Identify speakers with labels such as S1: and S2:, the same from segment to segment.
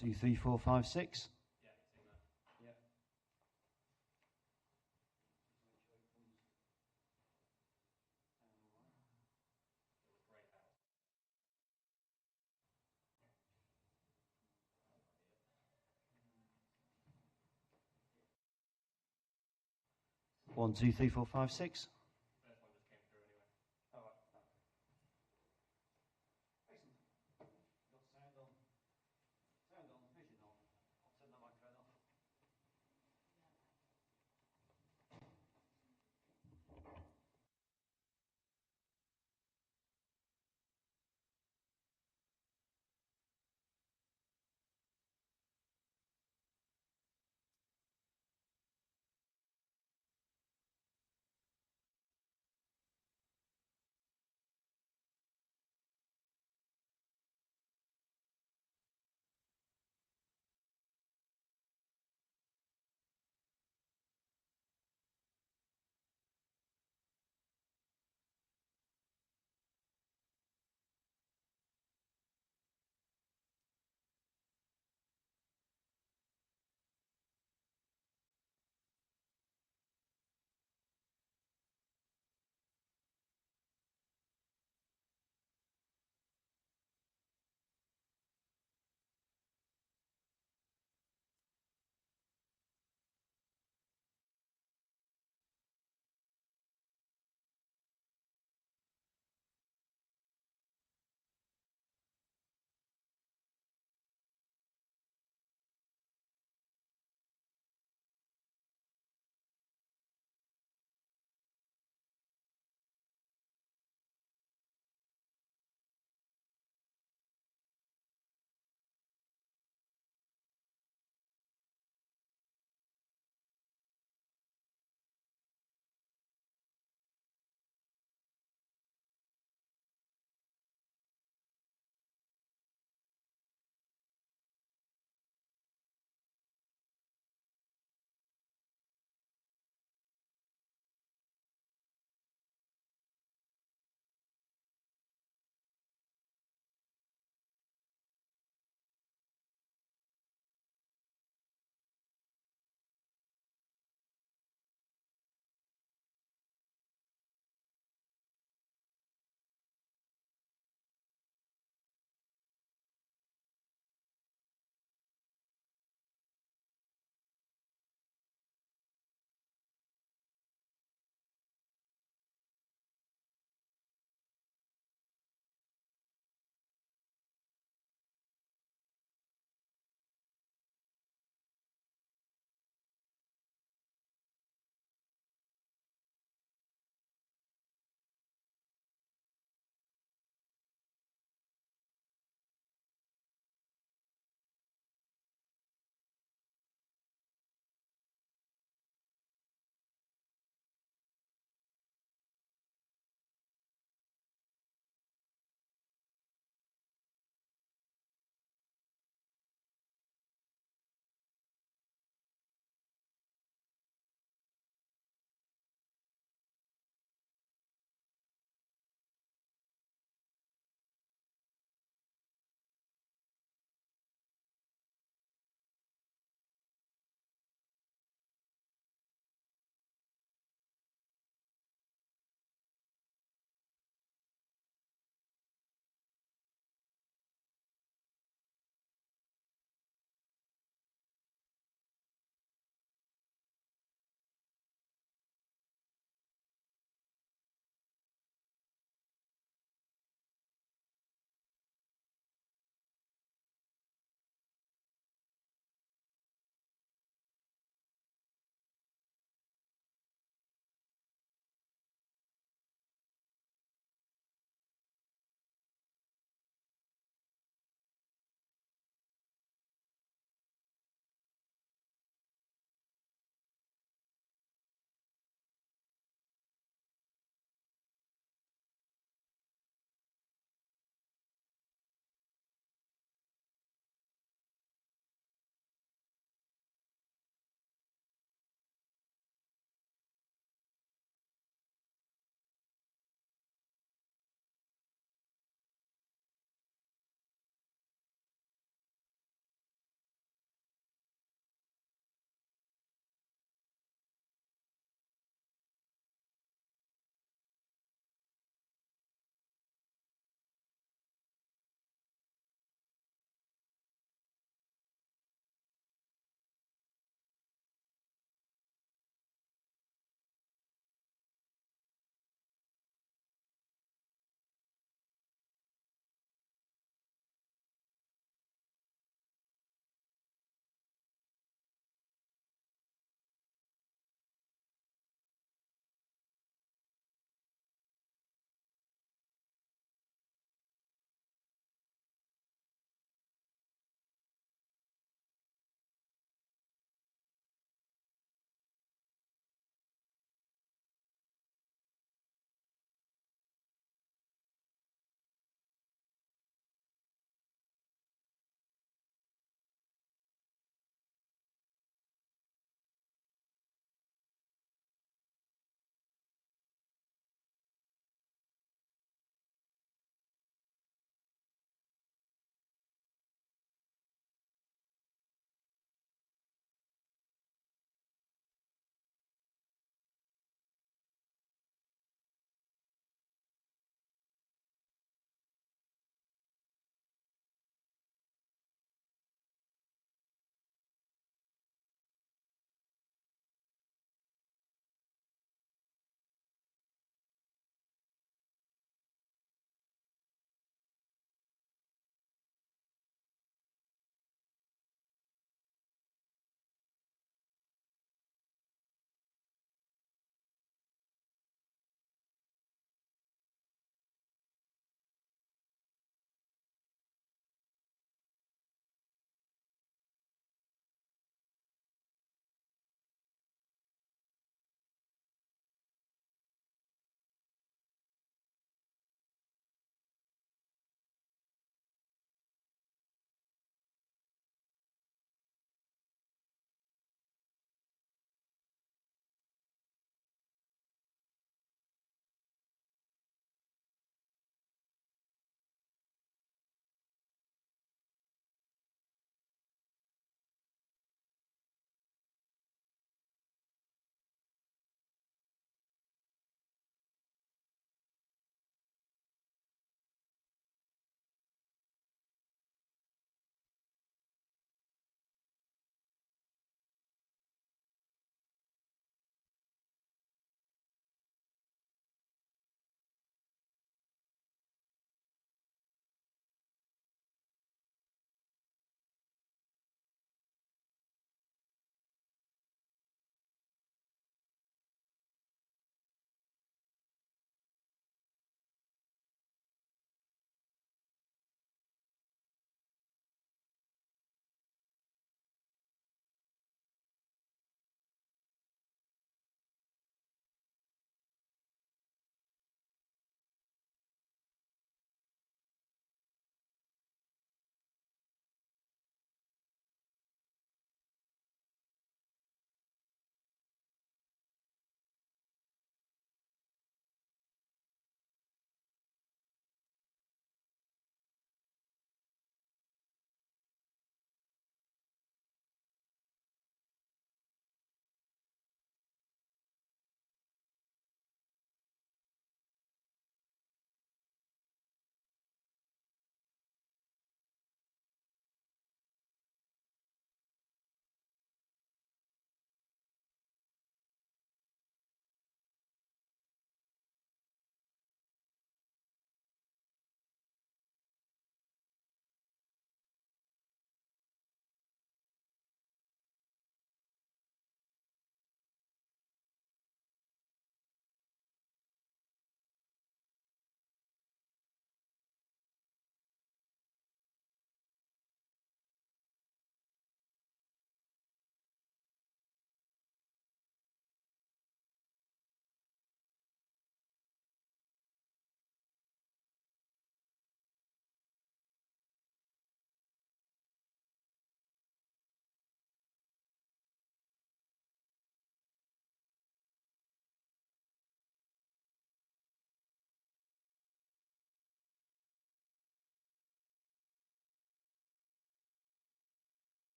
S1: 2, 3, 4, 5, 6.
S2: Yeah, it's in there.
S1: Yeah. 1, 2, 3, 4, 5, 6.
S2: First one just came through anyway.
S1: All right. Excellent. Got sound on. Sound on, vision on. I'll turn the microphone off.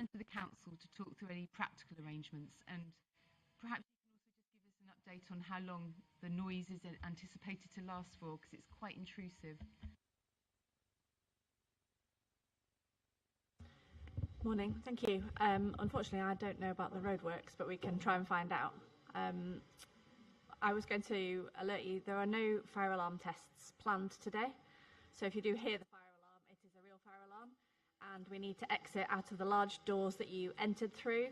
S3: turn to the council to talk through any practical arrangements, and perhaps you can also just give us an update on how long the noise is anticipated to last for, because it's quite intrusive.
S4: Morning, thank you. Unfortunately, I don't know about the roadworks, but we can try and find out. I was going to alert you, there are no fire alarm tests planned today. So if you do hear the fire alarm, it is a real fire alarm, and we need to exit out of the large doors that you entered through,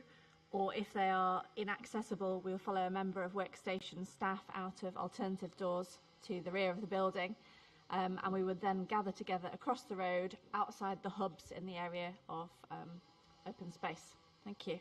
S4: or if they are inaccessible, we'll follow a member of Workstation staff out of alternative doors to the rear of the building. And we would then gather together across the road outside the hubs in the area of open space. Thank you.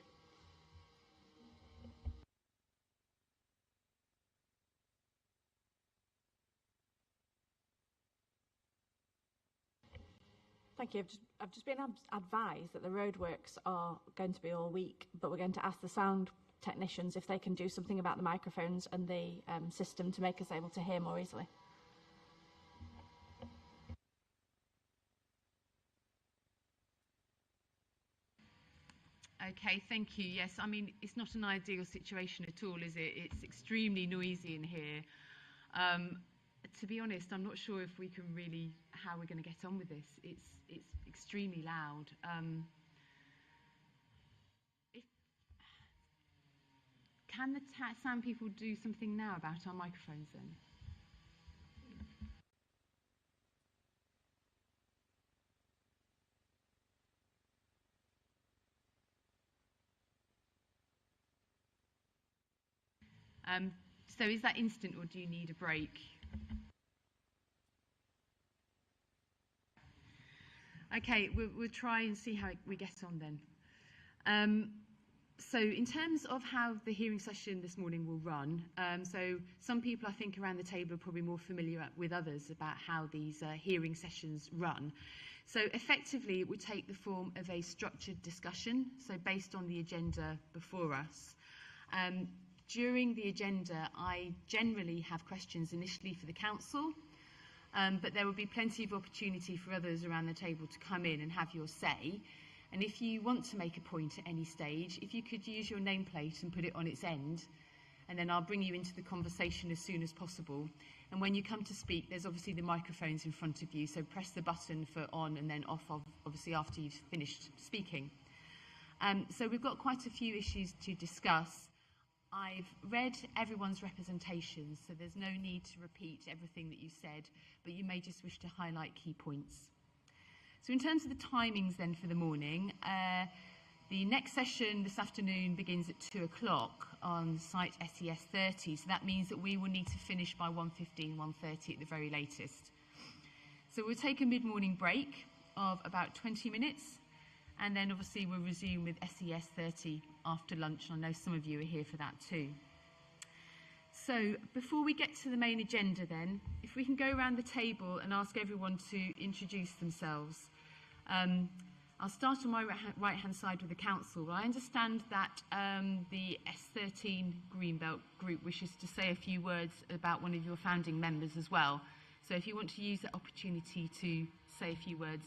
S4: Thank you. I've just been advised that the roadworks are going to be all week, but we're going to ask the sound technicians if they can do something about the microphones and the system to make us able to hear more easily.
S3: Okay, thank you. Yes, I mean, it's not an ideal situation at all, is it? It's extremely noisy in here. To be honest, I'm not sure if we can really, how we're going to get on with this. It's extremely loud. Can the sound people do something now about our microphones then? So is that instant, or do you need a break? Okay, we'll try and see how we get on then. So in terms of how the hearing session this morning will run, so some people I think around the table are probably more familiar with others about how these hearing sessions run. So effectively it would take the form of a structured discussion, so based on the agenda before us. During the agenda, I generally have questions initially for the council, but there will be plenty of opportunity for others around the table to come in and have your say. And if you want to make a point at any stage, if you could use your nameplate and put it on its end, and then I'll bring you into the conversation as soon as possible. And when you come to speak, there's obviously the microphones in front of you, so press the button for on and then off, obviously after you've finished speaking. So we've got quite a few issues to discuss. I've read everyone's representations, so there's no need to repeat everything that you said, but you may just wish to highlight key points. So in terms of the timings then for the morning, the next session this afternoon begins at 2 o'clock on site SES30, so that means that we will need to finish by 1:15, 1:30 at the very latest. So we'll take a mid-morning break of about 20 minutes, and then obviously we'll resume with SES30 after lunch. I know some of you are here for that too. So before we get to the main agenda then, if we can go around the table and ask everyone to introduce themselves. I'll start on my right-hand side with the council. I understand that the S13 Greenbelt group wishes to say a few words about one of your founding members as well. So if you want to use that opportunity to say a few words,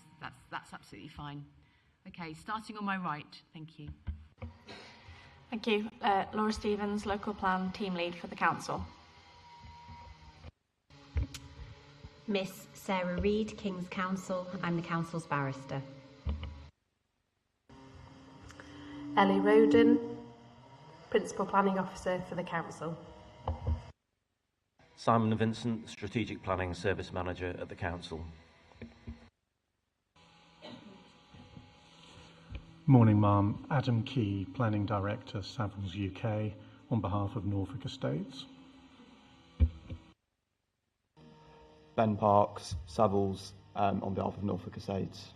S3: that's absolutely fine. Okay, starting on my right, thank you.
S4: Thank you. Laura Stevens, Local Plan Team Lead for the Council.
S5: Miss Sarah Reid, King's Counsel. I'm the Council's barrister.
S6: Ellie Roden, Principal Planning Officer for the Council.
S7: Simon Vincent, Strategic Planning Service Manager at the Council.
S8: Morning, Ma'am. Adam Key, Planning Director, Savills UK, on behalf of Norfolk Estates.
S9: Ben Parks, Savills, on behalf of Norfolk Estates.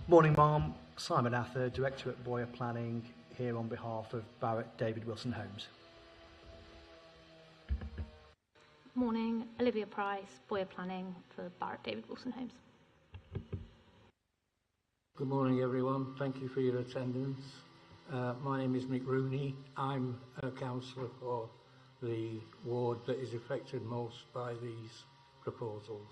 S10: Morning, Ma'am. Simon Ather, Director at Boyer Planning, here on behalf of Barrett David Wilson Homes.
S11: Morning, Olivia Price, Boyer Planning for Barrett David Wilson Homes.
S12: Good morning, everyone. Thank you for your attendance. My name is Mick Rooney. I'm a councillor for the ward that is affected most by these proposals.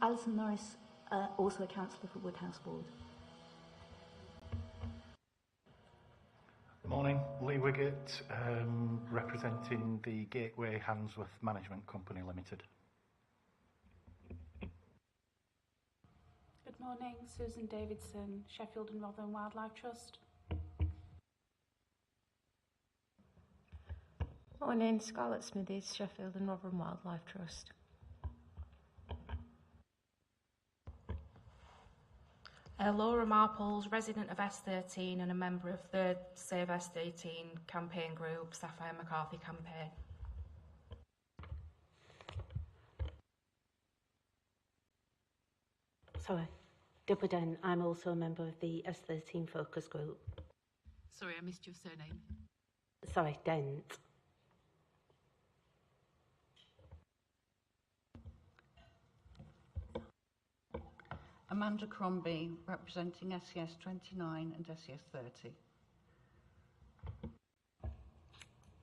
S13: Alison Norris, also a councillor for Woodhouse Ward.
S14: Good morning, Lee Wiggett, representing the Gateway Handsworth Management Company Limited.
S15: Good morning, Susan Davidson, Sheffield and Rotherham Wildlife Trust.
S16: Morning, Scarlett Smithies, Sheffield and Rotherham Wildlife Trust.
S17: Laura Marples, resident of S13 and a member of the Save S13 campaign group, Sapphire McCarthy campaign.
S18: Sorry, Deborah Dent. I'm also a member of the S13 focus group.
S3: Sorry, I missed your surname.
S18: Sorry, Dent.
S19: Amanda Crombie, representing SES29 and SES30.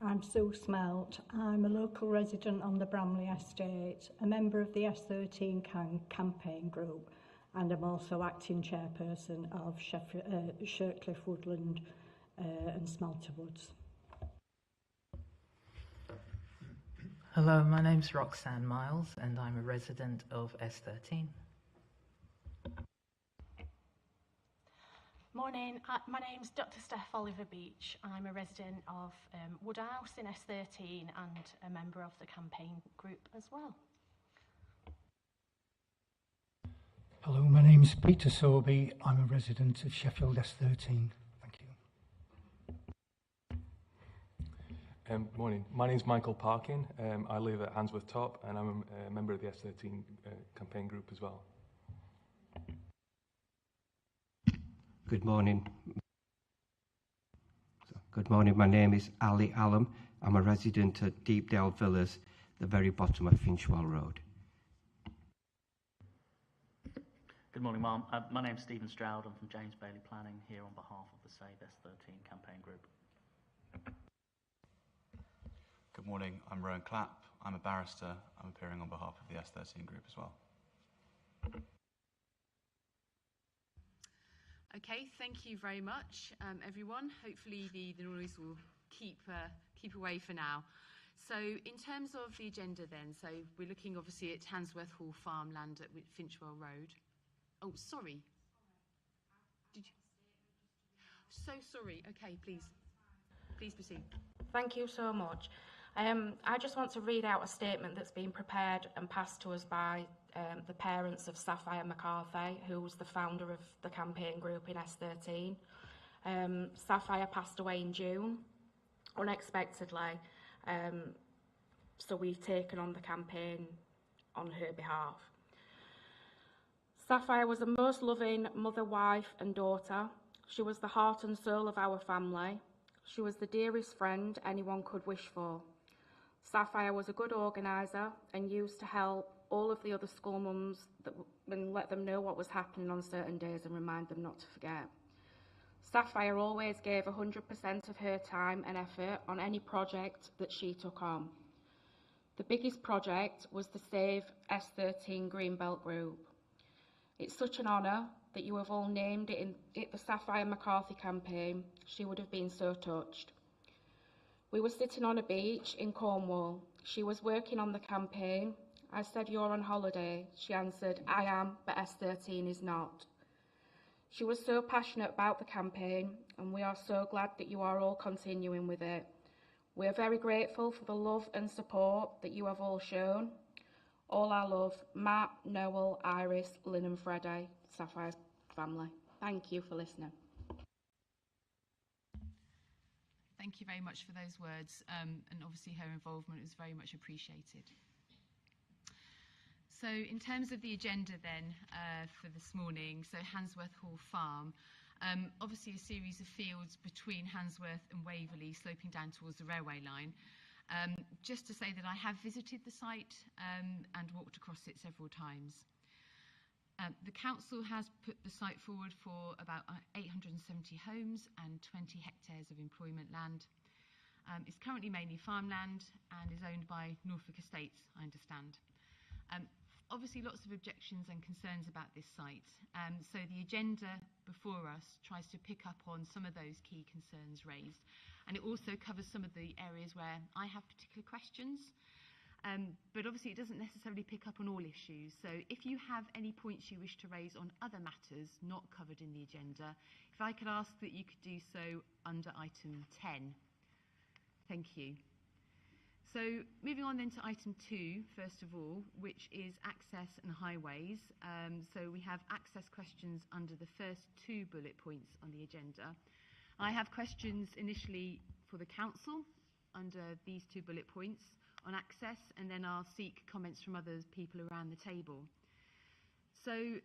S20: I'm Sue Smelt. I'm a local resident on the Bramley estate, a member of the S13 campaign group, and I'm also acting chairperson of Shirtcliffe Woodland and Smelter Woods.
S21: Hello, my name's Roxanne Miles and I'm a resident of S13.
S22: Morning, my name's Dr Steph Oliver Beach. I'm a resident of Woodhouse in S13 and a member of the campaign group as well.
S23: Hello, my name's Peter Sorby. I'm a resident of Sheffield S13. Thank you.
S24: Morning, my name's Michael Parkin. I live at Handsworth Top and I'm a member of the S13 campaign group as well.
S25: Good morning. My name is Ali Allam. I'm a resident at Deepdale Villas, the very bottom of Finchwell Road.
S26: Good morning, Ma'am. My name's Stephen Stroud. I'm from James Bailey Planning, here on behalf of the Save S13 campaign group.
S27: Good morning, I'm Rowan Clapp. I'm a barrister. I'm appearing on behalf of the S13 group as well.
S3: Okay, thank you very much, everyone. Hopefully the noise will keep away for now. So in terms of the agenda then, so we're looking obviously at Handsworth Hall farmland at Finchwell Road. Oh, sorry. Did you? So sorry. Okay, please proceed.
S17: Thank you so much. I just want to read out a statement that's been prepared and passed to us by the parents of Sapphire McCarthy, who was the founder of the campaign group in S13. Sapphire passed away in June, unexpectedly, so we've taken on the campaign on her behalf. Sapphire was a most loving mother, wife and daughter. She was the heart and soul of our family. She was the dearest friend anyone could wish for. Sapphire was a good organiser and used to help all of the other school mums and let them know what was happening on certain days and remind them not to forget. Sapphire always gave 100% of her time and effort on any project that she took on. The biggest project was the Save S13 Greenbelt Group. It's such an honour that you have all named it the Sapphire McCarthy campaign. She would have been so touched. We were sitting on a beach in Cornwall. She was working on the campaign. I said, "You're on holiday." She answered, "I am, but S13 is not." She was so passionate about the campaign, and we are so glad that you are all continuing with it. We are very grateful for the love and support that you have all shown. All our love, Matt, Noel, Iris, Lynn and Freddie, Sapphire's family. Thank you for listening.
S3: Thank you very much for those words, and obviously her involvement was very much appreciated. So in terms of the agenda then for this morning, so Handsworth Hall Farm, obviously a series of fields between Handsworth and Waverley sloping down towards the railway line. Just to say that I have visited the site and walked across it several times. The council has put the site forward for about 870 homes and 20 hectares of employment land. It's currently mainly farmland and is owned by Norfolk Estates, I understand. obviously lots of objections and concerns about this site. So the agenda before us tries to pick up on some of those key concerns raised, and it also covers some of the areas where I have particular questions. But obviously it doesn't necessarily pick up on all issues. So if you have any points you wish to raise on other matters not covered in the agenda, if I could ask that you could do so under item 10. Thank you. So moving on then to item 2, first of all, which is access and highways. So we have access questions under the first 2 bullet points on the agenda. I have questions initially for the council under these 2 bullet points on access, and then I'll seek comments from other people around the table. So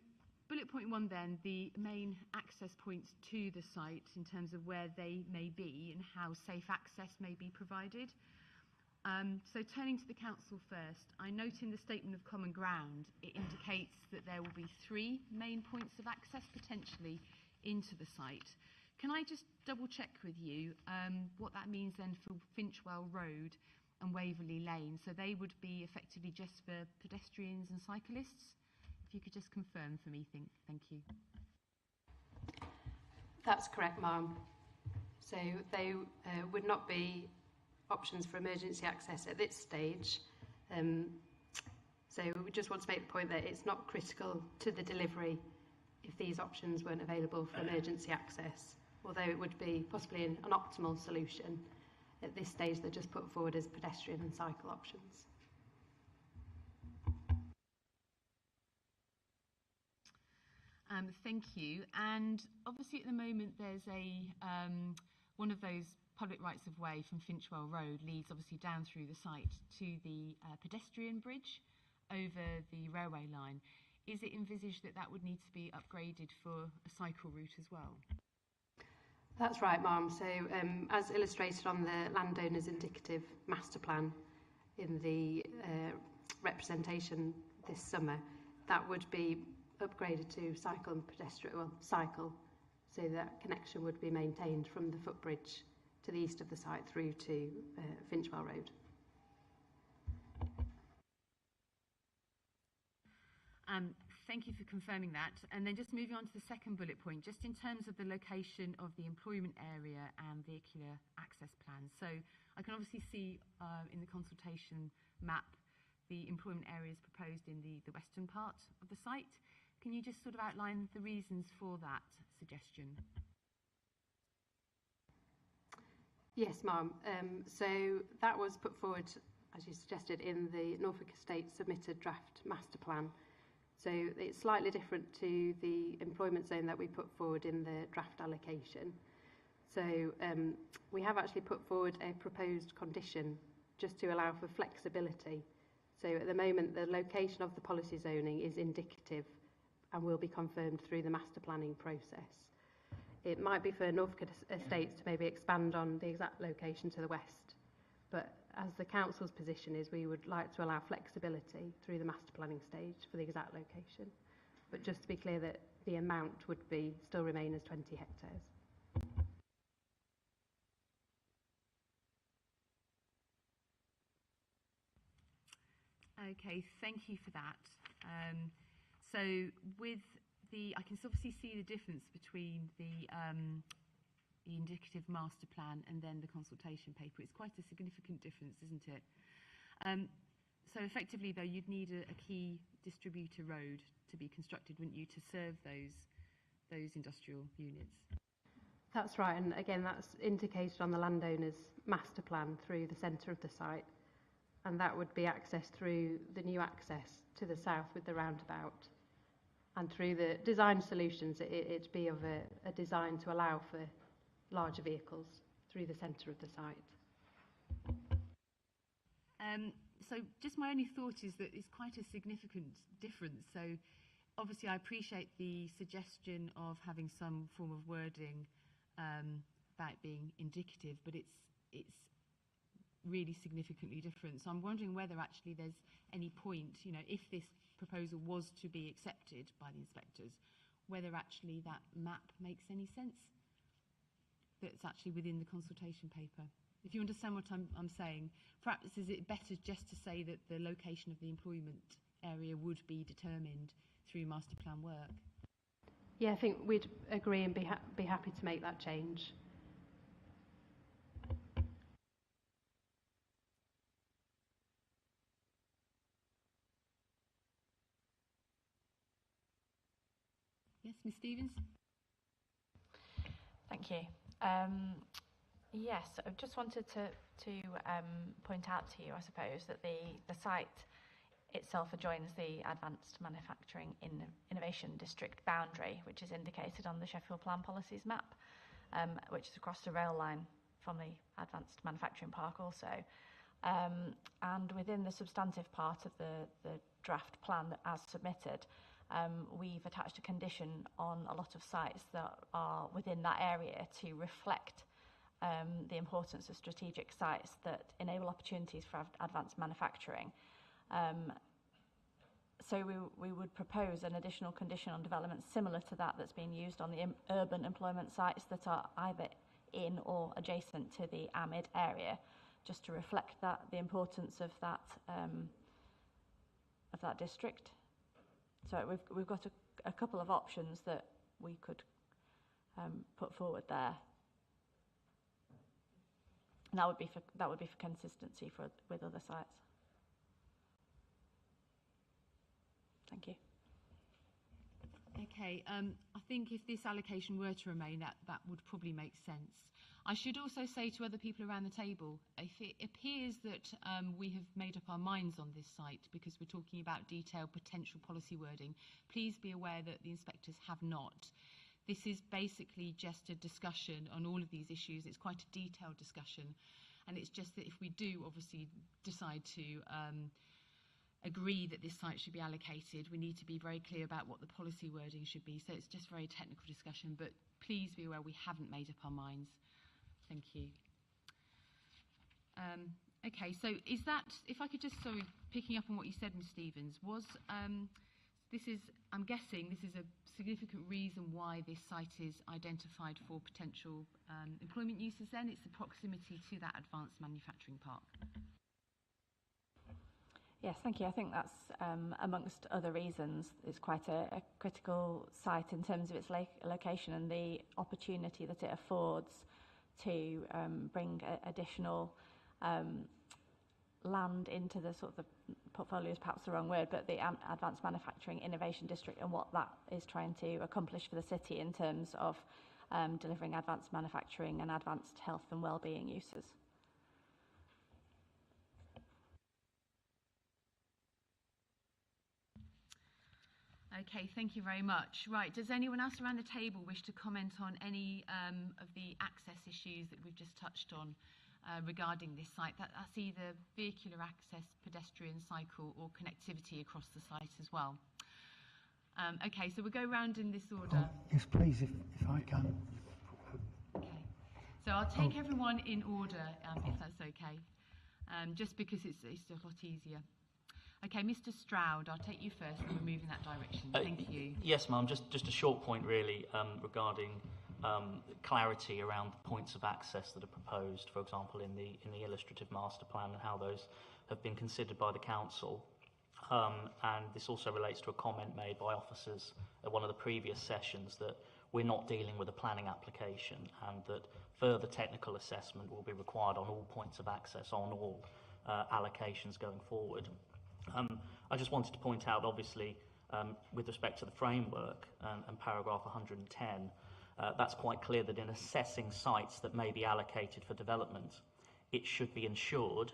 S3: bullet point 1 then, the main access points to the site in terms of where they may be and how safe access may be provided. So turning to the council first, I note in the statement of common ground it indicates that there will be 3 main points of access potentially into the site. Can I just double check with you what that means then for Finchwell Road and Waverley Lane? So they would be effectively just for pedestrians and cyclists? If you could just confirm for me, thank you.
S1: That's correct, ma'am. So they would not be options for emergency access at this stage. So we just want to make the point that it's not critical to the delivery if these options weren't available for emergency access, although it would be possibly an optimal solution. At this stage, they're just put forward as pedestrian and cycle options.
S3: Thank you. And obviously at the moment there's a one of those public rights of way from Finchwell Road leads obviously down through the site to the pedestrian bridge over the railway line. Is it envisaged that that would need to be upgraded for a cycle route as well?
S1: That's right, ma'am. So as illustrated on the landowner's indicative master plan in the representation this summer, that would be upgraded to cycle and pedestrian, well, cycle, so that connection would be maintained from the footbridge to the east of the site through to Finchwell Road.
S3: Thank you for confirming that. And then just moving on to the second bullet point, just in terms of the location of the employment area and vehicular access plans. So I can obviously see in the consultation map the employment areas proposed in the western part of the site. Can you just sort of outline the reasons for that suggestion?
S1: Yes, ma'am. So that was put forward, as you suggested, in the Norfolk Estate submitted draft master plan. So it's slightly different to the employment zone that we put forward in the draft allocation. So we have actually put forward a proposed condition just to allow for flexibility. So at the moment, the location of the policy zoning is indicative and will be confirmed through the master planning process. It might be for Norfolk Estates to maybe expand on the exact location to the west, but as the council's position is, we would like to allow flexibility through the master planning stage for the exact location. But just to be clear that the amount would be still remain as 20 hectares.
S3: Okay, thank you for that. So with I can obviously see the difference between the indicative master plan and then the consultation paper. It's quite a significant difference, isn't it? So effectively, though, you'd need a key distributor road to be constructed, wouldn't you, to serve those industrial units?
S1: That's right, and again, that's indicated on the landowner's master plan through the centre of the site, and that would be accessed through the new access to the south with the roundabout. And through the design solutions, it'd be of a design to allow for larger vehicles through the centre of the site.
S3: So just my only thought is that it's quite a significant difference. So obviously I appreciate the suggestion of having some form of wording about being indicative, but it's really significantly different. So I'm wondering whether actually there's any point, you know, if this proposal was to be accepted by the inspectors, whether actually that map makes any sense that's actually within the consultation paper. If you understand what I'm saying, perhaps is it better just to say that the location of the employment area would be determined through master plan work.
S1: Yeah, I think we'd agree and be happy to make that change.
S3: Yes, Ms Stevens?
S2: Thank you. Yes, I just wanted to point out to you, I suppose, that the site itself adjoins the Advanced Manufacturing Innovation District boundary, which is indicated on the Sheffield Plan Policies map, which is across the rail line from the Advanced Manufacturing Park also. And within the substantive part of the draft plan as submitted, we've attached a condition on a lot of sites that are within that area to reflect the importance of strategic sites that enable opportunities for advanced manufacturing. So we would propose an additional condition on development similar to that's being used on the urban employment sites that are either in or adjacent to the AMID area, just to reflect the importance of that district. So we've got a couple of options that we could put forward there. And that would be for consistency with other sites. Thank you.
S3: Okay, I think if this allocation were to remain, that would probably make sense. I should also say to other people around the table, if it appears that we have made up our minds on this site because we're talking about detailed potential policy wording, please be aware that the inspectors have not. This is basically just a discussion on all of these issues. It's quite a detailed discussion, and it's just that if we do obviously decide to agree that this site should be allocated, we need to be very clear about what the policy wording should be. So it's just very technical discussion, but please be aware we haven't made up our minds. Thank you. Okay, so is that, if I could just, sorry, picking up on what you said, Ms Stevens, was I'm guessing this is a significant reason why this site is identified for potential employment uses then? It's the proximity to that advanced manufacturing park.
S2: Yes, thank you. I think that's, amongst other reasons, it's quite a critical site in terms of its location and the opportunity that it affords to bring additional land into the sort of the portfolio is perhaps the wrong word, but the Advanced Manufacturing Innovation District and what that is trying to accomplish for the city in terms of delivering advanced manufacturing and advanced health and wellbeing uses.
S3: Okay, thank you very much. Right, does anyone else around the table wish to comment on any of the access issues that we've just touched on regarding this site? That's either vehicular access, pedestrian, cycle or connectivity across the site as well. Okay, so we'll go round in this order.
S23: Yes, please, if I can.
S3: Okay, so I'll take everyone in order, if that's okay, just because it's a lot easier. Okay, Mr Stroud, I'll take you first and we'll move in that direction. Thank you.
S26: Yes, ma'am, just a short point really regarding clarity around the points of access that are proposed, for example, in the illustrative master plan and how those have been considered by the council. And this also relates to a comment made by officers at one of the previous sessions that we're not dealing with a planning application and that further technical assessment will be required on all points of access on all allocations going forward. I just wanted to point out, obviously, with respect to the framework and paragraph 110, that's quite clear that in assessing sites that may be allocated for development, it should be ensured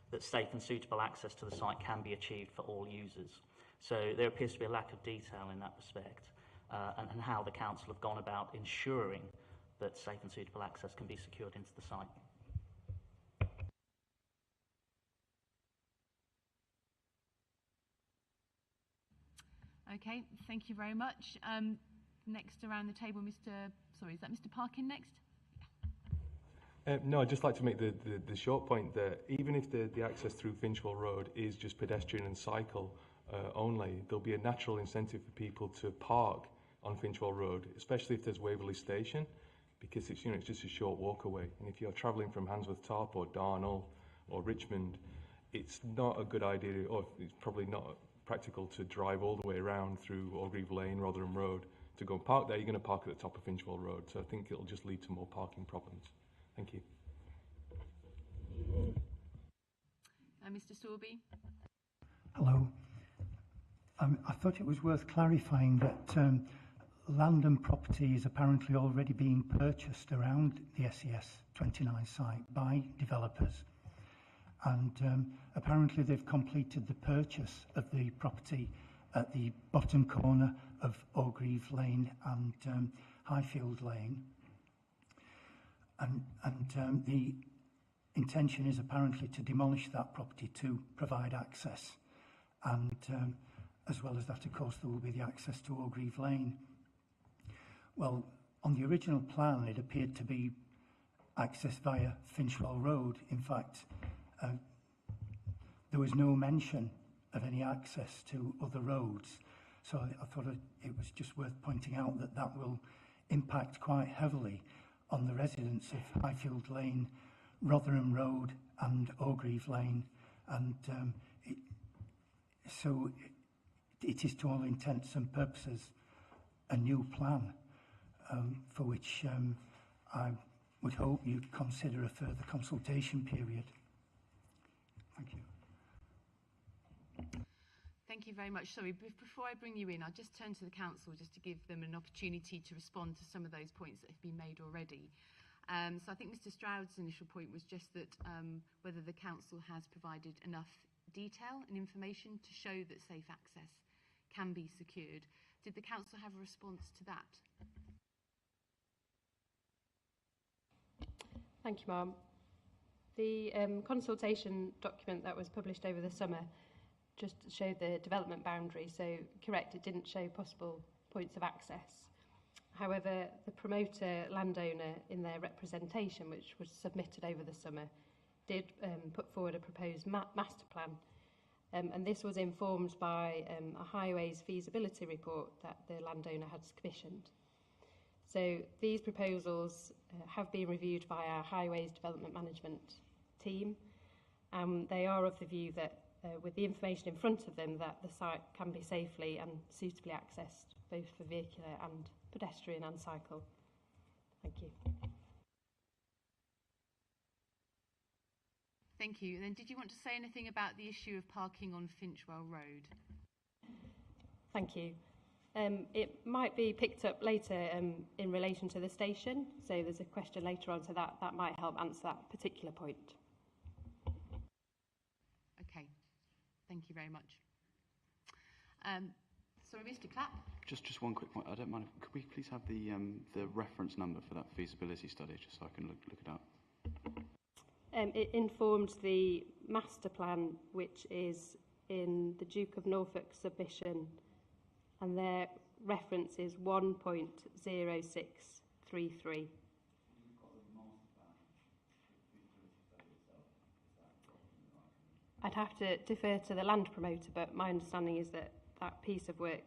S26: that safe and suitable access to the site can be achieved for all users. So there appears to be a lack of detail in that respect, and how the council have gone about ensuring that safe and suitable access can be secured into the site.
S3: Okay, thank you very much. Next around the table, is that Mr Parkin next?
S24: No, I'd just like to make the short point that even if the access through Finchwell Road is just pedestrian and cycle only, there'll be a natural incentive for people to park on Finchwell Road, especially if there's Waverley Station, because it's just a short walk away. And if you're travelling from Handsworth Top or Darnall or Richmond, it's not a good idea, or it's probably practical to drive all the way around through Orgreave Lane, Rotherham Road. To go and park there, you're going to park at the top of Finchwell Road. So I think it'll just lead to more parking problems. Thank you.
S3: Mr. Sorby.
S23: Hello. I thought it was worth clarifying that land and property is apparently already being purchased around the SES29 site by developers. And apparently they've completed the purchase of the property at the bottom corner of Orgreave Lane and Highfield Lane. And the intention is apparently to demolish that property to provide access. And as well as that, of course, there will be the access to Orgreave Lane. Well, on the original plan, it appeared to be access via Finchwell Road. In fact, there was no mention of any access to other roads. So I thought it was just worth pointing out that that will impact quite heavily on the residents of Highfield Lane, Rotherham Road and Orgreave Lane. And so it is, to all intents and purposes, a new plan for which I would hope you'd consider a further consultation period. Thank you.
S3: Thank you very much. Sorry, before I bring you in, I'll just turn to the council just to give them an opportunity to respond to some of those points that have been made already. So I think Mr. Stroud's initial point was just that whether the council has provided enough detail and information to show that safe access can be secured. Did the council have a response to that?
S1: Thank you, Ma'am. The consultation document that was published over the summer just showed the development boundary, so correct, it didn't show possible points of access. However, the promoter landowner in their representation, which was submitted over the summer, did put forward a proposed master plan, and this was informed by a highways feasibility report that the landowner had commissioned. So these proposals have been reviewed by our highways development management team. They are of the view that with the information in front of them, that the site can be safely and suitably accessed, both for vehicular and pedestrian and cycle. Thank you.
S3: Thank you. And then did you want to say anything about the issue of parking on Finchwell Road?
S1: Thank you. It might be picked up later in relation to the station, so there's a question later on, so that might help answer that particular point.
S3: Okay, thank you very much. Sorry, Mr. Clapp.
S27: Just one quick point. I don't mind. Could we please have the reference number for that feasibility study, just so I can look it up?
S1: It informed the master plan, which is in the Duke of Norfolk submission, and their reference is 1.0633. I'd have to defer to the land promoter, but my understanding is that that piece of work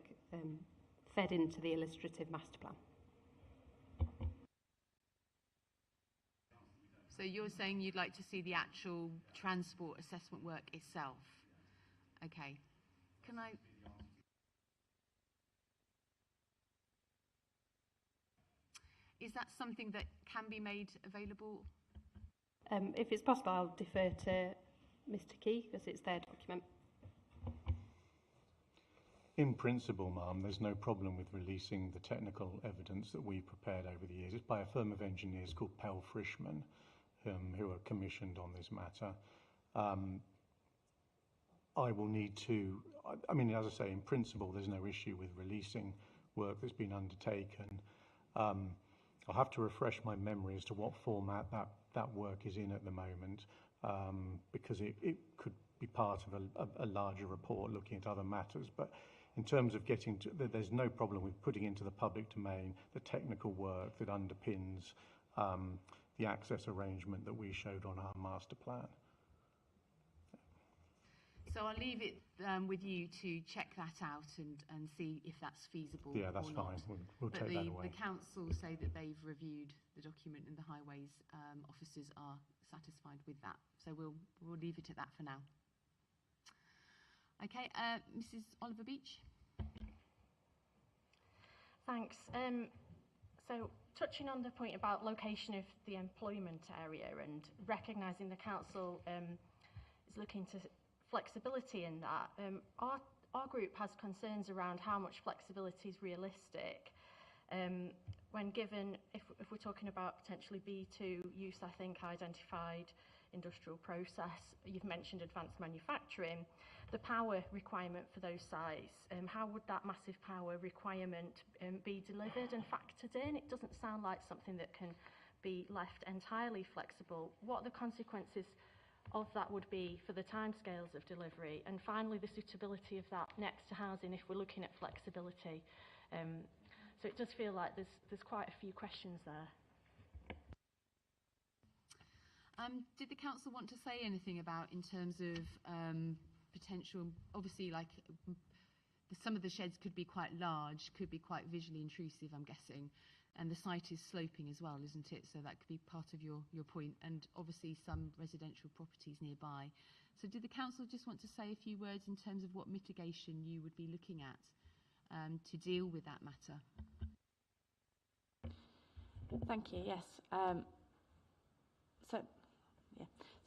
S1: fed into the illustrative master plan.
S3: So you're saying you'd like to see the actual transport assessment work itself? Okay. Can I... Is that something that can be made available?
S1: If it's possible, I'll defer to Mr. Key, because it's their document.
S24: In principle, ma'am, there's no problem with releasing the technical evidence that we prepared over the years. It's by a firm of engineers called Pell Frischman, who are commissioned on this matter. I will need to, I mean, as I say, in principle, there's no issue with releasing work that's been undertaken. I'll have to refresh my memory as to what format that work is in at the moment, because it could be part of a larger report looking at other matters. But in terms of getting to, there's no problem with putting into the public domain the technical work that underpins the access arrangement that we showed on our master plan.
S3: So I'll leave it with you to check that out and see if that's feasible.
S24: Yeah, that's
S3: or
S24: fine.
S3: Not.
S24: We'll take that away.
S3: The council say that they've reviewed the document and the highways officers are satisfied with that. So we'll leave it at that for now. Okay, Mrs. Oliver Beach.
S22: Thanks. So touching on the point about location of the employment area and recognising the council is looking to flexibility in that, our group has concerns around how much flexibility is realistic when given, if we're talking about potentially B2 use, I think identified industrial process, you've mentioned advanced manufacturing, the power requirement for those sites, how would that massive power requirement be delivered and factored in? It doesn't sound like something that can be left entirely flexible. What the consequences of that would be for the timescales of delivery, and finally the suitability of that next to housing if we're looking at flexibility. So it does feel like there's quite a few questions there.
S3: Did the council want to say anything about in terms of potential, obviously like some of the sheds could be quite large, could be quite visually intrusive, I'm guessing, and the site is sloping as well, isn't it? So that could be part of your point, and obviously some residential properties nearby. So did the council just want to say a few words in terms of what mitigation you would be looking at to deal with that matter?
S2: Thank you. Yes.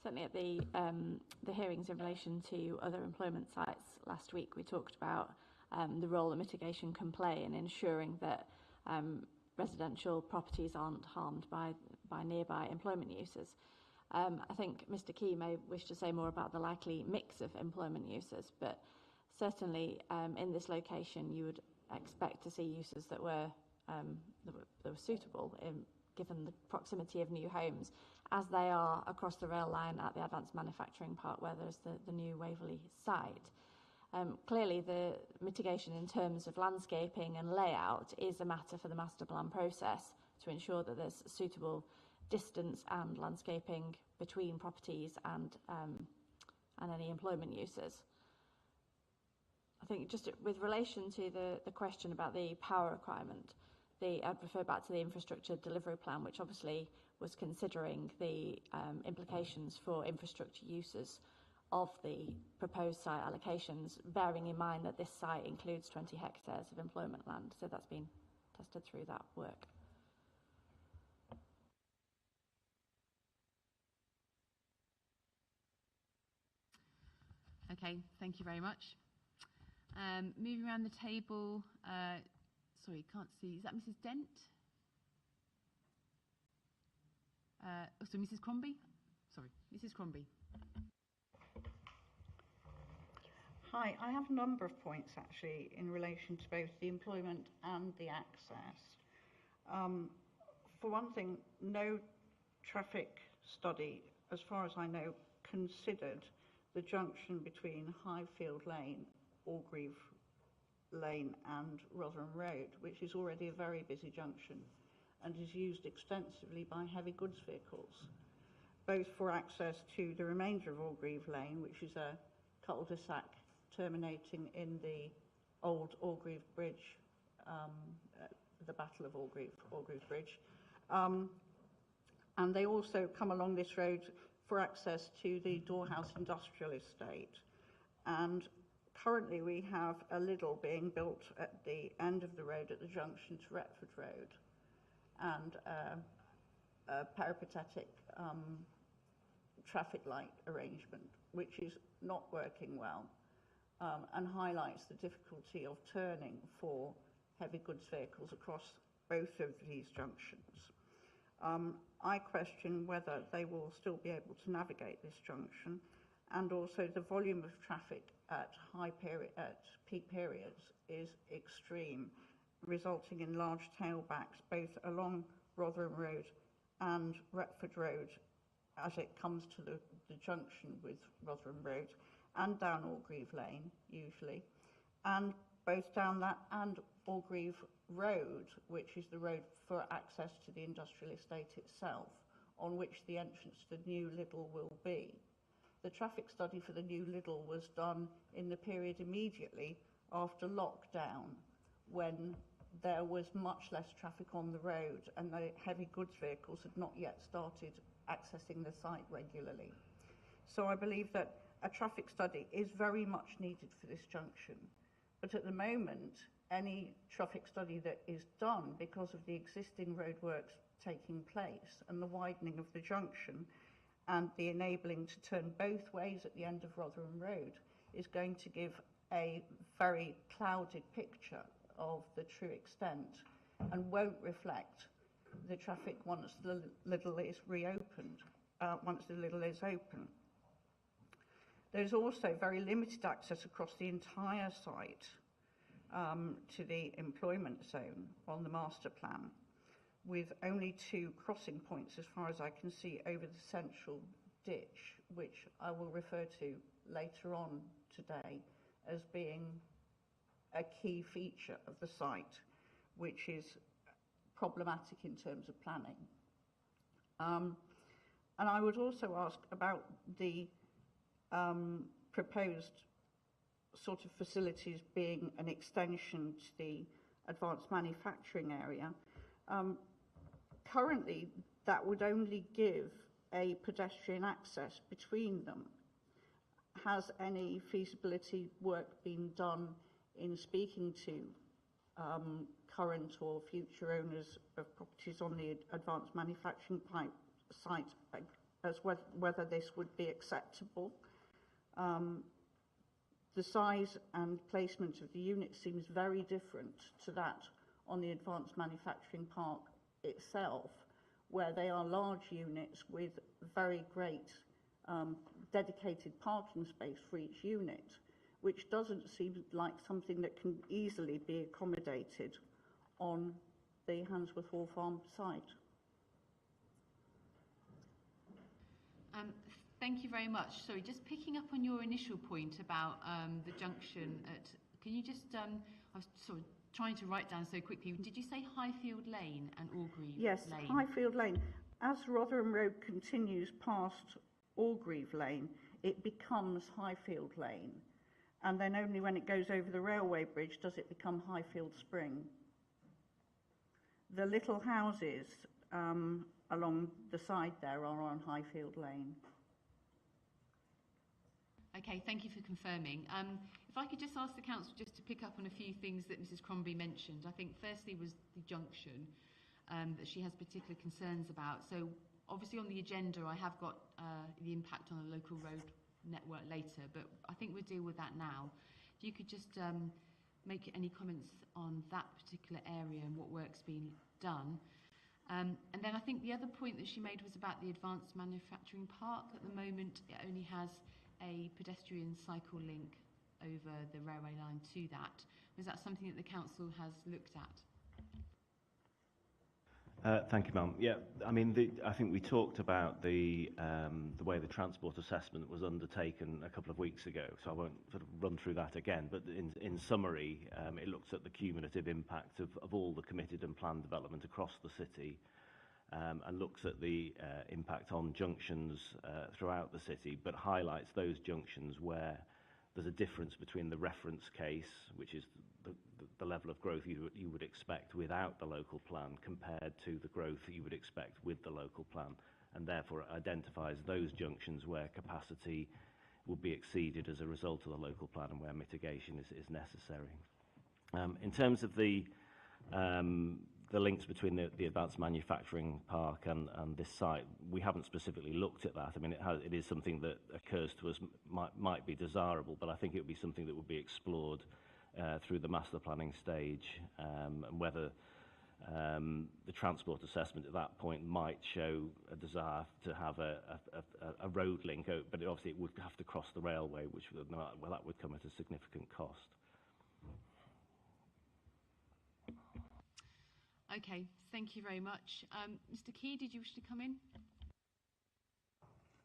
S2: Certainly at the hearings in relation to other employment sites last week, we talked about the role that mitigation can play in ensuring that residential properties aren't harmed by nearby employment uses. I think Mr. Key may wish to say more about the likely mix of employment uses, but certainly in this location you would expect to see uses that were suitable given the proximity of new homes, as they are across the rail line at the Advanced Manufacturing Park where there's the new Waverley site. Clearly the mitigation in terms of landscaping and layout is a matter for the master plan process to ensure that there's suitable distance and landscaping between properties and any employment uses. I think just with relation to the question about the power requirement, I'd refer back to the infrastructure delivery plan, which obviously was considering the implications for infrastructure uses of the proposed site allocations, bearing in mind that this site includes 20 hectares of employment land. So that's been tested through that work.
S3: Okay, thank you very much. Moving around the table, sorry, can't see. Is that Mrs. Dent? So Mrs. Crombie? Sorry, Mrs. Crombie.
S19: Hi, I have a number of points actually in relation to both the employment and the access. For one thing, no traffic study, as far as I know, considered the junction between Highfield Lane, Orgreave Lane and Rotherham Road, which is already a very busy junction and is used extensively by heavy goods vehicles, both for access to the remainder of Orgreave Lane, which is a cul-de-sac terminating in the old Orgreave Bridge, the Battle of Orgreave Bridge. And they also come along this road for access to the Doorhouse Industrial Estate. And currently we have a Lidl being built at the end of the road at the junction to Retford Road, and a peripatetic traffic light arrangement, which is not working well, and highlights the difficulty of turning for heavy goods vehicles across both of these junctions. I question whether they will still be able to navigate this junction, and also the volume of traffic at peak periods is extreme, resulting in large tailbacks both along Rotherham Road and Retford Road as it comes to the junction with Rotherham Road, and down Orgreave Lane usually, and both down that and Orgreave Road, which is the road for access to the industrial estate itself, on which the entrance to the new Lidl will be. The traffic study for the new Lidl was done in the period immediately after lockdown, when there was much less traffic on the road and the heavy goods vehicles had not yet started accessing the site regularly. So I believe that a traffic study is very much needed for this junction. But at the moment, any traffic study that is done because of the existing roadworks taking place and the widening of the junction and the enabling to turn both ways at the end of Rotherham Road is going to give a very clouded picture of the true extent and won't reflect the traffic once the Lidl is reopened, once the Lidl is open. There's also very limited access across the entire site to the employment zone on the master plan, with only 2 crossing points as far as I can see over the central ditch, which I will refer to later on today as being a key feature of the site, which is problematic in terms of planning. And I would also ask about the proposed sort of facilities being an extension to the advanced manufacturing area. Currently, that would only give a pedestrian access between them. Has any feasibility work been done in speaking to current or future owners of properties on the advanced manufacturing site as whether this would be acceptable? The size and placement of the unit seems very different to that on the advanced manufacturing park itself, where they are large units with very great dedicated parking space for each unit, which doesn't seem like something that can easily be accommodated on the Handsworth Hall Farm site.
S3: Thank you very much. Sorry, just picking up on your initial point about the junction at, can you just, I was sort of trying to write down so quickly, did you say Highfield Lane and Orgreave
S19: Yes,
S3: Lane?
S19: Highfield Lane. As Rotherham Road continues past Orgreave Lane, it becomes Highfield Lane. And then only when it goes over the railway bridge does it become Highfield Spring. The little houses along the side there are on Highfield Lane.
S3: Okay, thank you for confirming. If I could just ask the council just to pick up on a few things that Mrs Crombie mentioned. I think firstly was the junction that she has particular concerns about. So obviously on the agenda I have got the impact on the local road network later, but I think we'll deal with that now. If you could just make any comments on that particular area and what work's been done. And then I think the other point that she made was about the advanced manufacturing park. At the moment it only has a pedestrian cycle link over the railway line to that. Was that something that the council has looked at?
S4: Thank you, ma'am. Yeah, I mean, I think we talked about the way the transport assessment was undertaken a couple of weeks ago, so I won't sort of run through that again. But in summary, it looks at the cumulative impact of all the committed and planned development across the city, and looks at the impact on junctions throughout the city, but highlights those junctions where there's a difference between the reference case, which is the level of growth you would expect without the local plan, compared to the growth that you would expect with the local plan, and therefore it identifies those junctions where capacity will be exceeded as a result of the local plan and where mitigation is necessary. In terms of the links between the advanced manufacturing park and this site, we haven't specifically looked at that. I mean, it is something that occurs to us, might be desirable, but I think it would be something that would be explored through the master planning stage, and whether the transport assessment at that point might show a desire to have a road link, but obviously it would have to cross the railway, which that would come at a significant cost.
S3: Okay, thank you very much. Mr Key, did you wish to come in?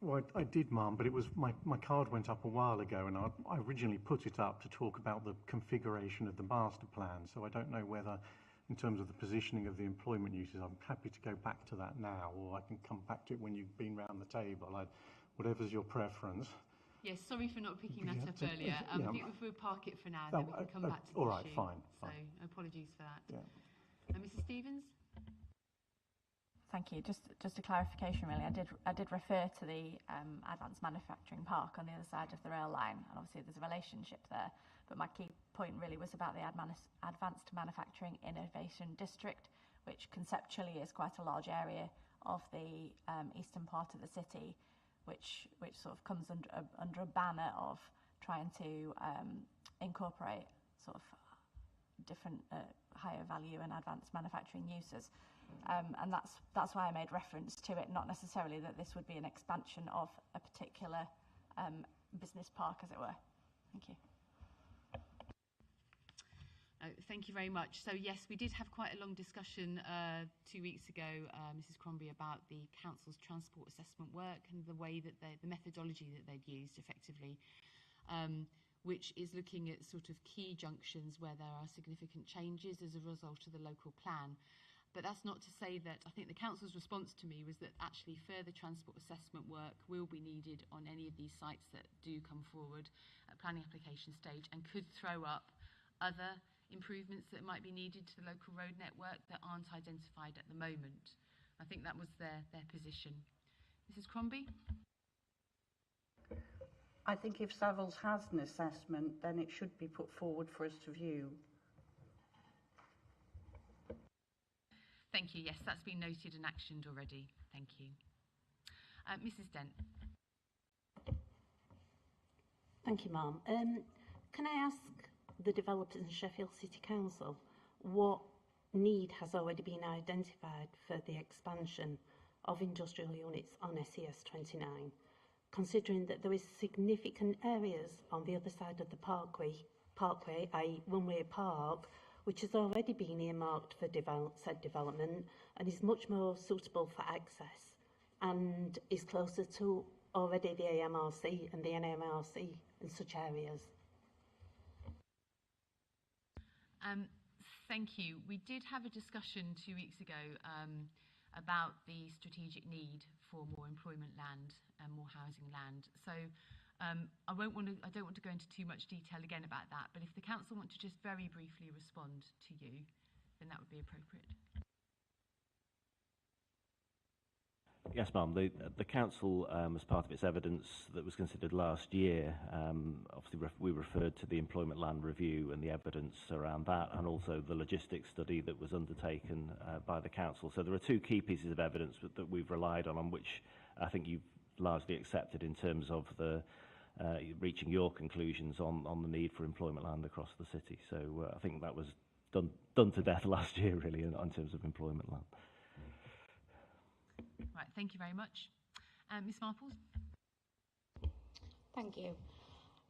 S5: Well, I did, ma'am, but it was my card went up a while ago, and I originally put it up to talk about the configuration of the master plan. So I don't know whether, in terms of the positioning of the employment uses, I'm happy to go back to that now, or I can come back to it when you've been round the table. Whatever's your preference.
S3: Yes, sorry for not picking that up earlier. I think if we'll park it for now, then we can come back to the
S5: all right,
S3: issue.
S5: fine.
S3: So apologies for that.
S5: Yeah.
S3: Mrs Stevens?
S2: Thank you. Just a clarification, really. I did refer to the advanced manufacturing park on the other side of the rail line, and obviously there's a relationship there. But my key point really was about the advanced manufacturing innovation district, which conceptually is quite a large area of the eastern part of the city, which sort of comes under a banner of trying to incorporate sort of different higher value and advanced manufacturing uses. And that's why I made reference to it, not necessarily that this would be an expansion of a particular business park, as it were. Thank you.
S3: Thank you very much. So yes, we did have quite a long discussion 2 weeks ago, Mrs. Crombie, about the council's transport assessment work and the way that the methodology that they'd used effectively, which is looking at sort of key junctions where there are significant changes as a result of the local plan. But that's not to say that I think the council's response to me was that actually further transport assessment work will be needed on any of these sites that do come forward at planning application stage, and could throw up other improvements that might be needed to the local road network that aren't identified at the moment. I think that was their position. Mrs. Crombie?
S19: I think if Savills has an assessment, then it should be put forward for us to view.
S3: Thank you. Yes, that's been noted and actioned already. Thank you. Mrs. Dent.
S18: Thank you, ma'am. Can I ask the developers in Sheffield City Council what need has already been identified for the expansion of industrial units on SES29, considering that there is significant areas on the other side of the parkway, i.e. Runway Park, which has already been earmarked for said development and is much more suitable for access and is closer to already the AMRC and the NMRC in such areas.
S3: Thank you. We did have a discussion 2 weeks ago about the strategic need for more employment land and more housing land. So I don't want to go into too much detail again about that, but if the council want to just very briefly respond to you, then that would be appropriate.
S4: Yes, ma'am. The council, as part of its evidence that was considered last year, obviously we referred to the employment land review and the evidence around that, and also the logistics study that was undertaken by the council. So there are two key pieces of evidence that we've relied on which I think you've largely accepted in terms of the reaching your conclusions on the need for employment land across the city. So I think that was done to death last year, really, in terms of employment land.
S3: Right, thank you very much. Ms. Marples?
S17: Thank you.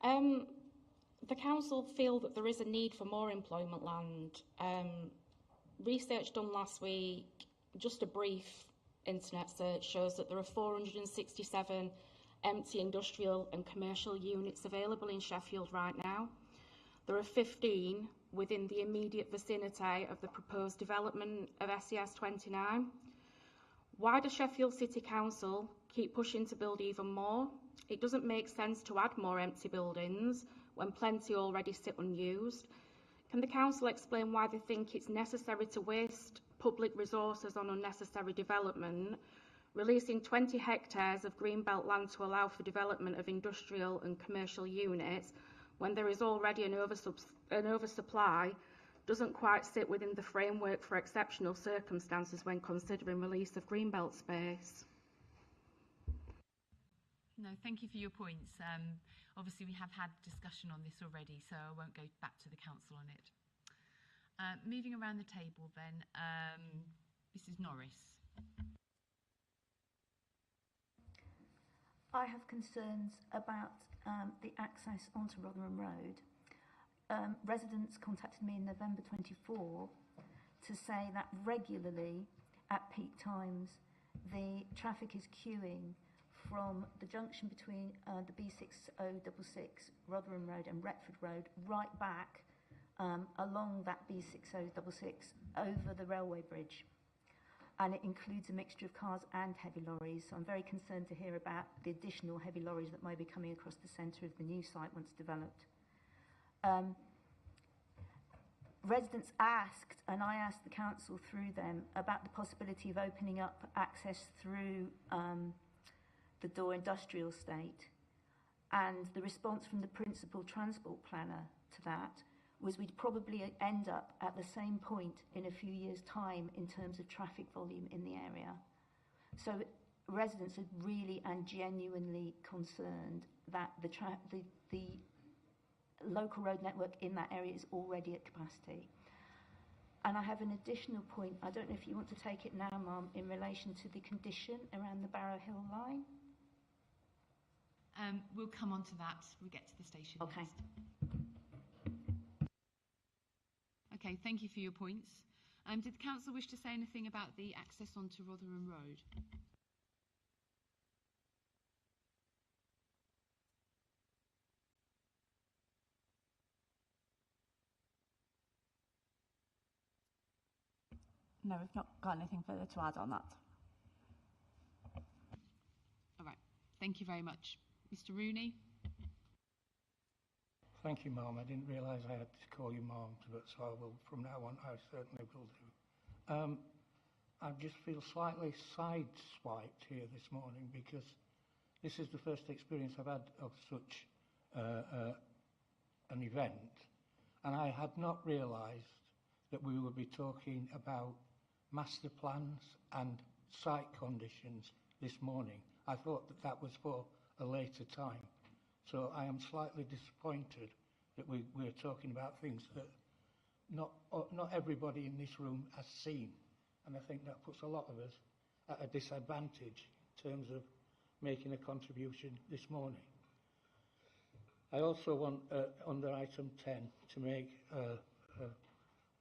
S17: The council feel that there is a need for more employment land. Research done last week, just a brief internet search, shows that there are 467 empty industrial and commercial units available in Sheffield right now. There are 15 within the immediate vicinity of the proposed development of SES29. Why does Sheffield City Council keep pushing to build even more? It doesn't make sense to add more empty buildings when plenty already sit unused. Can the council explain why they think it's necessary to waste public resources on unnecessary development, releasing 20 hectares of greenbelt land to allow for development of industrial and commercial units when there is already an oversupply? Doesn't quite sit within the framework for exceptional circumstances when considering release of greenbelt space.
S3: No, thank you for your points. Obviously, we have had discussion on this already, so I won't go back to the council on it. Moving around the table then, Mrs. Norris.
S13: I have concerns about the access onto Rotherham Road. Residents contacted me in November 24 to say that regularly at peak times the traffic is queuing from the junction between the B6066 Rotherham Road and Retford Road right back along that B6066 over the railway bridge. And it includes a mixture of cars and heavy lorries. So I'm very concerned to hear about the additional heavy lorries that may be coming across the centre of the new site once developed. residents asked, and I asked the council through them, about the possibility of opening up access through the Door Industrial Estate. And the response from the principal transport planner to that was we'd probably end up at the same point in a few years' time in terms of traffic volume in the area. So residents are really and genuinely concerned that the local road network in that area is already at capacity. And I have an additional point, I don't know if you want to take it now, Ma'am, in relation to the condition around the Barrow Hill line.
S3: We'll come on to that. We'll get to the station
S13: Okay.
S3: next. Okay, thank you for your points. Did the council wish to say anything about the access onto Rotherham Road?
S17: No, we've not got anything further to add on that.
S3: All right, thank you very much. Mr. Rooney?
S6: Thank you, Ma'am. I didn't realise I had to call you Ma'am, but so I will from now on. I certainly will do. I just feel slightly sideswiped here this morning because this is the first experience I've had of such an event, and I had not realised that we would be talking about master plans and site conditions this morning. I thought that that was for a later time. So I am slightly disappointed that we're talking about things that not everybody in this room has seen. And I think that puts a lot of us at a disadvantage in terms of making a contribution this morning. I also want, under item 10, to make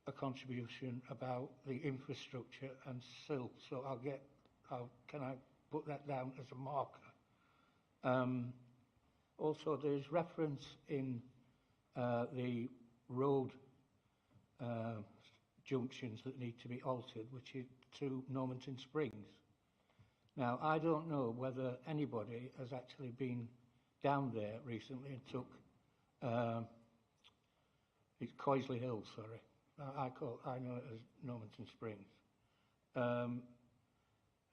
S6: a contribution about the infrastructure and silt. So can I put that down as a marker? Also, there's reference in the road junctions that need to be altered, which is to Normanton Springs. Now, I don't know whether anybody has actually been down there recently and took, it's Coisley Hill, sorry. I know it as Normanton Springs.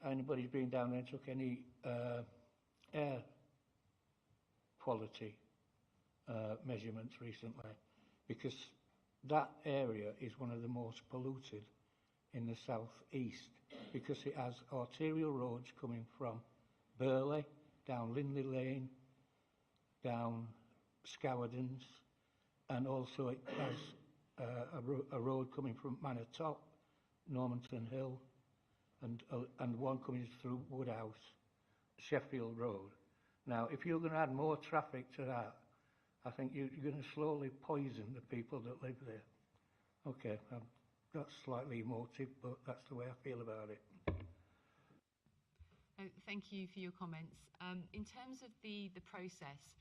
S6: Anybody's been down there and took any air quality measurements recently, because that area is one of the most polluted in the south-east, because it has arterial roads coming from Burley, down Lindley Lane, down Scowardens, and also it has a road coming from Manor Top, Normanton Hill, and one coming through Woodhouse, Sheffield Road. Now, if you're going to add more traffic to that, I think you're going to slowly poison the people that live there. Okay, that's slightly emotive, but that's the way I feel about it.
S3: Thank you for your comments. In terms of the process,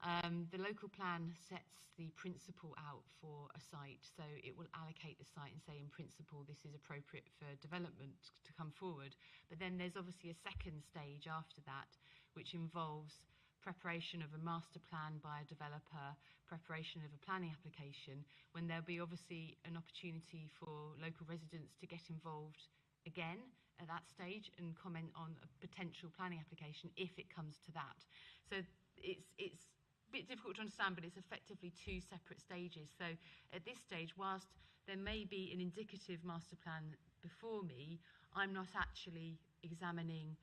S3: the local plan sets the principle out for a site, so it will allocate the site and say in principle this is appropriate for development to come forward. But then there's obviously a second stage after that, which involves preparation of a master plan by a developer, preparation of a planning application, when there'll be obviously an opportunity for local residents to get involved again at that stage and comment on a potential planning application if it comes to that. So it's a bit difficult to understand, but it's effectively two separate stages. So at this stage, whilst there may be an indicative master plan before me, I'm not actually examining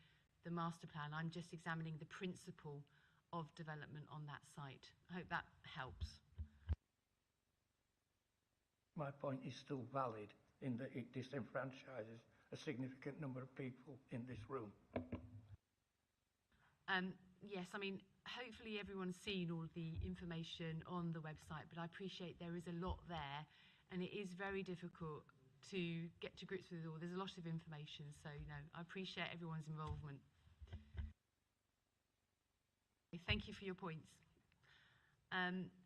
S3: the master plan, I'm just examining the principle of development on that site. I hope that helps.
S6: My point is still valid in that it disenfranchises a significant number of people in this room.
S3: Yes, I mean, hopefully everyone's seen all the information on the website, but I appreciate there is a lot there and it is very difficult to get to grips with it all. There's a lot of information, so I appreciate everyone's involvement. Thank you for your points.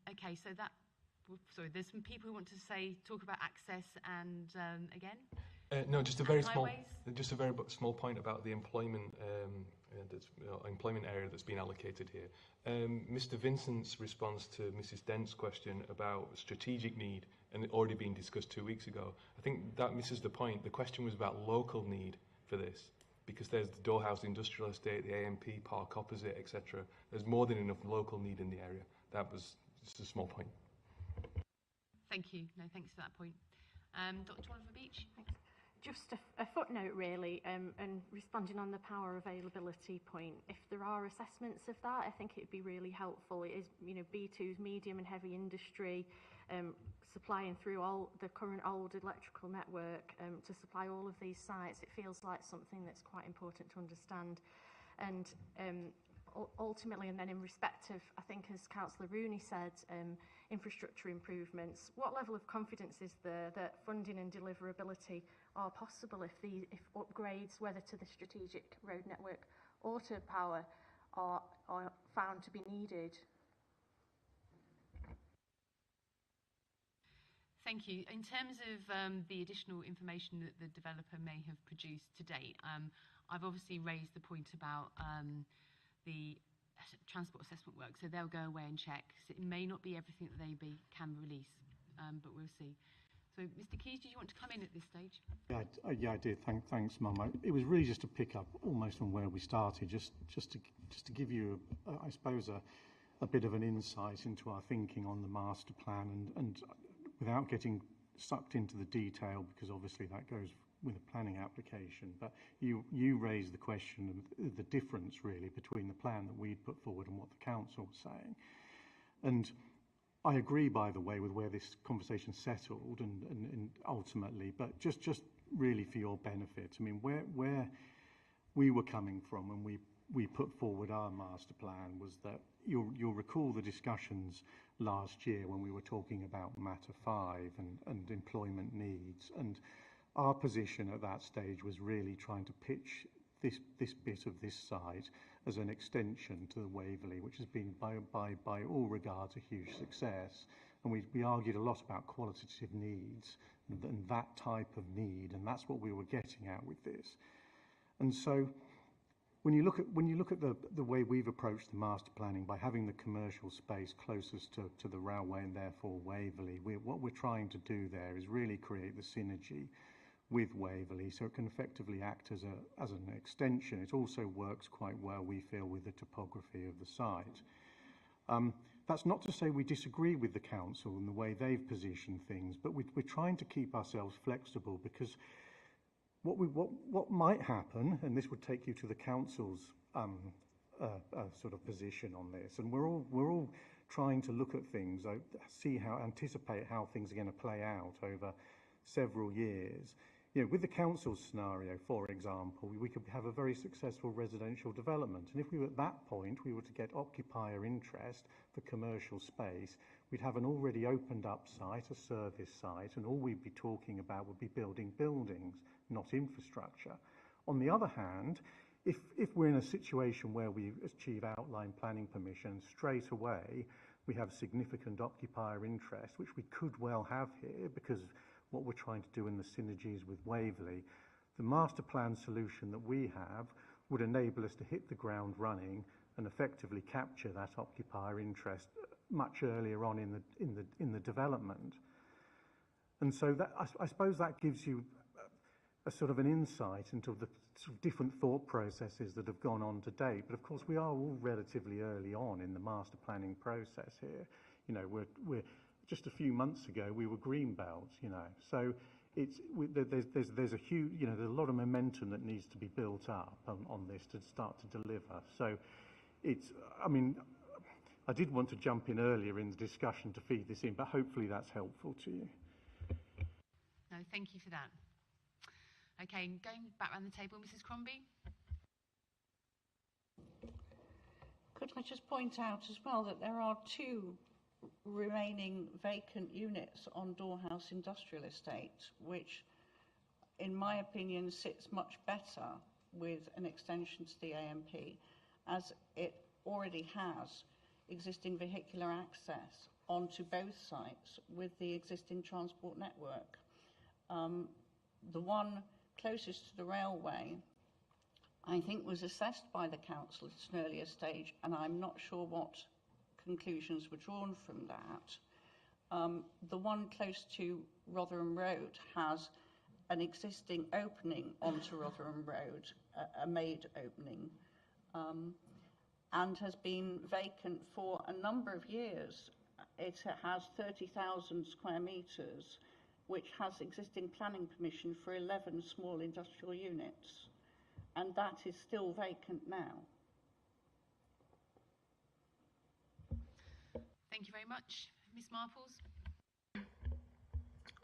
S3: Okay, so sorry, there's some people who want to talk about access and again?
S24: No, just a very small point about the employment and it's employment area that's been allocated here. Mr. Vincent's response to Mrs. Dent's question about strategic need, and it already been discussed 2 weeks ago, I think that misses the point. The question was about local need for this, because there's the Doorhouse Industrial Estate, the AMP Park opposite, etc. There's more than enough local need in the area. That was just a small point.
S3: Thank you. No, thanks for that point. Dr. Oliver Beach?
S22: Thanks. Just a footnote really, and responding on the power availability point. If there are assessments of that, I think it'd be really helpful. It is, B2's medium and heavy industry, supplying through all the current old electrical network to supply all of these sites. It feels like something that's quite important to understand. And ultimately, and then in respect of, I think as Councillor Rooney said, infrastructure improvements, what level of confidence is there that funding and deliverability are possible if upgrades, whether to the strategic road network or to power, are found to be needed?
S3: Thank you. In terms of the additional information that the developer may have produced to date, I've obviously raised the point about the transport assessment work, so they'll go away and check. So it may not be everything that they can release, but we'll see. So, Mr. Keys, did you want to come in at this stage?
S5: Yeah, I did. Thanks, Mum. It was really just to pick up almost on where we started, just to give you, I suppose, a bit of an insight into our thinking on the master plan, and without getting sucked into the detail, because obviously that goes with a planning application. But you raised the question of the difference really between the plan that we'd put forward and what the council was saying, and I agree, by the way, with where this conversation settled and ultimately, but just really for your benefit, I mean, where we were coming from when we put forward our master plan was that you'll recall the discussions last year when we were talking about Matter 5 and employment needs, and our position at that stage was really trying to pitch this bit of this site as an extension to the Waverley, which has been by all regards a huge success. And we argued a lot about qualitative needs and that type of need, and that's what we were getting at with this. And so when you look at the way we've approached the master planning by having the commercial space closest to the railway and therefore Waverley, what we're trying to do there is really create the synergy with Waverley, so it can effectively act as an extension. It also works quite well, we feel, with the topography of the site. That's not to say we disagree with the council and the way they've positioned things, but we're trying to keep ourselves flexible, because what might happen, and this would take you to the council's sort of position on this, and we're all trying to look at things, anticipate how things are going to play out over several years. With the council's scenario, for example, we could have a very successful residential development, and if we were at that point, we were to get occupier interest for commercial space, we'd have an already opened up site, a service site, and all we'd be talking about would be building buildings, not infrastructure. On the other hand, if we're in a situation where we achieve outline planning permission straight away, we have significant occupier interest, which we could well have here, because what we're trying to do in the synergies with Waverley, the master plan solution that we have would enable us to hit the ground running and effectively capture that occupier interest much earlier on in the development. And so that, I suppose that gives you a sort of an insight into the sort of different thought processes that have gone on to date. But of course, we are all relatively early on in the master planning process here. We're just a few months ago, we were greenbelt, so there's a huge, there's a lot of momentum that needs to be built up on this to start to deliver. So I did want to jump in earlier in the discussion to feed this in, but hopefully that's helpful to you.
S3: No, thank you for that. Okay, going back around the table, Mrs. Crombie.
S19: Could I just point out as well that there are 2 remaining vacant units on Doorhouse Industrial Estate, which, in my opinion, sits much better with an extension to the AMP, as it already has existing vehicular access onto both sites with the existing transport network. The one closest to the railway, I think was assessed by the council at an earlier stage, and I'm not sure what conclusions were drawn from that. The one close to Rotherham Road has an existing opening onto Rotherham Road, a made opening, and has been vacant for a number of years. It has 30,000 square metres, which has existing planning permission for 11 small industrial units, and that is still vacant now.
S3: Thank you very much. Miss Marples?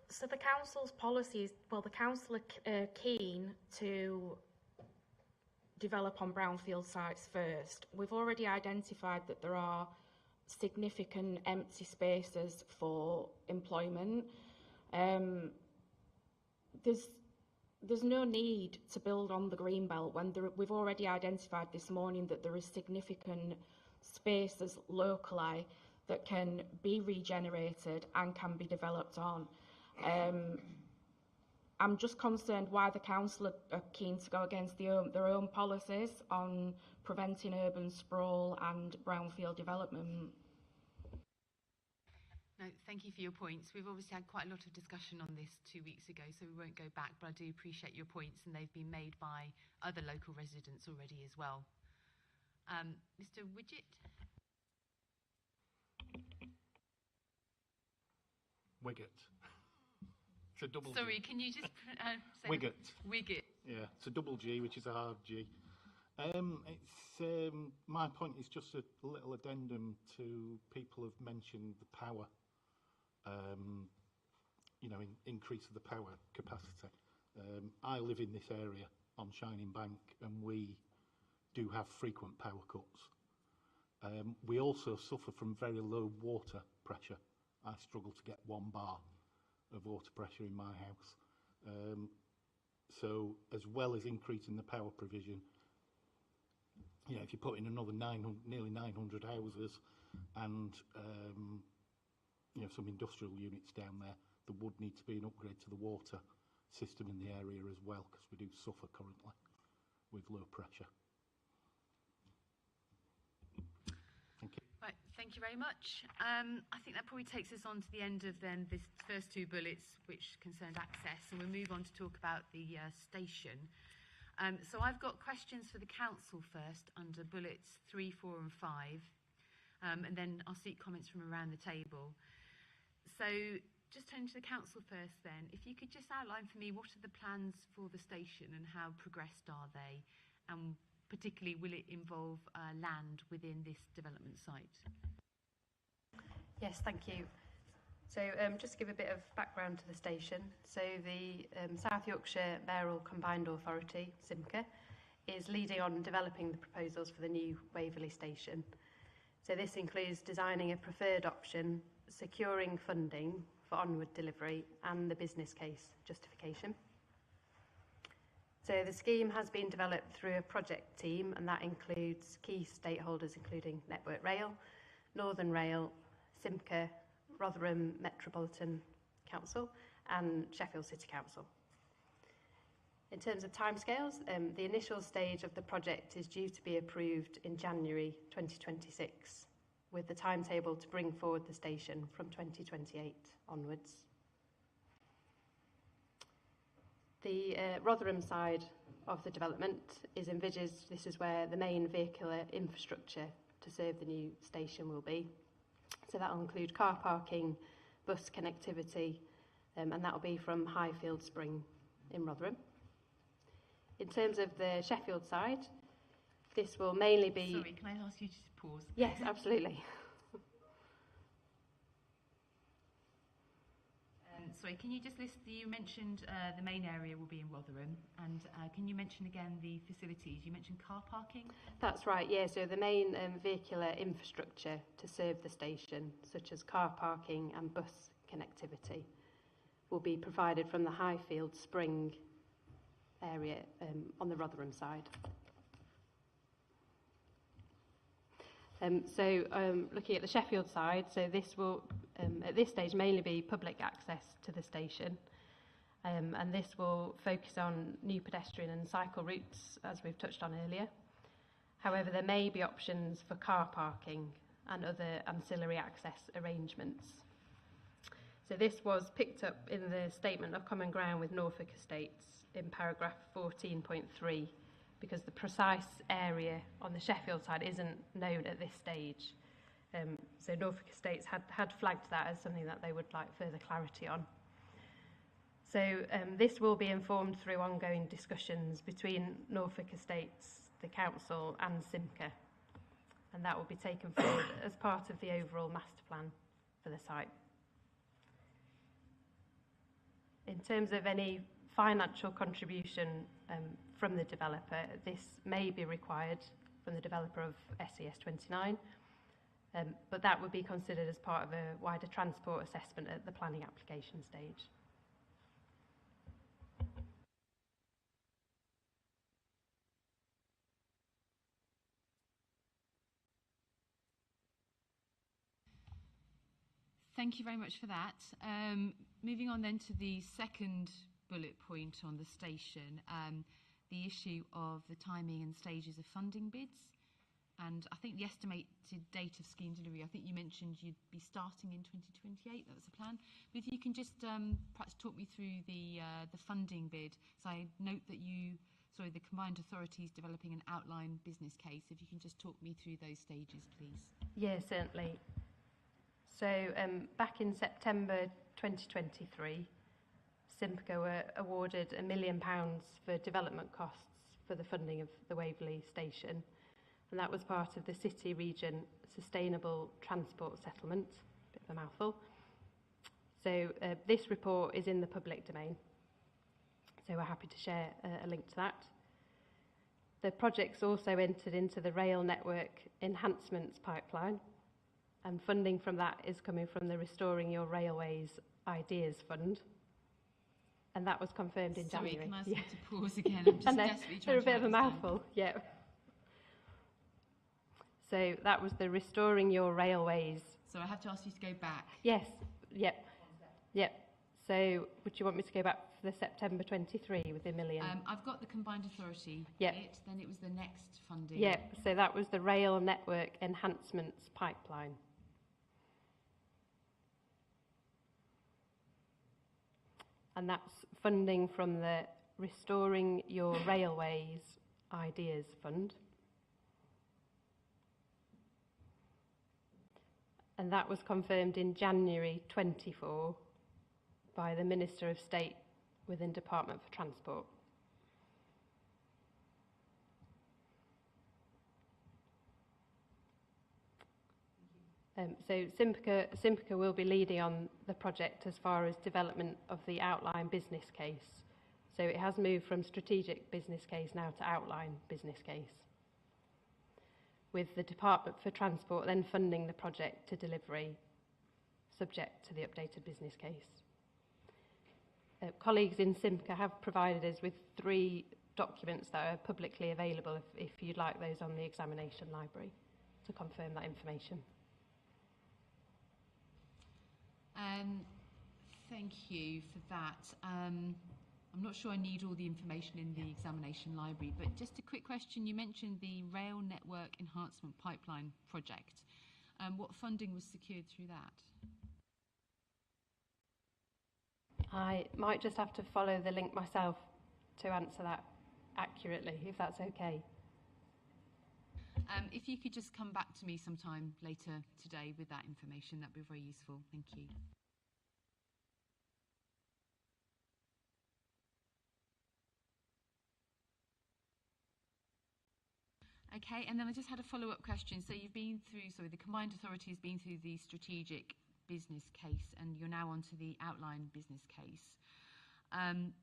S17: So the council's policies, well, the council are keen to develop on brownfield sites first. We've already identified that there are significant empty spaces for employment. There's no need to build on the green belt when we've already identified this morning that there is significant spaces locally that can be regenerated and can be developed on. I'm just concerned why the council are keen to go against their own policies on preventing urban sprawl and brownfield development.
S3: No, thank you for your points. We've obviously had quite a lot of discussion on this 2 weeks ago, so we won't go back, but I do appreciate your points, and they've been made by other local residents already as well. Mr. Widget?
S7: Wiggett. It's a double
S3: Sorry,
S7: G.
S3: can you just say
S7: Wiggett.
S3: Wiggett.
S7: Yeah, it's a double G, which is a hard G. My point is just a little addendum to people have mentioned the power, increase of the power capacity. I live in this area on Shining Bank, and we do have frequent power cuts. We also suffer from very low water pressure. I struggle to get 1 bar of water pressure in my house. So as well as increasing the power provision, if you put in another nearly 900 houses and some industrial units down there would need to be an upgrade to the water system in the area as well, because we do suffer currently with low pressure. Thank you.
S3: Right, thank you very much. I think that probably takes us on to the end of then this first 2 bullets, which concerned access, and we'll move on to talk about the station. So I've got questions for the council first under bullets 3, 4 and 5, and then I'll seek comments from around the table. So just turning to the council first then, if you could just outline for me what are the plans for the station and how progressed are they, and particularly will it involve land within this development site?
S1: Yes, thank you. So just to give a bit of background to the station, so the South Yorkshire Mayoral Combined Authority, SIMCA, is leading on developing the proposals for the new Waverley station. So this includes designing a preferred option, securing funding for onward delivery, and the business case justification. So the scheme has been developed through a project team, and that includes key stakeholders including Network Rail, Northern Rail, SIMCA, Rotherham Metropolitan Council and Sheffield City Council. In terms of timescales, the initial stage of the project is due to be approved in January 2026, with the timetable to bring forward the station from 2028 onwards. The Rotherham side of the development is envisaged, this is where the main vehicular infrastructure to serve the new station will be. So that will include car parking, bus connectivity, and that will be from Highfield Spring in Rotherham. In terms of the Sheffield side, this will mainly be...
S3: Sorry, can I ask you to just pause?
S1: Yes, absolutely.
S3: Sorry, can you just list, you mentioned the main area will be in Rotherham, and can you mention again the facilities? You mentioned car parking?
S1: That's right, yeah, so the main vehicular infrastructure to serve the station, such as car parking and bus connectivity, will be provided from the Highfield Spring area on the Rotherham side. Looking at the Sheffield side, so this will at this stage mainly be public access to the station, and this will focus on new pedestrian and cycle routes, as we've touched on earlier. However, there may be options for car parking and other ancillary access arrangements. So this was picked up in the Statement of Common Ground with Norfolk Estates in paragraph 14.3, because the precise area on the Sheffield side isn't known at this stage. So Norfolk Estates had flagged that as something that they would like further clarity on. So this will be informed through ongoing discussions between Norfolk Estates, the Council and Simca, and that will be taken forward as part of the overall master plan for the site. In terms of any financial contribution from the developer, this may be required from the developer of SES29, but that would be considered as part of a wider transport assessment at the planning application stage.
S3: Thank you very much for that. Moving on then to the second bullet point on the station, the issue of the timing and stages of funding bids. And I think the estimated date of scheme delivery, I think you mentioned you'd be starting in 2028, that was the plan. But if you can just perhaps talk me through the funding bid. So I note that the combined authorities developing an outline business case. If you can just talk me through those stages, please.
S1: Yeah, certainly. So back in September 2023, Simca were awarded £1 million for development costs for the funding of the Waverley station, and that was part of the City Region Sustainable Transport Settlement, bit of a mouthful. So this report is in the public domain, so we're happy to share a link to that. The project's also entered into the rail network enhancements pipeline, and funding from that is coming from the Restoring Your Railways Ideas Fund. And that was confirmed in January.
S3: Sorry, can I ask you to pause again? I'm just desperately trying
S1: they're a
S3: to
S1: bit of a
S3: write this
S1: mouthful,
S3: down.
S1: yeah. So that was the Restoring Your Railways.
S3: So I have to ask you to go back.
S1: Yes, yep. So would you want me to go back for the September 23 with £1 million?
S3: I've got the combined authority
S1: Yep.
S3: bit, then it was the next funding.
S1: Yep, so that was the rail network enhancements pipeline. And that's funding from the Restoring Your Railways Ideas Fund. And that was confirmed in January 24 by the Minister of State within Department for Transport. So Simca will be leading on the project as far as development of the outline business case. So it has moved from strategic business case now to outline business case, with the Department for Transport then funding the project to delivery, subject to the updated business case. Colleagues in Simca have provided us with 3 documents that are publicly available if you'd like those on the examination library to confirm that information.
S3: Thank you for that. I'm not sure I need all the information in the examination library, but just a quick question. You mentioned the Rail Network Enhancement Pipeline project. What funding was secured through that?
S1: I might just have to follow the link myself to answer that accurately, if that's okay.
S3: If you could just come back to me sometime later today with that information, that'd be very useful. Thank you. Okay, and then I just had a follow-up question. So you've been through, the combined authority has been through the strategic business case, and you're now onto the outline business case.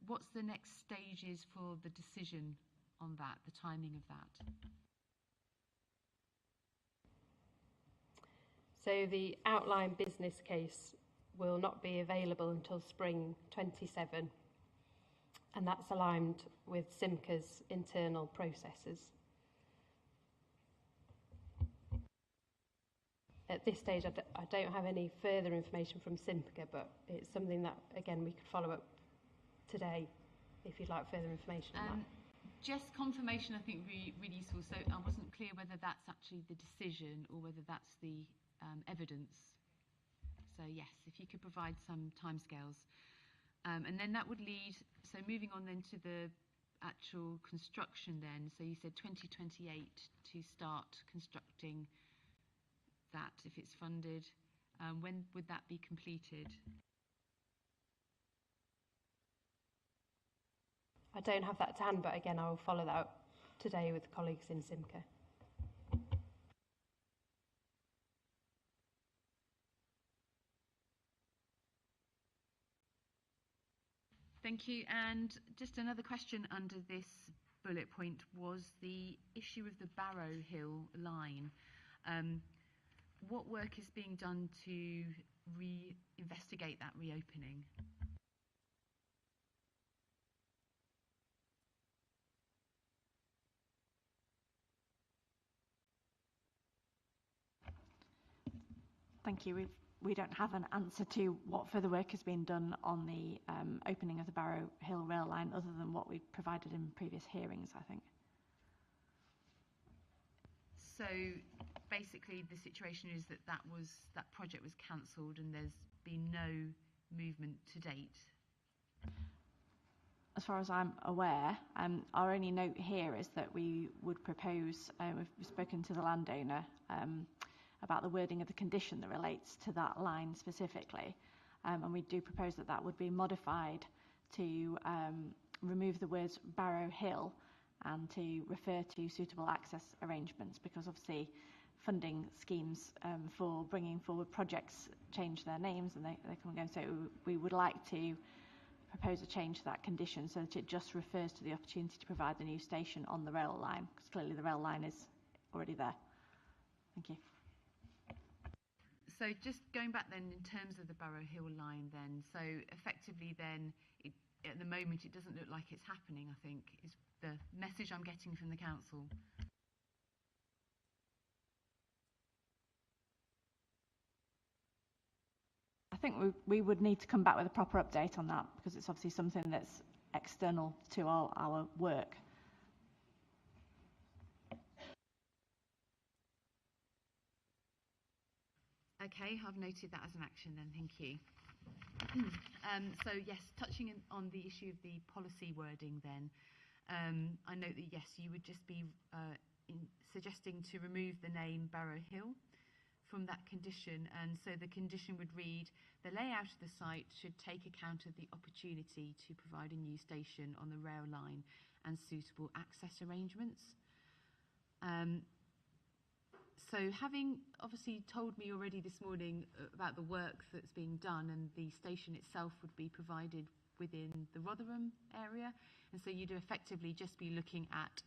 S3: What's the next stages for the decision on that, the timing of that?
S1: So the outline business case will not be available until spring 27, and that's aligned with Simca's internal processes. At this stage, I don't have any further information from Simca, but it's something that, again, we could follow up today, if you'd like further information on that.
S3: Just confirmation, I think, really useful. So I wasn't clear whether that's actually the decision or whether that's the evidence. So yes, if you could provide some timescales. And then that would lead, so moving on then to the actual construction then. So you said 2028 to start constructing that if it's funded. When would that be completed?
S1: I don't have that to hand, but again, I will follow that up today with colleagues in Simca.
S3: Thank you. And just another question under this bullet point was the issue of the Barrow Hill line. What work is being done to investigate that reopening?
S2: Thank you. We don't have an answer to what further work has been done on the opening of the Barrow Hill rail line other than what we've provided in previous hearings, I think.
S3: So basically the situation is that that project was cancelled and there's been no movement to date.
S2: As far as I'm aware, our only note here is that we would propose, we've spoken to the landowner about the wording of the condition that relates to that line specifically, and we do propose that that would be modified to remove the words Barrow Hill and to refer to suitable access arrangements, because obviously funding schemes for bringing forward projects change their names and they come and go. So we would like to propose a change to that condition so that it just refers to the opportunity to provide the new station on the rail line, because clearly the rail line is already there. Thank you.
S3: So just going back then in terms of the Barrow Hill line then, so effectively then at the moment it doesn't look like it's happening, I think, is the message I'm getting from the council.
S2: I think we would need to come back with a proper update on that, because it's obviously something that's external to our work.
S3: Okay, I've noted that as an action then, thank you. So yes, touching on the issue of the policy wording then, I note that yes, you would just be suggesting to remove the name Barrow Hill from that condition, and so the condition would read, the layout of the site should take account of the opportunity to provide a new station on the rail line and suitable access arrangements. So having obviously told me already this morning about the work that's being done, and the station itself would be provided within the Rotherham area, and so you'd effectively just be looking at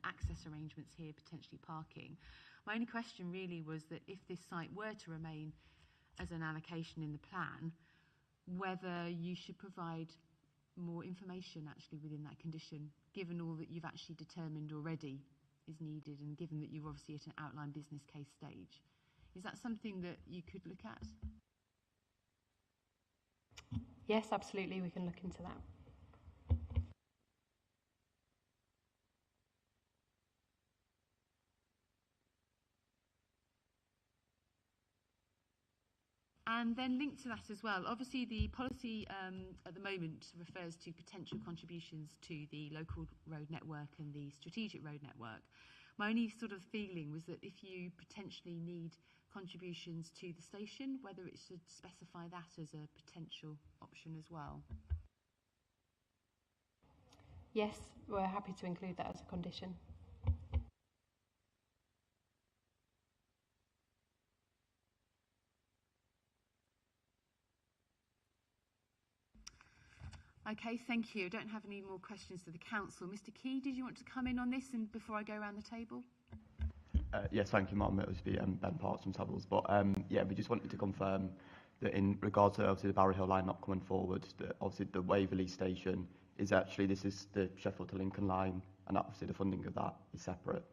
S3: access arrangements here, potentially parking. My only question really was that if this site were to remain as an allocation in the plan, whether you should provide more information actually within that condition, given all that you've actually determined already is needed, and given that you're obviously at an outline business case stage. Is that something that you could look at?
S1: Yes, absolutely, we can look into that.
S3: And then linked to that as well, obviously the policy at the moment refers to potential contributions to the local road network and the strategic road network. My only sort of feeling was that if you potentially need contributions to the station, whether it should specify that as a potential option as well.
S1: Yes, we're happy to include that as a condition.
S3: Okay, thank you. I don't have any more questions to the council. Mr. Key, did you want to come in on this and before I go around the table?
S8: Yes, thank you, Martin. It was Ben Parks from Savills. But yeah, we just wanted to confirm that in regards to obviously the Barrow Hill line not coming forward, that obviously the Waverley station is actually, this is the Sheffield to Lincoln line, and obviously the funding of that is separate,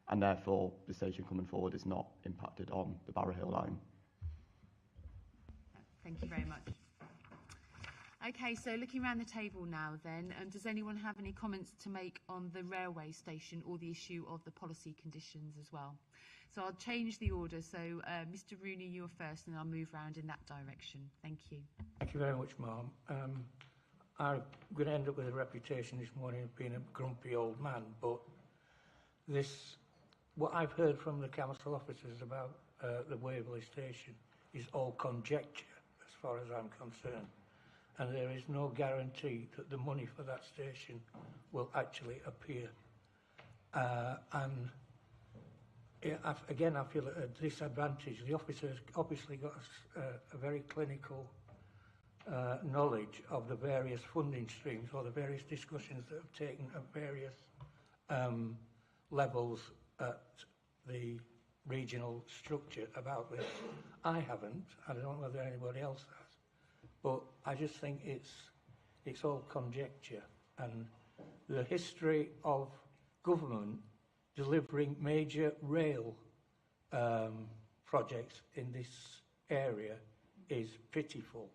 S8: and therefore the station coming forward is not impacted on the Barrow Hill line.
S3: Thank you very much. Okay, so looking around the table now then, does anyone have any comments to make on the railway station or the issue of the policy conditions as well? So I'll change the order. So Mr Rooney, you're first, and I'll move round in that direction. Thank you.
S6: Thank you very much, Ma'am. I'm going to end up with a reputation this morning of being a grumpy old man, but what I've heard from the council officers about the Waverley station is all conjecture as far as I'm concerned. And there is no guarantee that the money for that station will actually appear. And again, I feel at a disadvantage. The officers obviously got a very clinical knowledge of the various funding streams or the various discussions that have taken at various levels at the regional structure about this. I haven't. I don't know whether anybody else has. But I just think it's all conjecture, and the history of government delivering major rail projects in this area is pitiful,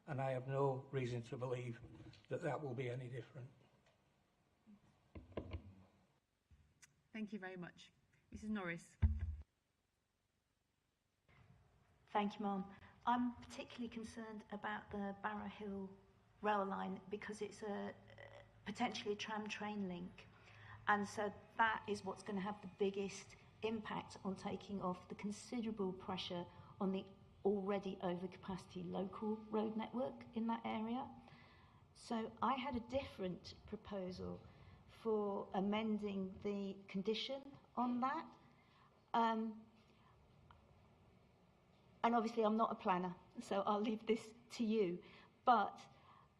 S6: and I have no reason to believe that that will be any different.
S3: Thank you very much. Mrs Norris.
S13: Thank you, Ma'am. I'm particularly concerned about the Barrow Hill rail line because it's potentially a tram-train link. And so that is what's going to have the biggest impact on taking off the considerable pressure on the already overcapacity local road network in that area. So I had a different proposal for amending the condition on that. And obviously I'm not a planner, so I'll leave this to you. But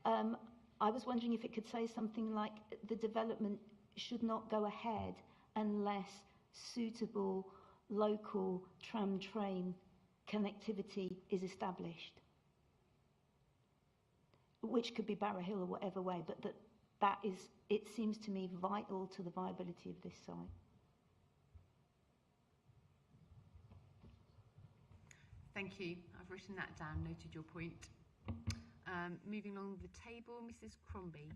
S13: I was wondering if it could say something like the development should not go ahead unless suitable local tram-train connectivity is established, which could be Barrow Hill or whatever way, but that is, it seems to me, vital to the viability of this site.
S3: Thank you. I've written that down, noted your point. Moving along the table, Mrs Crombie.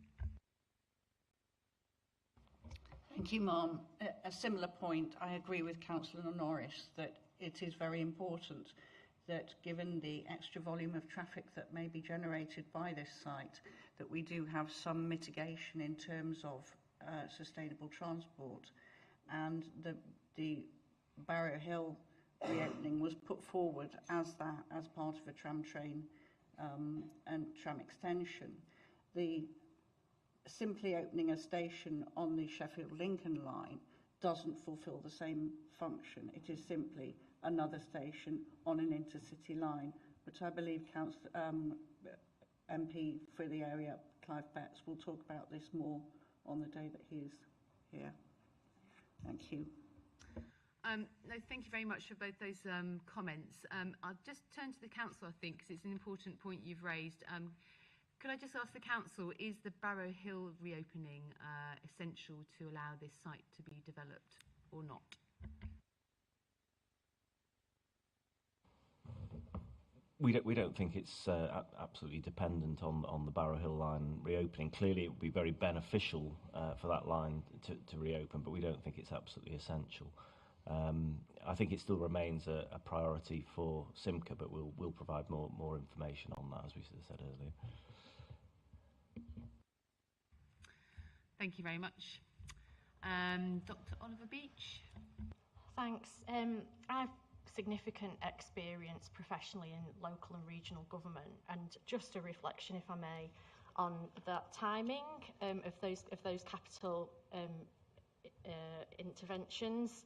S19: Thank you, Ma'am. A similar point, I agree with Councillor Norris that it is very important that given the extra volume of traffic that may be generated by this site, that we do have some mitigation in terms of sustainable transport. And the Barrow Hill reopening was put forward as part of a tram train and tram extension. The simply opening a station on the Sheffield-Lincoln line doesn't fulfil the same function. It is simply another station on an intercity line. But I believe MP for the area, Clive Betts, will talk about this more on the day that he is here. Thank you.
S3: No, thank you very much for both those comments. I'll just turn to the council, I think, because it's an important point you've raised. Could I just ask the council, is the Barrow Hill reopening essential to allow this site to be developed or not?
S4: We don't think it's absolutely dependent on the Barrow Hill line reopening. Clearly, it would be very beneficial for that line to reopen, but we don't think it's absolutely essential. I think it still remains a priority for Simca, but we'll provide more information on that, as we said earlier.
S3: Thank you very much. Dr. Oliver Beach.
S22: Thanks. I have significant experience professionally in local and regional government, and just a reflection, if I may, on that timing of those capital interventions.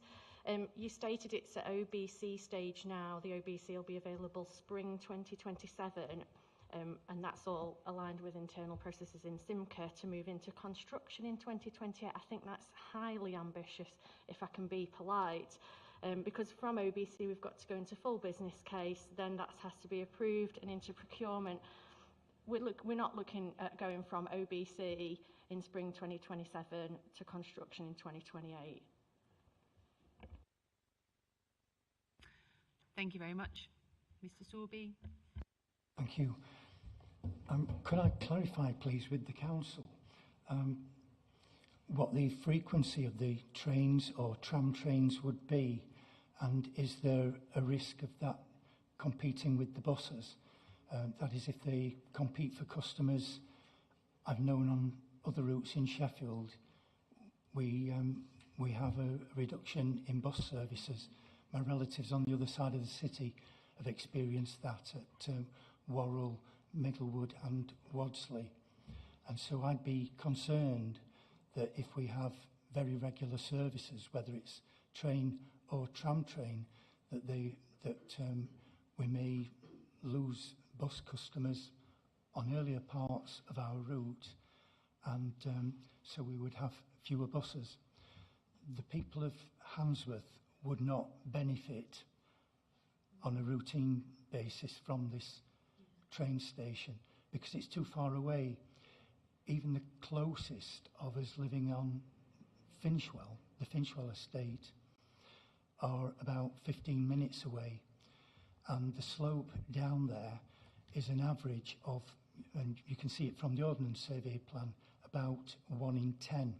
S22: You stated it's at OBC stage now. The OBC will be available spring 2027, and that's all aligned with internal processes in Simca to move into construction in 2028. I think that's highly ambitious, if I can be polite, because from OBC we've got to go into full business case, then that has to be approved and into procurement. We're not looking at going from OBC in spring 2027 to construction in 2028.
S3: Thank you very much. Mr. Sorby.
S23: Thank you. Could I clarify, please, with the council, what the frequency of the trains or tram trains would be, and is there a risk of that competing with the buses? That is, if they compete for customers. I've known on other routes in Sheffield, we have a reduction in bus services. My relatives on the other side of the city have experienced that at Worrell, Middlewood and Wadsley. And so I'd be concerned that if we have very regular services, whether it's train or tram train, that we may lose bus customers on earlier parts of our route, and so we would have fewer buses. The people of Handsworth would not benefit on a routine basis from this train station because it's too far away. Even the closest of us living on Finchwell, the Finchwell estate, are about 15 minutes away, and the slope down there is an average of, and you can see it from the Ordnance Survey plan, about 1 in 10.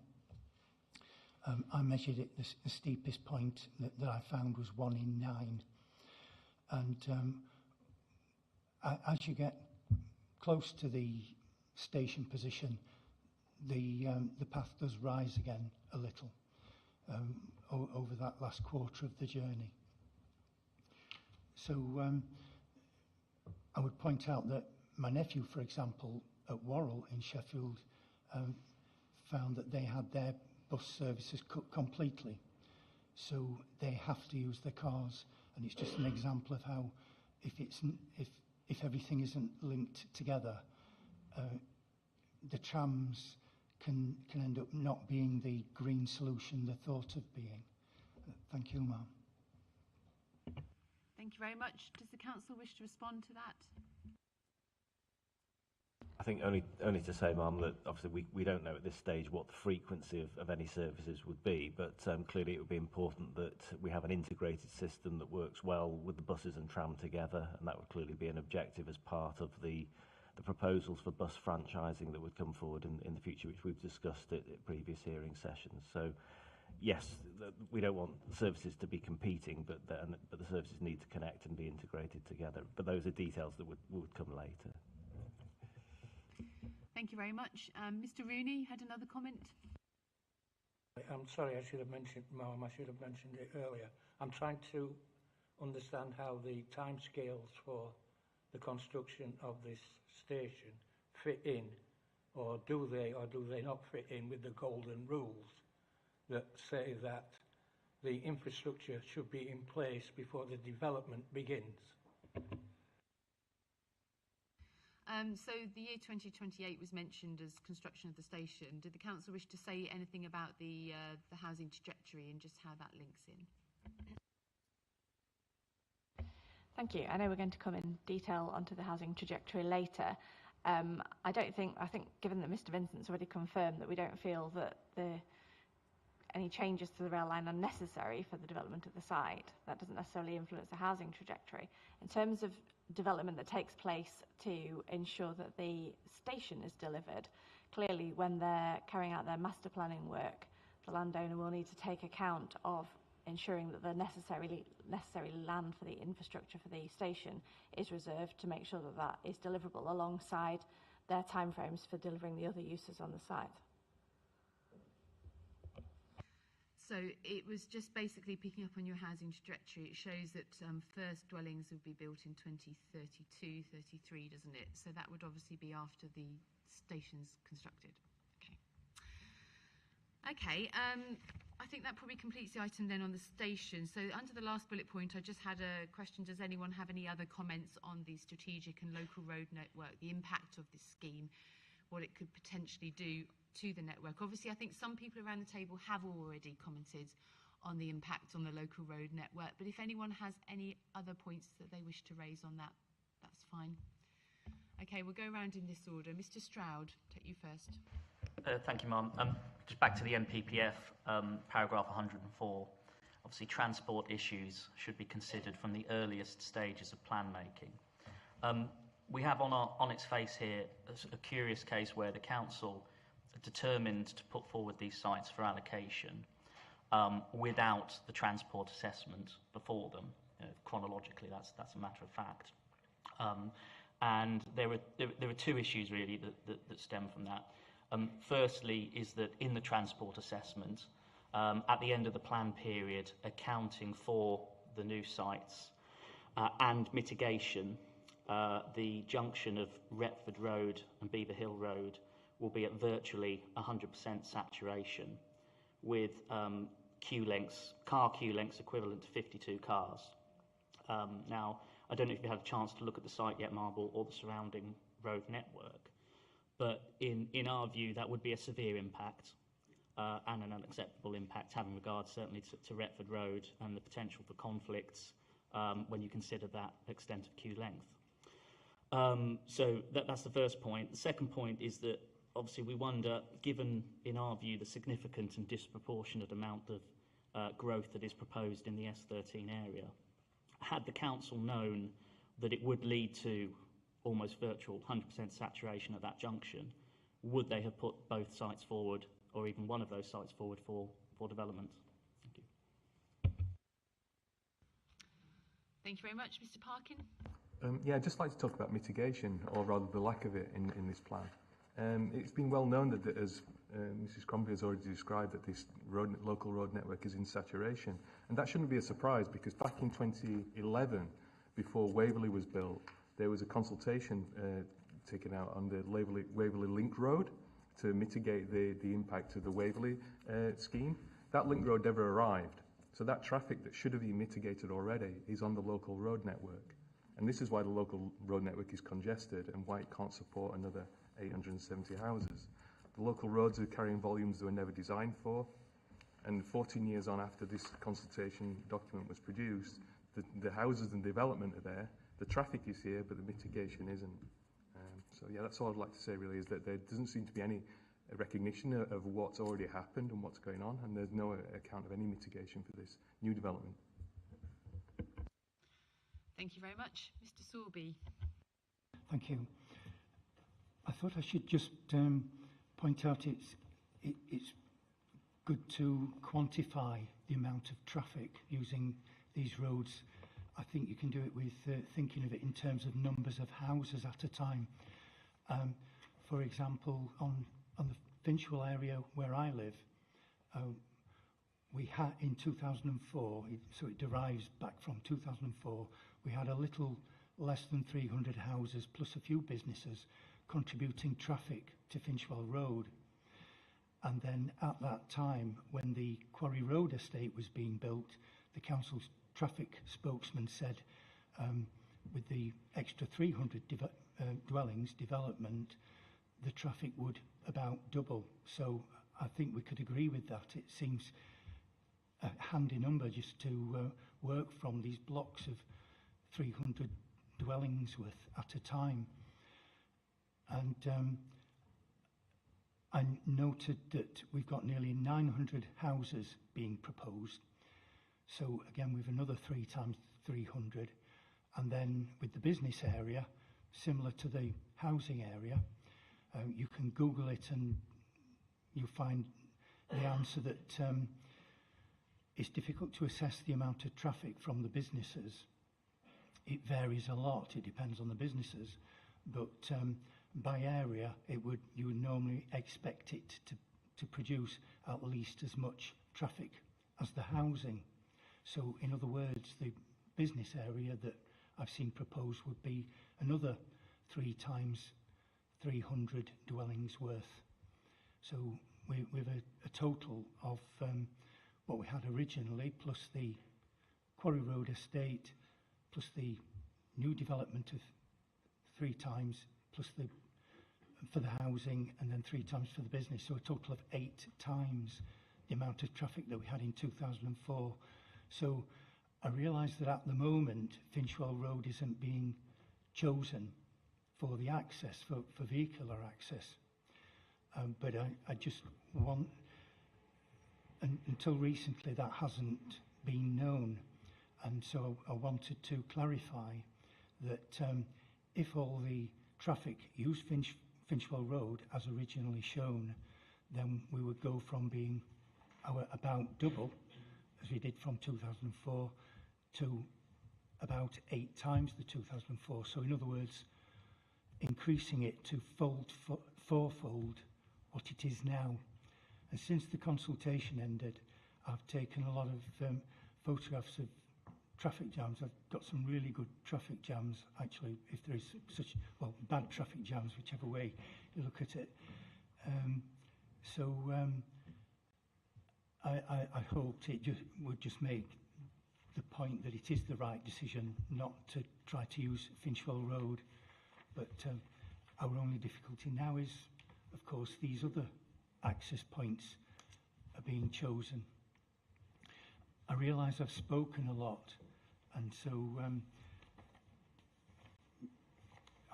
S23: I measured it, the steepest point that I found was 1 in 9. And as you get close to the station position, the path does rise again a little over that last quarter of the journey. So I would point out that my nephew, for example, at Worrell in Sheffield, found that they had their bus services cut completely. So they have to use their cars, and it's just an example of how if everything isn't linked together, the trams can end up not being the green solution they're thought of being. Thank you, ma'am.
S3: Thank you very much. Does the council wish to respond to that?
S4: I think only to say, ma'am, that obviously we don't know at this stage what the frequency of any services would be, but clearly it would be important that we have an integrated system that works well with the buses and tram together, and that would clearly be an objective as part of the proposals for bus franchising that would come forward in the future, which we've discussed at previous hearing sessions. So yes, we don't want services to be competing, but the services need to connect and be integrated together. But those are details that would come later.
S3: Thank you very much. Mr. Rooney had another comment.
S6: I'm sorry, I should have mentioned, Ma'am, I should have mentioned it earlier. I'm trying to understand how the timescales for the construction of this station fit in, or do they not fit in with the golden rules that say that the infrastructure should be in place before the development begins.
S3: So the year 2028 was mentioned as construction of the station. Did the council wish to say anything about the housing trajectory and just how that links in?
S2: Thank you. I know we're going to come in detail onto the housing trajectory later. I think given that Mr. Vincent's already confirmed that we don't feel that any changes to the rail line are necessary for the development of the site, that doesn't necessarily influence the housing trajectory. In terms of development that takes place to ensure that the station is delivered, clearly when they're carrying out their master planning work, the landowner will need to take account of ensuring that the necessary land for the infrastructure for the station is reserved to make sure that that is deliverable alongside their timeframes for delivering the other uses on the site.
S3: So it was just basically picking up on your housing trajectory. It shows that first dwellings would be built in 2032, 33, doesn't it? So that would obviously be after the station's constructed. Okay. I think that probably completes the item then on the station. So under the last bullet point, I just had a question. Does anyone have any other comments on the strategic and local road network, the impact of this scheme, what it could potentially do to the network? Obviously, I think some people around the table have already commented on the impact on the local road network, but if anyone has any other points that they wish to raise on that, that's fine. Okay, we'll go around in this order. Mr. Stroud, take you first.
S26: Thank you, Ma'am. Just back to the MPPF, paragraph 104. Obviously, transport issues should be considered from the earliest stages of plan making. we have on its face here a curious case where the council determined to put forward these sites for allocation without the transport assessment before them. Chronologically, that's a matter of fact. And there are two issues really that stem from that. Firstly is that in the transport assessment, at the end of the plan period, accounting for the new sites and mitigation, the junction of Retford Road and Beaver Hill Road will be at virtually 100% saturation, with car queue lengths equivalent to 52 cars. Now, I don't know if you've had a chance to look at the site yet, Marble, or the surrounding road network, but in our view, that would be a severe impact and an unacceptable impact, having regard certainly to Retford Road and the potential for conflicts when you consider that extent of queue length. So that's the first point. The second point is that obviously we wonder, given in our view the significant and disproportionate amount of growth that is proposed in the S13 area, had the council known that it would lead to almost virtual 100% saturation at that junction, would they have put both sites forward, or even one of those sites forward for development? Thank you.
S3: Thank you very much. Mr. Parkin?
S24: Yeah, I'd just like to talk about mitigation, or rather the lack of it in this plan. It's been well known that as Mrs. Crombie has already described, that this local road network is in saturation. And that shouldn't be a surprise, because back in 2011, before Waverley was built, there was a consultation taken out on the Waverley Link Road to mitigate the impact of the Waverley scheme. That link road never arrived. So that traffic that should have been mitigated already is on the local road network. And this is why the local road network is congested and why it can't support another 870 houses. The local roads are carrying volumes they were never designed for, and 14 years on after this consultation document was produced, the houses and development are there, the traffic is here, but the mitigation isn't. So yeah, that's all I'd like to say really, is that there doesn't seem to be any recognition of what's already happened and what's going on, and there's no account of any mitigation for this new development.
S3: Thank you very much. Mr. Sorby.
S23: Thank you. I thought I should just point out it's good to quantify the amount of traffic using these roads. I think you can do it with thinking of it in terms of numbers of houses at a time. For example, on the Finchwell area where I live, we had in 2004, so it derives back from 2004, we had a little less than 300 houses plus a few businesses contributing traffic to Finchwell Road. And then at that time, when the Quarry Road estate was being built, the council's traffic spokesman said with the extra 300 dwellings development, the traffic would about double. So I think we could agree with that. It seems a handy number just to work from these blocks of 300 dwellings worth at a time. And I noted that we've got nearly 900 houses being proposed. So again, we've another 3 times 300. And then with the business area, similar to the housing area, you can Google it and you'll find the answer that it's difficult to assess the amount of traffic from the businesses. It varies a lot, it depends on the businesses, but by area, you would normally expect it to produce at least as much traffic as the housing. So in other words, the business area that I've seen proposed would be another 3 times 300 dwellings worth. So with a total of what we had originally, plus the Quarry Road estate, plus the new development of 3 times, plus for the housing, and then 3 times for the business. So a total of 8 times the amount of traffic that we had in 2004. So I realise that at the moment, Finchwell Road isn't being chosen for the access, for vehicular access. But I just want, until recently that hasn't been known, and so I wanted to clarify that if all the traffic used Finchwell Road as originally shown, then we would go from being about double, as we did from 2004, to about 8 times the 2004. So in other words, increasing it to fourfold what it is now. And since the consultation ended, I've taken a lot of photographs of traffic jams. I've got some really good traffic jams, actually, if there is such, well, bad traffic jams, whichever way you look at it. I hoped it would just make the point that it is the right decision not to try to use Finchwell Road. But our only difficulty now is, of course, these other access points are being chosen. I realise I've spoken a lot, and so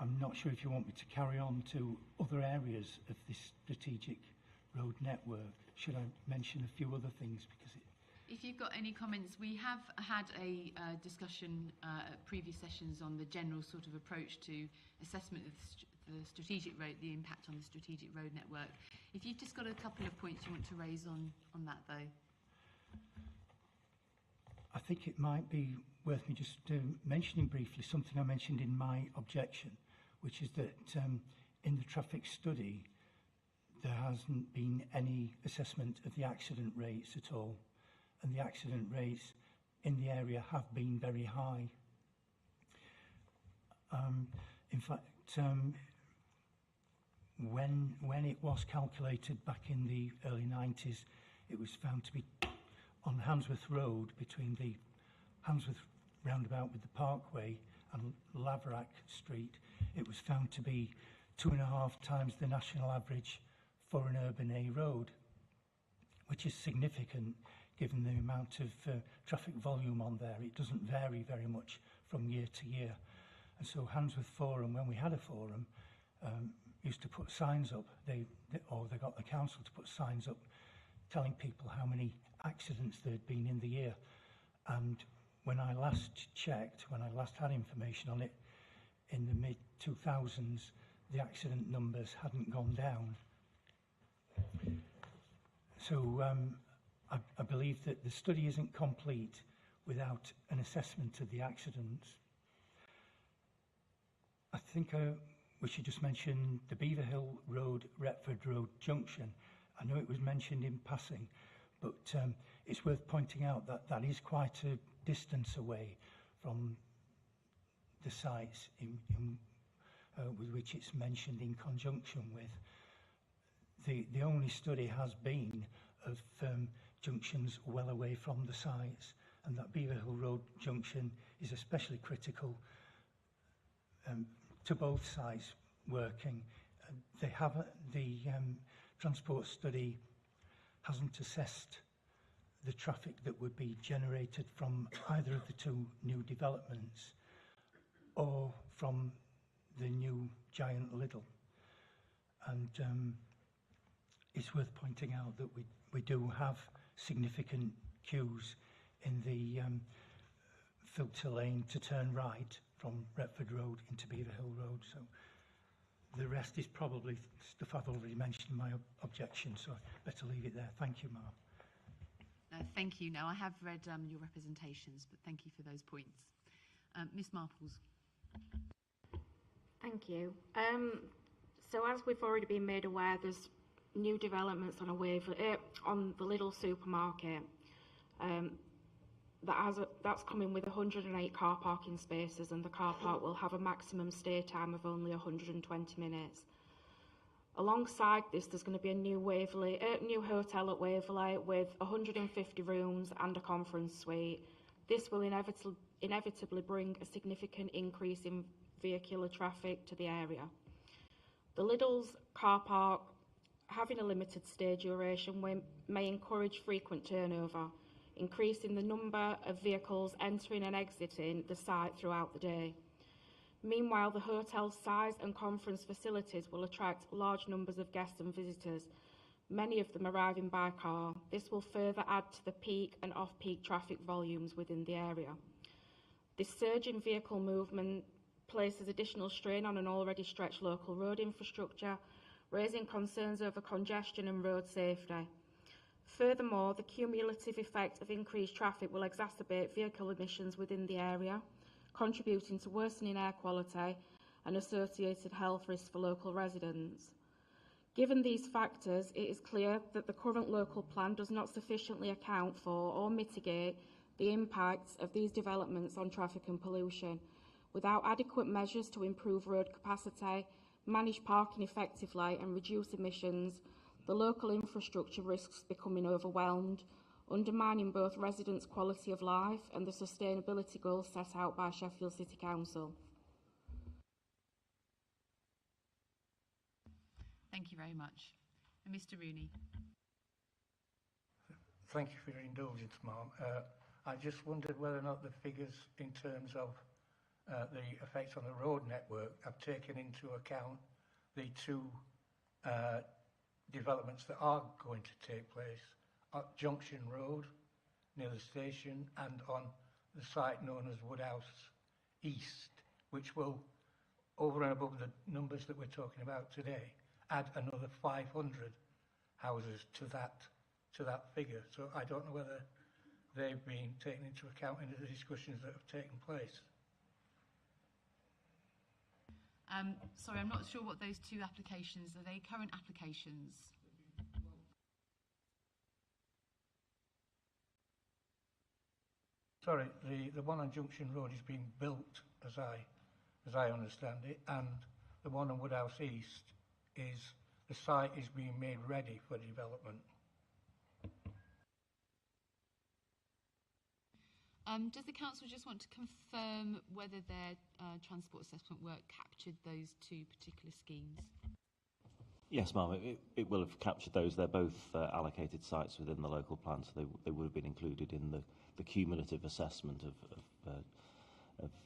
S23: I'm not sure if you want me to carry on to other areas of this strategic road network. Should I mention a few other things? Because
S3: if you've got any comments, we have had a discussion at previous sessions on the general sort of approach to assessment of the strategic road, the impact on the strategic road network. If you've just got a couple of points you want to raise on that, though.
S23: I think it might be worth me just mentioning briefly something I mentioned in my objection, which is that in the traffic study, there hasn't been any assessment of the accident rates at all. And the accident rates in the area have been very high. In fact, when it was calculated back in the early 90s, it was found to be on Handsworth Road, between the Handsworth roundabout with the Parkway and Laverack Street, it was found to be 2.5 times the national average for an urban A road, which is significant given the amount of traffic volume on there. It doesn't vary very much from year to year. And so Handsworth Forum, when we had a forum, used to put signs up, they got the council to put signs up telling people how many accidents there had been in the year. And when I last checked, when I last had information on it, in the mid-2000s, the accident numbers hadn't gone down. So I believe that the study isn't complete without an assessment of the accidents. I think we should just mention the Beaver Hill Road, Retford Road junction. I know it was mentioned in passing, but it's worth pointing out that that is quite a distance away from the sites with which it's mentioned in conjunction with. The only study has been of junctions well away from the sites, and that Beaver Hill Road junction is especially critical to both sites working. The transport study hasn't assessed the traffic that would be generated from either of the two new developments or from the new giant Lidl. And it's worth pointing out that we do have significant queues in the filter lane to turn right from Retford Road into Beaver Hill Road. So the rest is probably stuff I've already mentioned in my objection, so I better leave it there. Thank you, Mark.
S3: Thank you. Now, I have read your representations, but thank you for those points. Miss Marples.
S17: Thank you. So as we've already been made aware, there's new developments on on the Lidl supermarket. That's coming with 108 car parking spaces, and the car park will have a maximum stay time of only 120 minutes. Alongside this, there's going to be a new new hotel at Waverley with 150 rooms and a conference suite. This will inevitably bring a significant increase in vehicular traffic to the area. The Lidl's car park, having a limited stay duration, may encourage frequent turnover, increasing the number of vehicles entering and exiting the site throughout the day. Meanwhile, the hotel's size and conference facilities will attract large numbers of guests and visitors, many of them arriving by car. This will further add to the peak and off-peak traffic volumes within the area. This surge in vehicle movement places additional strain on an already stretched local road infrastructure, raising concerns over congestion and road safety. Furthermore, the cumulative effect of increased traffic will exacerbate vehicle emissions within the area, contributing to worsening air quality and associated health risks for local residents. Given these factors, it is clear that the current local plan does not sufficiently account for or mitigate the impacts of these developments on traffic and pollution. Without adequate measures to improve road capacity, manage parking effectively and reduce emissions, the local infrastructure risks becoming overwhelmed, undermining both residents' quality of life and the sustainability goals set out by Sheffield City Council.
S9: Thank you very much. And Mr. Rooney.
S6: Thank you for your indulgence, Ma'am. I just wondered whether or not the figures in terms of the effects on the road network have taken into account the two developments that are going to take place at Junction Road near the station and on the site known as Woodhouse East, which will, over and above the numbers that we're talking about today, add another 500 houses to that figure. So I don't know whether they've been taken into account in the discussions that have taken place.
S9: Sorry, I'm not sure what those two applications are. They current applications?
S6: Sorry, the one on Junction Road is being built, as I understand it, and the one on Woodhouse East is the site is being made ready for development.
S9: Does the council just want to confirm whether their transport assessment work captured those two particular schemes?
S4: Yes, ma'am, it will have captured those. They're both allocated sites within the local plan, so they would have been included in the cumulative assessment of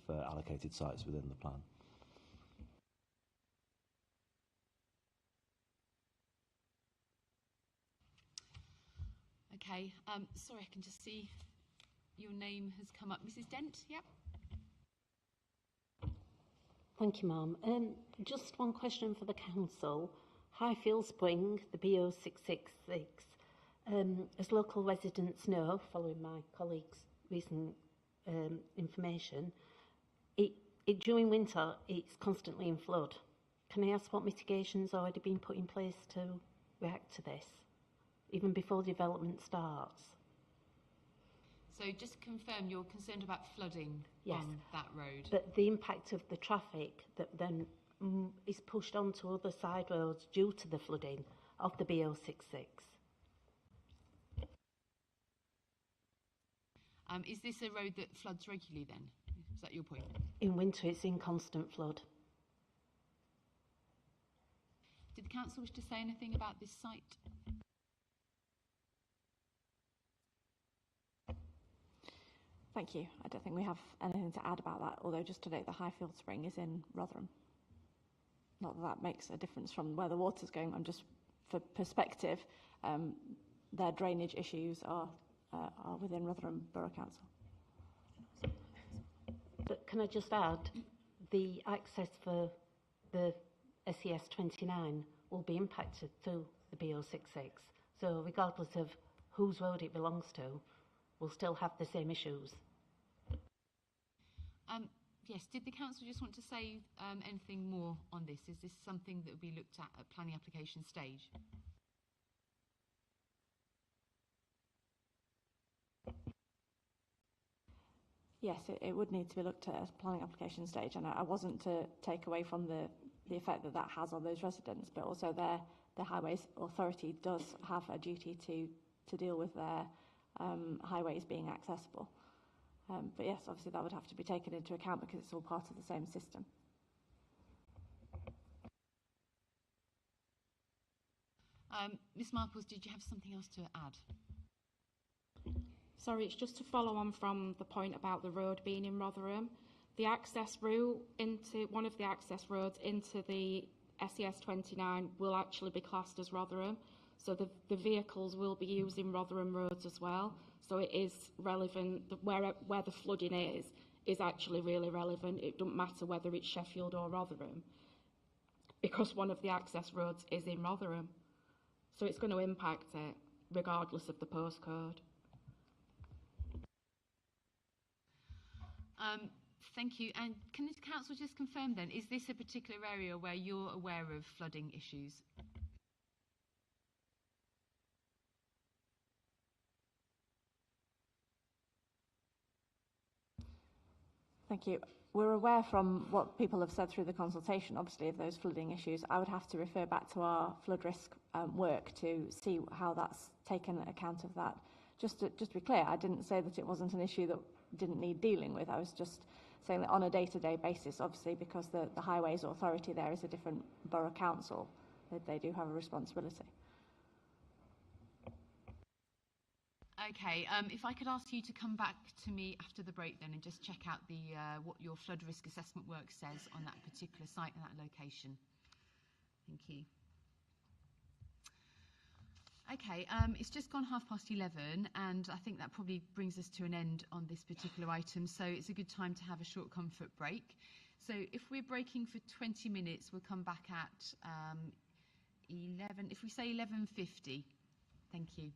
S4: allocated sites within the plan.
S9: Okay, sorry, I can just see your name has come up. Mrs. Dent, yep.
S18: Thank you, ma'am. Just one question for the council. Highfield Spring, the BO666, as local residents know, following my colleague's recent information, during winter it's constantly in flood. Can I ask what mitigation's already been put in place to react to this, even before development starts?
S9: So just to confirm, you're concerned about flooding on that road?
S18: But the impact of the traffic that then is pushed onto other side roads due to the flooding of the BO66.
S9: Is this a road that floods regularly then? Is that your point?
S18: In winter it's in constant flood.
S9: Did the council wish to say anything about this site?
S17: Thank you. I don't think we have anything to add about that, although just to note the Highfield Spring is in Rotherham. Not that that makes a difference from where the water's going. I'm just, for perspective, their drainage issues are within Rotherham Borough Council.
S18: But can I just add, the access for the SES29 will be impacted through the BO66. So regardless of whose road it belongs to, we'll still have the same issues.
S9: Yes, did the council just want to say anything more on this? Is this something that will be looked at planning application stage?
S17: Yes, it would need to be looked at as planning application stage, and I wasn't to take away from the effect that that has on those residents, but also the Highways Authority does have a duty to deal with their highways being accessible. But yes, obviously that would have to be taken into account because it's all part of the same system.
S9: Ms Marples, did you have something else to add?
S17: Sorry, it's just to follow on from the point about the road being in Rotherham. The access route into one of the access roads into the SES29 will actually be classed as Rotherham. So the vehicles will be using Rotherham roads as well. So it is relevant that where the flooding is is actually really relevant. It doesn't matter whether it's Sheffield or Rotherham, because one of the access roads is in Rotherham. So it's going to impact it regardless of the postcode.
S9: Thank you. And can the council just confirm then, is this a particular area where you're aware of flooding issues?
S10: Thank you. We're aware from what people have said through the consultation, obviously, of those flooding issues. I would have to refer back to our flood risk work to see how that's taken account of that. Just to be clear, I didn't say that it wasn't an issue that didn't need dealing with. I was just saying that on a day-to-day basis, obviously, because the Highways Authority there is a different borough council, that they do have a responsibility.
S9: Okay, if I could ask you to come back to me after the break then and just check out the what your flood risk assessment work says on that particular site and that location. Thank you. Okay, it's just gone 11:30, and I think that probably brings us to an end on this particular item, so it's a good time to have a short comfort break. So if we're breaking for 20 minutes, we'll come back at 11, if we say 11:50. Thank you.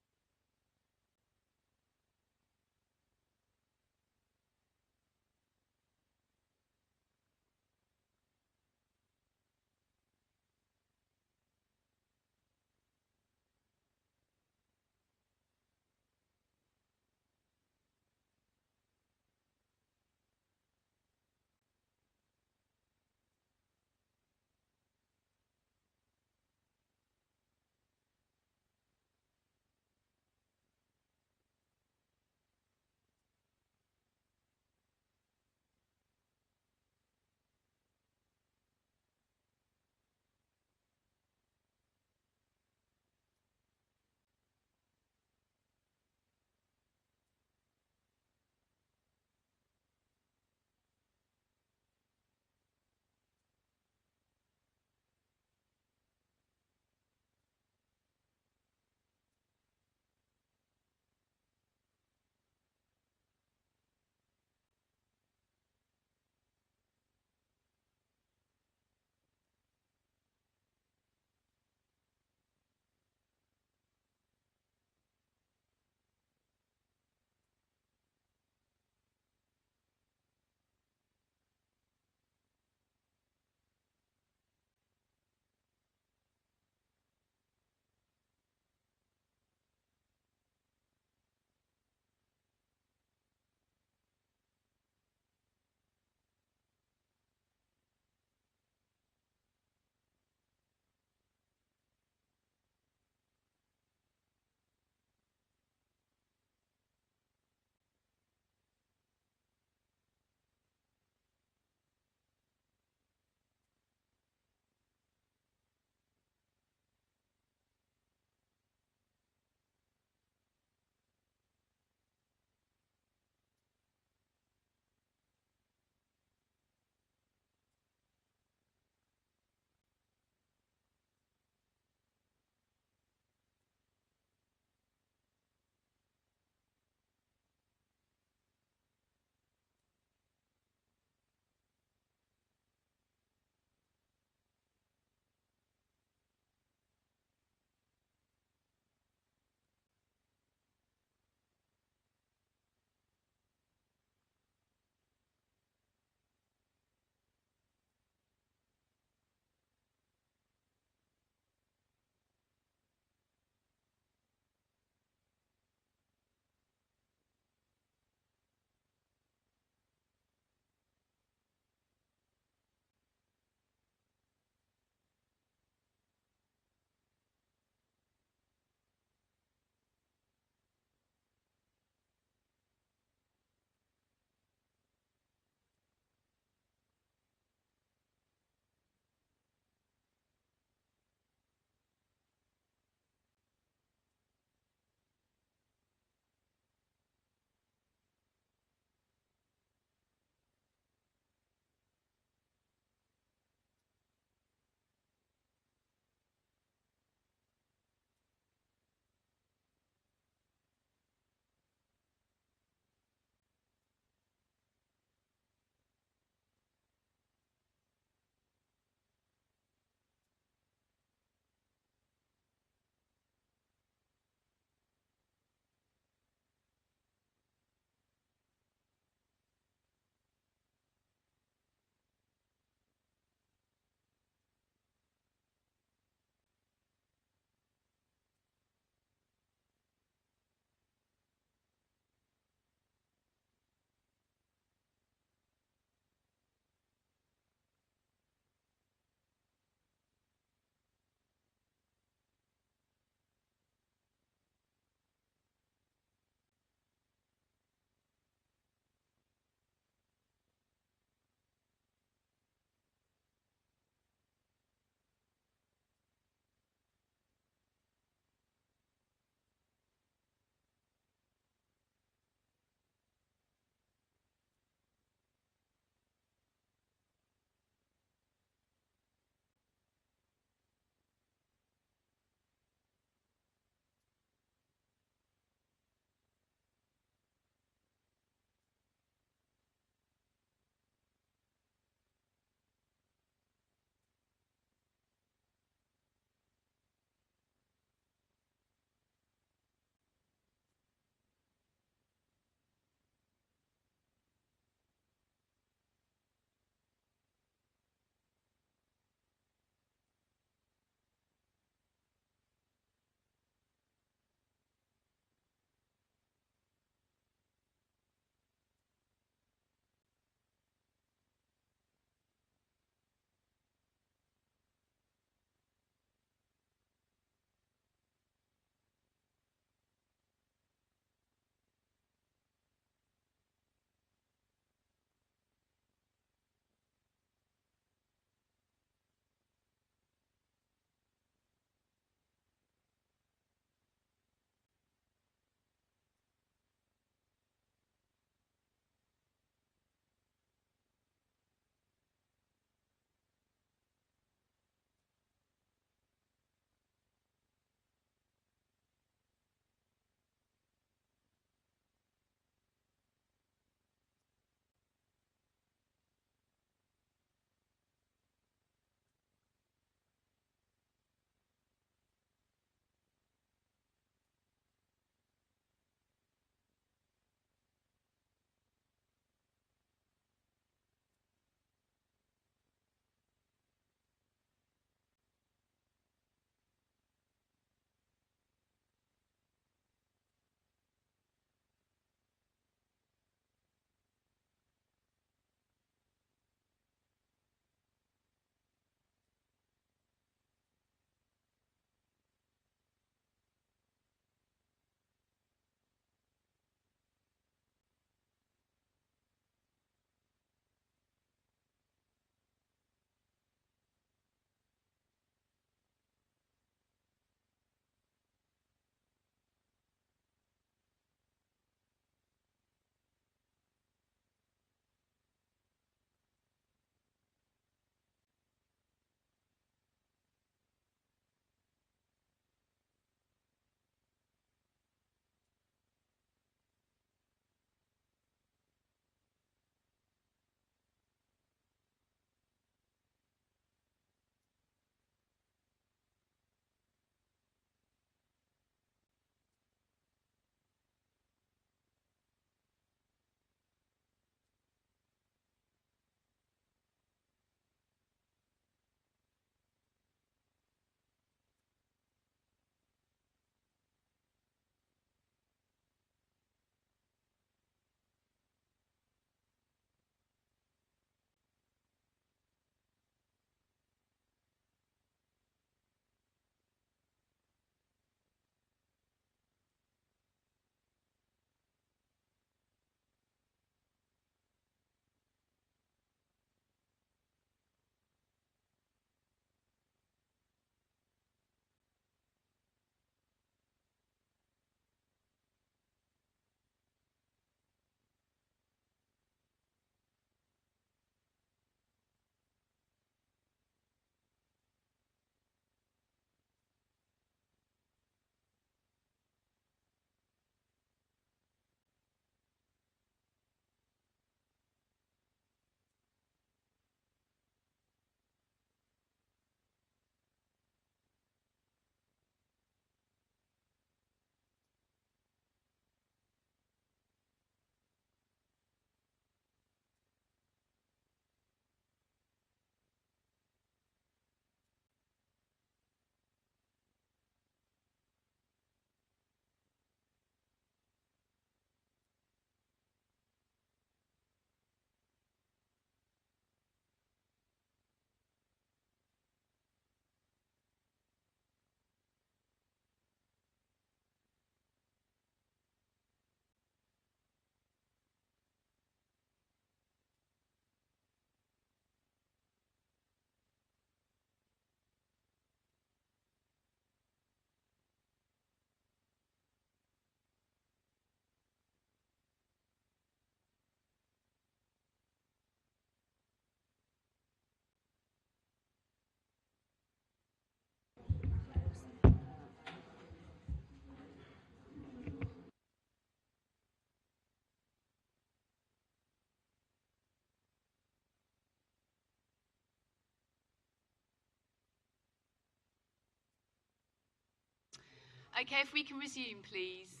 S9: Okay, if we can resume, please.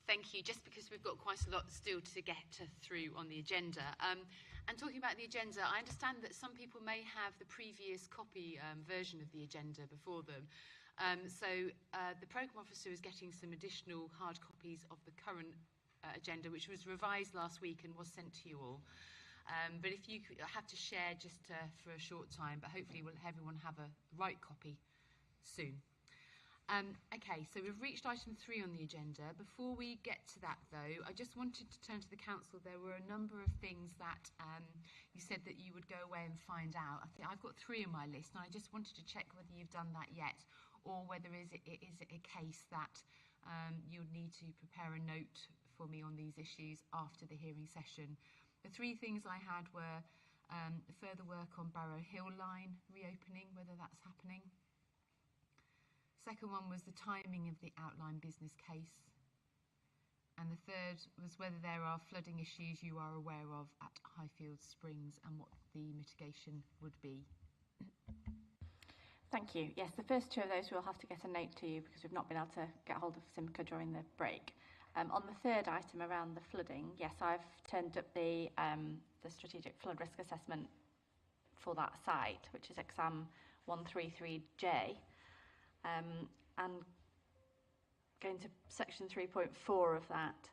S9: Thank you. Just because we've got quite a lot still to get through on the agenda. And talking about the agenda, I understand that some people may have the previous copy version of the agenda before them. The programme officer is getting some additional hard copies of the current agenda, which was revised last week and was sent to you all. But if you have to share just for a short time, but hopefully everyone have a right copy soon. Okay, so we've reached item 3 on the agenda. Before we get to that, though, I just wanted to turn to the council. There were a number of things that you said that you would go away and find out. I think I've got 3 on my list, and I just wanted to check whether you've done that yet, or whether it is a case that you'll need to prepare a note for me on these issues after the hearing session. The 3 things I had were further work on Barrow Hill line reopening, whether that's happening. Second one was the timing of the outline business case. And the third was whether there are flooding issues you are aware of at Highfield Springs and what the mitigation would be.
S10: Thank you. Yes, the first 2 of those we'll have to get a note to you because we've not been able to get hold of Simca during the break. On the third item around the flooding, yes, I've turned up the strategic flood risk assessment for that site, which is exam 133J. And going to section 3.4 of that,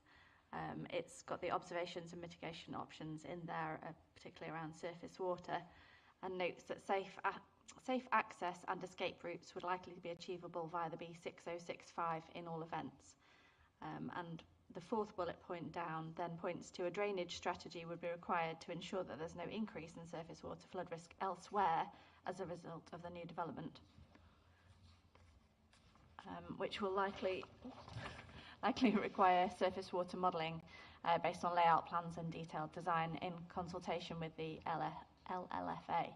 S10: it's got the observations and mitigation options in there, particularly around surface water, and notes that safe access and escape routes would likely be achievable via the B6065 in all events. And the 4th bullet point down then points to a drainage strategy would be required to ensure that there's no increase in surface water flood risk elsewhere as a result of the new development. Which will likely require surface water modelling based on layout plans and detailed design in consultation with the LLFA.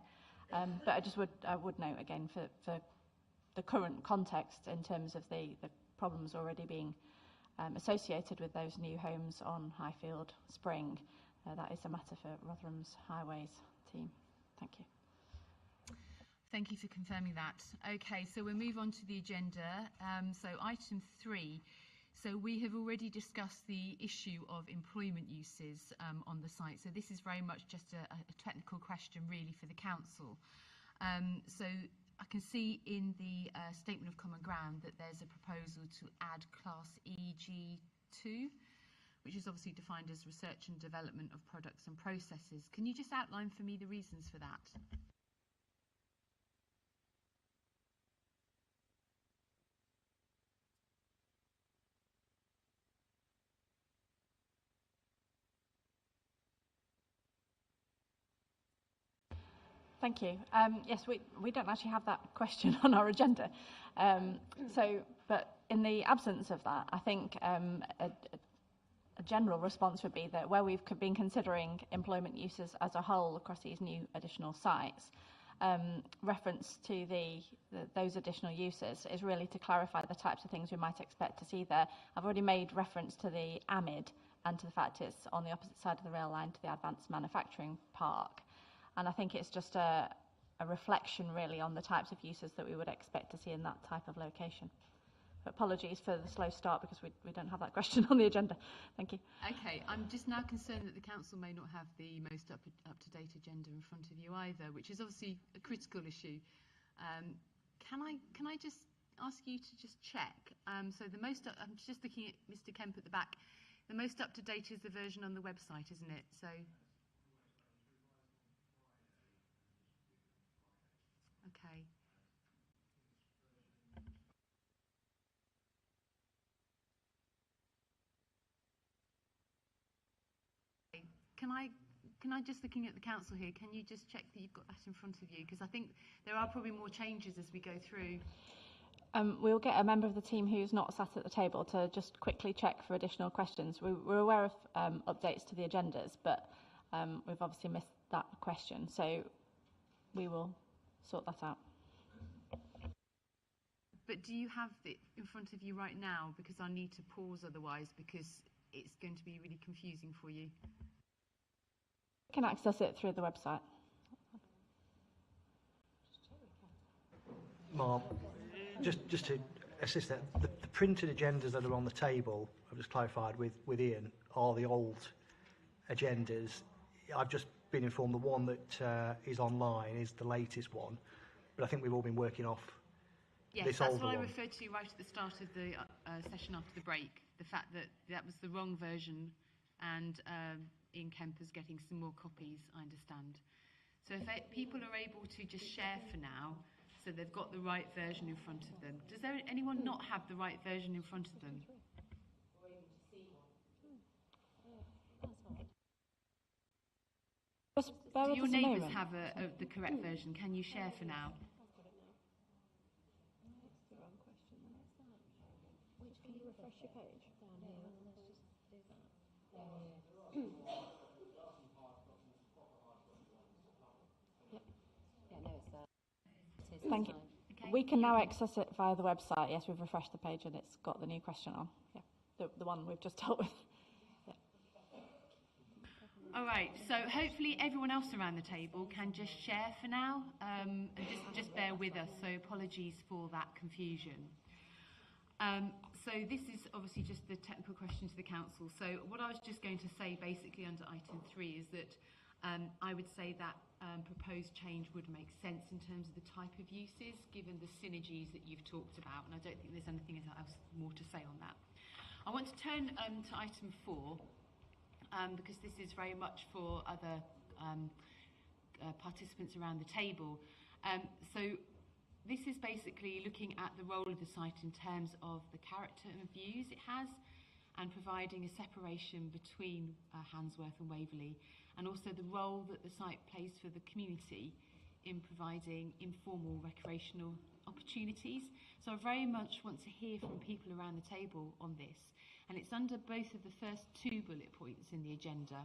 S10: But I would note again for the current context in terms of the problems already being associated with those new homes on Highfield Spring, that is a matter for Rotherham's Highways team. Thank you.
S9: Thank you for confirming that. Okay, so we'll move on to the agenda. So item 3. So we have already discussed the issue of employment uses on the site. So this is very much just a technical question really for the council. So I can see in the statement of common ground that there's a proposal to add class EG2, which is obviously defined as research and development of products and processes. Can you just outline for me the reasons for that?
S10: Thank you. Yes, we don't actually have that question on our agenda. But in the absence of that, I think a general response would be that where we've been considering employment uses as a whole across these new additional sites, reference to those additional uses is really to clarify the types of things we might expect to see there. I've already made reference to the AMID and to the fact it's on the opposite side of the rail line to the Advanced Manufacturing Park. And I think it's just a reflection really on the types of uses that we would expect to see in that type of location. But apologies for the slow start because we don't have that question on the agenda. Thank you.
S9: Okay, I'm just now concerned that the council may not have the most up-to-date agenda in front of you either, which is obviously a critical issue. Can I just ask you to just check? I'm just looking at Mr. Kemp at the back. The most up-to-date is the version on the website, isn't it? So. Okay. Can I just, looking at the council here, can you just check that you've got that in front of you? Because I think there are probably more changes as we go through.
S10: We'll get a member of the team who's not sat at the table to just quickly check for additional questions. We're aware of updates to the agendas, but we've obviously missed that question, so we will sort that out.
S9: But do you have it in front of you right now? Because I need to pause otherwise, because it's going to be really confusing for you.
S10: You can access it through the website.
S11: Mark, just to assist that, the printed agendas that are on the table, I've just clarified with Ian, are the old agendas. I've just been informed the one that is online is the latest one, but I think we've all been working off
S9: Yes,
S11: this
S9: that's
S11: older
S9: what I
S11: one.
S9: referred to right at the start of the session after the break, the fact that that was the wrong version, and Ian Kemper's getting some more copies, I understand. So if people are able to just share for now, so they've got the right version in front of them. Does anyone not have the right version in front of them? Do your neighbours have the correct version? Can you share for now?
S10: Can you refresh your page? Thank you.
S9: Okay.
S10: We can now access it via the website. Yes, we've refreshed the page and it's got the new question on. Yeah, the one we've just dealt with. Yeah.
S9: All right, so hopefully everyone else around the table can just share for now, and just bear with us, so apologies for that confusion. So this is obviously just the technical question to the council. So what I was just going to say basically under item 3 is that I would say that proposed change would make sense in terms of the type of uses, given the synergies that you've talked about, and I don't think there's anything else more to say on that. I want to turn to item 4, because this is very much for other participants around the table. So this is basically looking at the role of the site in terms of the character and views it has, and providing a separation between Handsworth and Waverley, and also the role that the site plays for the community in providing informal recreational opportunities. So I very much want to hear from people around the table on this, and it's under both of the first 2 bullet points in the agenda.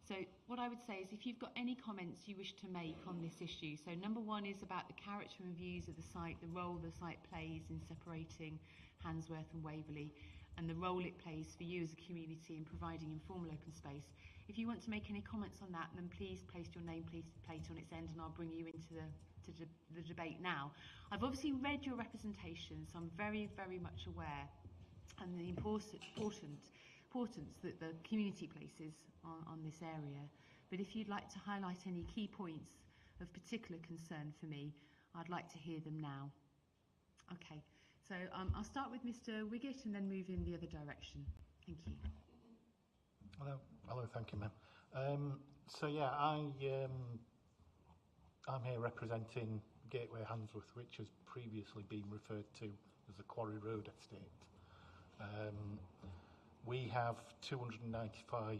S9: So what I would say is if you've got any comments you wish to make on this issue, so number 1 is about the character and views of the site, the role the site plays in separating Handsworth and Waverley, and the role it plays for you as a community in providing informal open space. If you want to make any comments on that, then please place your name plate on its end and I'll bring you into the debate now. I've obviously read your representation, so I'm very, very much aware and the importance that the community places on this area. But if you'd like to highlight any key points of particular concern for me, I'd like to hear them now. Okay, so I'll start with Mr. Wiggett and then move in the other direction. Thank you.
S7: Hello, thank you, ma'am. So yeah, I'm here representing Gateway Handsworth, which has previously been referred to as the Quarry Road estate. We have 295,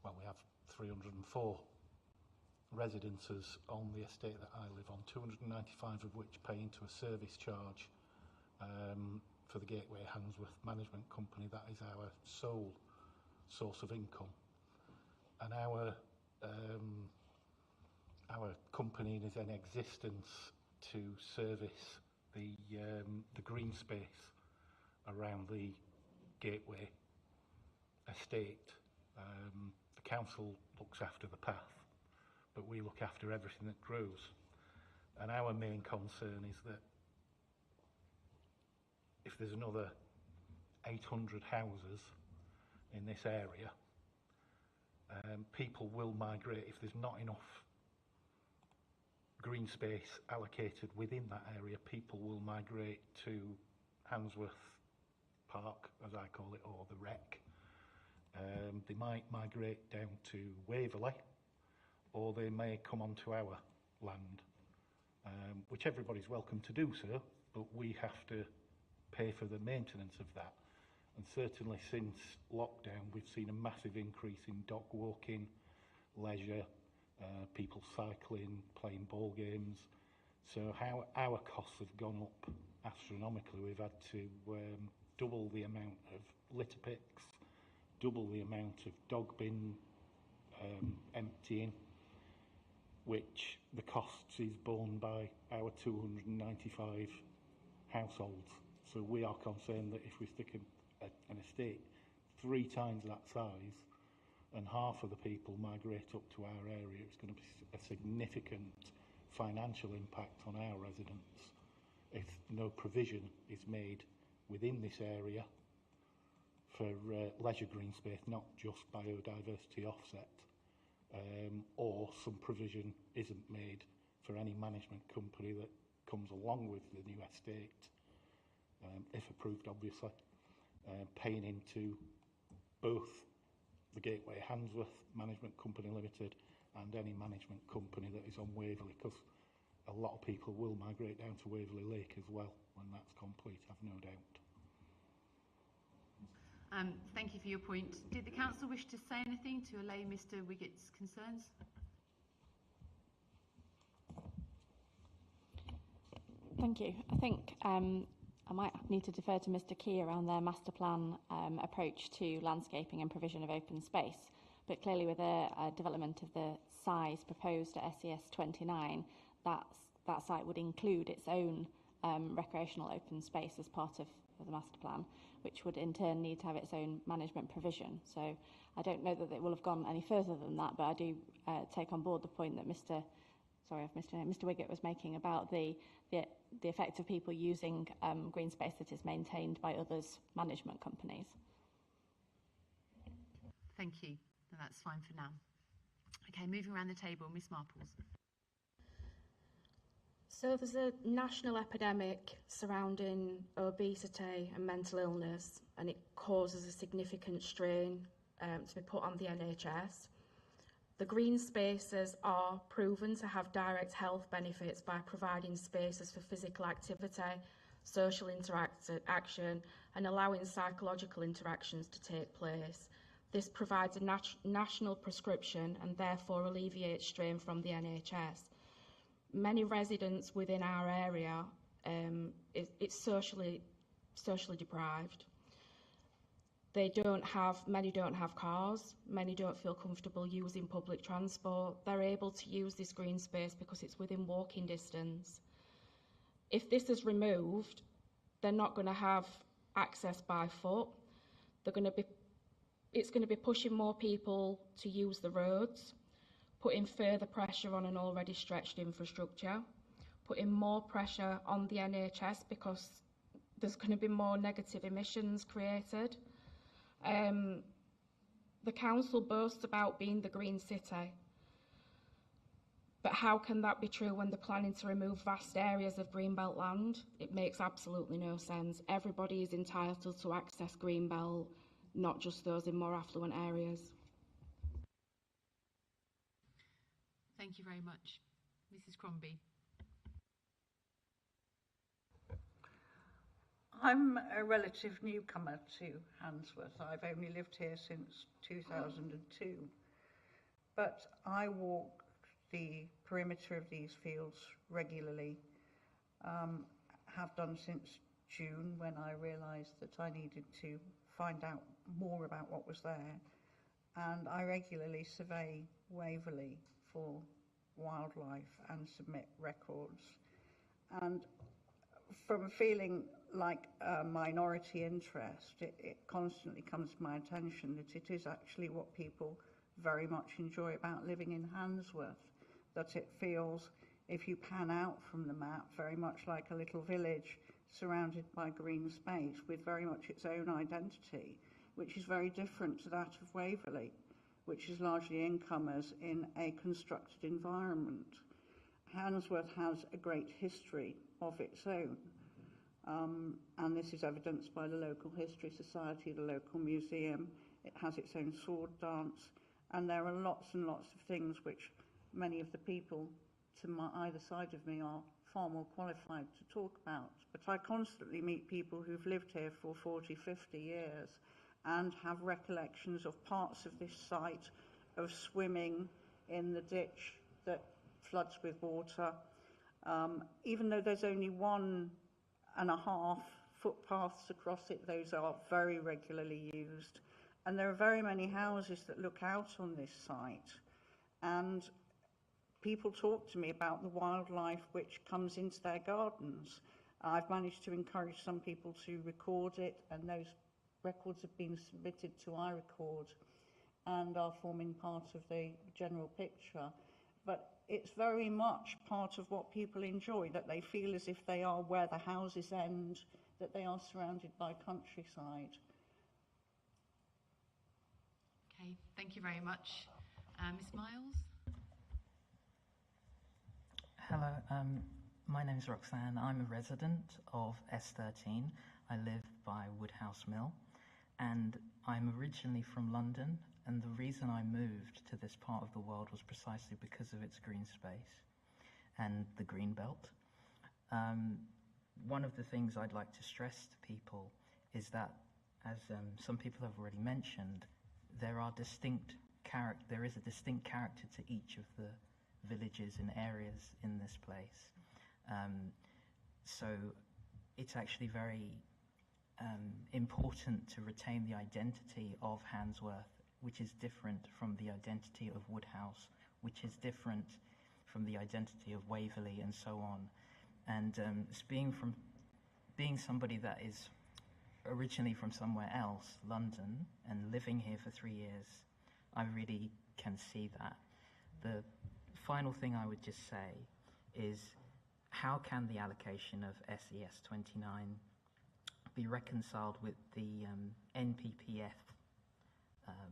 S7: well, we have 304 residences on the estate that I live on, 295 of which pay into a service charge for the Gateway Handsworth Management Company. That is our sole source of income. And our company is in existence to service the green space around the Gateway estate. The council looks after the path, but we look after everything that grows. And our main concern is that if there's another 800 houses in this area, people will migrate. If there's not enough green space allocated within that area, people will migrate to Handsworth Park, as I call it, or the Wreck. They might migrate down to Waverley, or they may come onto our land, which everybody's welcome to do so, but we have to pay for the maintenance of that. And certainly since lockdown, we've seen a massive increase in dog walking, leisure, people cycling, playing ball games. So our costs have gone up astronomically. We've had to double the amount of litter picks, double the amount of dog bin emptying, which the costs is borne by our 295 households. So we are concerned that if we stick an estate 3 times that size and half of the people migrate up to our area, it's going to be a significant financial impact on our residents. if no provision is made within this area for leisure green space, not just biodiversity offset, or some provision isn't made for any management company that comes along with the new estate, if approved obviously, paying into both the Gateway Handsworth Management Company Limited and any management company that is on Waverley, because a lot of people will migrate down to Waverley Lake as well when that's complete, I've no doubt.
S3: Thank you for your point. Did the council wish to say anything to allay Mr Wiggett's concerns?
S10: Thank you. I think I might need to defer to Mr Key around their master plan approach to landscaping and provision of open space. But clearly with a development of the size proposed at SES29, that site would include its own recreational open space as part of the master plan, which would in turn need to have its own management provision. So I don't know that it will have gone any further than that, but I do take on board the point that Mr Wiggett was making about the effect of people using green space that is maintained by others' management companies.
S3: Thank you. No, that's fine for now. Okay, moving around the table, Miss Marples.
S17: So there's a national epidemic surrounding obesity and mental illness, and it causes a significant strain to be put on the NHS. The green spaces are proven to have direct health benefits by providing spaces for physical activity, social interaction, and allowing psychological interactions to take place. This provides a national prescription and therefore alleviates strain from the NHS. Many residents within our area, it's socially deprived. Many don't have cars, many don't feel comfortable using public transport. They're able to use this green space because it's within walking distance. If this is removed, they're not going to have access by foot. It's going to be pushing more people to use the roads, putting further pressure on an already stretched infrastructure, putting more pressure on the NHS because there's going to be more negative emissions created. The council boasts about being the green city, but how can that be true when they're planning to remove vast areas of greenbelt land? It makes absolutely no sense. Everybody is entitled to access greenbelt, not just those in more affluent areas.
S3: Thank you very much. Mrs Crombie.
S19: I'm a relative newcomer to Handsworth. I've only lived here since 2002. But I walk the perimeter of these fields regularly, have done since June when I realised that I needed to find out more about what was there. And I regularly survey Waverley for wildlife and submit records. And from feeling like a minority interest, it constantly comes to my attention that it is actually what people very much enjoy about living in Handsworth, that it feels, if you pan out from the map, very much like a little village surrounded by green space with very much its own identity, which is very different to that of Waverley, which is largely incomers in a constructed environment. Handsworth has a great history of its own, and this is evidenced by the local history society, the local museum. It has its own sword dance, and there are lots and lots of things which many of the people to either side of me are far more qualified to talk about. But I constantly meet people who've lived here for 40, 50 years and have recollections of parts of this site, of swimming in the ditch that floods with water. Even though there's only 1.5 footpaths across it, those are very regularly used. And there are very many houses that look out on this site. And people talk to me about the wildlife which comes into their gardens. I've managed to encourage some people to record it, and those records have been submitted to iRecord and are forming part of the general picture. But it's very much part of what people enjoy, that they feel as if they are where the houses end, that they are surrounded by countryside.
S9: Okay, thank you very much. Ms Miles?
S12: Hello, my name is Roxanne. I'm a resident of S13. I live by Woodhouse Mill, and I'm originally from London, and the reason I moved to this part of the world was precisely because of its green space and the green belt. One of the things I'd like to stress to people is that, as some people have already mentioned, there is a distinct character to each of the villages and areas in this place. So it's actually very important to retain the identity of Handsworth, which is different from the identity of Woodhouse, which is different from the identity of Waverley, and so on. And being somebody that is originally from somewhere else, London, and living here for 3 years, I really can see that. The final thing I would just say is, how can the allocation of SES29 be reconciled with the NPPF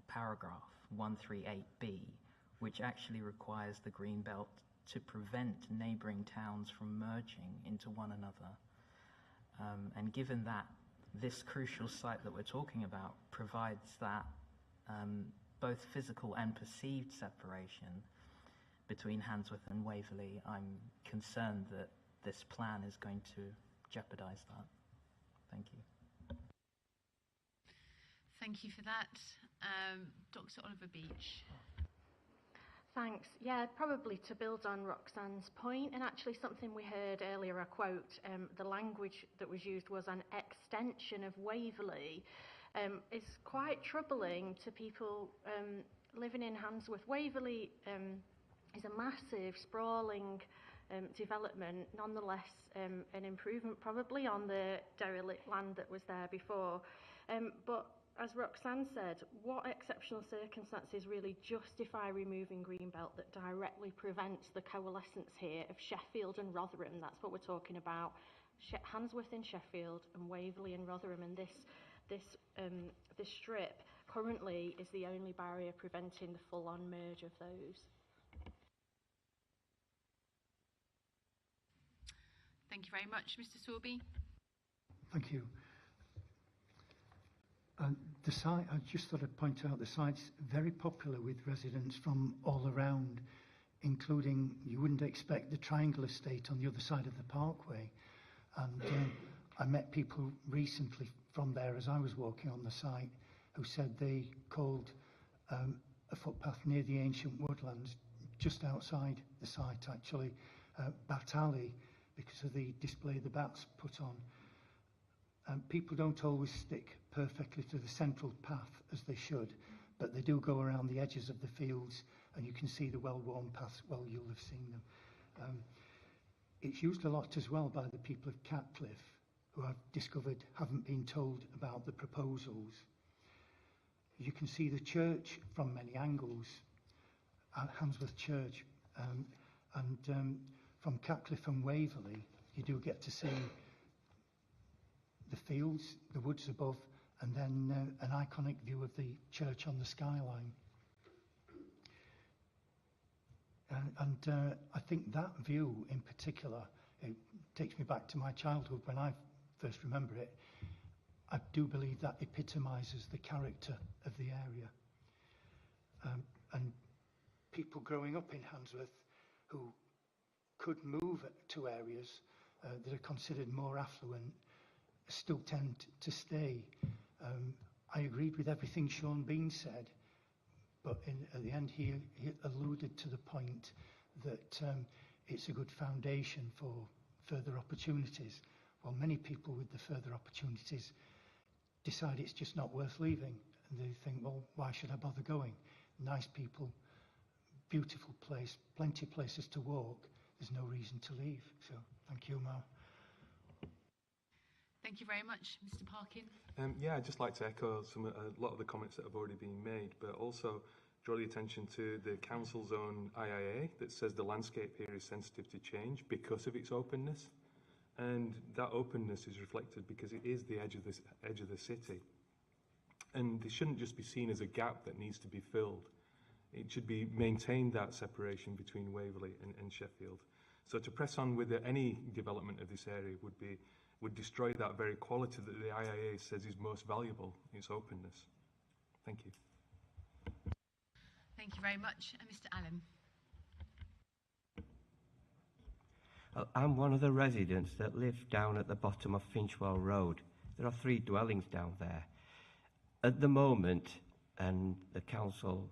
S12: paragraph 138B, which actually requires the green belt to prevent neighbouring towns from merging into one another? And given that this crucial site that we're talking about provides that both physical and perceived separation between Handsworth and Waverley, I'm concerned that this plan is going to jeopardise that. Thank you.
S9: Thank you for that. Dr. Oliver Beach.
S22: Thanks. Yeah, probably to build on Roxanne's point, and actually something we heard earlier, a quote, the language that was used was an extension of Waverley. It's quite troubling to people living in Handsworth. Waverley is a massive, sprawling development, nonetheless an improvement probably on the derelict land that was there before. But as Roxanne said, what exceptional circumstances really justify removing Greenbelt that directly prevents the coalescence here of Sheffield and Rotherham? That's what we're talking about. Handsworth in Sheffield and Waverley in Rotherham, and this strip currently is the only barrier preventing the full-on merge of those.
S9: Thank you very much. Mr. Sorby.
S23: Thank you. The site, I just thought I'd point out, the site's very popular with residents from all around, including, you wouldn't expect, the Triangle Estate on the other side of the parkway. And I met people recently from there as I was walking on the site who said they called a footpath near the ancient woodlands, just outside the site actually, Bat Alley, because of the display the bats put on. People don't always stick perfectly to the central path as they should, but they do go around the edges of the fields, and you can see the well-worn paths. Well, you'll have seen them. It's used a lot as well by the people of Catcliffe, who I've discovered haven't been told about the proposals. You can see the church from many angles, Handsworth Church, and from Catcliffe and Waverley, you do get to see the fields, the woods above, and then an iconic view of the church on the skyline. I think that view in particular, it takes me back to my childhood when I first remember it. I do believe that epitomises the character of the area. And people growing up in Handsworth who could move to areas that are considered more affluent still tend to stay. I agreed with everything Sean Bean said, but at the end he alluded to the point that it's a good foundation for further opportunities. Well, many people with the further opportunities decide it's just not worth leaving, and they think, well, why should I bother going? Nice people, beautiful place, plenty of places to walk. There's no reason to leave. So thank you, Mal.
S9: Thank you very much. Mr. Parkin.
S24: Yeah, I'd just like to echo a lot of the comments that have already been made, but also draw the attention to the council's own IIA that says the landscape here is sensitive to change because of its openness, and that openness is reflected because it is the edge of the city, and it shouldn't just be seen as a gap that needs to be filled. It should be maintained, that separation between Waverley and Sheffield. So to press on with any development of this area would destroy that very quality that the IIA says is most valuable, its openness. Thank you.
S9: Thank you very much. Mr. Allen.
S14: I'm one of the residents that live down at the bottom of Finchwell Road. There are 3 dwellings down there. At the moment, and the council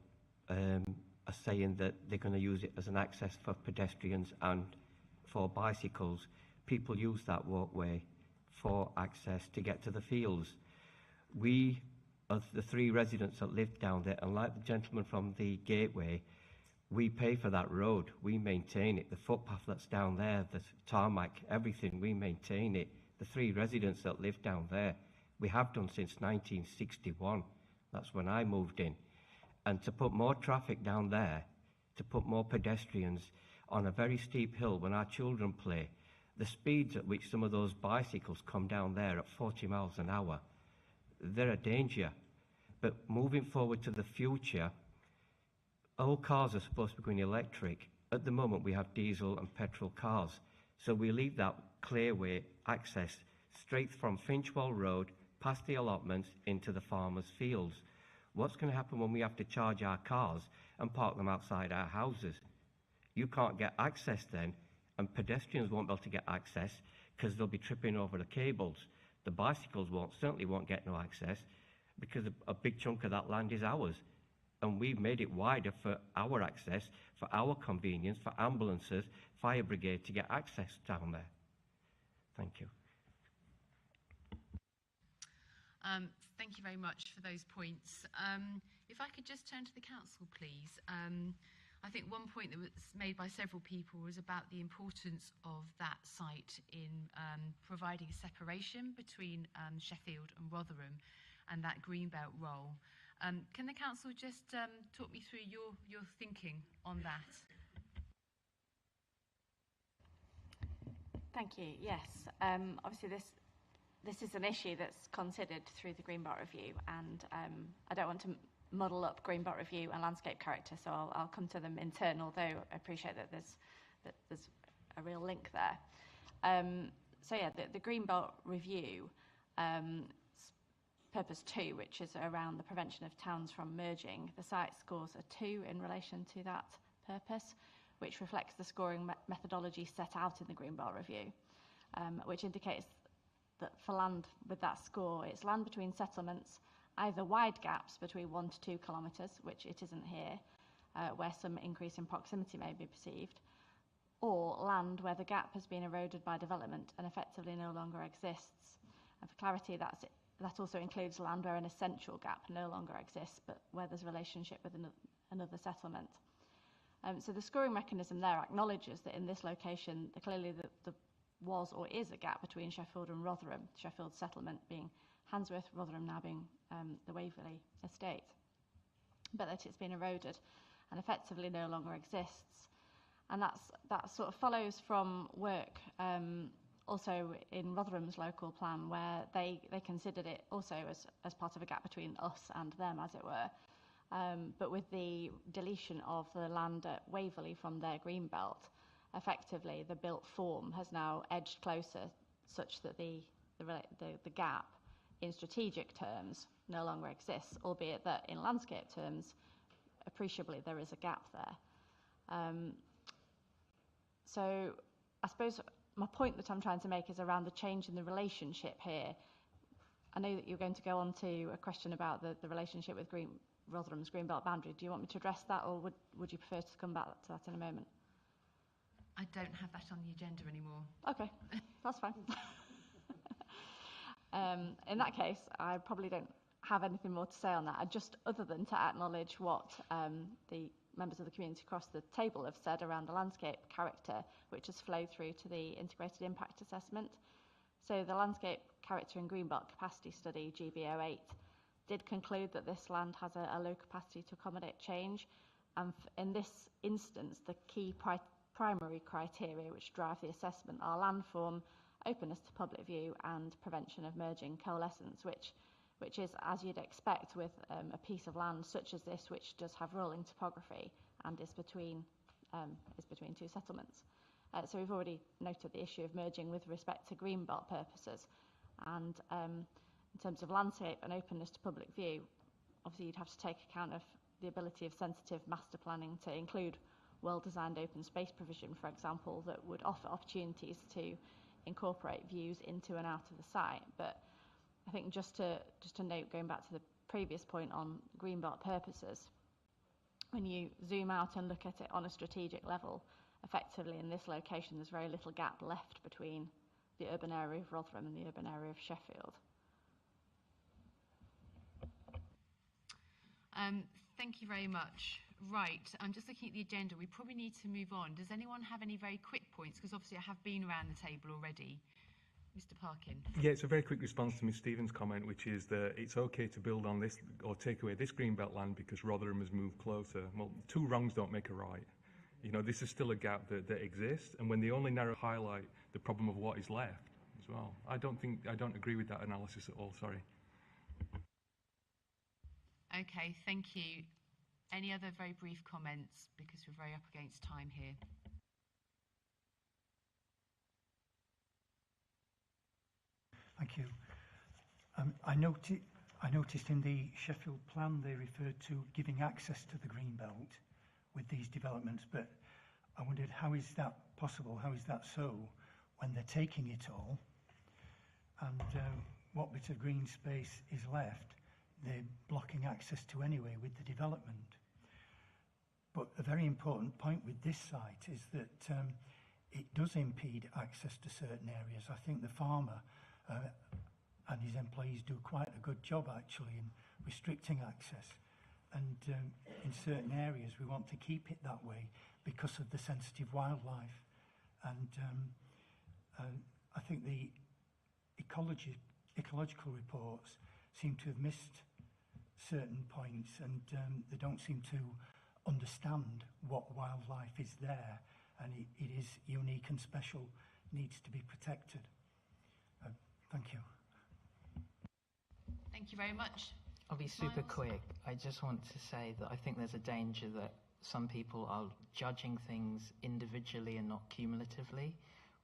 S14: are saying that they're going to use it as an access for pedestrians and for bicycles. People use that walkway for access to get to the fields. We, of the 3 residents that live down there, and like the gentleman from the gateway, we pay for that road. We maintain it. The footpath that's down there, the tarmac, everything, we maintain it. The 3 residents that live down there, we have done since 1961. That's when I moved in. And to put more traffic down there, to put more pedestrians on a very steep hill when our children play, the speeds at which some of those bicycles come down there at 40 miles an hour, they're a danger. But moving forward to the future, all cars are supposed to be going electric. At the moment, we have diesel and petrol cars. So we leave that clearway access straight from Finchwell Road, past the allotments, into the farmers' fields. What's going to happen when we have to charge our cars and park them outside our houses? You can't get access then, and pedestrians won't be able to get access because they'll be tripping over the cables. The bicycles certainly won't get no access because a big chunk of that land is ours. And we've made it wider for our access, for our convenience, for ambulances, fire brigade to get access down there. Thank you.
S9: Thank you very much for those points. If I could just turn to the council, please. I think one point that was made by several people was about the importance of that site in providing separation between Sheffield and Rotherham and that greenbelt role. Can the council just talk me through your thinking on that?
S10: Thank you. Yes, obviously this is an issue that's considered through the Green Belt Review, and I don't want to muddle up Green Belt Review and landscape character, so I'll come to them in turn, although I appreciate that there's a real link there. So yeah, the Green Belt Review, purpose 2, which is around the prevention of towns from merging, the site scores a 2 in relation to that purpose, which reflects the scoring methodology set out in the Green Belt Review, which indicates that for land with that score, it's land between settlements, either wide gaps between 1 to 2 kilometres, which it isn't here, where some increase in proximity may be perceived, or land where the gap has been eroded by development and effectively no longer exists. And for clarity, that also includes land where an essential gap no longer exists, but where there's a relationship with another settlement. So the scoring mechanism there acknowledges that in this location, clearly the was or is a gap between Sheffield and Rotherham, Sheffield settlement being Handsworth, Rotherham now being the Waverley estate, but that it's been eroded and effectively no longer exists. And that sort of follows from work also in Rotherham's local plan, where they considered it also as part of a gap between us and them, as it were, but with the deletion of the land at Waverley from their green belt, effectively the built form has now edged closer, such that the gap in strategic terms no longer exists, albeit that in landscape terms appreciably there is a gap there. So I suppose my point that I'm trying to make is around the change in the relationship here. I know that you're going to go on to a question about the relationship with Rotherham's Greenbelt boundary. Do you want me to address that, or would you prefer to come back to that in a moment?
S9: I don't have that on the agenda anymore. Okay,
S10: that's fine. In that case, I probably don't have anything more to say on that, just other than to acknowledge what the members of the community across the table have said around the landscape character, which has flowed through to the integrated impact assessment. So the landscape character and greenbelt capacity study, GB08,
S17: did conclude that this land has a low capacity to accommodate change. And in this instance, the key primary criteria which drive the assessment are landform, openness to public view, and prevention of merging coalescence, which is, as you'd expect with a piece of land such as this, which does have rolling topography and is between two settlements. So we've already noted the issue of merging with respect to greenbelt purposes. And in terms of landscape and openness to public view, obviously you'd have to take account of the ability of sensitive master planning to include well-designed open space provision, for example, that would offer opportunities to incorporate views into and out of the site. But I think just to note, going back to the previous point on greenbelt purposes, when you zoom out and look at it on a strategic level, effectively in this location there's very little gap left between the urban area of Rotherham and the urban area of Sheffield.
S9: Thank you very much. Right, I'm just looking at the agenda. We probably need to move on. Does anyone have any very quick points? Because obviously I have been around the table already. Mr. Parkin.
S24: Yeah, it's a very quick response to Ms Stevens' comment, which is that it's okay to build on this or take away this greenbelt land because Rotherham has moved closer. Well, two wrongs don't make a right. You know, this is still a gap that exists, and when they only narrow highlight the problem of what is left as well. I don't agree with that analysis at all, sorry.
S9: Okay, thank you. Any other very brief comments, because we're very up against time here?
S23: Thank you. I noticed in the Sheffield Plan they referred to giving access to the Greenbelt with these developments, but I wondered, how is that possible? How is that so when they're taking it all? And what bit of green space is left, they're blocking access to anyway with the development. But a very important point with this site is that it does impede access to certain areas. I think the farmer and his employees do quite a good job actually in restricting access. And in certain areas we want to keep it that way because of the sensitive wildlife. And I think the ecological reports seem to have missed certain points, and they don't seem to understand what wildlife is there, and it is unique and special, needs to be protected. Thank you.
S9: Thank you very much.
S12: I'll be super quick. I just want to say that I think there's a danger that some people are judging things individually and not cumulatively.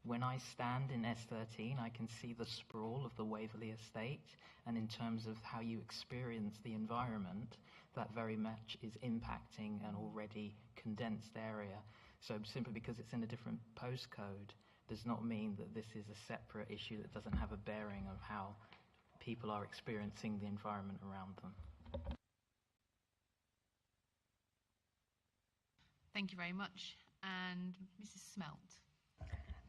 S12: When I stand in S13, I can see the sprawl of the Waverley estate, and in terms of how you experience the environment, that very much is impacting an already condensed area. So simply because it's in a different postcode does not mean that this is a separate issue that doesn't have a bearing of how people are experiencing the environment around them.
S9: Thank you very much. And Mrs. Smelt.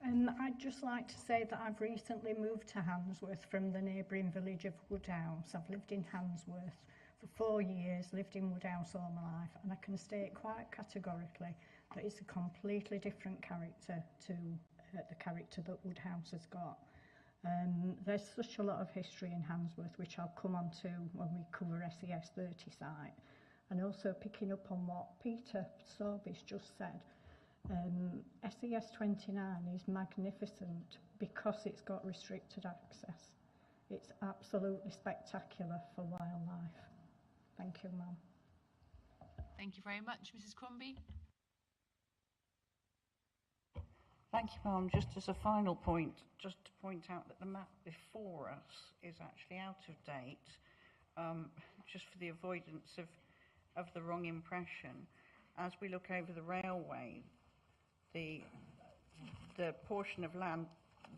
S5: I'd just like to say that I've recently moved to Handsworth from the neighbouring village of Woodhouse. I've lived in Handsworth for 4 years, lived in Woodhouse all my life, and I can state quite categorically that it's a completely different character to the character that Woodhouse has got. There's such a lot of history in Handsworth, which I'll come on to when we cover SES30 site. And also picking up on what Peter Sorbish just said, SES29 is magnificent because it's got restricted access. It's absolutely spectacular for wildlife. Thank you, ma'am.
S9: Thank you very much. Mrs. Crombie.
S19: Thank you, ma'am. Just as a final point, just to point out that the map before us is actually out of date, just for the avoidance of the wrong impression. As we look over the railway, the portion of land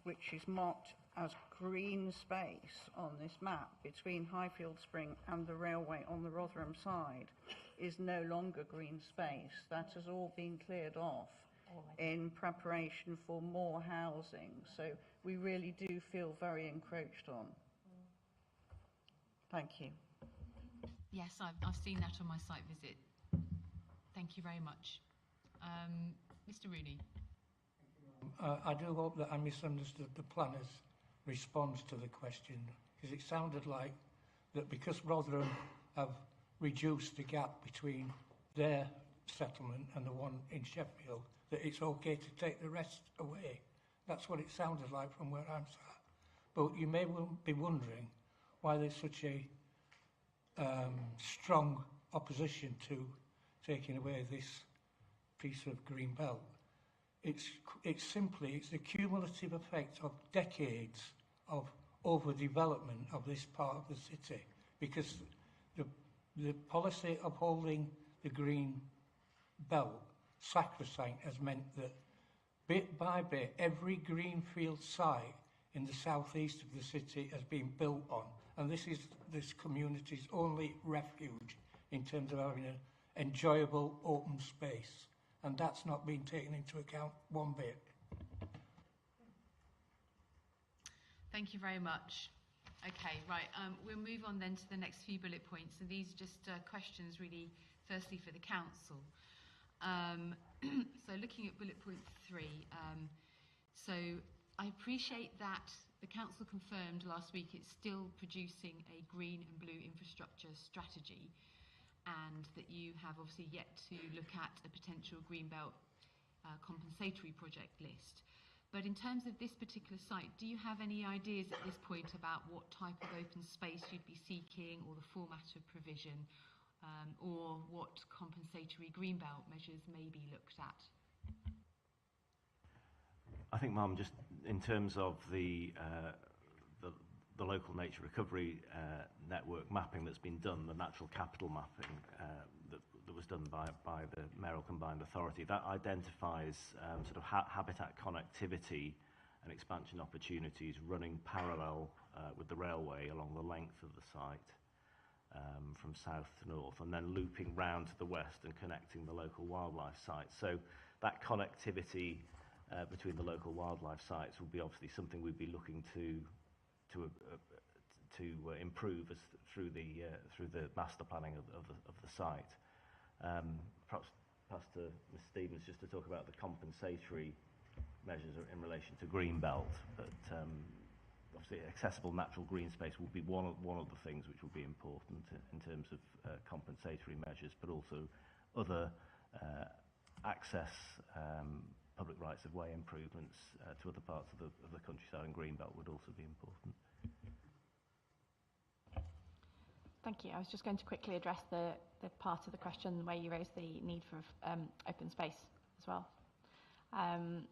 S19: which is marked as green space on this map between Highfield Spring and the railway on the Rotherham side is no longer green space. That has all been cleared off in preparation for more housing. So we really do feel very encroached on. Thank you.
S9: Yes, I've seen that on my site visit. Thank you very much. Mr. Rooney.
S6: I do hope that I misunderstood the planner's response to the question, because it sounded like that because Rotherham have reduced the gap between their settlement and the one in Sheffield, that it's okay to take the rest away. That's what it sounded like from where I'm sat. But you may be wondering why there's such a strong opposition to taking away this piece of green belt. It's the cumulative effect of decades of overdevelopment of this part of the city, because the policy of holding the green belt sacrosanct has meant that bit by bit every greenfield site in the southeast of the city has been built on, and this is this community's only refuge in terms of having an enjoyable open space, and that's not been taken into account one bit.
S9: Thank you very much. Okay, right, we'll move on then to the next few bullet points, and these are just questions really firstly for the council. So looking at bullet point 3, so I appreciate that the council confirmed last week it's still producing a green and blue infrastructure strategy, and that you have obviously yet to look at a potential greenbelt compensatory project list. But in terms of this particular site, do you have any ideas at this point about what type of open space you'd be seeking, or the format of provision, or what compensatory greenbelt measures may be looked at?
S4: I think, Mum, just in terms of the local nature recovery network mapping that's been done, the natural capital mapping that was done by the Mayoral Combined Authority, that identifies sort of habitat connectivity and expansion opportunities running parallel with the railway along the length of the site, from south to north, and then looping round to the west and connecting the local wildlife sites. So that connectivity between the local wildlife sites will be obviously something we'd be looking to improve through the master planning of the site. Perhaps pass to Ms Stevens just to talk about the compensatory measures in relation to Greenbelt, but obviously accessible natural green space will be one of the things which will be important in terms of compensatory measures, but also other access, public rights of way improvements to other parts of the countryside and Greenbelt would also be important.
S2: Thank you. I was just going to quickly address the part of the question where you raised the need for open space as well.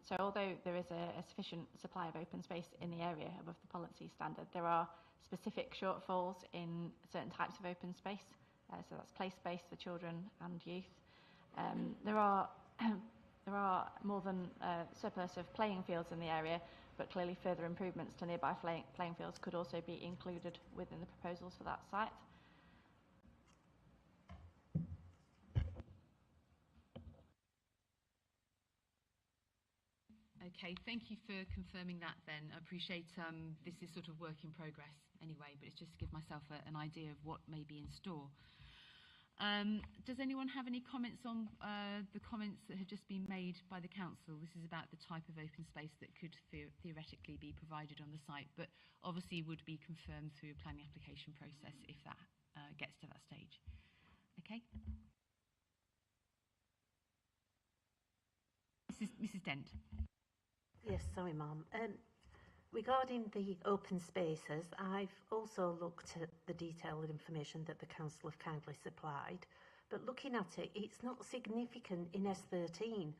S2: So although there is a sufficient supply of open space in the area above the policy standard, there are specific shortfalls in certain types of open space. So that's play space for children and youth. There are more than surplus of playing fields in the area, but clearly further improvements to nearby playing fields could also be included within the proposals for that site.
S9: Okay, thank you for confirming that then. I appreciate this is sort of work in progress anyway, but it's just to give myself an idea of what may be in store. Does anyone have any comments on the comments that have just been made by the council? This is about the type of open space that could theoretically be provided on the site, but obviously would be confirmed through a planning application process if that gets to that stage. Okay. Mrs Dent.
S18: Yes, sorry, Ma'am. Regarding the open spaces, I've also looked at the detailed information that the council have kindly supplied, but looking at it, it's not significant in S13.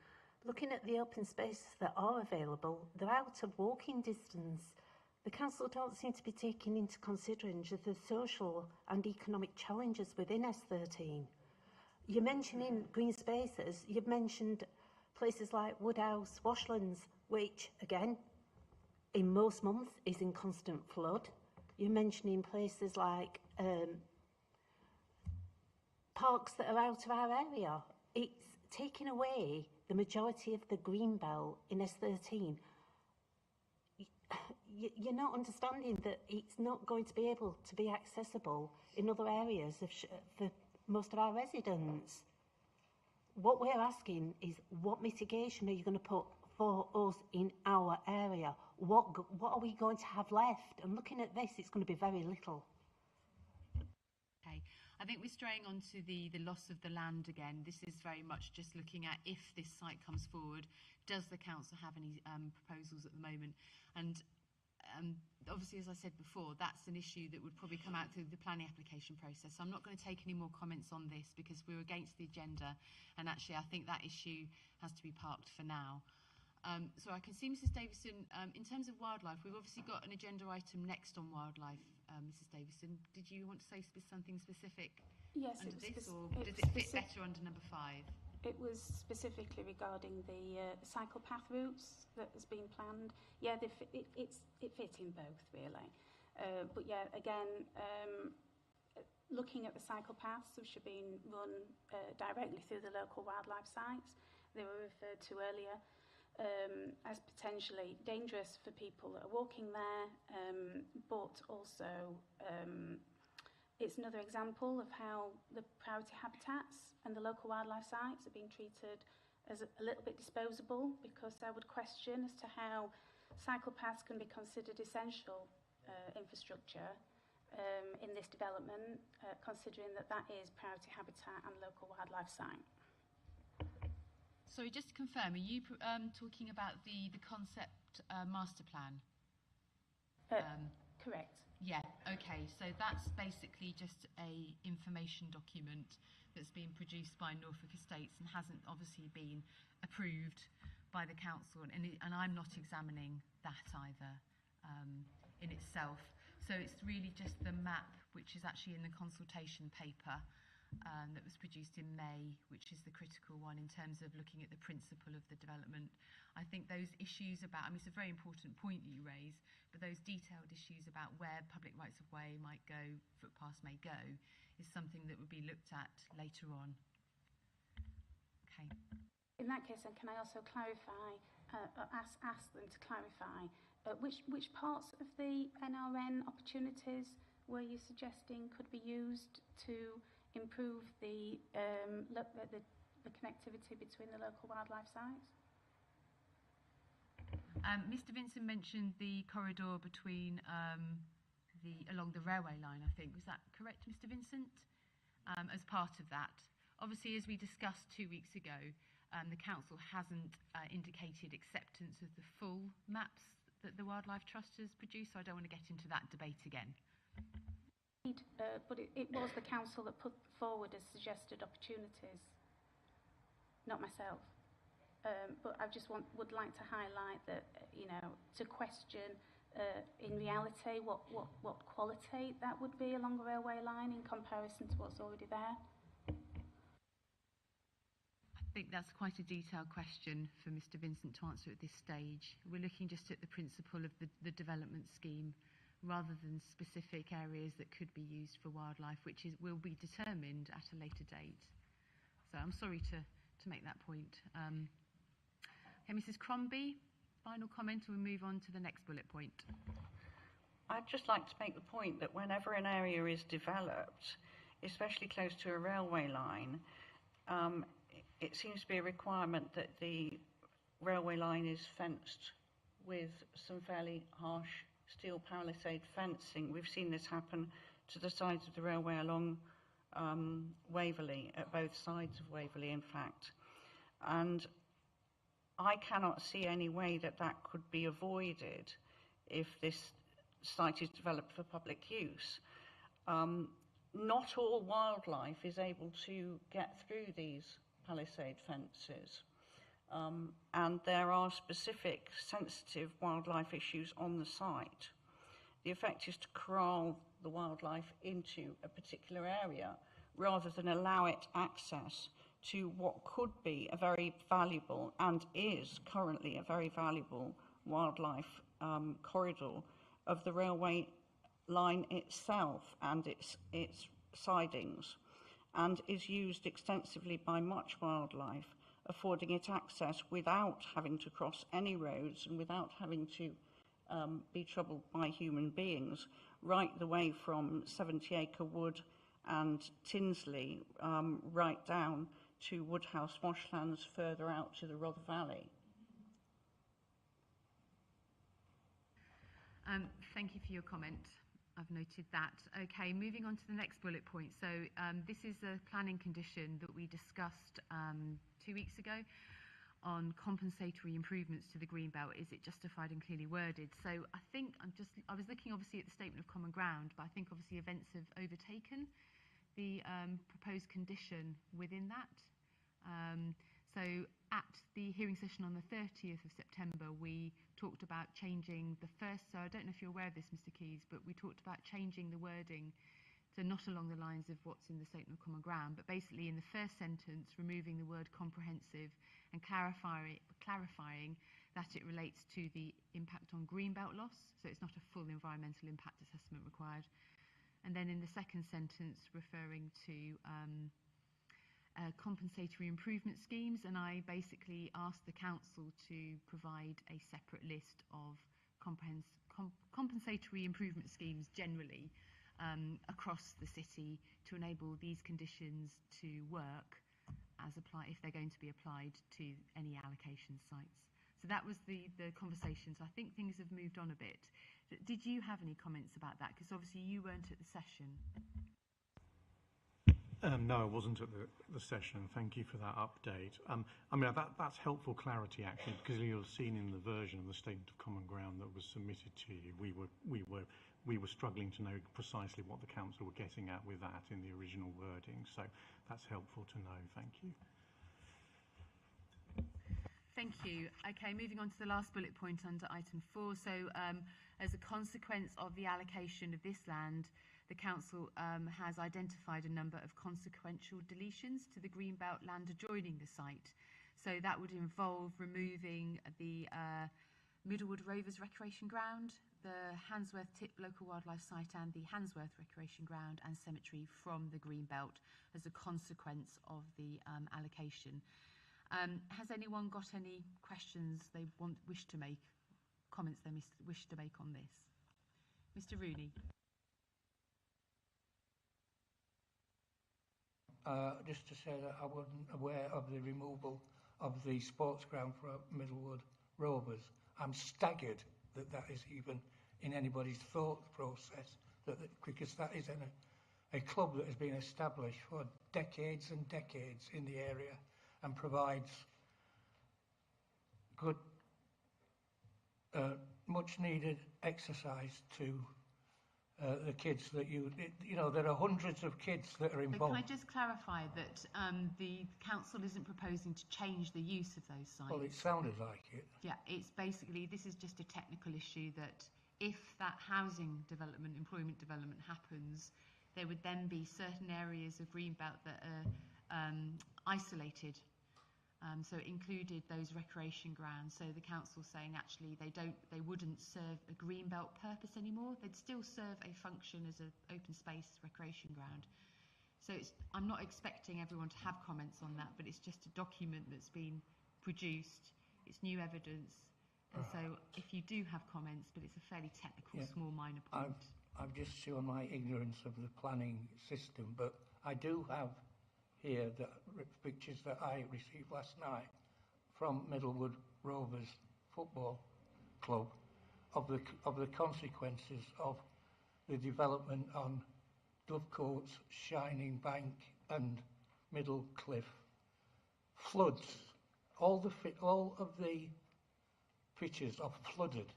S18: Looking at the open spaces that are available, they're out of walking distance. The council don't seem to be taking into consideration the social and economic challenges within S13. You're mentioning green spaces, you've mentioned places like Woodhouse, Washlands, which, again, in most months is in constant flood. You're mentioning places like parks that are out of our area. It's taking away the majority of the green belt in S13. You're not understanding that it's not going to be able to be accessible in other areas for most of our residents. What we're asking is, what mitigation are you going to put for us in our area? What are we going to have left? And looking at this, it's going to be very little.
S3: I think we're straying onto the loss of the land again. This is very much just looking at if this site comes forward, does the council have any proposals at the moment? And obviously, as I said before, that's an issue that would probably come out through the planning application process. So I'm not going to take any more comments on this because we're against the agenda, and actually I think that issue has to be parked for now. So I can see Mrs Davison, in terms of wildlife, we've obviously got an agenda item next on wildlife, Mrs Davison. Did you want to say something specific
S1: yes,
S3: under this, or does it fit better under number 5?
S1: It was specifically regarding the cycle path routes that has been planned. Yeah, it fits in both, really. But yeah, again, looking at the cycle paths which have been run directly through the local wildlife sites, they were referred to earlier, as potentially dangerous for people that are walking there, but also it's another example of how the priority habitats and the local wildlife sites are being treated as a little bit disposable, because I would question as to how cycle paths can be considered essential infrastructure in this development, considering that that is priority habitat and local wildlife site.
S3: Sorry, just to confirm, are you talking about the concept master plan?
S1: Correct.
S3: Yeah, okay, so that's basically just a information document that's been produced by Norfolk Estates and hasn't obviously been approved by the council, and I'm not examining that either in itself. So it's really just the map, which is actually in the consultation paper that was produced in May, which is the critical one in terms of looking at the principle of the development. I think those issues about, I mean, it's a very important point that you raise, but those detailed issues about where public rights of way might go, footpaths may go, is something that would be looked at later on. Okay.
S1: In that case, then, can I also clarify, ask them to clarify which parts of the NRN opportunities were you suggesting could be used to improve the connectivity between the local wildlife sites?
S3: Mr Vincent mentioned the corridor between along the railway line, I think. Was that correct, Mr Vincent? As part of that. Obviously, as we discussed 2 weeks ago, the council hasn't indicated acceptance of the full maps that the Wildlife Trust has produced, so I don't want to get into that debate again.
S1: But it was the council that put forward as suggested opportunities, not myself. But I just would like to highlight that, you know, to question in reality what quality that would be along the railway line in comparison to what's already there.
S3: I think that's quite a detailed question for Mr Vincent to answer at this stage. We're looking just at the principle of the development scheme, rather than specific areas that could be used for wildlife, which will be determined at a later date. So I'm sorry to make that point. Okay, Mrs Crombie, final comment, and we'll move on to the next bullet point.
S19: I'd just like to make the point that whenever an area is developed, especially close to a railway line, it seems to be a requirement that the railway line is fenced with some fairly harsh steel palisade fencing. We've seen this happen to the sides of the railway along Waverley, at both sides of Waverley, in fact. And I cannot see any way that that could be avoided if this site is developed for public use. Not all wildlife is able to get through these palisade fences. And there are specific sensitive wildlife issues on the site. The effect is to corral the wildlife into a particular area rather than allow it access to what could be a very valuable, and is currently a very valuable, wildlife corridor of the railway line itself and its sidings, and is used extensively by much wildlife, affording it access without having to cross any roads and without having to be troubled by human beings, right the way from 70 Acre Wood and Tinsley right down to Woodhouse Washlands further out to the Rother Valley.
S3: Thank you for your comment.
S9: I've noted that. Okay, moving on to the next bullet point. So this is a planning condition that we discussed 2 weeks ago on compensatory improvements to the Greenbelt. Is it justified and clearly worded? So I think I was looking obviously at the statement of common ground, but I think obviously events have overtaken the proposed condition within that. So at the hearing session on the 30th of September, we talked about changing the first, so I don't know if you're aware of this, Mr. Keys, but we talked about changing the wording to not along the lines of what's in the statement of common ground, but basically in the first sentence, removing the word comprehensive and clarifying that it relates to the impact on greenbelt loss, so it's not a full environmental impact assessment required. And then in the second sentence, referring to compensatory improvement schemes, and I basically asked the council to provide a separate list of compensatory improvement schemes generally across the city to enable these conditions to work as if they're going to be applied to any allocation sites. So that was the conversation. So I think things have moved on a bit. Did you have any comments about that? Because obviously you weren't at the session.
S8: No, I wasn't at the session. Thank you for that update. I mean, that's helpful clarity actually, because you'll have seen in the version of the statement of common ground that was submitted to you, we were struggling to know precisely what the council were getting at with that in the original wording. So that's helpful to know. Thank you.
S9: Thank you. Okay, moving on to the last bullet point under item 4. So as a consequence of the allocation of this land, the council has identified a number of consequential deletions to the Greenbelt land adjoining the site. So that would involve removing the Middlewood Rovers Recreation Ground, the Handsworth Tip Local Wildlife Site and the Handsworth Recreation Ground and Cemetery from the Greenbelt as a consequence of the allocation. Has anyone got any questions they wish to make, comments they wish to make on this? Mr. Rooney.
S6: Just to say that I wasn't aware of the removal of the sports ground for Middlewood Rovers. I'm staggered that that is even in anybody's thought process, because that is a club that has been established for decades and decades in the area and provides good, much needed exercise to the kids that there are hundreds of kids that are involved.
S9: But can I just clarify that the council isn't proposing to change the use of those sites?
S6: Well, it sounded like it.
S9: Yeah, it's basically, this is just a technical issue that if that housing development, employment development happens, there would then be certain areas of Greenbelt that are isolated. So it included those recreation grounds. So the council's saying actually they wouldn't serve a Greenbelt purpose anymore. They'd still serve a function as an open space recreation ground. So I'm not expecting everyone to have comments on that, but it's just a document that's been produced. It's new evidence. And so if you do have comments, but it's a fairly technical, small, minor point.
S6: I've just shown my ignorance of the planning system, but I do have here the pictures that I received last night from Middlewood Rovers Football Club of the consequences of the development on Dovecoats, Shining Bank and Middle Cliff. Floods. All of the pitches are flooded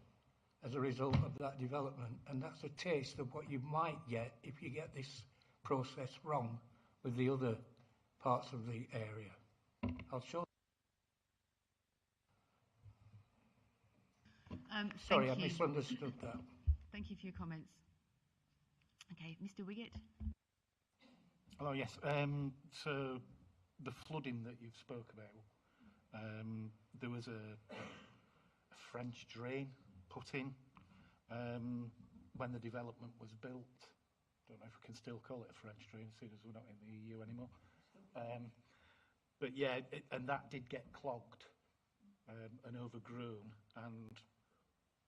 S6: as a result of that development, and that's a taste of what you might get if you get this process wrong with the other parts of the area. I'll show. Sorry, I misunderstood that.
S9: Thank you for your comments. Okay, Mr. Wiggett.
S7: Oh yes. So the flooding that you've spoke about, there was a French drain put in when the development was built. Don't know if we can still call it a French drain, seeing as we're not in the EU anymore. But yeah, and that did get clogged and overgrown, and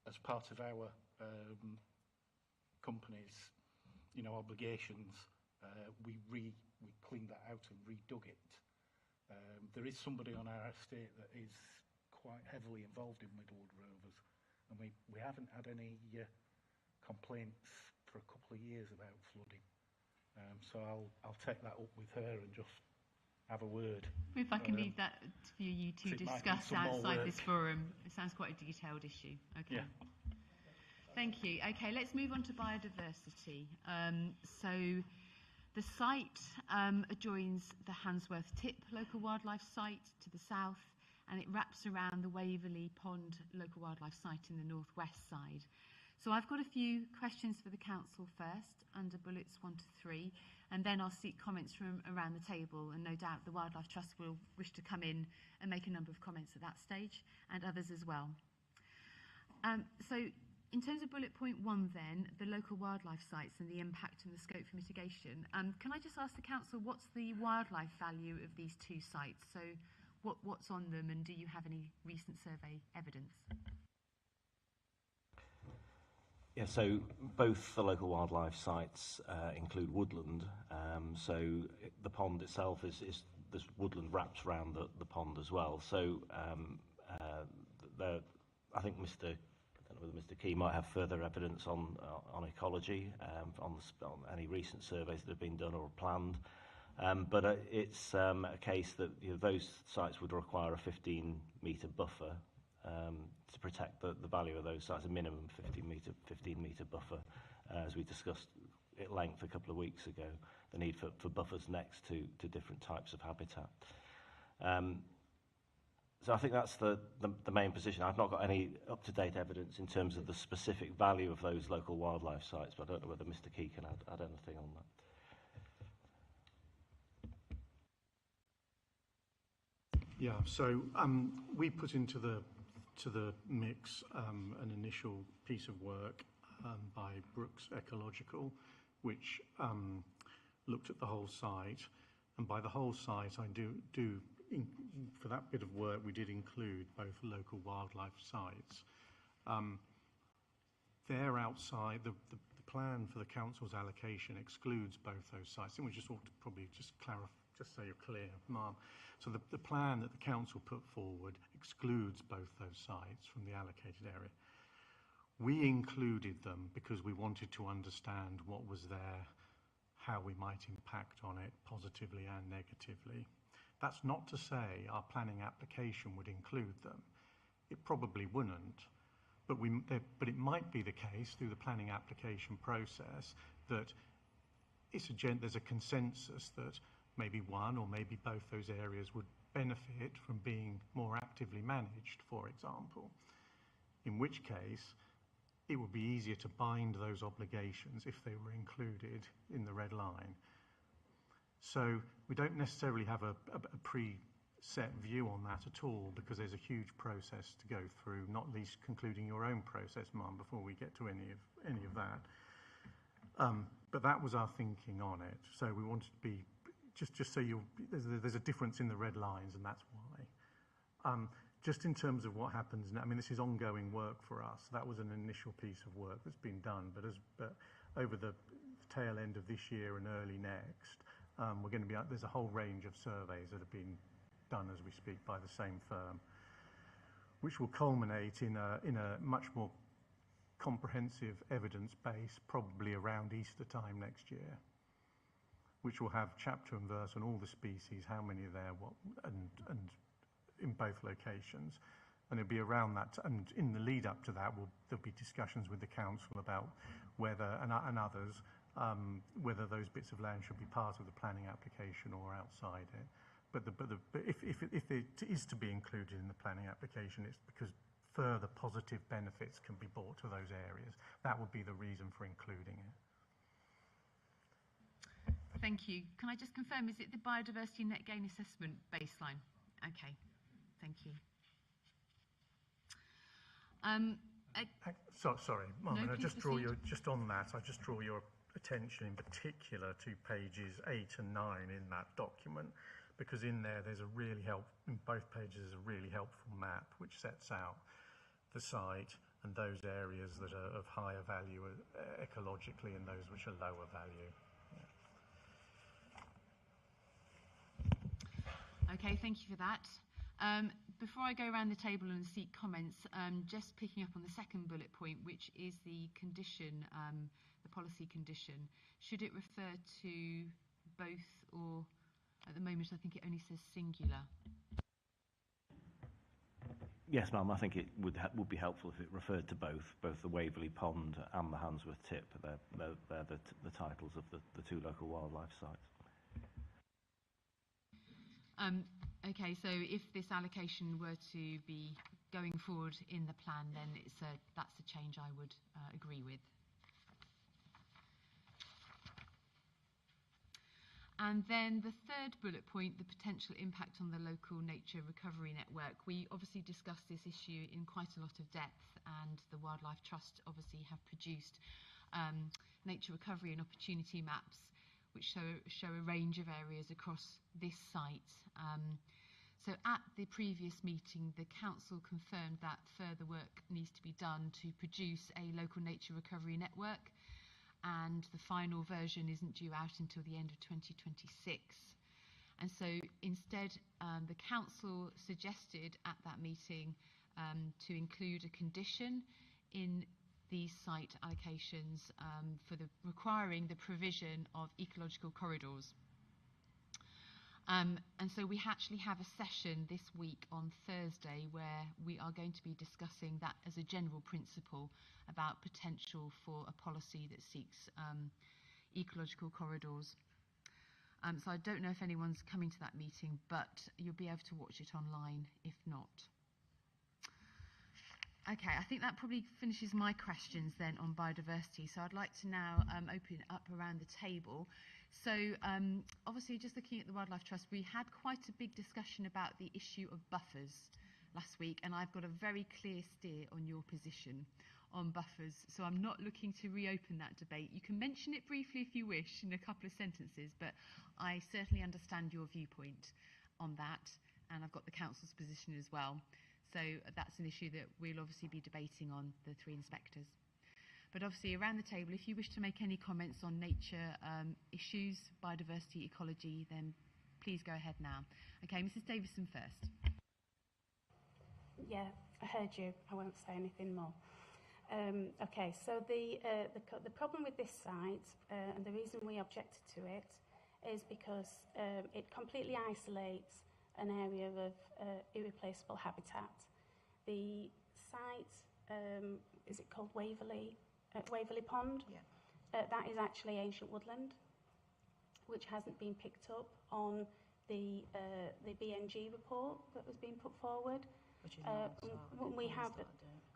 S7: as part of our company's, obligations, we cleaned that out and redug it. There is somebody on our estate that is quite heavily involved in Middlewood Rovers, and we haven't had any complaints for a couple of years about flooding. So I'll take that up with her and just have a word.
S9: If I can leave that for you to discuss outside this forum. It sounds quite a detailed issue. Okay.
S7: Yeah.
S9: Thank you. Okay, let's move on to biodiversity. So the site adjoins the Handsworth Tip local wildlife site to the south, and it wraps around the Waverley Pond local wildlife site in the northwest side. So I've got a few questions for the council first, under bullets 1 to 3, and then I'll seek comments from around the table, and no doubt the Wildlife Trust will wish to come in and make a number of comments at that stage, and others as well. So in terms of bullet point 1 then, the local wildlife sites and the impact and the scope for mitigation, can I just ask the council, what's the wildlife value of these 2 sites? So what's on them, and do you have any recent survey evidence?
S4: Yeah, so both the local wildlife sites include woodland. So the pond itself is this woodland wraps around the pond as well. So I think I don't know whether Mr. Key might have further evidence on ecology, on any recent surveys that have been done or planned. But it's a case that those sites would require a 15-metre buffer to protect the value of those sites, a minimum 15-metre buffer, as we discussed at length a couple of weeks ago, the need for buffers next to different types of habitat. So I think that's the main position. I've not got any up-to-date evidence in terms of the specific value of those local wildlife sites, but I don't know whether Mr. Key can add anything on that.
S8: Yeah, so we put into the mix an initial piece of work by Brooks Ecological, which looked at the whole site, and by the whole site I for that bit of work we did include both local wildlife sites. They're outside, the plan for the council's allocation excludes both those sites. I think we just ought to probably just clarify, just so you're clear, Ma'am. So the plan that the council put forward excludes both those sites from the allocated area. We included them because we wanted to understand what was there, how we might impact on it positively and negatively. That's not to say our planning application would include them. It probably wouldn't, but it might be the case through the planning application process that there's a consensus that maybe one or maybe both those areas would benefit from being more actively managed, for example, in which case it would be easier to bind those obligations if they were included in the red line. So we don't necessarily have a preset view on that at all, because there's a huge process to go through, not least concluding your own process, Mum, before we get to any of that. But that was our thinking on it. So we wanted to be just so there's a difference in the red lines, and that's why. Just in terms of what happens now, I mean, this is ongoing work for us. That was an initial piece of work that's been done, but over the tail end of this year and early next, we're going to be there's a whole range of surveys that have been done as we speak by the same firm, which will culminate in a much more comprehensive evidence base, probably around Easter time next year, which will have chapter and verse on all the species, how many are there, what, and in both locations. And it'll be around that, and in the lead up to that, there'll be discussions with the council about whether, and others, whether those bits of land should be part of the planning application or outside it. But if it is to be included in the planning application, it's because further positive benefits can be brought to those areas. That would be the reason for including it.
S9: Thank you. Can I just confirm, is it the biodiversity net gain assessment baseline? Okay, thank you.
S8: Sorry, Marvin,
S9: no,
S8: I just draw
S9: proceed.
S8: your attention in particular to pages 8 and 9 in that document, because in there there's in both pages there's a really helpful map which sets out the site and those areas that are of higher value ecologically and those which are lower value. Yeah.
S9: Okay, thank you for that. Before I go around the table and seek comments, just picking up on the second bullet point, which is the condition, the policy condition, should it refer to both, or at the moment I think it only says singular?
S4: Yes, ma'am. I think it would be helpful if it referred to both the Waverley Pond and the Handsworth Tip. They're the titles of the two local wildlife sites.
S9: Okay, so if this allocation were to be going forward in the plan, then that's a change I would agree with. And then the third bullet point, the potential impact on the local nature recovery network. We obviously discussed this issue in quite a lot of depth, and the Wildlife Trust obviously have produced nature recovery and opportunity maps which show a range of areas across this site. So at the previous meeting, the council confirmed that further work needs to be done to produce a local nature recovery network, and the final version isn't due out until the end of 2026. And so instead, the council suggested at that meeting to include a condition in these site allocations for requiring the provision of ecological corridors. And so we actually have a session this week on Thursday where we are going to be discussing that as a general principle about potential for a policy that seeks ecological corridors. So I don't know if anyone's coming to that meeting, but you'll be able to watch it online if not. Okay, I think that probably finishes my questions then on biodiversity. So I'd like to now open it up around the table. So obviously, just looking at the Wildlife Trust, we had quite a big discussion about the issue of buffers last week, and I've got a very clear steer on your position on buffers. So I'm not looking to reopen that debate. You can mention it briefly if you wish in a couple of sentences, but I certainly understand your viewpoint on that, and I've got the council's position as well. So that's an issue that we'll obviously be debating on the three inspectors. But obviously around the table, if you wish to make any comments on nature issues, biodiversity, ecology, then please go ahead now. Okay, Mrs Davison first.
S1: Yeah, I heard you. I won't say anything more. Okay, so the problem with this site, and the reason we objected to it, is because it completely isolates an area of irreplaceable habitat. The site, is it called Waverley Pond? Yeah. That is actually ancient woodland, which hasn't been picked up on the BNG report that was being put forward. Which is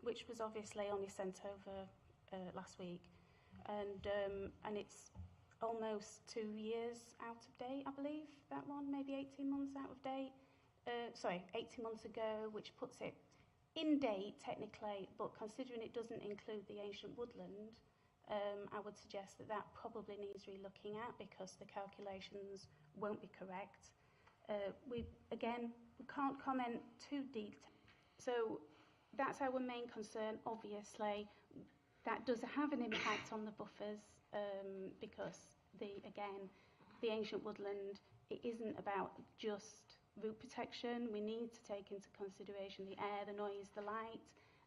S1: which was obviously only sent over last week, and it's almost 2 years out of date, I believe, that one, maybe 18 months out of date. 18 months ago, which puts it in date technically, but considering it doesn't include the ancient woodland, I would suggest that probably needs re-looking at because the calculations won't be correct. We can't comment too deep. So that's our main concern, obviously. That does have an impact on the buffers because the ancient woodland, it isn't about just root protection. We need to take into consideration the air, the noise, the light,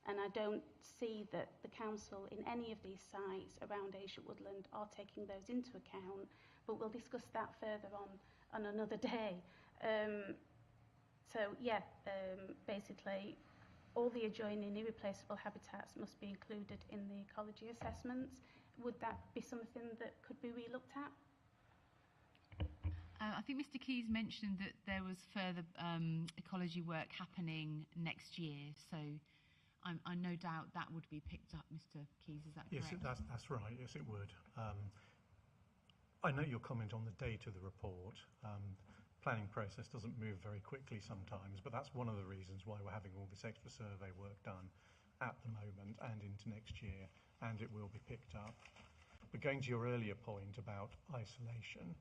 S1: and I don't see that the council in any of these sites around ancient woodland are taking those into account, but we'll discuss that further on another day. Basically all the adjoining irreplaceable habitats must be included in the ecology assessments. Would that be something that could be re-looked at?
S9: I think Mr Keys mentioned that there was further ecology work happening next year, so I no doubt that would be picked up, Mr Keys, is that correct?
S8: Yes, that's right, yes it would. I note your comment on the date of the report. Planning process doesn't move very quickly sometimes, but that's one of the reasons why we're having all this extra survey work done at the moment and into next year, and it will be picked up. But going to your earlier point about isolation,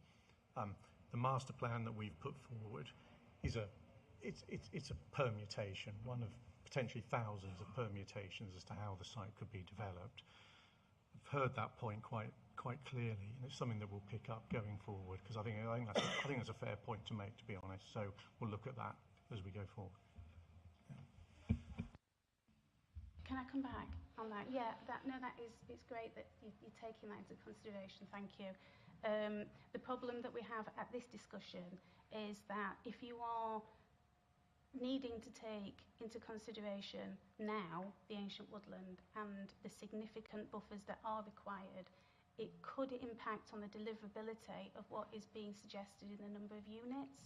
S8: the master plan that we've put forward is it's a permutation, one of potentially thousands of permutations as to how the site could be developed. I've heard that point quite clearly, and it's something that we'll pick up going forward because I think that's a fair point to make, to be honest. So we'll look at that as we go forward.
S1: Can I come back? on that. Yeah, that is, it's great that you're taking that into consideration. Thank you. The problem that we have at this discussion is that if you are needing to take into consideration now the ancient woodland and the significant buffers that are required, it could impact on the deliverability of what is being suggested in the number of units.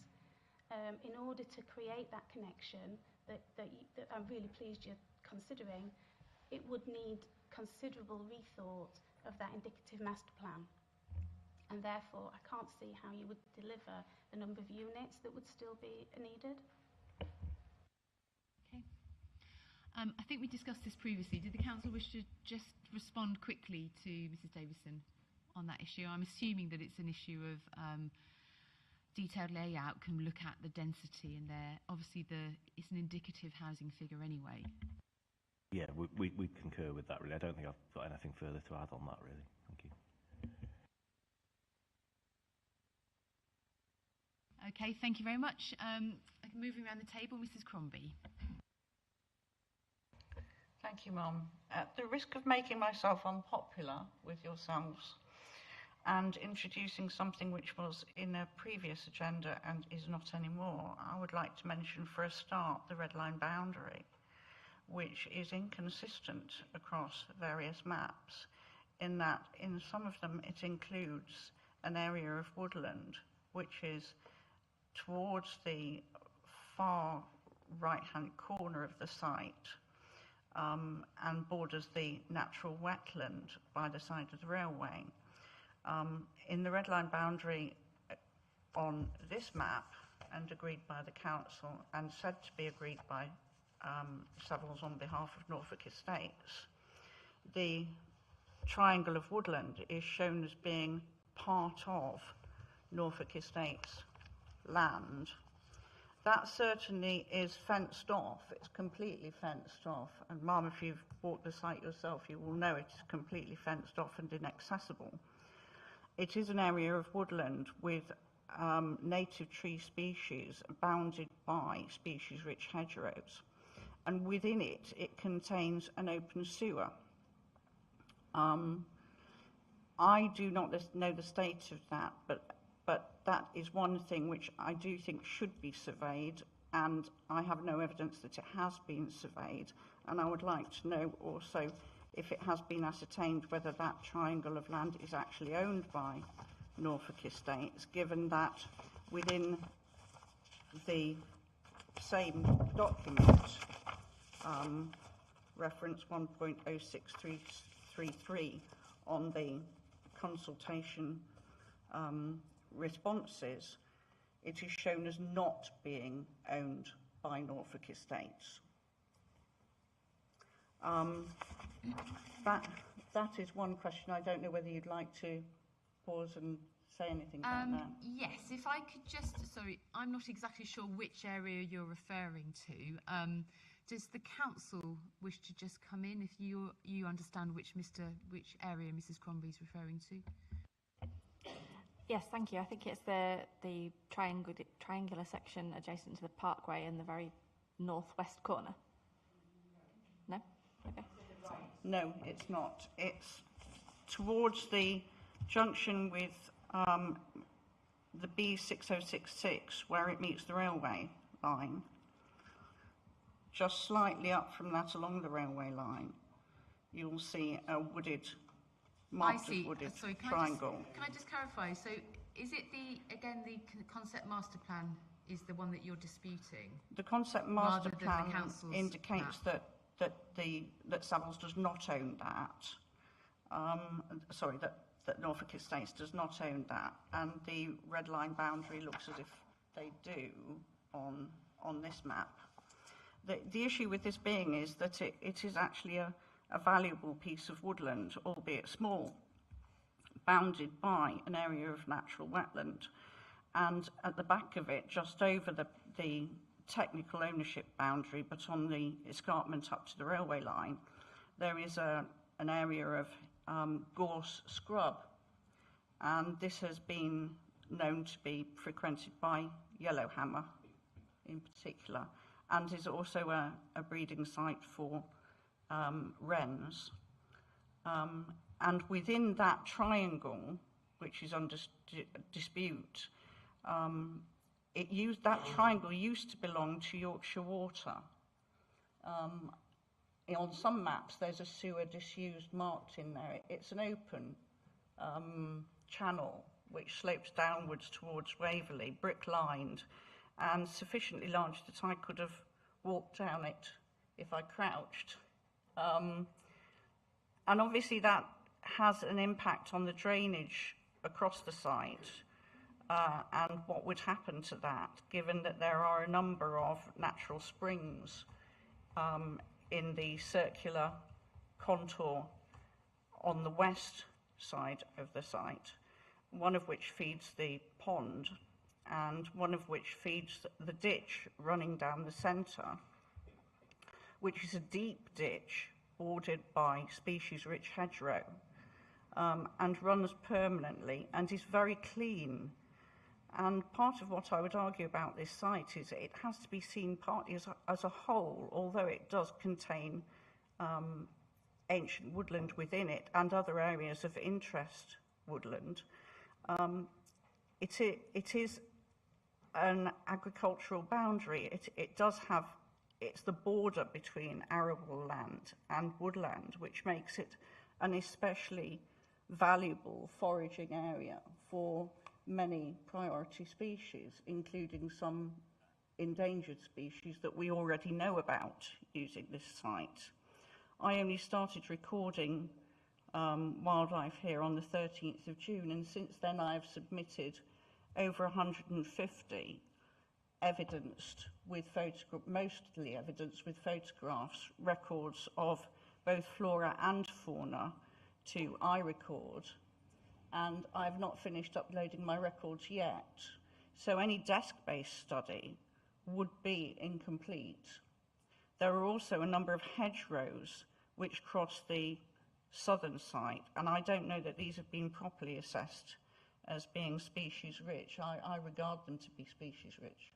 S1: In order to create that connection that I'm really pleased you're considering, it would need considerable rethought of that indicative master plan. And therefore, I can't see how you would deliver the number of units that would still be needed.
S9: Okay. I think we discussed this previously. Did the council wish to just respond quickly to Mrs Davison on that issue? I'm assuming that it's an issue of detailed layout can look at the density, and obviously it's an indicative housing figure anyway.
S4: Yeah, we concur with that, really. I don't think I've got anything further to add on that, really. Thank you.
S9: Okay, thank you very much. Moving around the table, Mrs Crombie.
S19: Thank you, Mum. At the risk of making myself unpopular with yourselves and introducing something which was in a previous agenda and is not anymore, I would like to mention for a start the red line boundary, which is inconsistent across various maps, in that in some of them it includes an area of woodland which is towards the far right-hand corner of the site and borders the natural wetland by the side of the railway. In the red line boundary on this map, and agreed by the council and said to be agreed by Savills on behalf of Norfolk Estates, the triangle of woodland is shown as being part of Norfolk Estates land. That certainly is fenced off. It's completely fenced off. And Mum, if you've walked the site yourself, you will know it's completely fenced off and inaccessible. It is an area of woodland with native tree species bounded by species-rich hedgerows. And within it, it contains an open sewer. I do not know the state of that, but that is one thing which I do think should be surveyed, and I have no evidence that it has been surveyed. And I would like to know also if it has been ascertained whether that triangle of land is actually owned by Norfolk Estates, given that within the same document, reference 1.06333 on the consultation responses, it is shown as not being owned by Norfolk Estates. That is one question. I don't know whether you'd like to pause and say anything about that.
S9: Yes, if I could just, sorry, I'm not exactly sure which area you're referring to. Does the council wish to just come in if you understand which area Mrs Crombie's referring to?
S10: Yes, thank you. I think it's the triangular section adjacent to the parkway in the very northwest corner. No? Okay.
S19: No, it's not. It's towards the junction with the B6066, where it meets the railway line. Just slightly up from that along the railway line, you'll see a wooded, marked as wooded triangle.
S9: Can I just clarify? So is it the concept master plan is the one that you're disputing?
S19: The concept master plan indicates that Savills does not own that. That Norfolk Estates does not own that, and the red line boundary looks as if they do on this map. The issue with this being is that it is actually a valuable piece of woodland, albeit small, bounded by an area of natural wetland. And at the back of it, just over the technical ownership boundary, but on the escarpment up to the railway line, there is an area of gorse scrub. And this has been known to be frequented by yellowhammer in particular, and is also a breeding site for Wrens. And within that triangle, which is under dispute, that triangle used to belong to Yorkshire Water. On some maps, there's a sewer disused marked in there. It's an open channel which slopes downwards towards Waverley, brick-lined, and sufficiently large that I could have walked down it if I crouched. And obviously that has an impact on the drainage across the site and what would happen to that, given that there are a number of natural springs in the circular contour on the west side of the site, one of which feeds the pond and one of which feeds the ditch running down the centre, which is a deep ditch bordered by species-rich hedgerow and runs permanently and is very clean. And part of what I would argue about this site is it has to be seen partly as a whole, although it does contain ancient woodland within it and other areas of interest woodland. It is an agricultural boundary. It's the border between arable land and woodland, which makes it an especially valuable foraging area for many priority species, including some endangered species that we already know about using this site. I only started recording wildlife here on the 13th of June, and since then I have submitted over 150 mostly evidenced with photographs, records of both flora and fauna to iRecord, and I've not finished uploading my records yet. So any desk-based study would be incomplete. There are also a number of hedgerows which cross the southern site, and I don't know that these have been properly assessed as being species rich. I regard them to be species rich.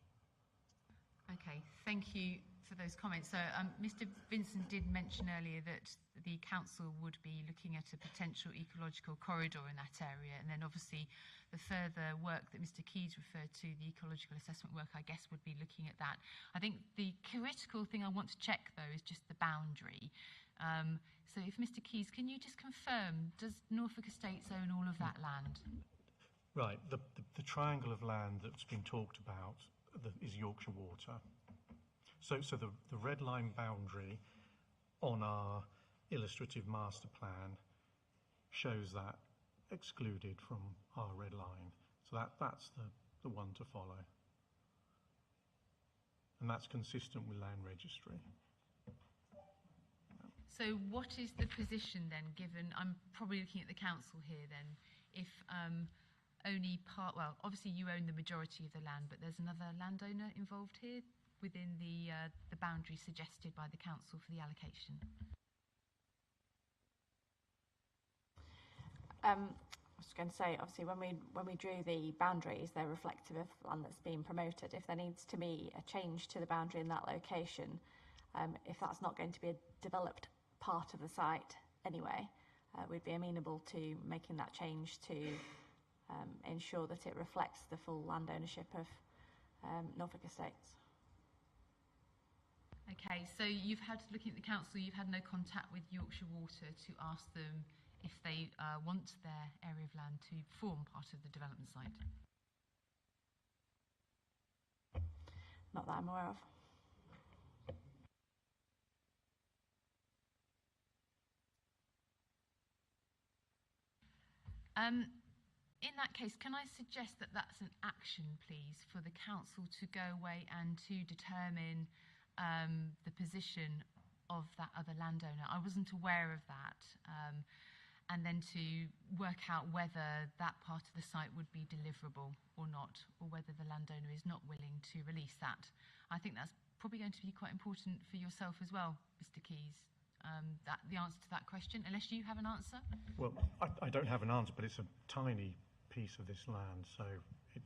S9: Okay, thank you for those comments. So Mr. Vincent did mention earlier that the council would be looking at a potential ecological corridor in that area, and then obviously the further work that Mr. Keys referred to, the ecological assessment work, I guess would be looking at that. I think the critical thing I want to check though is just the boundary. So if Mr. Keys, can you just confirm, does Norfolk Estates own all of that land?
S8: Right, the triangle of land that's been talked about is Yorkshire Water. So the red line boundary on our illustrative master plan shows that excluded from our red line. So that's the one to follow. And that's consistent with land registry.
S9: So what is the position then, given, I'm probably looking at the council here then, if only part, well, obviously you own the majority of the land, but there's another landowner involved here within the boundary suggested by the council for the allocation?
S10: I was going to say, obviously, when we drew the boundaries, they're reflective of land that's being promoted. If there needs to be a change to the boundary in that location, if that's not going to be a developed part of the site anyway, we'd be amenable to making that change to ensure that it reflects the full land ownership of Norfolk Estates.
S9: Okay, so you've had, looking at the council, you've had no contact with Yorkshire Water to ask them if they want their area of land to form part of the development site?
S10: Not that I'm aware of.
S9: In that case, can I suggest that that's an action, please, for the council to go away and to determine the position of that other landowner? I wasn't aware of that. And then to work out whether that part of the site would be deliverable or not, or whether the landowner is not willing to release that. I think that's probably going to be quite important for yourself as well, Mr. Keys. The answer to that question, unless you have an answer?
S8: Well, I don't have an answer, but it's a tiny piece of this land, so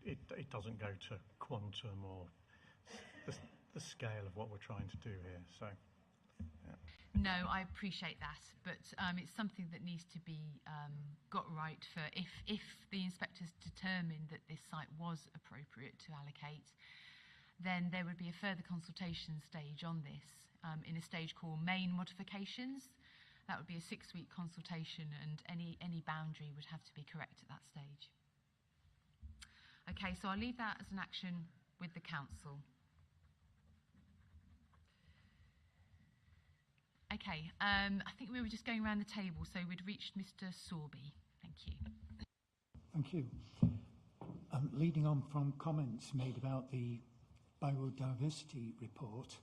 S8: it doesn't go to quantum or the scale of what we're trying to do here. So, yeah.
S9: No, I appreciate that, but it's something that needs to be got right for if the inspectors determine that this site was appropriate to allocate, then there would be a further consultation stage on this in a stage called main modifications. That would be a 6-week consultation, and any boundary would have to be correct at that stage. Okay, so I'll leave that as an action with the council. Okay, I think we were just going around the table, so we'd reached Mr. Sorby. Thank you.
S23: Thank you. Leading on from comments made about the biodiversity report,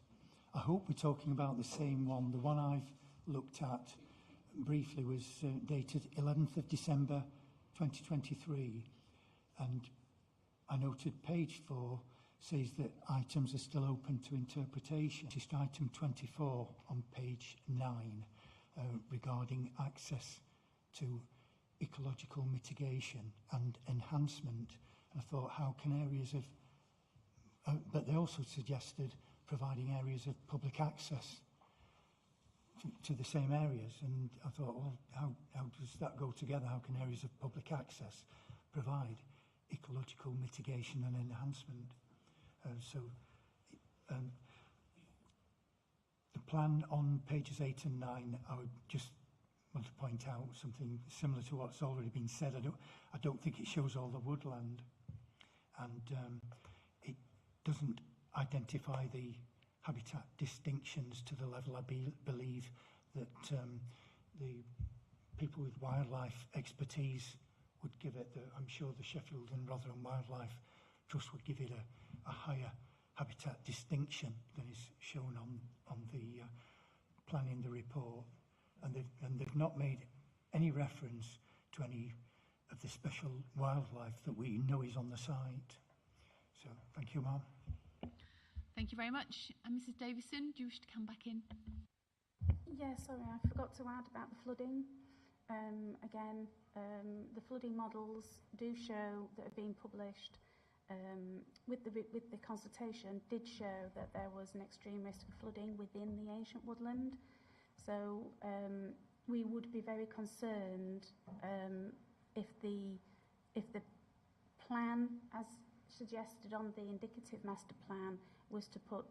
S23: I hope we're talking about the same one. The one I've looked at briefly was dated 11th of December 2023, and I noted page 4 says that items are still open to interpretation. Just item 24 on page 9 regarding access to ecological mitigation and enhancement. And I thought, how can areas of... but they also suggested providing areas of public access to the same areas. And I thought, well, how does that go together? How can areas of public access provide ecological mitigation and enhancement? The plan on pages 8 and 9, I would just want to point out something similar to what's already been said. I don't think it shows all the woodland, and it doesn't identify the habitat distinctions to the level I believe that the people with wildlife expertise would give it. I'm sure the Sheffield and Rotherham Wildlife Trust would give it a higher habitat distinction than is shown on the plan in the report, and they've not made any reference to any of the special wildlife that we know is on the site. So thank you, Ma'am.
S9: Thank you very much. And Mrs. Davison, do you wish to come back in?
S1: Yeah, sorry, I forgot to add about the flooding. Again, the flooding models do show that have been published with the consultation did show that there was an extreme risk of flooding within the ancient woodland. So we would be very concerned if the plan, as suggested on the indicative master plan, was to put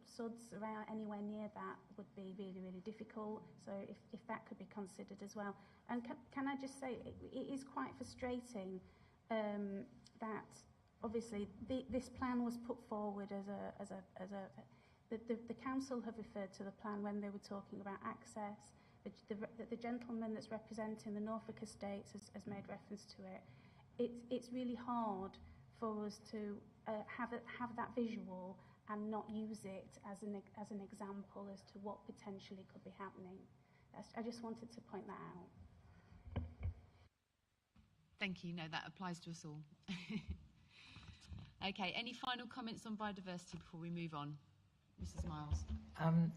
S1: SUDs around anywhere near that would be really, really difficult. So if that could be considered as well. And can I just say, it is quite frustrating that obviously this plan was put forward the council have referred to the plan when they were talking about access. The gentleman that's representing the Norfolk Estates has made reference to it. It's really hard for us to have that visual and not use it as an example as to what potentially could be happening. I just wanted to point that out.
S9: Thank you. No, that applies to us all. Okay, any final comments on biodiversity before we move on? Mrs. Miles.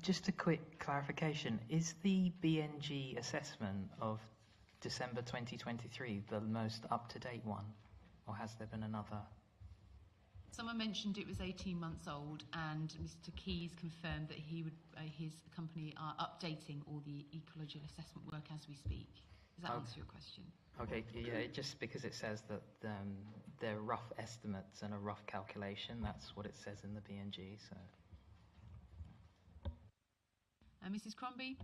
S12: Just a quick clarification. Is the BNG assessment of December 2023 the most up-to-date one, or has there been another?
S9: Someone mentioned it was 18 months old, and Mr. Keys confirmed that he would, his company are updating all the ecological assessment work as we speak. Does that answer your question?
S12: Okay, yeah, just because it says that they're rough estimates and a rough calculation, that's what it says in the BNG. So.
S9: Mrs. Crombie?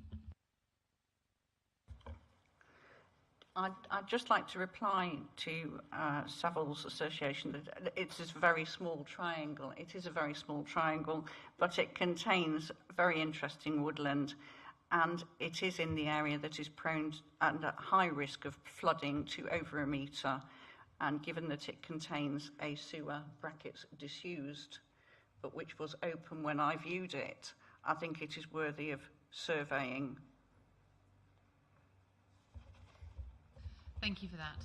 S19: I'd just like to reply to Savills Association that it's a very small triangle. It is a very small triangle, but it contains very interesting woodland, and it is in the area that is prone and at high risk of flooding to over a metre. And given that it contains a sewer, brackets disused, but which was open when I viewed it, I think it is worthy of surveying.
S9: Thank you for that.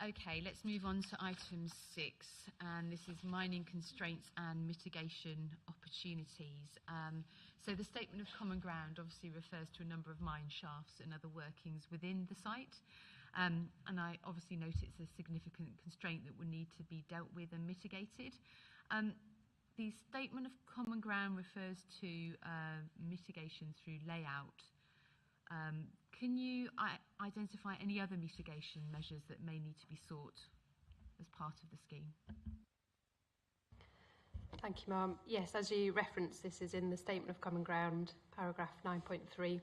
S9: Okay, let's move on to item 6, and this is mining constraints and mitigation opportunities. So the statement of common ground obviously refers to a number of mine shafts and other workings within the site. And I obviously note it's a significant constraint that would need to be dealt with and mitigated. the statement of common ground refers to mitigation through layout. Can you identify any other mitigation measures that may need to be sought as part of the scheme?
S13: Thank you, Ma'am. Yes, as you referenced, this is in the Statement of Common Ground, paragraph 9.3,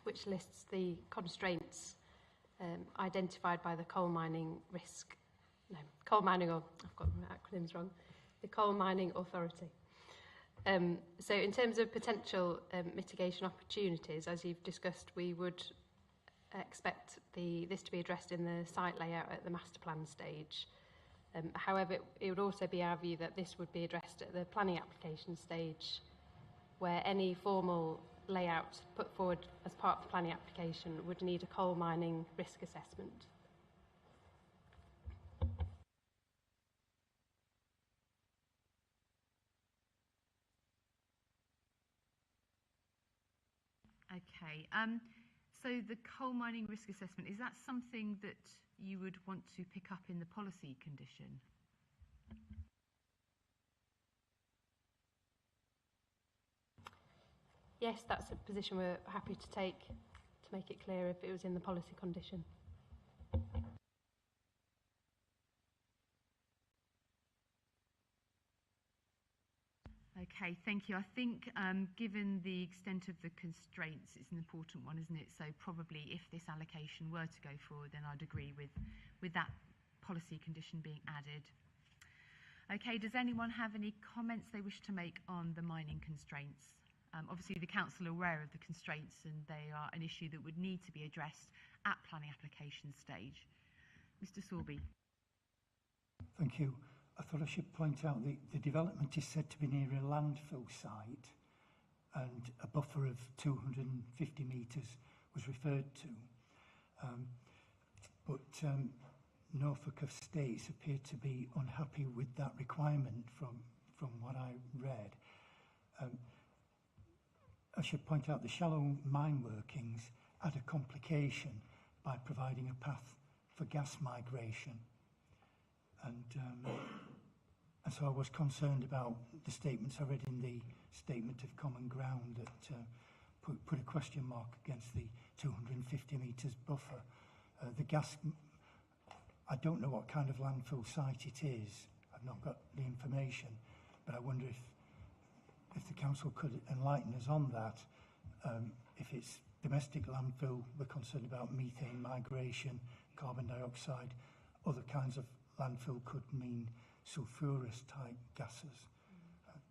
S13: which lists the constraints identified by the coal mining the Coal Mining Authority. So in terms of potential mitigation opportunities, as you've discussed, we would expect this to be addressed in the site layout at the master plan stage. However, it would also be our view that this would be addressed at the planning application stage, where any formal layout put forward as part of the planning application would need a coal mining risk assessment.
S9: Okay. So the coal mining risk assessment, is that something that you would want to pick up in the policy condition?
S13: Yes, that's a position we're happy to take to make it clear if it was in the policy condition.
S9: Okay, thank you. I think given the extent of the constraints, it's an important one, isn't it? So probably if this allocation were to go forward, then I'd agree with that policy condition being added. Okay, does anyone have any comments they wish to make on the mining constraints? Obviously, the council are aware of the constraints and they are an issue that would need to be addressed at planning application stage. Mr. Sorby.
S23: Thank you. I thought I should point out the development is said to be near a landfill site and a buffer of 250 metres was referred to. But Norfolk Estates appeared to be unhappy with that requirement from what I read. I should point out the shallow mine workings add a complication by providing a path for gas migration. And so I was concerned about the statements I read in the Statement of Common Ground that put a question mark against the 250 metres buffer. The gas, I don't know what kind of landfill site it is. I've not got the information, but I wonder if the council could enlighten us on that. If it's domestic landfill, we're concerned about methane migration, carbon dioxide, other kinds of landfill could mean sulphurous type gases.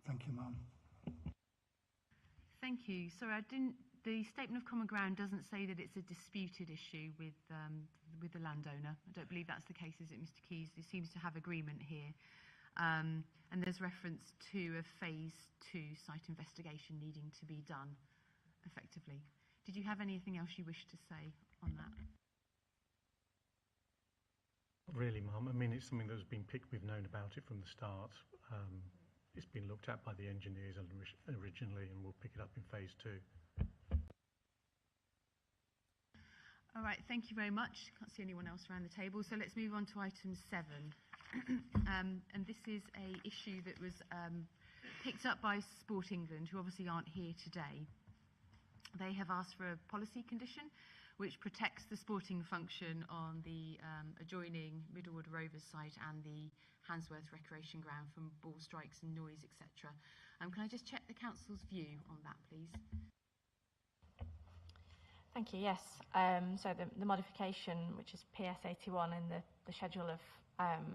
S23: Thank you, ma'am.
S9: Thank you. Sorry, the Statement of Common Ground doesn't say that it's a disputed issue with the landowner. I don't believe that's the case, is it, Mr. Keys? There seems to have agreement here. And there's reference to a phase 2 site investigation needing to be done effectively. Did you have anything else you wish to say on that?
S8: Really, Mum. I mean, it's something that's been picked. We've known about it from the start. It's been looked at by the engineers originally, and we'll pick it up in phase 2.
S9: All right, thank you very much. Can't see anyone else around the table. So let's move on to item 7. And this is a issue that was picked up by Sport England, who obviously aren't here today. They have asked for a policy condition which protects the sporting function on the adjoining Middlewood Rovers site and the Handsworth recreation ground from ball strikes and noise, etc. Can I just check the council's view on that, please?
S10: Thank you. Yes. So the modification, which is PS81 in the schedule of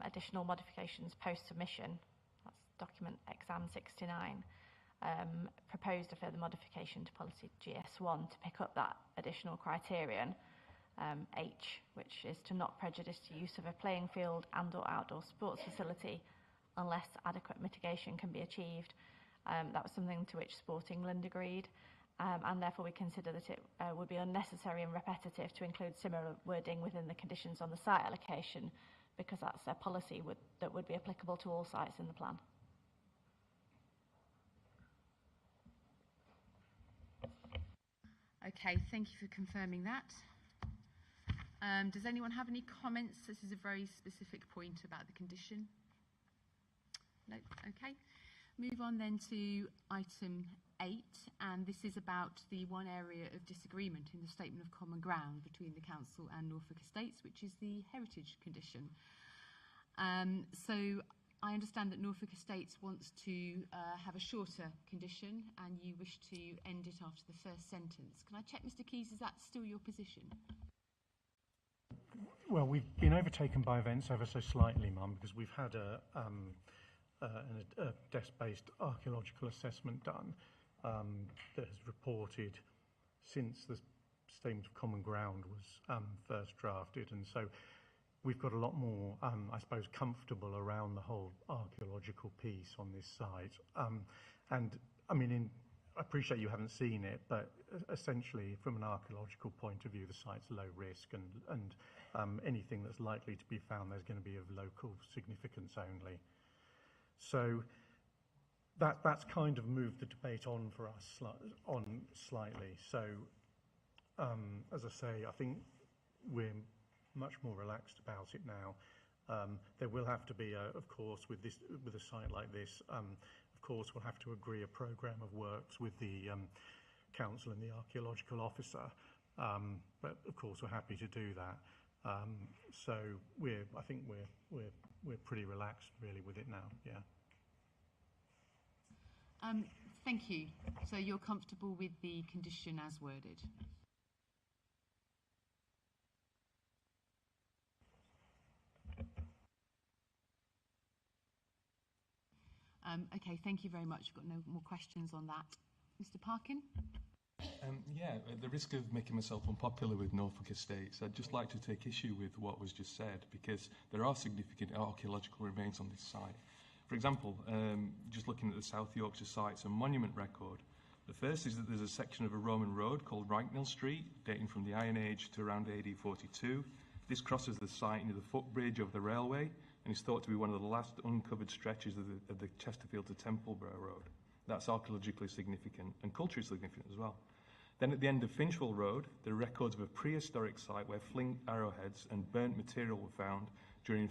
S10: additional modifications post-submission, that's document exam 69, proposed a further modification to policy GS1 to pick up that additional criterion, H, which is to not prejudice the use of a playing field and/or outdoor sports facility unless adequate mitigation can be achieved. That was something to which Sport England agreed, and therefore we consider that it would be unnecessary and repetitive to include similar wording within the conditions on the site allocation, because that's a policy that would be applicable to all sites in the plan.
S9: Okay, thank you for confirming that. Does anyone have any comments? This is a very specific point about the condition. No? Okay. Move on then to item 8, and this is about the one area of disagreement in the Statement of Common Ground between the Council and Norfolk Estates, which is the heritage condition. So I understand that Norfolk Estates wants to have a shorter condition, and you wish to end it after the first sentence. Can I check, Mr. Keyes, is that still your position?
S8: Well, we've been overtaken by events ever so slightly, Mum, because we've had a desk-based archaeological assessment done that has reported since the Statement of Common Ground was first drafted, and so we've got a lot more, I suppose, comfortable around the whole archaeological piece on this site. And I mean, I appreciate you haven't seen it, but essentially, from an archaeological point of view, the site's low risk, and anything that's likely to be found, there's going to be of local significance only. So that's kind of moved the debate on for us slightly. So, as I say, I think we're much more relaxed about it now. There will have to be, of course, with a site like this, of course, we'll have to agree a programme of works with the council and the archaeological officer. But of course, we're happy to do that. So I think we're pretty relaxed really with it now. Yeah.
S9: Thank you. So you're comfortable with the condition as worded? Okay, thank you very much. We've got no more questions on that. Mr. Parkin?
S24: Yeah, at the risk of making myself unpopular with Norfolk Estates, I'd just like to take issue with what was just said, because there are significant archaeological remains on this site. For example, just looking at the South Yorkshire Sites and Monument record, the first is that there's a section of a Roman road called Ranknell Street, dating from the Iron Age to around AD 42. This crosses the site near the footbridge of the railway, and is thought to be one of the last uncovered stretches of the Chesterfield to Templeborough Road. That's archaeologically significant and culturally significant as well. Then at the end of Finchwell Road, there are records of a prehistoric site where flint arrowheads and burnt material were found during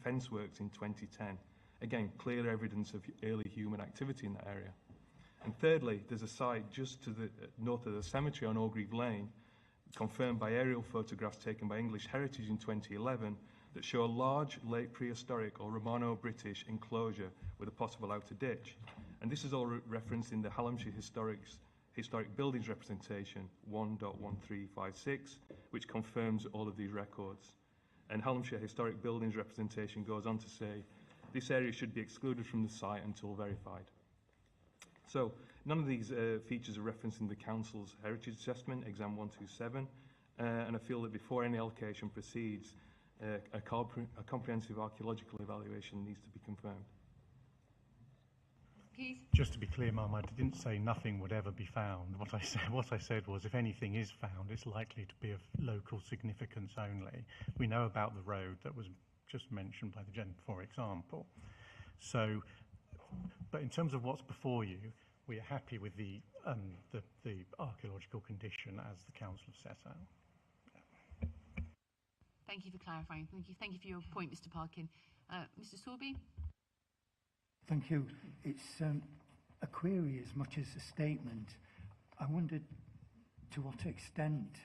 S24: fence works in 2010. Again, clear evidence of early human activity in that area. And thirdly, there's a site just to the north of the cemetery on Orgreave Lane, confirmed by aerial photographs taken by English Heritage in 2011, that show a large late prehistoric or Romano-British enclosure with a possible outer ditch. And this is all referenced in the Hallamshire Historic Buildings Representation 1.1356, which confirms all of these records. And Hallamshire Historic Buildings Representation goes on to say, this area should be excluded from the site until verified. So none of these features are referenced in the Council's Heritage Assessment, Exam 127, and I feel that before any allocation proceeds, a comprehensive archaeological evaluation needs to be confirmed.
S9: Keith?
S8: Just to be clear, Mum, I didn't say nothing would ever be found. What I said was, if anything is found, it's likely to be of local significance only. We know about the road that was just mentioned by the gentleman, for example. So, but in terms of what's before you, we are happy with the archaeological condition as the council have set out.
S9: Thank you for clarifying. Thank you for your point, Mr. Parkin. Mr. Sorby?
S23: Thank you. It's a query as much as a statement. I wondered to what extent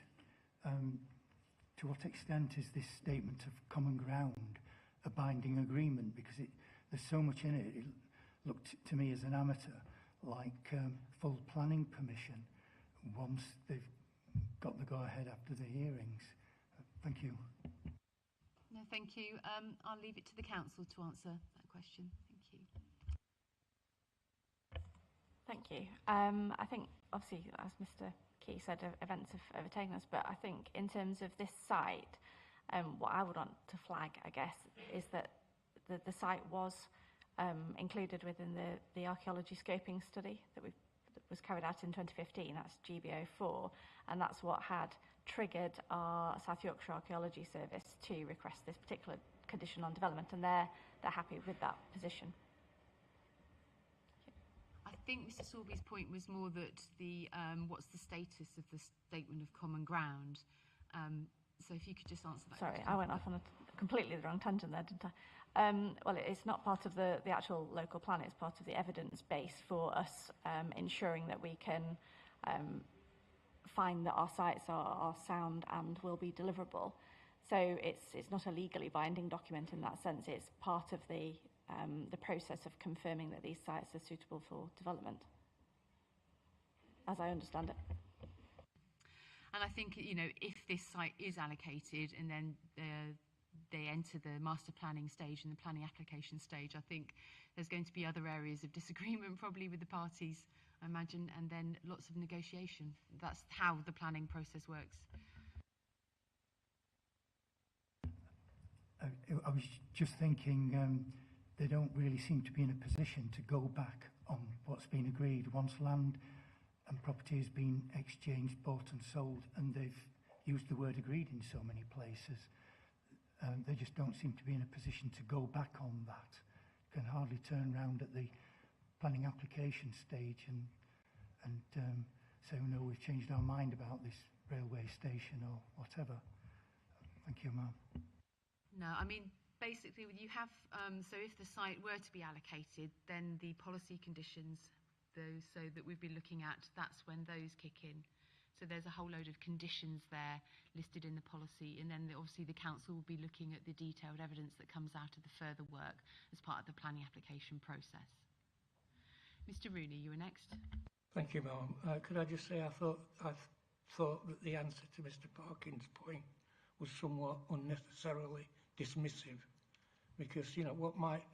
S23: is this statement of common ground a binding agreement? Because there's so much in it. It looked to me as an amateur like full planning permission once they've got the go-ahead after the hearings. Thank you.
S9: No, thank you. I'll leave it to the council to answer that question. Thank you.
S2: Thank you. I think, obviously, as Mr. Key said, events have overtaken us, but I think in terms of this site, what I would want to flag, I guess, is that the site was included within the archaeology scoping study that was carried out in 2015. That's GBO4, and that's what had triggered our South Yorkshire Archaeology Service to request this particular condition on development, and they're happy with that position.
S9: I think Mr. Sorby's point was more that the what's the status of the Statement of Common Ground. So if you could just answer that
S2: Sorry,
S9: question.
S2: I went off on a
S10: completely the wrong tangent there, didn't I? Well, it's not part of the actual local plan, it's part of the evidence base for us ensuring that we can find that our sites are sound and will be deliverable. So it's not a legally binding document in that sense, it's part of the process of confirming that these sites are suitable for development, as I understand it.
S9: And I think, you know, if this site is allocated and then they enter the master planning stage and the planning application stage, I think there's going to be other areas of disagreement probably with the parties, I imagine, and then lots of negotiation. That's how the planning process works.
S23: I was just thinking they don't really seem to be in a position to go back on what's been agreed once land and property has been exchanged, bought and sold, and they've used the word agreed in so many places. They just don't seem to be in a position to go back on that. Can hardly turn around at the planning application stage and say, oh, no, we've changed our mind about this railway station or whatever. Thank you, ma'am.
S9: No, I mean, basically you have, so if the site were to be allocated, then the policy conditions, those so that we've been looking at, that's when those kick in. So there's a whole load of conditions there listed in the policy, and then obviously the council will be looking at the detailed evidence that comes out of the further work as part of the planning application process. Mr. Rooney, you were next.
S6: Thank you, ma'am. Could I just say I thought that the answer to Mr. Parkin's point was somewhat unnecessarily dismissive, because, you know, what might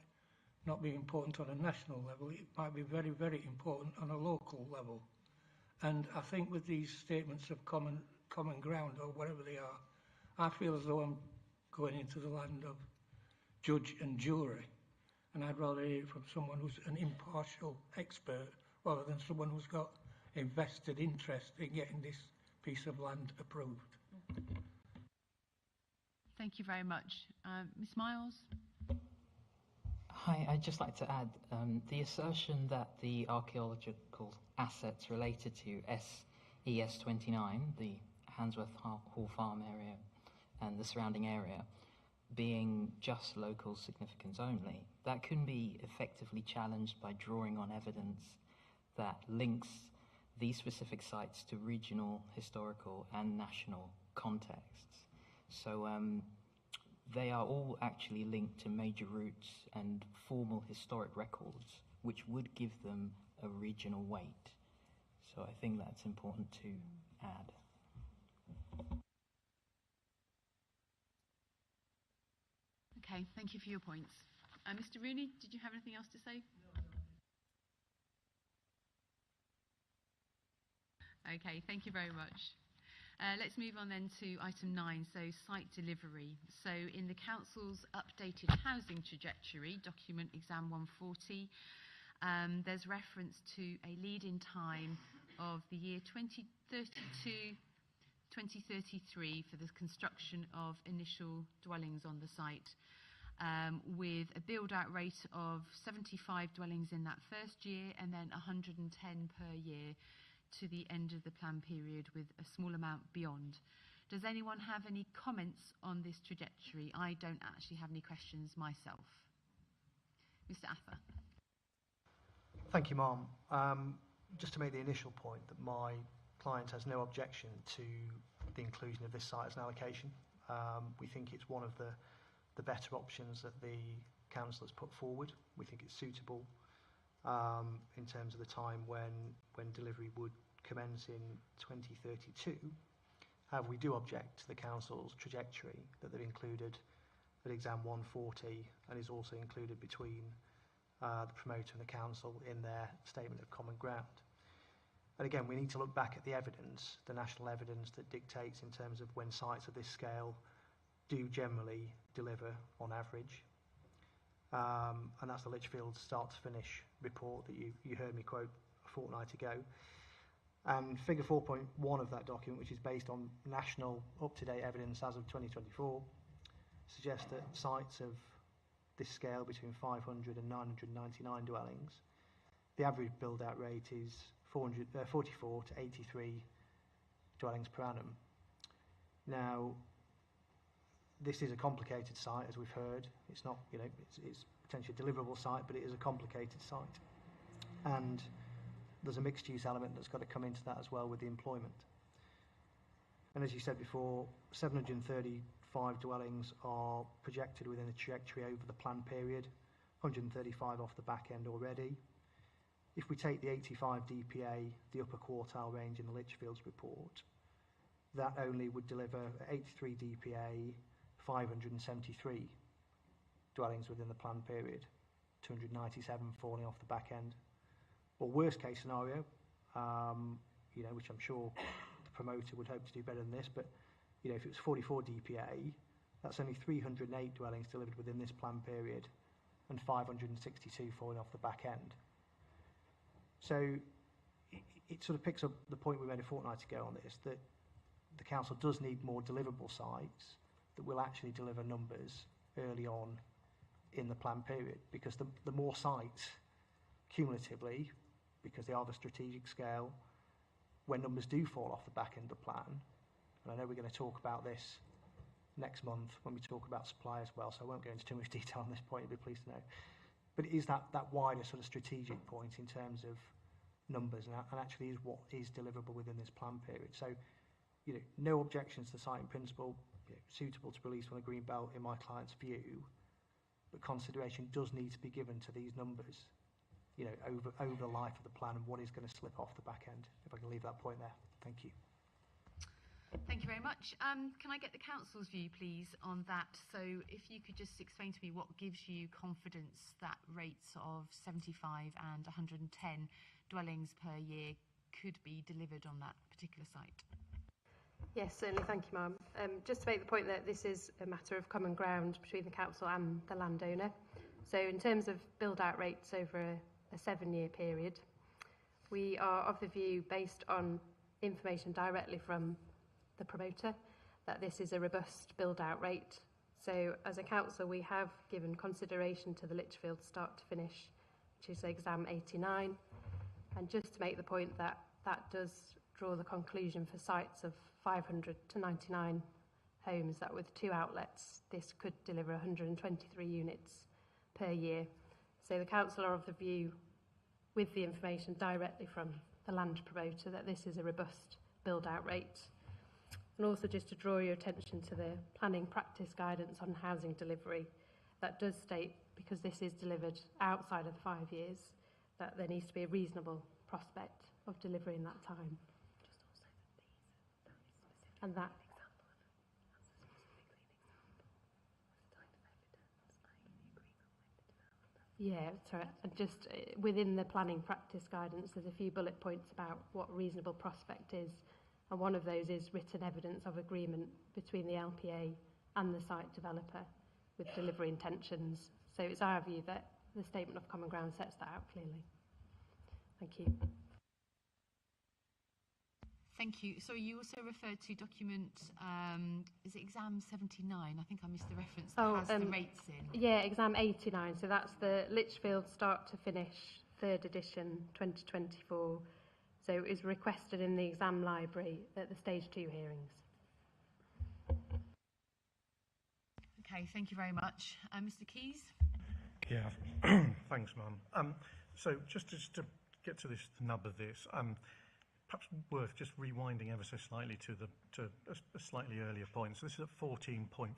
S6: not be important on a national level, it might be very, very important on a local level. And I think with these statements of common ground, or whatever they are, I feel as though I'm going into the land of judge and jury, and I'd rather hear it from someone who's an impartial expert rather than someone who's got a vested interest in getting this piece of land approved.
S9: Thank you very much. Ms. Miles?
S12: Hi, I'd just like to add the assertion that the archaeological assets related to SES29, the Handsworth Hall Farm area and the surrounding area, being just local significance only, that can be effectively challenged by drawing on evidence that links these specific sites to regional, historical and national contexts. So they are all actually linked to major routes and formal historic records, which would give them a regional weight. So I think that's important to add.
S9: Okay, thank you for your points. Mr. Rooney, did you have anything else to say? Okay, thank you very much. Let's move on then to item 9, so site delivery. So in the Council's updated housing trajectory, document exam 140, there's reference to a lead-in time of the year 2032-2033 for the construction of initial dwellings on the site, with a build-out rate of 75 dwellings in that first year and then 110 per year to the end of the plan period, with a small amount beyond. Does anyone have any comments on this trajectory? I don't actually have any questions myself. Mr. Affer.
S11: Thank you, Ma'am. Just to make the initial point that my client has no objection to the inclusion of this site as an allocation. We think it's one of the better options that the council has put forward. We think it's suitable in terms of the time when delivery would commence in 2032. However, we do object to the council's trajectory that they've included at exam 140 and is also included between the promoter and the council in their statement of common ground. And again, we need to look back at the evidence, the national evidence that dictates in terms of when sites of this scale do generally deliver on average. And that's the Lichfield start to finish report that you heard me quote a fortnight ago. And figure 4.1 of that document, which is based on national up-to-date evidence as of 2024, suggests that sites of this scale, between 500 and 999 dwellings, the average build-out rate is 44 to 83 dwellings per annum. Now, this is a complicated site, as we've heard. It's not, you know, it's potentially a deliverable site, but it is a complicated site. And there's a mixed-use element that's got to come into that as well with the employment. And as you said before, 735 dwellings are projected within the trajectory over the planned period, 135 off the back end already. If we take the 85 DPA, the upper quartile range in the Litchfield's report, that only would deliver 83 DPA, 573 dwellings within the planned period, 297 falling off the back end. Or worst case scenario, you know, which I'm sure the promoter would hope to do better than this, but you know, if it was 44 DPA, that's only 308 dwellings delivered within this planned period, and 562 falling off the back end. So it sort of picks up the point we made a fortnight ago on this, that the council does need more deliverable sites that will actually deliver numbers early on in the planned period, because the more sites cumulatively, because they are the strategic scale, when numbers do fall off the back end of the plan, and I know we're going to talk about this next month when we talk about supply as well, so I won't go into too much detail on this point, you'll be pleased to know. But it is that wider sort of strategic point in terms of numbers, and actually is what is deliverable within this plan period. So, you know, no objections to the site in principle, you know, suitable to release on a green belt in my client's view, but consideration does need to be given to these numbers, you know, over the life of the plan and what is going to slip off the back end. If I can leave that point there. Thank you.
S9: Thank you very much. Can I get the council's view, please, on that? So if you could just explain to me what gives you confidence that rates of 75 and 110 dwellings per year could be delivered on that particular site?
S13: Yes, certainly. Thank you, ma'am. Just to make the point that this is a matter of common ground between the council and the landowner. So in terms of build-out rates over a 7-year period, we are of the view, based on information directly from the promoter, that this is a robust build-out rate. So as a council, we have given consideration to the Litchfield start to finish, which is exam 89. And just to make the point that that does draw the conclusion for sites of 500 to 99 homes, that with 2 outlets, this could deliver 123 units per year. So the council are of the view, with the information directly from the land promoter, that this is a robust build-out rate. And also just to draw your attention to the planning practice guidance on housing delivery, that does state, because this is delivered outside of the 5 years, that there needs to be a reasonable prospect of delivery in that time. And that yeah, sorry. And just within the planning practice guidance, there's a few bullet points about what reasonable prospect is, and one of those is written evidence of agreement between the LPA and the site developer with delivery intentions. So it's our view that the statement of common ground sets that out clearly. Thank you.
S9: Thank you. So you also referred to document, is it exam 79? I think I missed the reference that has the rates in.
S13: Yeah, exam 89. So that's the Litchfield start to finish 3rd edition 2024. So it was requested in the exam library at the stage 2 hearings.
S9: Okay, thank you very much. Mr. Keys?
S8: Yeah, thanks, Mum. So just to get to this, the nub of this, perhaps worth just rewinding ever so slightly to a slightly earlier point. So this is at 14.5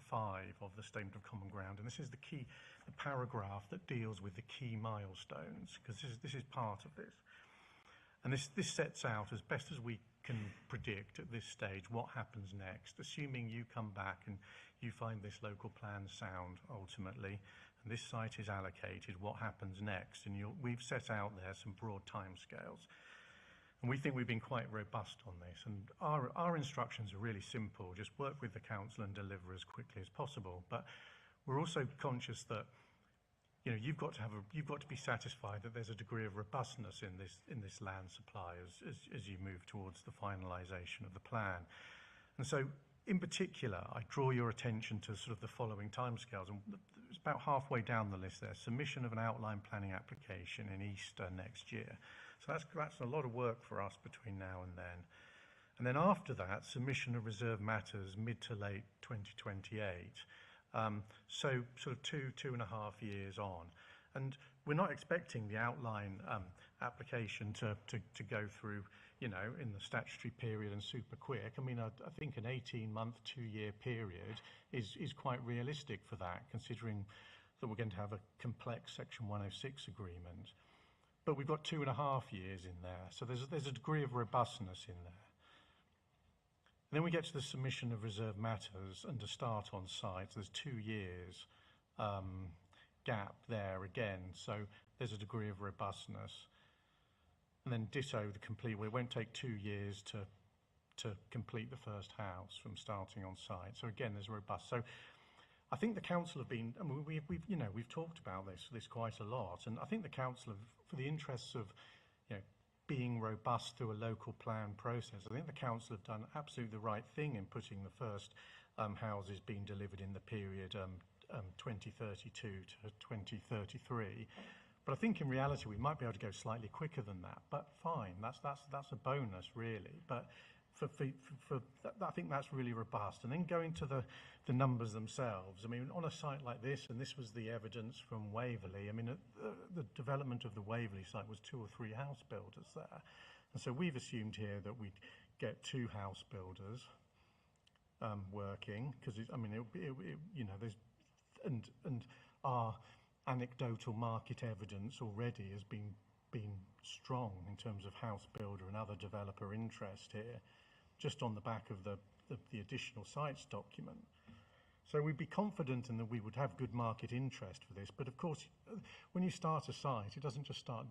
S8: of the Statement of Common Ground, and this is the paragraph that deals with the key milestones, because this is part of this. And this sets out, as best as we can predict at this stage, what happens next, assuming you come back and you find this local plan sound ultimately, and this site is allocated, what happens next? And we've set out there some broad timescales. And we think we've been quite robust on this. And our instructions are really simple. Just work with the council and deliver as quickly as possible. But we're also conscious that, you know, you've got to be satisfied that there's a degree of robustness in this land supply as you move towards the finalisation of the plan. And so, in particular, I draw your attention to sort of the following timescales. And it's about halfway down the list there. Submission of an outline planning application in Easter next year. So that's a lot of work for us between now and then. And then after that, submission of reserve matters mid to late 2028. So sort of 2.5 years on. And we're not expecting the outline application to go through, you know, in the statutory period and super quick. I mean, I think an 18-month, 2-year period is quite realistic for that, considering that we're going to have a complex Section 106 agreement. But we've got 2.5 years in there, so there's a degree of robustness in there. And then we get to the submission of reserve matters and to start on site. There's 2 years gap there again, so there's a degree of robustness. And then ditto the complete. Well, it won't take 2 years to complete the first house from starting on site. So again, there's robust. So I think the council have been. I mean, we've talked about this quite a lot, and I think the council have, for the interests of, you know, being robust through a local plan process, I think the council have done absolutely the right thing in putting the first houses being delivered in the period 2032 to 2033. But I think in reality we might be able to go slightly quicker than that. But fine, that's a bonus really. But for I think that's really robust. And then going to the numbers themselves. I mean, on a site like this, and this was the evidence from Waverley. I mean, the development of the Waverley site was 2 or 3 house builders there, and so we've assumed here that we'd get 2 house builders working, because I mean, you know, there's and our anecdotal market evidence already has been strong in terms of house builder and other developer interest here, just on the back of the additional sites document. So we'd be confident in that we would have good market interest for this. But of course, when you start a site, it doesn't just start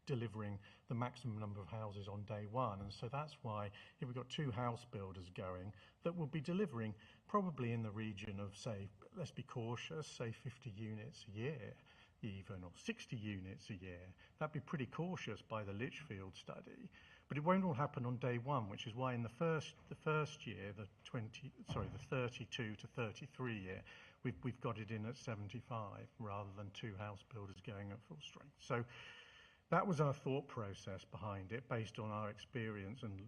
S8: delivering the maximum number of houses on day one. And so that's why if we've got 2 house builders going, that will be delivering probably in the region of, say, let's be cautious, say 50 units a year even, or 60 units a year. That'd be pretty cautious by the Lichfield study. But it won't all happen on day one, which is why in the first year, the 32 to 33 year, we've got it in at 75 rather than 2 house builders going at full strength. So that was our thought process behind it, based on our experience and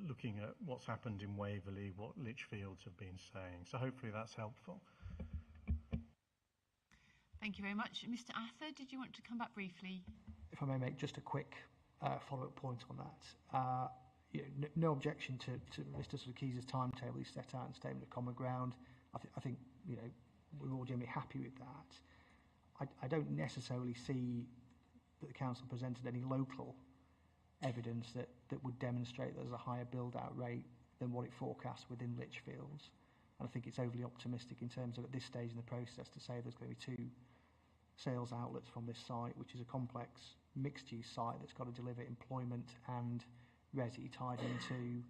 S8: looking at what's happened in Waverley, what Lichfields have been saying. So hopefully that's helpful.
S9: Thank you very much. Mr. Ather, did you want to come back briefly?
S11: If I may make just a quick follow-up point on that. No objection to Mr. Keys' timetable he set out in Statement of Common Ground. I think you know, we're all generally happy with that. I don't necessarily see that the council presented any local evidence that would demonstrate there's a higher build-out rate than what it forecasts within Lichfields. And I think it's overly optimistic in terms of at this stage in the process to say there's going to be 2 sales outlets from this site, which is a complex mixed-use site that's got to deliver employment and resi tied into,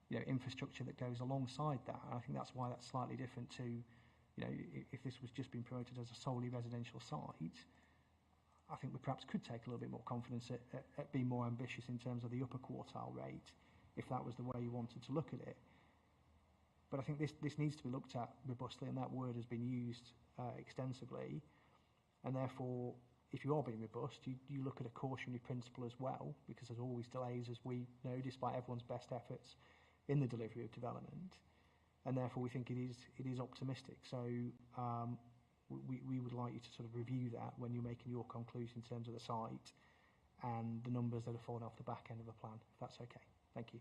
S11: you know, infrastructure that goes alongside that. And I think that's why that's slightly different to, you know, if this was just being promoted as a solely residential site, I think we perhaps could take a little bit more confidence at being more ambitious in terms of the upper quartile rate, if that was the way you wanted to look at it. But I think this needs to be looked at robustly, and that word has been used extensively. And therefore, if you are being robust, you look at a cautionary principle as well, because there's always delays, as we know, despite everyone's best efforts in the delivery of development. And therefore, we think it is optimistic. So we would like you to sort of review that when you're making your conclusion in terms of the site and the numbers that are falling off the back end of the plan, if that's okay. Thank you.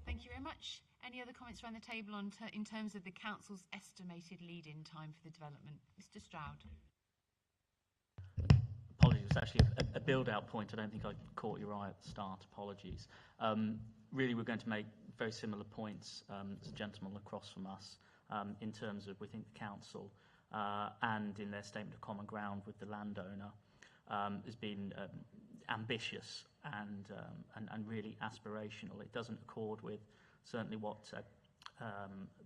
S9: Thank you very much. Any other comments around the table in terms of the council's estimated lead-in time for the development? Mr. Stroud.
S15: Apologies, it was actually a build-out point. I don't think I caught your eye at the start. Apologies. Really, we're going to make very similar points as a gentleman across from us in terms of, we think, the council and in their Statement of Common Ground with the landowner has been ambitious and really aspirational. It doesn't accord with certainly what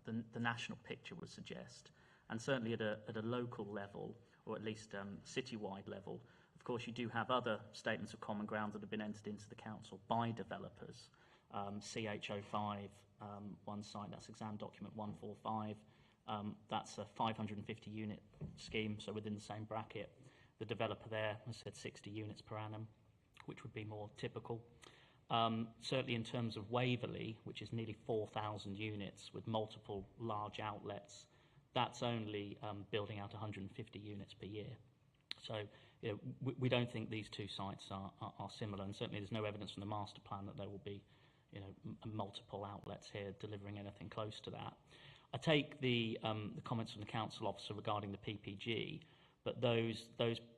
S15: the national picture would suggest, and certainly at a local level, or at least citywide level. Of course, you do have other statements of common ground that have been entered into the council by developers. CH05, one site, that's exam document 145. That's a 550 unit scheme, so within the same bracket. The developer there has said 60 units per annum, which would be more typical. Certainly in terms of Waverley, which is nearly 4,000 units with multiple large outlets, that's only building out 150 units per year. So we don't think these two sites are similar, and certainly there's no evidence from the master plan that there will be multiple outlets here delivering anything close to that. I take the comments from the council officer regarding the PPG, but those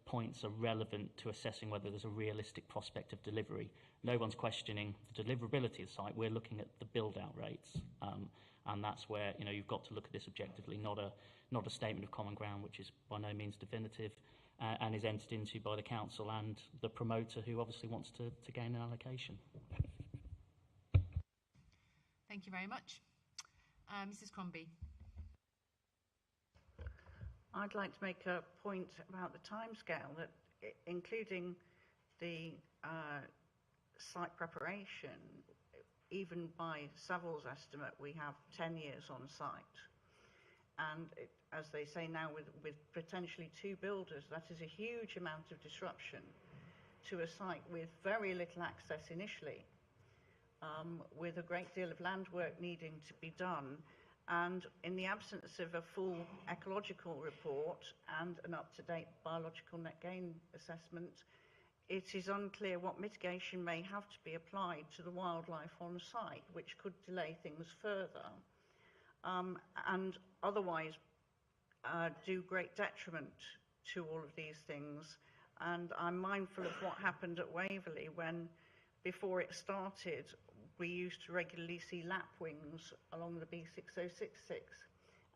S15: points are relevant to assessing whether there's a realistic prospect of delivery. No one's questioning the deliverability of the site. We're looking at the build-out rates, and that's where you've got to look at this objectively, not a statement of common ground, which is by no means definitive, and is entered into by the council and the promoter, who obviously wants to gain an allocation.
S9: Thank you very much. Mrs. Crombie.
S19: I'd like to make a point about the timescale, that including the site preparation, even by Savills' estimate, we have 10 years on site. And as they say now, with potentially 2 builders, that is a huge amount of disruption to a site with very little access initially, with a great deal of land work needing to be done. And in the absence of a full ecological report and an up-to-date biological net gain assessment, it is unclear what mitigation may have to be applied to the wildlife on site, which could delay things further, and otherwise do great detriment to all of these things. And I'm mindful of what happened at Waverley when, before it started, we used to regularly see lapwings along the B6066,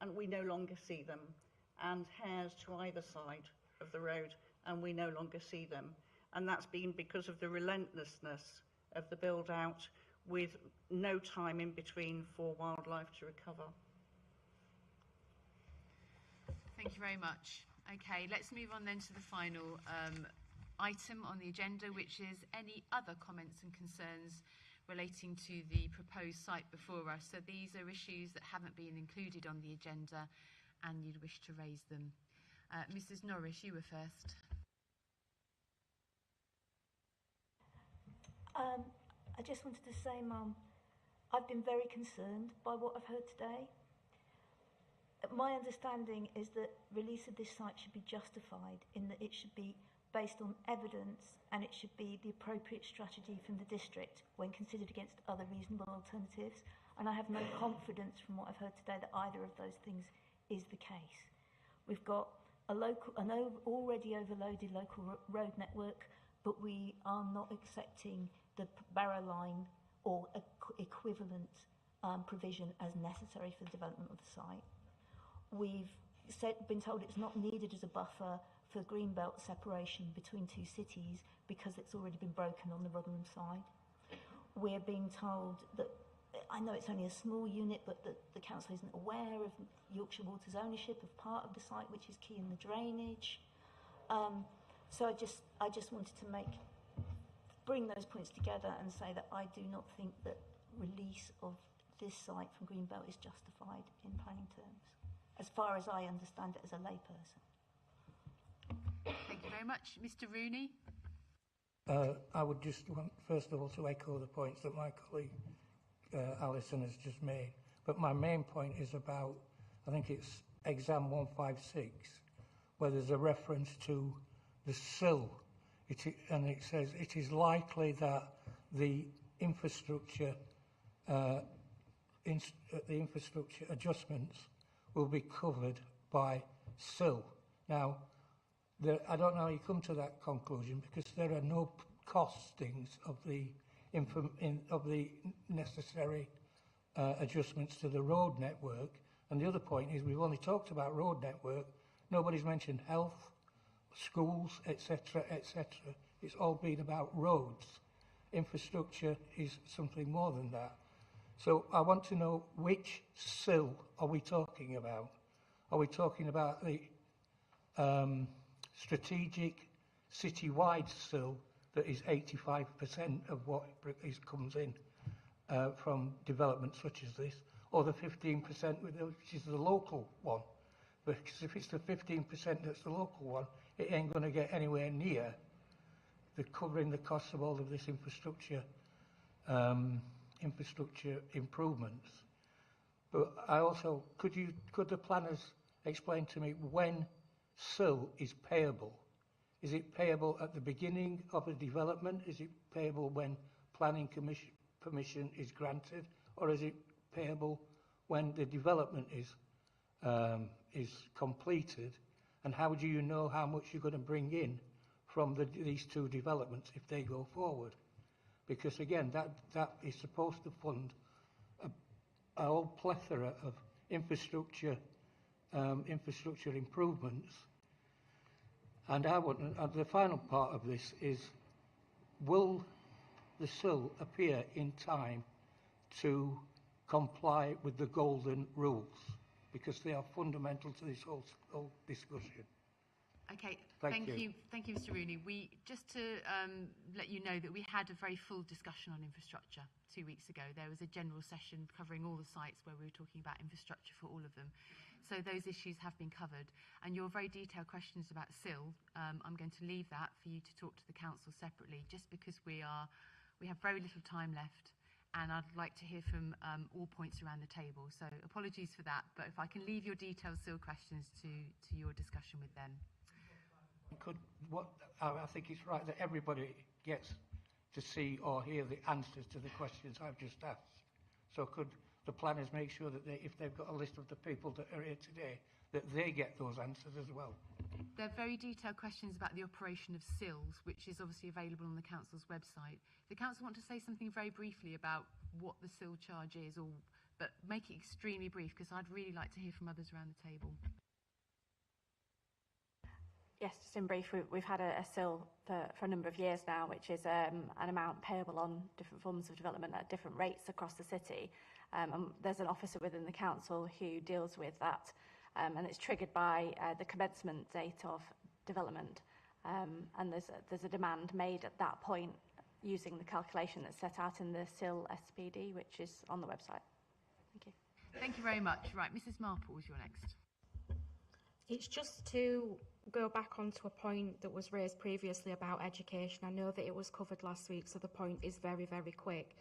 S19: and we no longer see them, and hares to either side of the road, and we no longer see them. And that's been because of the relentlessness of the build-out, with no time in between for wildlife to recover.
S9: Thank you very much. Okay, let's move on then to the final item on the agenda, which is any other comments and concerns relating to the proposed site before us. So these are issues that haven't been included on the agenda and you'd wish to raise them. Mrs. Norris, you were first.
S16: I just wanted to say, Mum, I've been very concerned by what I've heard today. My understanding is that release of this site should be justified, in that it should be based on evidence, and it should be the appropriate strategy from the district when considered against other reasonable alternatives. And I have no confidence from what I've heard today that either of those things is the case. We've got an already overloaded local road network, but we are not accepting the barrow line or equivalent provision as necessary for the development of the site. We've been told it's not needed as a buffer for greenbelt separation between 2 cities because it's already been broken on the Rotherham side. We're being told that, I know it's only a small unit, but that the council isn't aware of Yorkshire Water's ownership of part of the site, which is key in the drainage. So I just wanted to bring those points together and say that I do not think that release of this site from greenbelt is justified in planning terms, as far as I understand it as a layperson.
S9: Thank you very much. Mr. Rooney.
S6: I would just want, first of all, to echo the points that my colleague Alison has just made. But my main point is about, I think it's exam 156, where there's a reference to the sill. And it says it is likely that the infrastructure adjustments will be covered by sill. Now, I don't know how you come to that conclusion, because there are no costings of the necessary adjustments to the road network. And the other point is, we've only talked about road network. Nobody's mentioned health, schools, etc., etc. It's all been about roads. Infrastructure is something more than that. So I want to know, which sill are we talking about? Are we talking about the strategic citywide sill that is 85% of what comes in from development such as this, or the 15% which is the local one? Because if it's the 15% that's the local one, it ain't going to get anywhere near covering the costs of all of this infrastructure infrastructure improvements. But I also, could the planners explain to me when SIL is payable? Is it payable at the beginning of a development? Is it payable when planning permission is granted? Or is it payable when the development is completed? And how do you know how much you're going to bring in from these two developments if they go forward? Because again, that is supposed to fund a whole plethora of infrastructure improvements. And the final part of this is, will the SIL appear in time to comply with the golden rules? Because they are fundamental to this whole discussion.
S9: Okay,
S6: Thank you.
S9: Thank you, Mr. Rooney. Just to let you know that we had a very full discussion on infrastructure 2 weeks ago. There was a general session covering all the sites where we were talking about infrastructure for all of them. So those issues have been covered. And your very detailed questions about SIL, I'm going to leave that for you to talk to the council separately, just because we have very little time left. And I'd like to hear from all points around the table. So apologies for that, but if I can leave your detailed SIL questions to your discussion with them.
S6: I think it's right that everybody gets to see or hear the answers to the questions I've just asked. So could the planners make sure that if they've got a list of the people that are here today, that they get those answers as well?
S9: They're very detailed questions about the operation of SILs, which is obviously available on the council's website. The council want to say something very briefly about what the SIL charge is, but make it extremely brief, because I'd really like to hear from others around the table.
S10: Yes, just in brief, we've had a SIL for a number of years now, which is an amount payable on different forms of development at different rates across the city. And there's an officer within the council who deals with that, and it's triggered by the commencement date of development. And there's a demand made at that point using the calculation that's set out in the SIL SPD, which is on the website. Thank you.
S9: Thank you very much. Right, Mrs. Marple was your next.
S17: It's just to go back onto a point that was raised previously about education. I know that it was covered last week, so the point is very, very quick.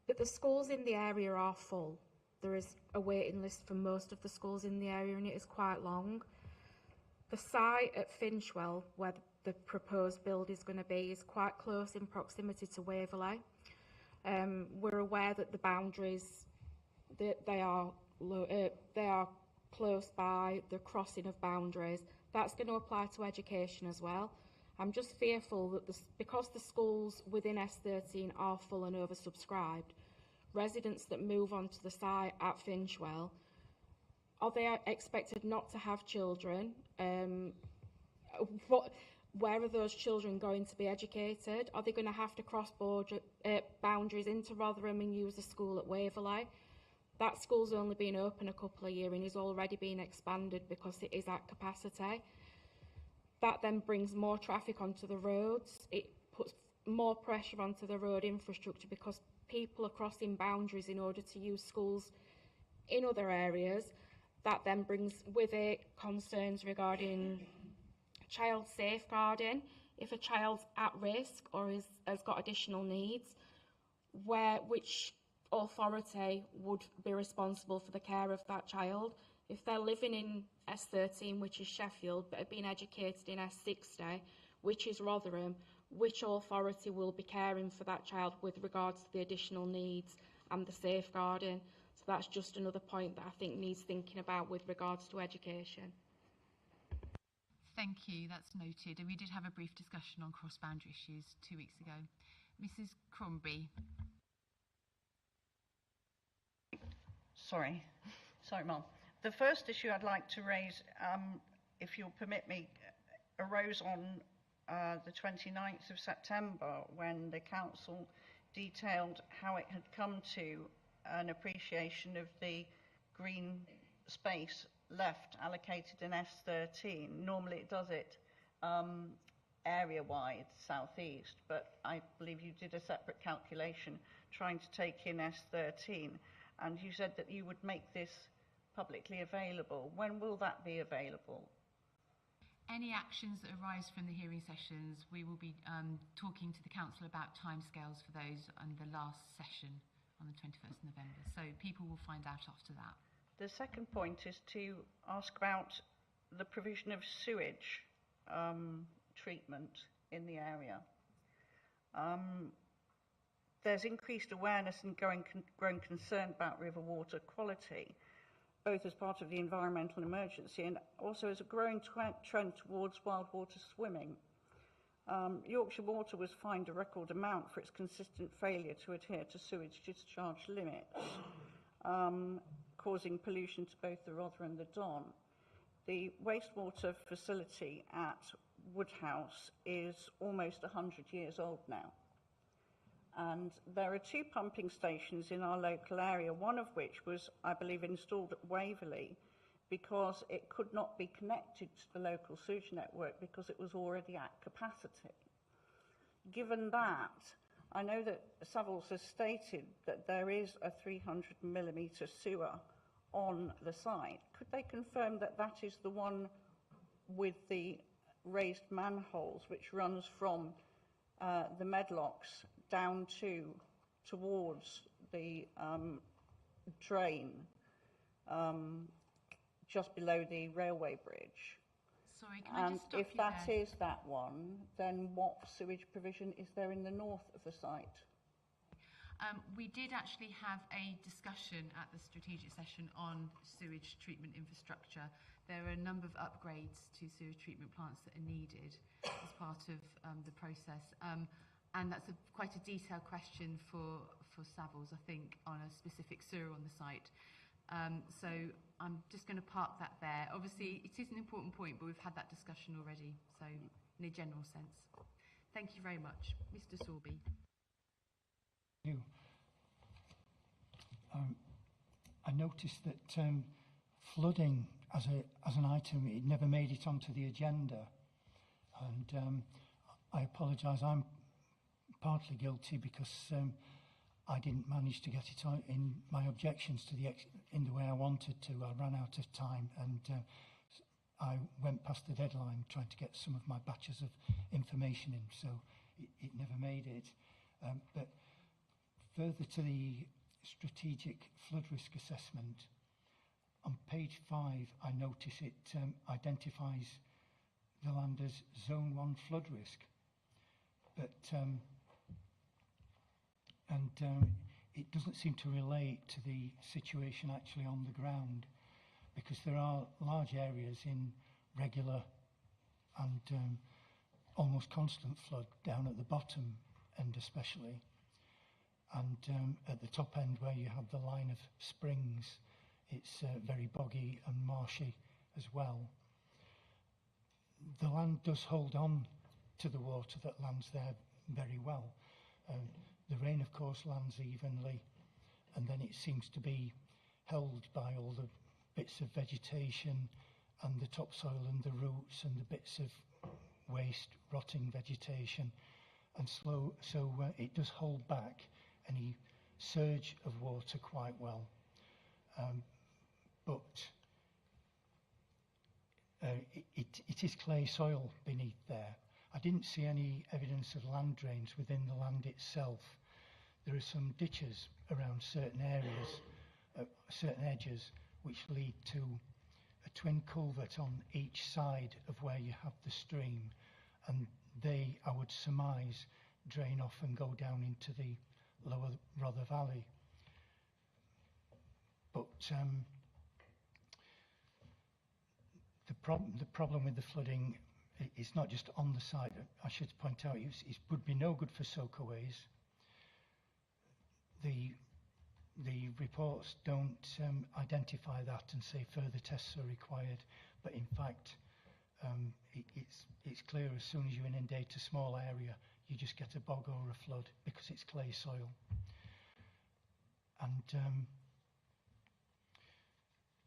S17: But the schools in the area are full. There is a waiting list for most of the schools in the area, and it is quite long. The site at Finchwell, where the proposed build is going to be, is quite close in proximity to Waverley. We're aware that the boundaries, they are close by, the crossing of boundaries. That's going to apply to education as well. I'm just fearful that because the schools within S13 are full and oversubscribed, residents that move onto the site at Finchwell, are they expected not to have children? Where are those children going to be educated? Are they going to have to cross boundaries into Rotherham and use a school at Waverley? That school's only been open a couple of years and is already being expanded because it is at capacity. That then brings more traffic onto the roads. It puts more pressure onto the road infrastructure because people are crossing boundaries in order to use schools in other areas. That then brings with it concerns regarding child safeguarding. If a child's at risk or has got additional needs, which authority would be responsible for the care of that child? If they're living in S13, which is Sheffield, but are being educated in S60, which is Rotherham, which authority will be caring for that child with regards to the additional needs and the safeguarding? So that's just another point that I think needs thinking about with regards to education.
S9: Thank you, that's noted. And we did have a brief discussion on cross-boundary issues 2 weeks ago. Mrs. Crombie.
S14: Sorry, Mum. The first issue I'd like to raise, if you'll permit me, arose on the 29th of September when the council detailed how it had come to an appreciation of the green space left allocated in S13. Normally it does it area-wide, southeast, but I believe you did a separate calculation trying to take in S13. And you said that you would make this publicly available. When will that be available?
S9: Any actions that arise from the hearing sessions, we will be talking to the council about timescales for those on the last session on the 21st of November. So people will find out after that.
S14: The second point is to ask about the provision of sewage treatment in the area. There's increased awareness and growing concern about river water quality, both as part of the environmental emergency and also as a growing trend towards wild water swimming. Yorkshire Water was fined a record amount for its consistent failure to adhere to sewage discharge limits, causing pollution to both the Rother and the Don. The wastewater facility at Woodhouse is almost 100 years old now. And there are 2 pumping stations in our local area, one of which was, I believe, installed at Waverley because it could not be connected to the local sewage network because it was already at capacity. Given that, I know that Savills has stated that there is a 300mm sewer on the site. Could they confirm that that is the one with the raised manholes which runs from the Medlocks down towards the drain just below the railway bridge?
S9: Sorry, can I just stop you
S14: if that
S9: there?
S14: is that one, then what sewage provision is there in the north of the site?
S9: We did actually have a discussion at the strategic session on sewage treatment infrastructure. There are a number of upgrades to sewage treatment plants that are needed as part of the process. And that's quite a detailed question for Savills, I think, on a specific sewer on the site. So I'm just going to park that there. Obviously, it is an important point, but we've had that discussion already, so in a general sense. Thank you very much. Mr. Sorby.
S23: You. I noticed that flooding as an item, it never made it onto the agenda, and I apologise. I'm partly guilty because I didn't manage to get it on in my objections to in the way I wanted to. I ran out of time, and I went past the deadline trying to get some of my batches of information in, so it never made it. But further to the strategic flood risk assessment, on page 5, I notice it identifies the land as Zone 1 flood risk. But it doesn't seem to relate to the situation actually on the ground, because there are large areas in regular and almost constant flood down at the bottom end especially, and at the top end where you have the line of springs, it's very boggy and marshy as well. The land does hold on to the water that lands there very well. The rain, of course, lands evenly, and then it seems to be held by all the bits of vegetation and the topsoil and the roots and the bits of waste, rotting vegetation, and so it does hold back any surge of water quite well. But it is clay soil beneath there. I didn't see any evidence of land drains within the land itself. There are some ditches around certain areas, certain edges, which lead to a twin culvert on each side of where you have the stream, and they, I would surmise, drain off and go down into the lower Rother Valley. But the problem with the flooding is not just on the site. I should point out it would be no good for soakaways. The reports don't identify that and say further tests are required, but in fact it's clear as soon as you inundate a small area, you just get a bog or a flood because it's clay soil. And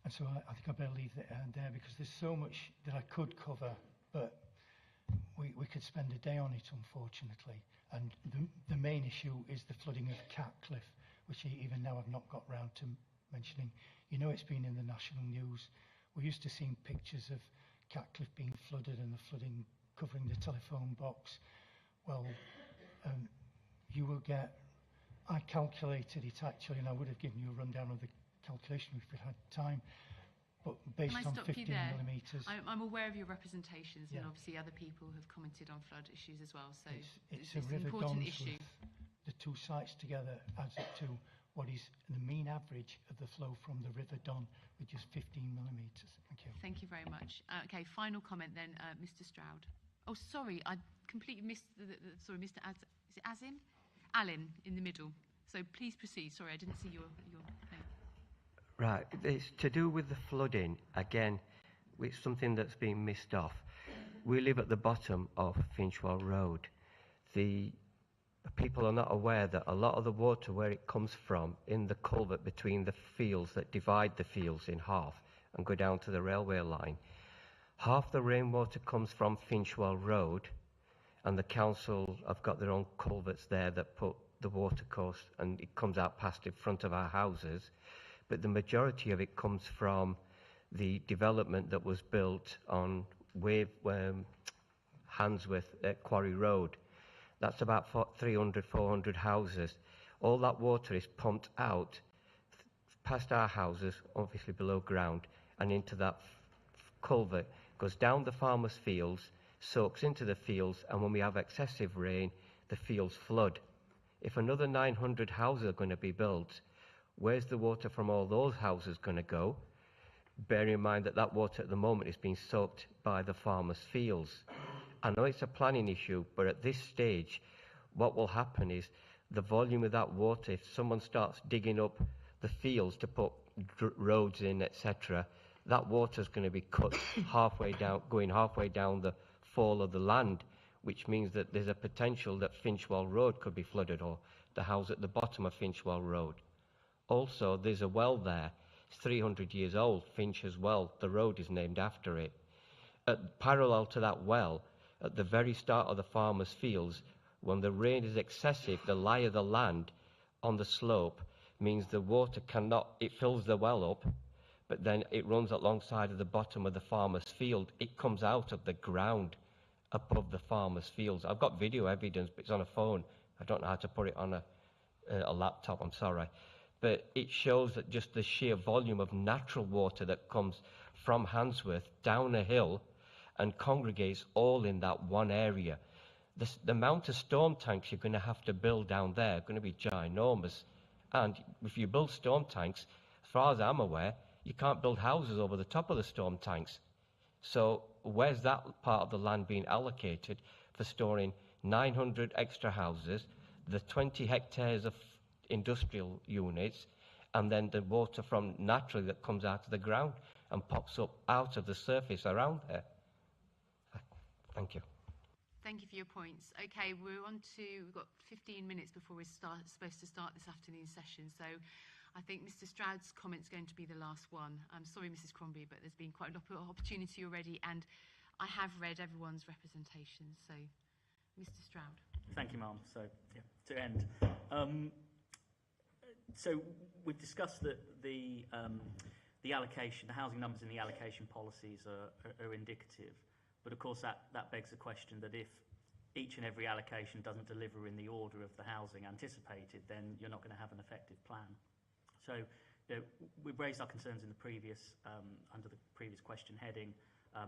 S23: so I think I better leave it there because there's so much that I could cover, but we could spend a day on it, unfortunately. And the main issue is the flooding of Cat Cliff, which even now I've not got round to mentioning. You know, it's been in the national news. We're used to seeing pictures of Catcliffe being flooded and the flooding covering the telephone box, well, you will get, I calculated it actually, and I would have given you a rundown of the calculation if we had time, but based on 15 millimetres.
S9: I'm aware of your representations,
S23: Yeah.
S9: and obviously other people have commented on flood issues as well, so
S23: it's
S9: an
S23: a river
S9: important
S23: Dons
S9: issue.
S23: with the two sites together adds up to what is the mean average of the flow from the River Don, which is 15 millimetres. Thank you.
S9: Thank you very much. Okay, final comment then, Mr. Stroud. Oh, sorry, I completely missed sorry, Mr. Is it Azim? Alan in the middle. So please proceed. Sorry, I didn't see your name.
S5: Right, it's to do with the flooding. Again, it's something that's been missed off. We live at the bottom of Finchwell Road. The people are not aware that a lot of the water, where it comes from, in the culvert between the fields that divide the fields in half and go down to the railway line, half the rainwater comes from Finchwell Road, and the council have got their own culverts there that put the water course, and it comes out past in front of our houses. But the majority of it comes from the development that was built on Handsworth at Quarry Road. That's about 300, 400 houses. All that water is pumped out past our houses, obviously below ground, and into that culvert, goes down the farmers' fields, soaks into the fields, and when we have excessive rain, the fields flood. If another 900 houses are going to be built, where's the water from all those houses going to go? Bearing in mind that that water at the moment is being soaked by the farmers' fields. I know it's a planning issue, but at this stage, what will happen is the volume of that water, if someone starts digging up the fields to put roads in, etc., that water is going to be cut halfway down, going halfway down the fall of the land, which means that there's a potential that Finchwell Road could be flooded, or the house at the bottom of Finchwell Road. Also, there's a well there. It's 300 years old, Finch's Well. The road is named after it. Parallel to that well, at the very start of the farmers' fields, when the rain is excessive, the lie of the land on the slope means the water cannot, it fills the well up, but then it runs alongside of the bottom of the farmer's field. It comes out of the ground above the farmer's fields. I've got video evidence, but it's on a phone. I don't know how to put it on a laptop, I'm sorry. But it shows that just the sheer volume of natural water that comes from Handsworth down a hill and congregates all in that one area. The amount of storm tanks you're going to have to build down there are going to be ginormous. And if you build storm tanks, as far as I'm aware, you can't build houses over the top of the storm tanks. So where's that part of the land being allocated for storing 900 extra houses, the 20 hectares of industrial units, and then the water from naturally that comes out of the ground and pops up out of the surface around there? Thank you.
S9: Thank you for your points. Okay, we've got 15 minutes before we're supposed to start this afternoon session, so I think Mr. Stroud's comment's going to be the last one. I'm sorry, Mrs. Crombie, but there's been quite a lot of opportunity already, and I have read everyone's representations, so Mr. Stroud.
S15: Thank you, Ma'am. So, yeah, to end. So we've discussed that the allocation, the housing numbers in the allocation policies are indicative. But of course, that begs the question that if each and every allocation doesn't deliver in the order of the housing anticipated, then you're not going to have an effective plan. So we've raised our concerns in the previous, under the previous question heading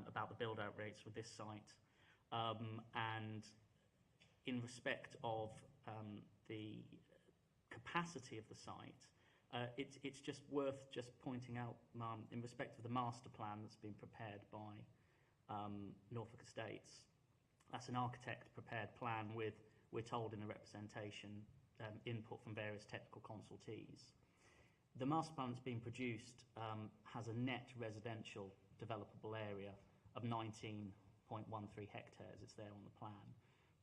S15: about the build-out rates with this site. And in respect of the capacity of the site, it's just worth just pointing out, Ma'am, in respect of the master plan that's been prepared by Norfolk Estates. That's an architect-prepared plan with, we're told in the representation, input from various technical consultees. The master plan that's been produced has a net residential developable area of 19.13 hectares. It's there on the plan.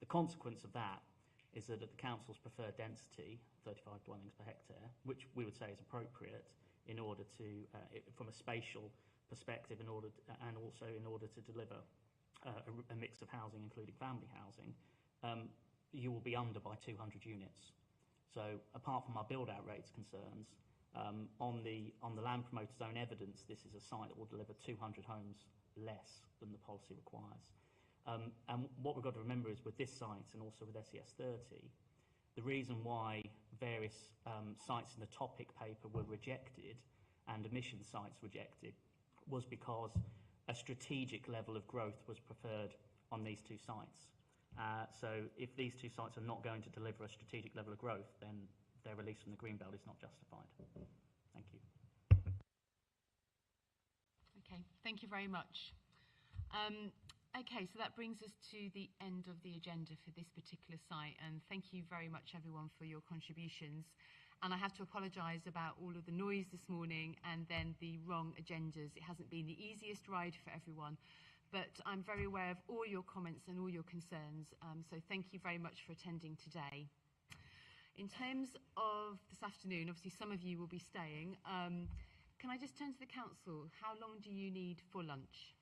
S15: The consequence of that is that at the council's preferred density, 35 dwellings per hectare, which we would say is appropriate in order to, from a spatial perspective, and also in order to deliver a mix of housing, including family housing, you will be under by 200 units. So apart from our build-out rates concerns, on the land promoter's own evidence, this is a site that will deliver 200 homes less than the policy requires. And what we've got to remember is with this site and also with SES30, the reason why various sites in the topic paper were rejected and emission sites rejected was because a strategic level of growth was preferred on these two sites. So if these two sites are not going to deliver a strategic level of growth, then their release from the green belt is not justified. Thank you.
S9: Okay, thank you very much. Okay, so that brings us to the end of the agenda for this particular site, and thank you very much everyone for your contributions. And I have to apologise about all of the noise this morning and then the wrong agendas. It hasn't been the easiest ride for everyone, but I'm very aware of all your comments and all your concerns, so thank you very much for attending today. In terms of this afternoon, obviously some of you will be staying. Can I just turn to the council? How long do you need for lunch?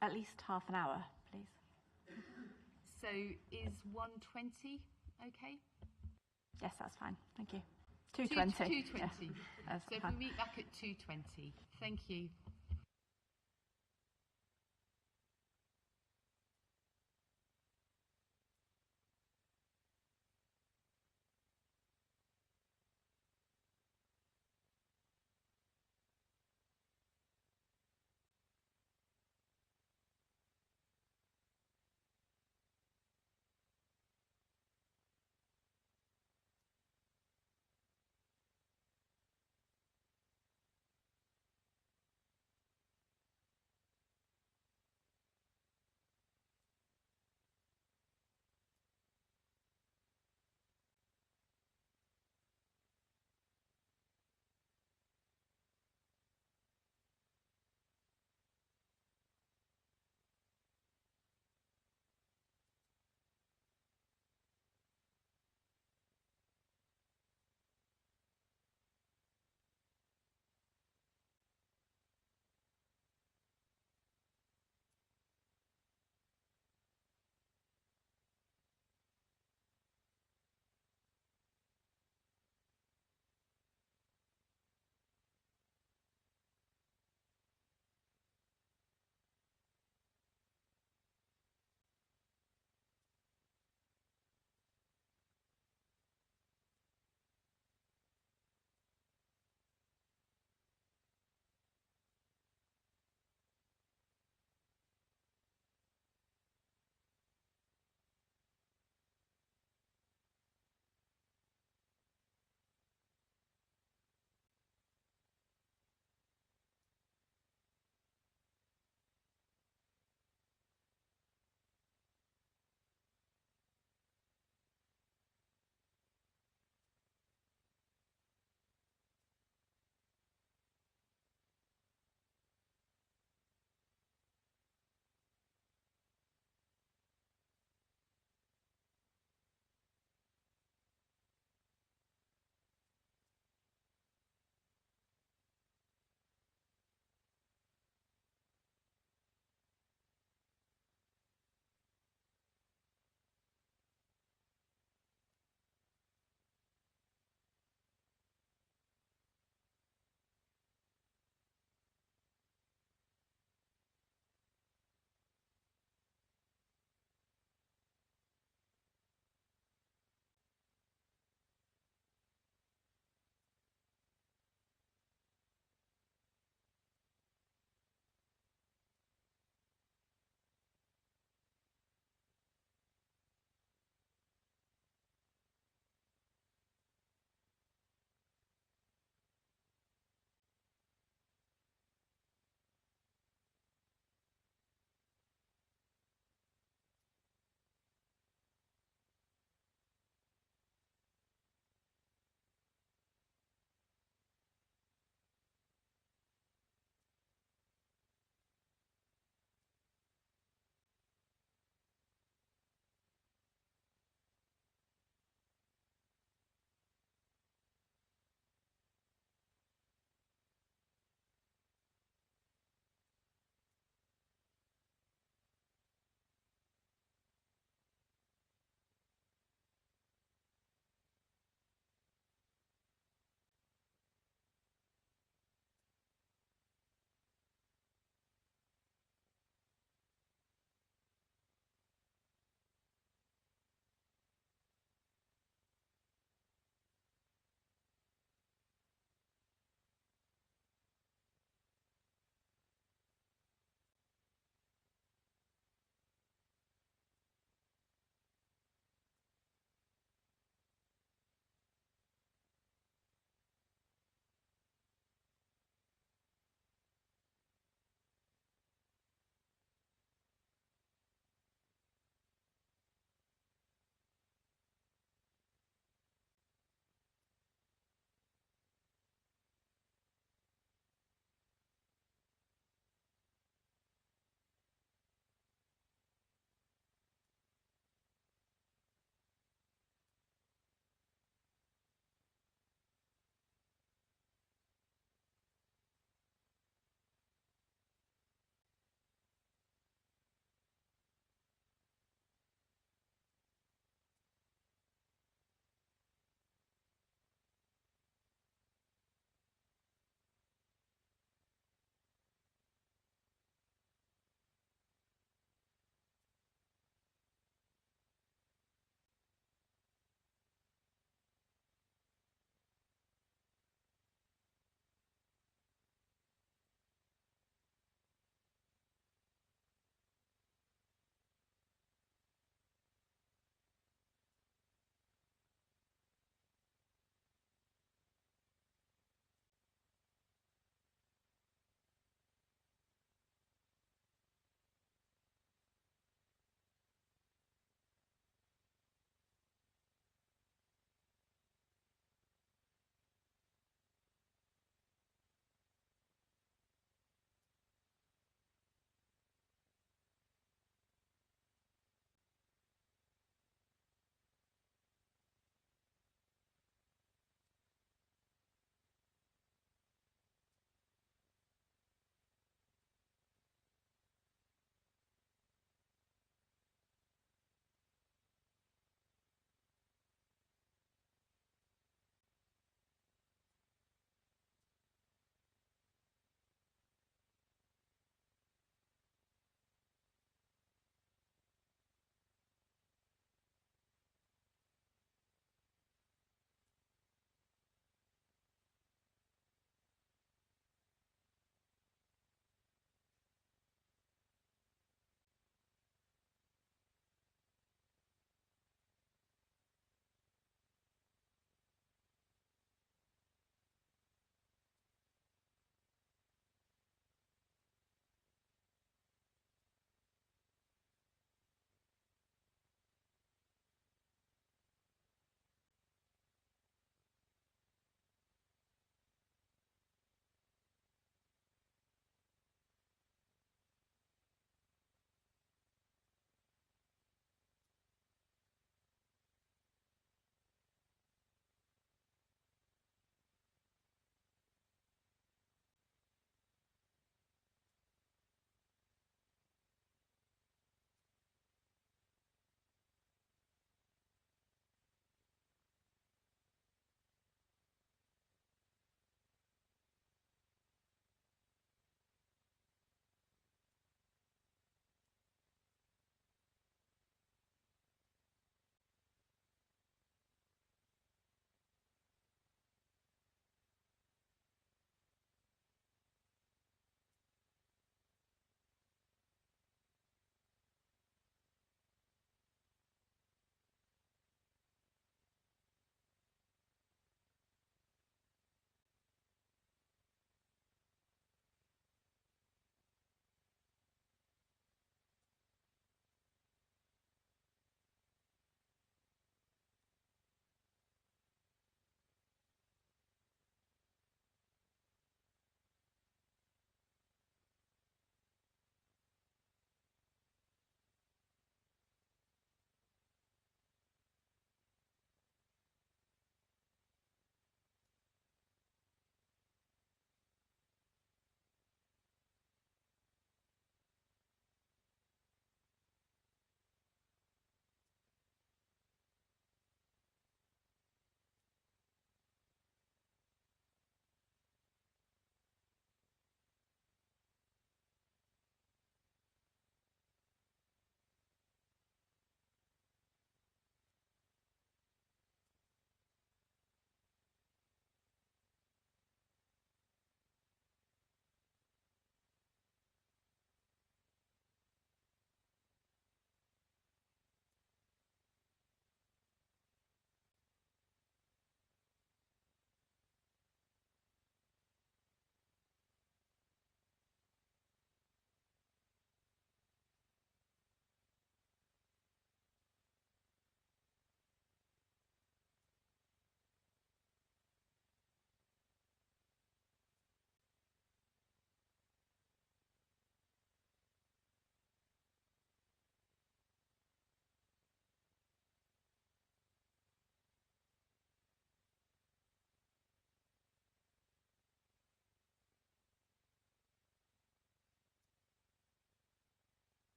S10: At least half an hour, please.
S9: So is 1:20 okay?
S10: Yes, that's fine. Thank you. 2:20.
S9: 2:20.
S10: Yeah,
S9: So if we meet back at 2:20. Thank you.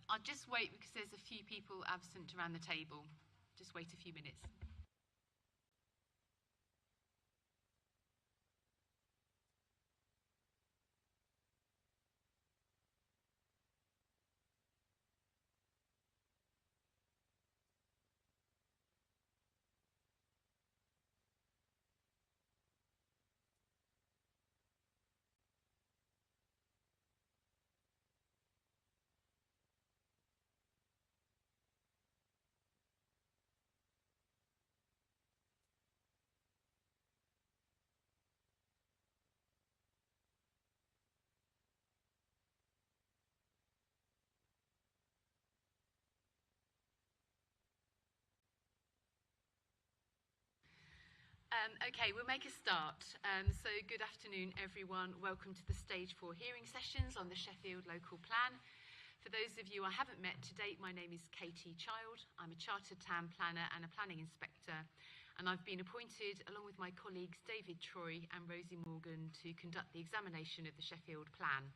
S9: I'll just wait because there's a few people absent around the table. Just wait a few minutes. Okay, we'll make a start. So good afternoon, everyone. Welcome to the Stage 4 hearing sessions on the Sheffield Local Plan. For those of you I haven't met to date, my name is Katie Child. I'm a Chartered Town Planner and a Planning Inspector, and I've been appointed, along with my colleagues David Troy and Rosie Morgan, to conduct the examination of the Sheffield Plan.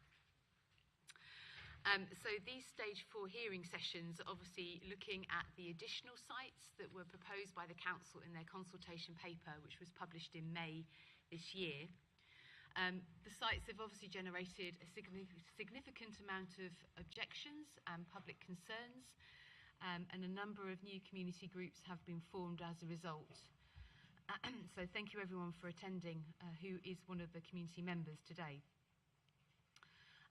S9: So these Stage 4 hearing sessions are obviously looking at the additional sites that were proposed by the Council in their consultation paper, which was published in May this year. The sites have obviously generated a significant amount of objections and public concerns, and a number of new community groups have been formed as a result. So thank you everyone for attending, who is one of the community members today.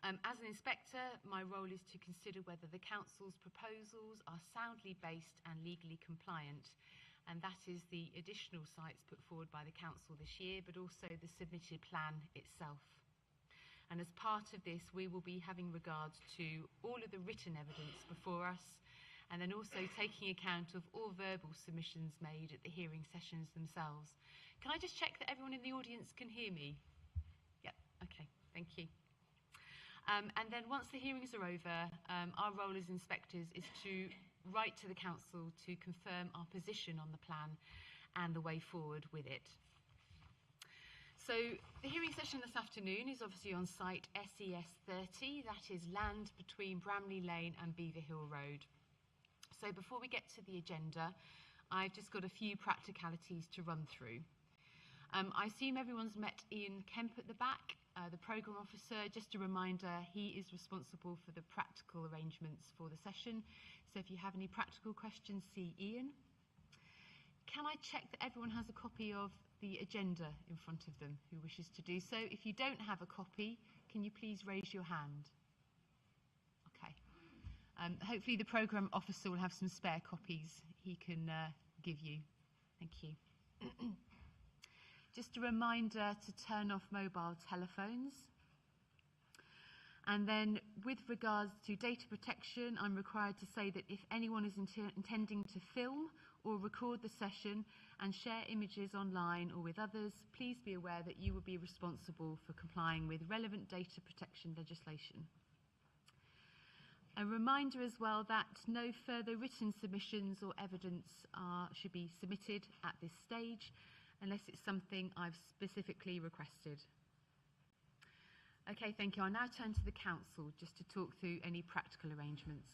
S9: As an inspector, my role is to consider whether the Council's proposals are soundly based and legally compliant, and that is the additional sites put forward by the Council this year, but also the submitted plan itself. And as part of this, we will be having regard to all of the written evidence before us, and then also taking account of all verbal submissions made at the hearing sessions themselves. Can I just check that everyone in the audience can hear me? Yep, okay, thank you. And then once the hearings are over, our role as inspectors is to write to the Council to confirm our position on the plan and the way forward with it. So the hearing session this afternoon is obviously on site SES30, that is land between Bramley Lane and Beaver Hill Road. So before we get to the agenda, I've just got a few practicalities to run through. I assume everyone's met Ian Kemp at the back, the programme officer. Just a reminder, he is responsible for the practical arrangements for the session. So if you have any practical questions, see Ian. Can I check that everyone has a copy of the agenda in front of them who wishes to do so? If you don't have a copy, can you please raise your hand? Okay. Hopefully the programme officer will have some spare copies he can give you. Thank you. Just a reminder to turn off mobile telephones. And then with regards to data protection, I'm required to say that if anyone is intending to film or record the session and share images online or with others, please be aware that you will be responsible for complying with relevant data protection legislation. A reminder as well that no further written submissions or evidence should be submitted at this stage, unless it's something I've specifically requested. Okay, thank you. I'll now turn to the Council just to talk through any practical arrangements.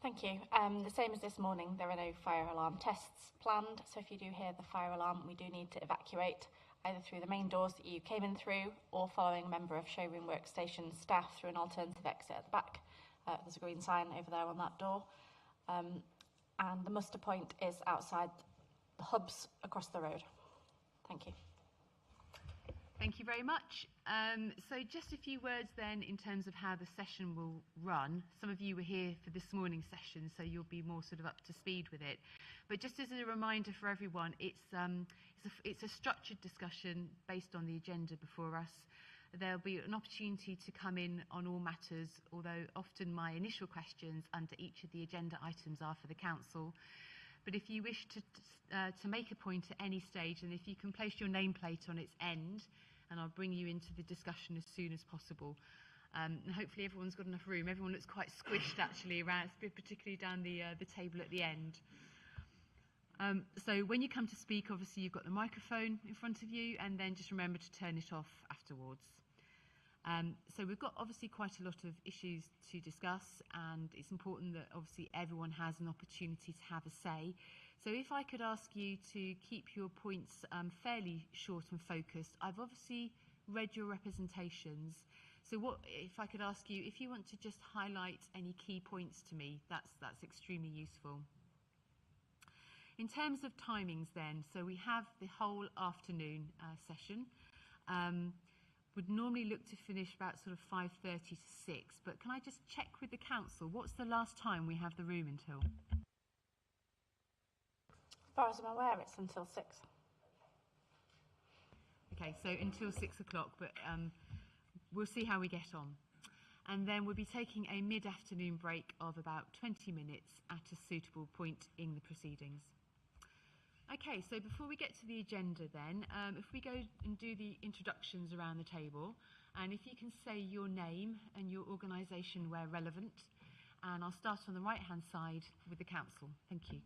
S10: Thank you. The same as this morning, there are no fire alarm tests planned, so if you do hear the fire alarm, we do need to evacuate either through the main doors that you came in through or following a member of Showroom Workstation staff through an alternative exit at the back. There's a green sign over there on that door. And the muster point is outside the hubs across the road. Thank you.
S9: Thank you very much. So just a few words then in terms of how the session will run. Some of you were here for this morning's session, so you'll be more sort of up to speed with it. But just as a reminder for everyone, it's a structured discussion based on the agenda before us. There'll be an opportunity to come in on all matters, although often my initial questions under each of the agenda items are for the Council. But if you wish to make a point at any stage, and if you can place your nameplate on its end, and I'll bring you into the discussion as soon as possible. And hopefully everyone's got enough room. Everyone looks quite squished actually around, particularly down the table at the end. So when you come to speak, obviously you've got the microphone in front of you, and then just remember to turn it off afterwards.
S3: So we've got obviously quite a lot of issues to discuss, and it's important that obviously everyone has an opportunity to have a say. So if I could ask you to keep your points fairly short and focused. I've obviously read your representations. So what if I could ask you, if you want to just highlight any key points to me, that's extremely useful. In terms of timings then, so we have the whole afternoon session. Would normally look to finish about sort of 5:30 to 6, but can I just check with the council, what's the last time we have the room until?
S17: As far as I'm aware, it's until 6.
S3: Okay, so until 6 o'clock, but we'll see how we get on. And then we'll be taking a mid-afternoon break of about 20 minutes at a suitable point in the proceedings. Okay, so before we get to the agenda then, if we go and do the introductions around the table, and if you can say your name and your organisation where relevant, and I'll start on the right-hand side with the council. Thank you.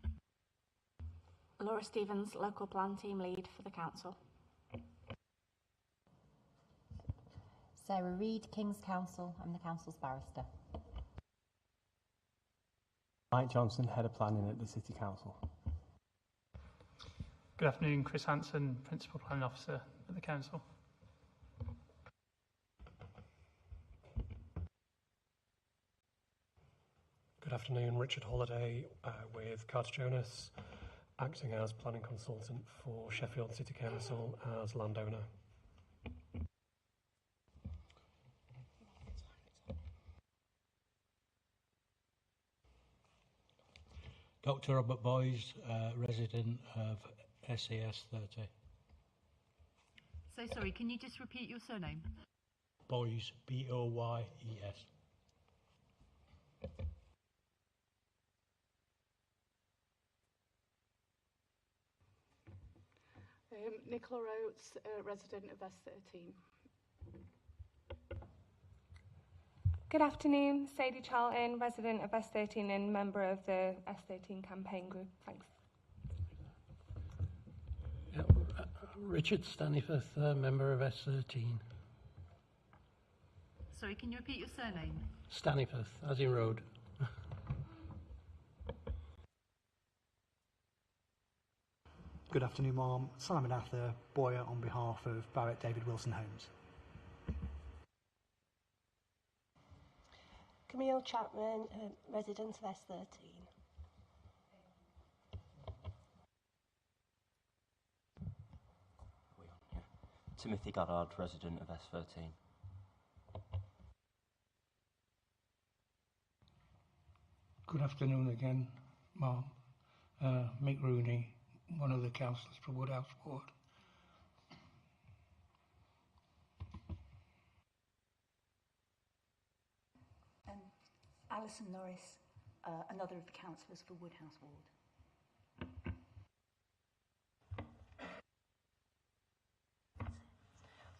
S10: Laura Stevens, Local Plan Team Lead for the council.
S18: Sarah Reid, King's Counsel. I'm the council's barrister.
S20: Mike Johnson, Head of Planning at the City Council.
S21: Good afternoon, Chris Hanson, Principal Planning Officer at the Council.
S20: Good afternoon, Richard Holliday with Carter Jonas, acting as Planning Consultant for Sheffield City Council as landowner.
S22: Dr. Robert Boys, resident of SES30.
S3: So sorry, can you just repeat your surname?
S22: Boys, B-O-Y-E-S.
S25: Nicola Oates, resident of S13.
S26: Good afternoon, Sadie Charlton, resident of S13 and member of the S13 campaign group. Thanks.
S22: Richard Staniforth, member of S13.
S3: Sorry, can you repeat your surname?
S22: Staniforth, as in road.
S11: Good afternoon, Ma'am. Simon Ather, Boyer on behalf of Barrett David Wilson Homes.
S27: Camille Chapman, resident of S13.
S28: Timothy Goddard, resident of S13.
S6: Good afternoon again, Ma'am. Mick Rooney, one of the councillors for Woodhouse Ward.
S27: Alison Norris, another of the councillors for Woodhouse Ward.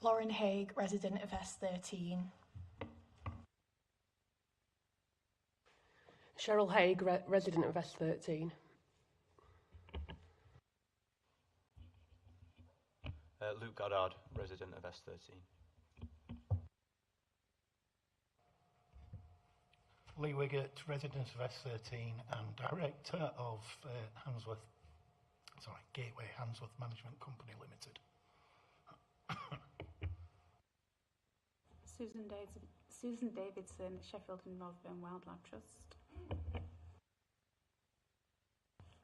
S29: Lauren Haig, resident of S13.
S30: Cheryl Haig, resident of S13.
S31: Luke Goddard, resident of S13.
S7: Lee Wiggett, resident of S13 and director of Gateway Handsworth Management Company Limited.
S1: Susan Davidson, Sheffield and Northburn Wildlife Trust.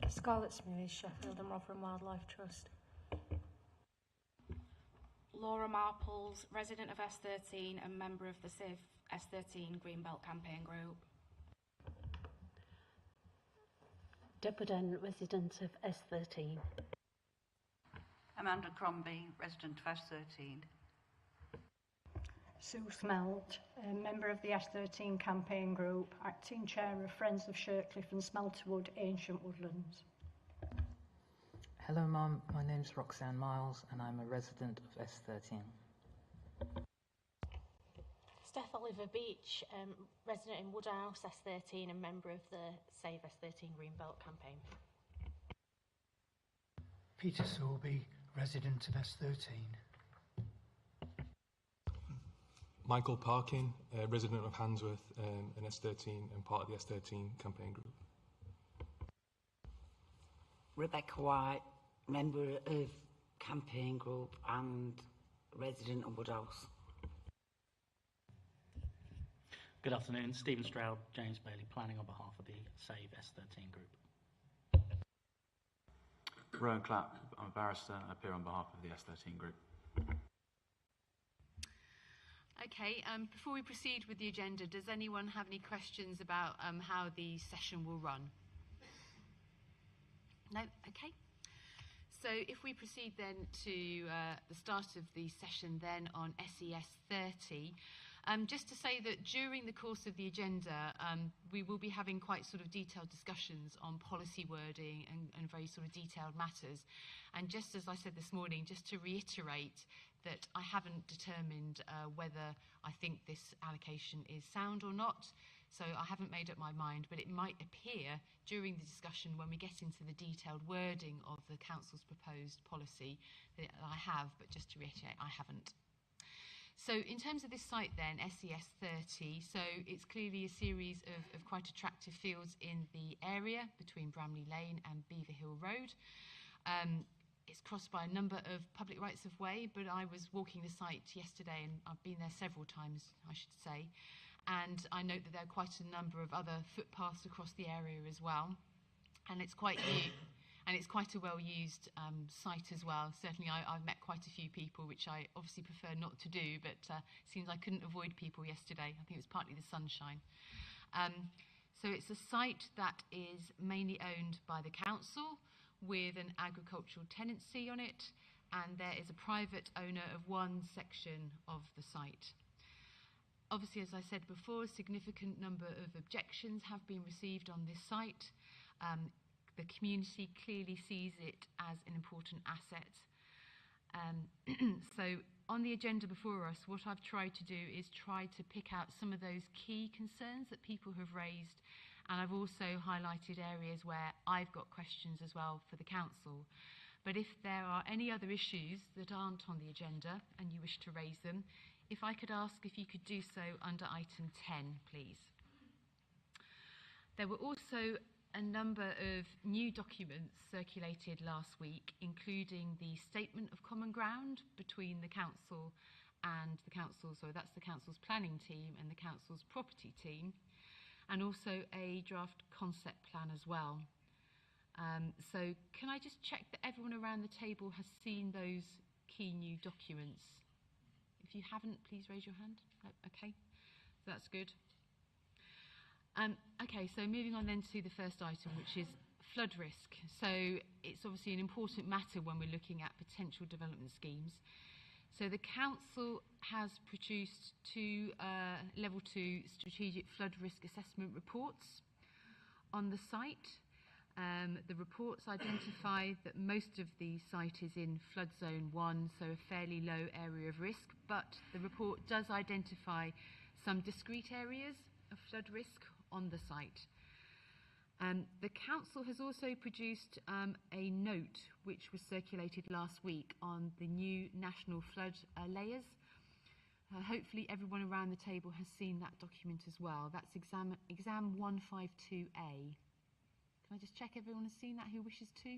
S29: Scarlett Smith, Sheffield and Rotherham Wildlife Trust.
S17: Laura Marples, resident of S13 and member of the SIV S13 Greenbelt Campaign Group.
S27: Deborah Dunn, resident of S13.
S32: Amanda Crombie, resident of S13.
S27: Sue Smelt, member of the S13 campaign group, acting chair of Friends of Shirtcliffe and Smelterwood Ancient Woodlands.
S12: Hello, Mum. My name's Roxanne Miles, and I'm a resident of S13.
S29: Steph Oliver Beach, resident in Woodhouse S13 and member of the Save S13 Greenbelt campaign.
S23: Peter Sorby, resident of S13.
S2: Michael Parkin, resident of Handsworth, an S13 and part of the S13 campaign group.
S4: Rebecca White, member of campaign group and resident of Woodhouse.
S5: Good afternoon, Stephen Stroud, James Bailey, planning on behalf of the Save S13 group.
S8: Rowan Clapp, I'm a barrister and appear on behalf of the S13 group.
S3: Okay, before we proceed with the agenda, does anyone have any questions about how the session will run? No? Okay. So if we proceed then to the start of the session then on SES30, just to say that during the course of the agenda, we will be having quite sort of detailed discussions on policy wording and very sort of detailed matters. And just as I said this morning, just to reiterate that I haven't determined whether I think this allocation is sound or not. So I haven't made up my mind, but it might appear during the discussion when we get into the detailed wording of the Council's proposed policy that I have, but just to reiterate, I haven't. So in terms of this site then, SES30, so it's clearly a series of quite attractive fields in the area between Bramley Lane and Beaver Hill Road. It's crossed by a number of public rights of way, but I was walking the site yesterday and I've been there several times, I should say. And I note that there are quite a number of other footpaths across the area as well. And it's quite new, and it's quite a well-used site as well. Certainly I've met quite a few people, which I obviously prefer not to do, but it seems I couldn't avoid people yesterday. I think it was partly the sunshine. So it's a site that is mainly owned by the council with an agricultural tenancy on it, and there is a private owner of one section of the site. Obviously, as I said before, a significant number of objections have been received on this site. The community clearly sees it as an important asset. So on the agenda before us, what I've tried to do is try to pick out some of those key concerns that people have raised, and I've also highlighted areas where I've got questions as well for the council. But if there are any other issues that aren't on the agenda and you wish to raise them, if I could ask if you could do so under item 10, please. There were also a number of new documents circulated last week, including the Statement of Common Ground between the council and the council, so that's the council's planning team and the council's property team, and also a draft concept plan as well. So can I just check that everyone around the table has seen those key new documents? If you haven't, please raise your hand. Oh, okay, so that's good. Okay, so moving on then to the first item, which is flood risk. So it's obviously an important matter when we're looking at potential development schemes. So the council has produced two level 2 strategic flood risk assessment reports on the site. The reports identify that most of the site is in flood zone 1, so a fairly low area of risk, but the report does identify some discrete areas of flood risk on the site. The council has also produced a note which was circulated last week on the new national flood layers. Hopefully everyone around the table has seen that document as well. That's exam 152A. Can I just check everyone has seen that who wishes to?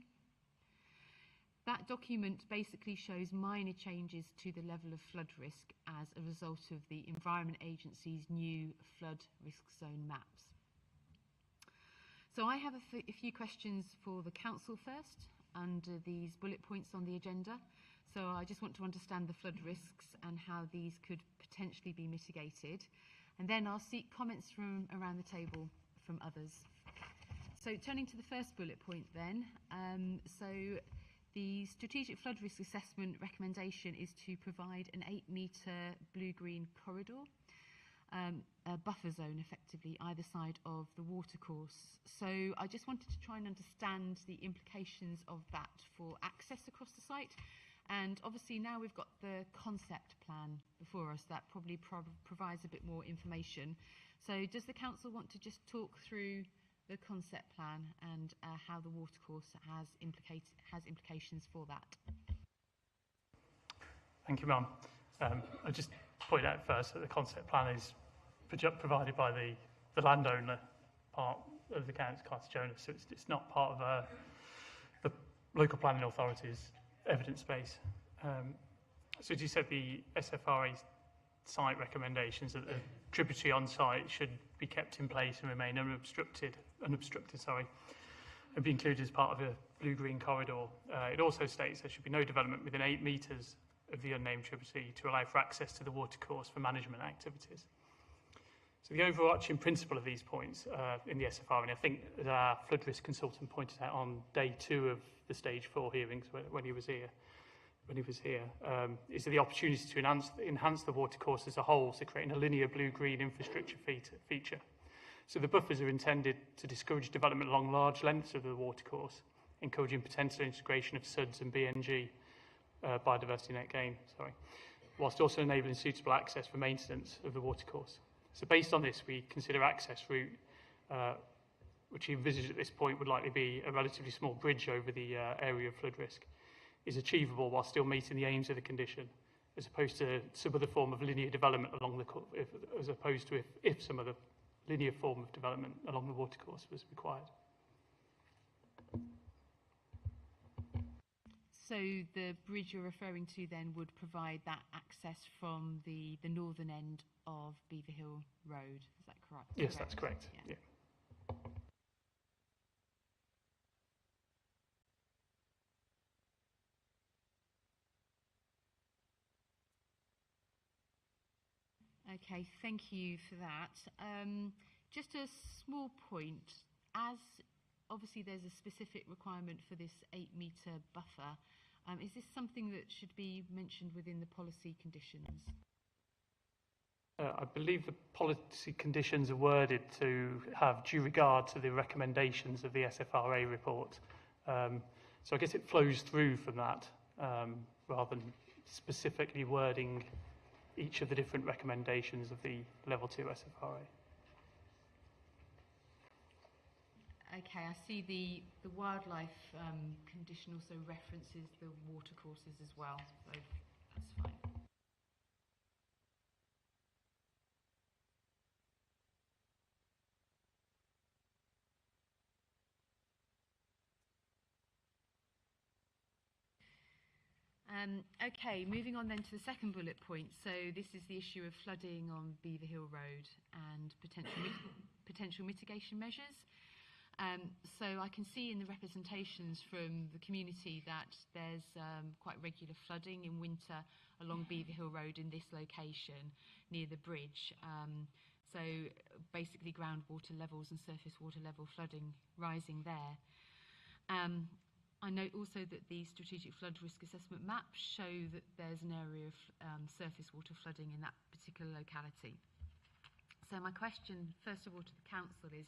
S3: That document basically shows minor changes to the level of flood risk as a result of the Environment Agency's new flood risk zone maps. So I have a few questions for the council first under these bullet points on the agenda. So I just want to understand the flood risks and how these could potentially be mitigated. And then I'll seek comments from around the table from others. So turning to the first bullet point then, so the strategic flood risk assessment recommendation is to provide an 8-metre blue-green corridor, a buffer zone effectively either side of the watercourse. So I just wanted to try and understand the implications of that for access across the site. And obviously now we've got the concept plan before us that probably provides a bit more information. So does the council want to just talk through the concept plan and how the watercourse has implications for that?
S21: Thank you, Ma'am. I just point out first that the concept plan is provided by the landowner part of the council, Cartagena, so it's not part of the local planning authority's evidence base. So as you said, the SFRA site recommendations that the tributary on site should be kept in place and remain unobstructed, and be included as part of a blue-green corridor. It also states there should be no development within 8 metres of the unnamed tributary to allow for access to the watercourse for management activities. So the overarching principle of these points in the SFR, and I think as our flood risk consultant pointed out on day 2 of the stage 4 hearings when he was here, is the opportunity to enhance the watercourse as a whole, so creating a linear blue-green infrastructure feature. So the buffers are intended to discourage development along large lengths of the watercourse, encouraging potential integration of SUDs and BNG, biodiversity net gain, whilst also enabling suitable access for maintenance of the watercourse. So based on this, we consider access route, which we envisage at this point would likely be a relatively small bridge over the area of flood risk, is achievable while still meeting the aims of the condition, as opposed to some other form of linear development along the, as opposed to if some other linear form of development along the watercourse was required.
S3: So the bridge you're referring to then would provide that access from the northern end of Beaver Hill Road, is that correct?
S21: Yes, that's correct. Yeah.
S3: Okay, thank you for that. Just a small point, as obviously there's a specific requirement for this 8-metre buffer, is this something that should be mentioned within the policy conditions?
S21: I believe the policy conditions are worded to have due regard to the recommendations of the SFRA report. So I guess it flows through from that rather than specifically wording each of the different recommendations of the Level 2 SFRA.
S3: Okay, I see the wildlife condition also references the watercourses as well, so that's fine. Okay, moving on then to the second bullet point. So this is the issue of flooding on Beaver Hill Road and potential mitigation measures. So I can see in the representations from the community that there's quite regular flooding in winter along Beaver Hill Road in this location near the bridge. So basically groundwater levels and surface water level flooding rising there. I note also that the strategic flood risk assessment maps show that there's an area of surface water flooding in that particular locality. So my question, first of all, to the council is,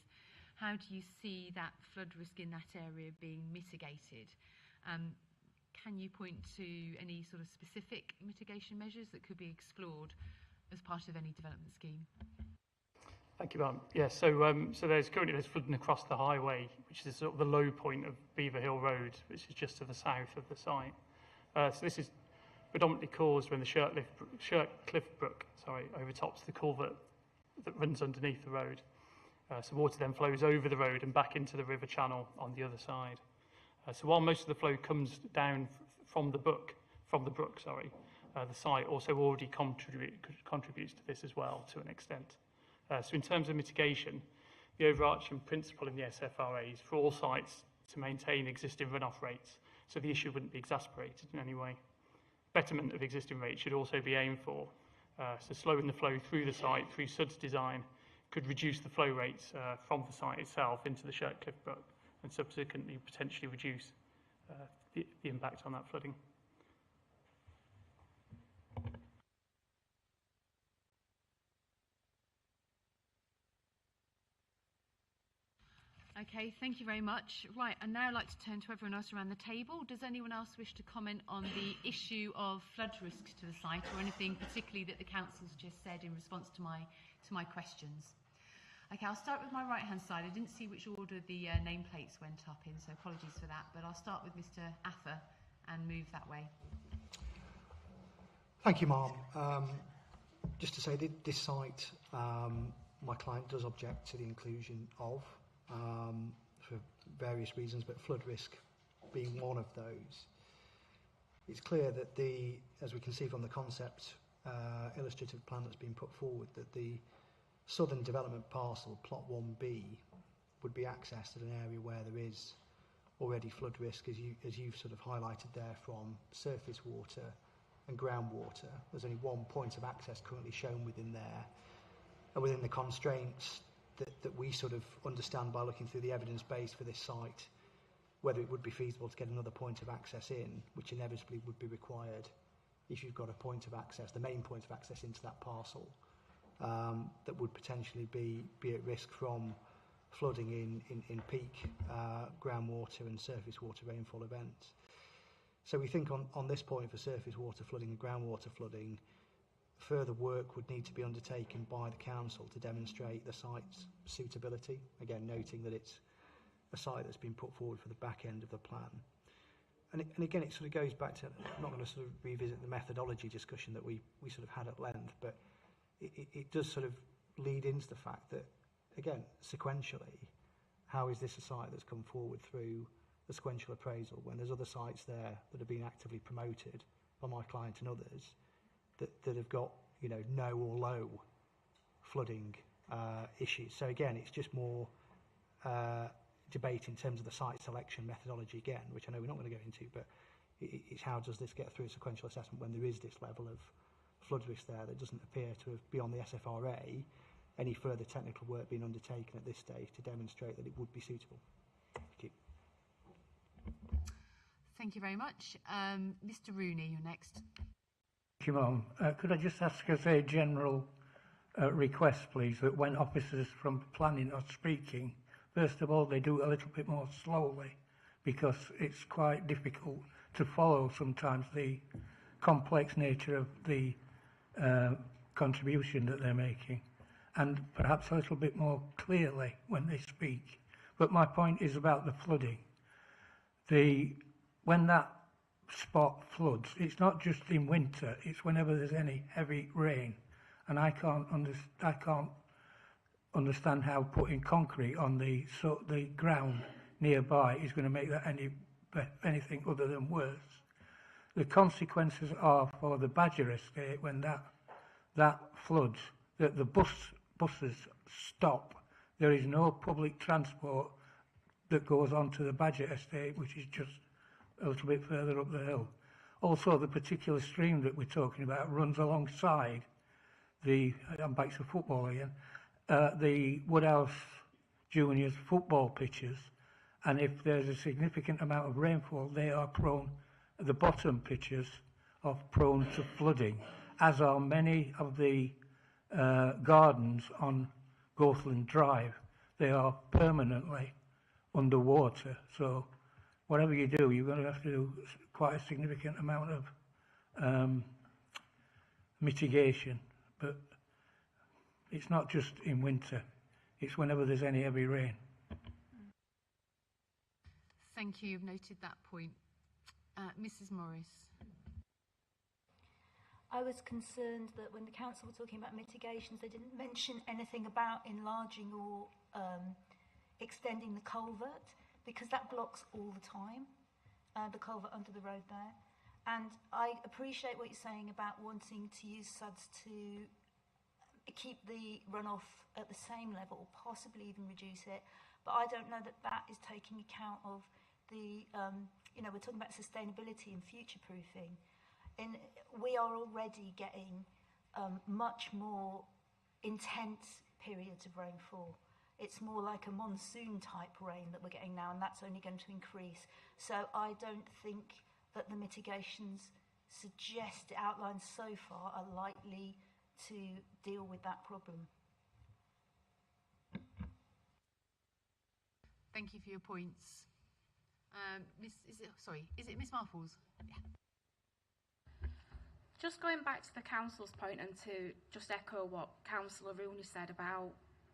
S3: how do you see that flood risk in that area being mitigated? Can you point to any sort of specific mitigation measures that could be explored as part of any development scheme?
S21: Thank you, Ma'am. Yeah, so there's currently flooding across the highway, which is sort of the low point of Beaver Hill Road, which is just to the south of the site. So this is predominantly caused when the Shirtcliffe Brook overtops the culvert that runs underneath the road. So water then flows over the road and back into the river channel on the other side. So while most of the flow comes down from the brook, the site also already contributes to this as well to an extent. So in terms of mitigation, the overarching principle in the SFRA is for all sites to maintain existing runoff rates, so the issue wouldn't be exacerbated in any way. Betterment of existing rates should also be aimed for, so slowing the flow through the site through SUDS design could reduce the flow rates from the site itself into the Shirtcliffe Brook and subsequently potentially reduce the impact on that flooding.
S3: Okay, thank you very much. Right, I'd now like to turn to everyone else around the table. Does anyone else wish to comment on the issue of flood risks to the site or anything particularly that the council's just said in response to my questions? Okay, I'll start with my right-hand side. I didn't see which order the nameplates went up in, so apologies for that, but I'll start with Mr. Ather and move that way.
S11: Thank you, Ma'am. Just to say that this site, my client does object to the inclusion of, for various reasons, but flood risk being one of those. It's clear that as we can see from the concept illustrative plan that's been put forward, that the southern development parcel, plot 1B, would be accessed at an area where there is already flood risk, as you've sort of highlighted there, from surface water and groundwater. There's only one point of access currently shown within there, and within the constraints that we sort of understand by looking through the evidence base for this site, whether it would be feasible to get another point of access in, which inevitably would be required if you've got a point of access, the main point of access into that parcel, that would potentially be at risk from flooding in peak groundwater and surface water rainfall events. So we think on this point for surface water flooding and groundwater flooding, further work would need to be undertaken by the council to demonstrate the site's suitability, again noting that it's a site that's been put forward for the back end of the plan. And again, it sort of goes back to, I'm not going to sort of revisit the methodology discussion that we sort of had at length, but it does sort of lead into the fact that, again, sequentially, how is this a site that's come forward through the sequential appraisal when there's other sites there that have been actively promoted by my client and others that have got, you know, no or low flooding issues. So again, it's just more debate in terms of the site selection methodology again, which I know we're not going to go into, but it's how does this get through a sequential assessment when there is this level of flood risk there that doesn't appear to have, beyond the SFRA, any further technical work being undertaken at this stage to demonstrate that it would be suitable. Thank you.
S3: Thank you very much. Mr. Rooney, you're next.
S23: Thank you, Mum. Could I just ask as a general request, please, that when officers from planning are speaking, first of all, they do it a little bit more slowly, because it's quite difficult to follow sometimes the complex nature of the contribution that they're making, and perhaps a little bit more clearly when they speak. But my point is about the flooding. When that spot floods, it's not just in winter, it's whenever there's any heavy rain. And I can't understand how putting concrete on the ground nearby is going to make that anything other than worse. The consequences are for the Badger estate when that floods, that the buses stop. There is no public transport that goes on to the Badger estate, which is just a little bit further up the hill. Also, the particular stream that we're talking about runs alongside I'm back to football again, the Woodhouse Juniors football pitches, and if there's a significant amount of rainfall, they are prone, the bottom pitches are prone to flooding, as are many of the gardens on Gothland Drive. They are permanently underwater, so whatever you do, you're going to have to do quite a significant amount of mitigation. But it's not just in winter, it's whenever there's any heavy rain.
S3: Thank you, you've noted that point. Mrs. Morris.
S9: I was concerned that when the council were talking about mitigations, they didn't mention anything about enlarging or extending the culvert, because that blocks all the time, the culvert under the road there. And I appreciate what you're saying about wanting to use SUDs to keep the runoff at the same level, possibly even reduce it. But I don't know that that is taking account of the, we're talking about sustainability and future-proofing. And we are already getting much more intense periods of rainfall. It's more like a monsoon-type rain that we're getting now, and that's only going to increase. So I don't think that the mitigations outlined so far are likely to deal with that problem.
S3: Thank you for your points. Is it Miss Marples? Yeah.
S17: Just going back to the council's point, and to just echo what Councillor Rooney said about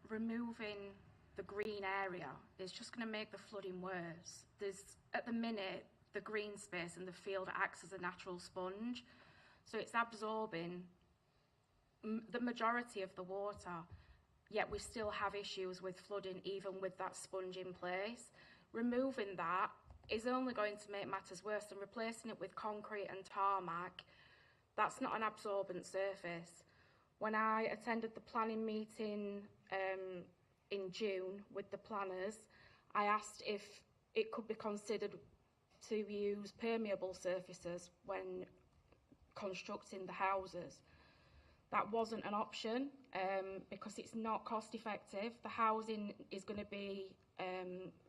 S17: removing the green area is just going to make the flooding worse. At the minute, the green space in the field acts as a natural sponge, so it's absorbing the majority of the water, yet we still have issues with flooding even with that sponge in place. Removing that is only going to make matters worse, and replacing it with concrete and tarmac, that's not an absorbent surface. When I attended the planning meeting in June with the planners, I asked if it could be considered to use permeable surfaces when constructing the houses. That wasn't an option because it's not cost effective. The housing is going to be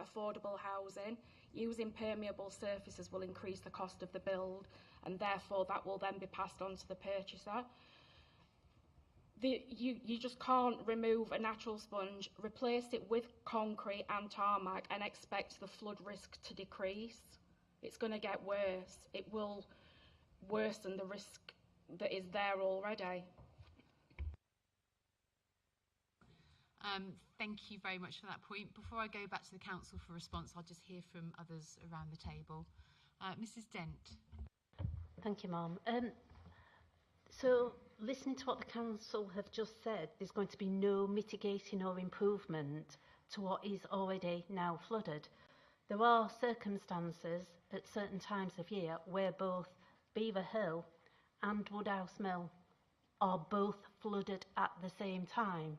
S17: affordable housing. Using permeable surfaces will increase the cost of the build, and therefore that will then be passed on to the purchaser. You just can't remove a natural sponge, replace it with concrete and tarmac and expect the flood risk to decrease. It's going to get worse. It will worsen the risk that is there already.
S3: Thank you very much for that point. Before I go back to the council for response, I'll just hear from others around the table. Mrs. Dent.
S10: Thank you, Ma'am. So, listening to what the council have just said, there's going to be no mitigating or improvement to what is already now flooded. There are circumstances at certain times of year where both Beaver Hill and Woodhouse Mill are both flooded at the same time.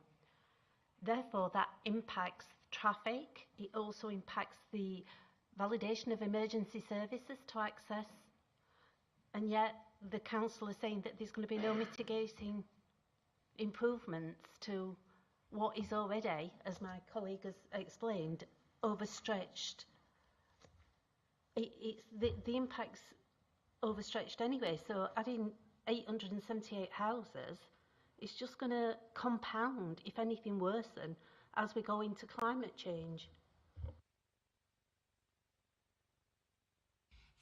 S10: Therefore, that impacts traffic. It also impacts the validation of emergency services to access. And yet, the council is saying that there's going to be no mitigating improvements to what is already, as my colleague has explained, overstretched. The impact's overstretched anyway, so adding 878 houses, it's just going to compound, if anything worsen, as we go into climate change.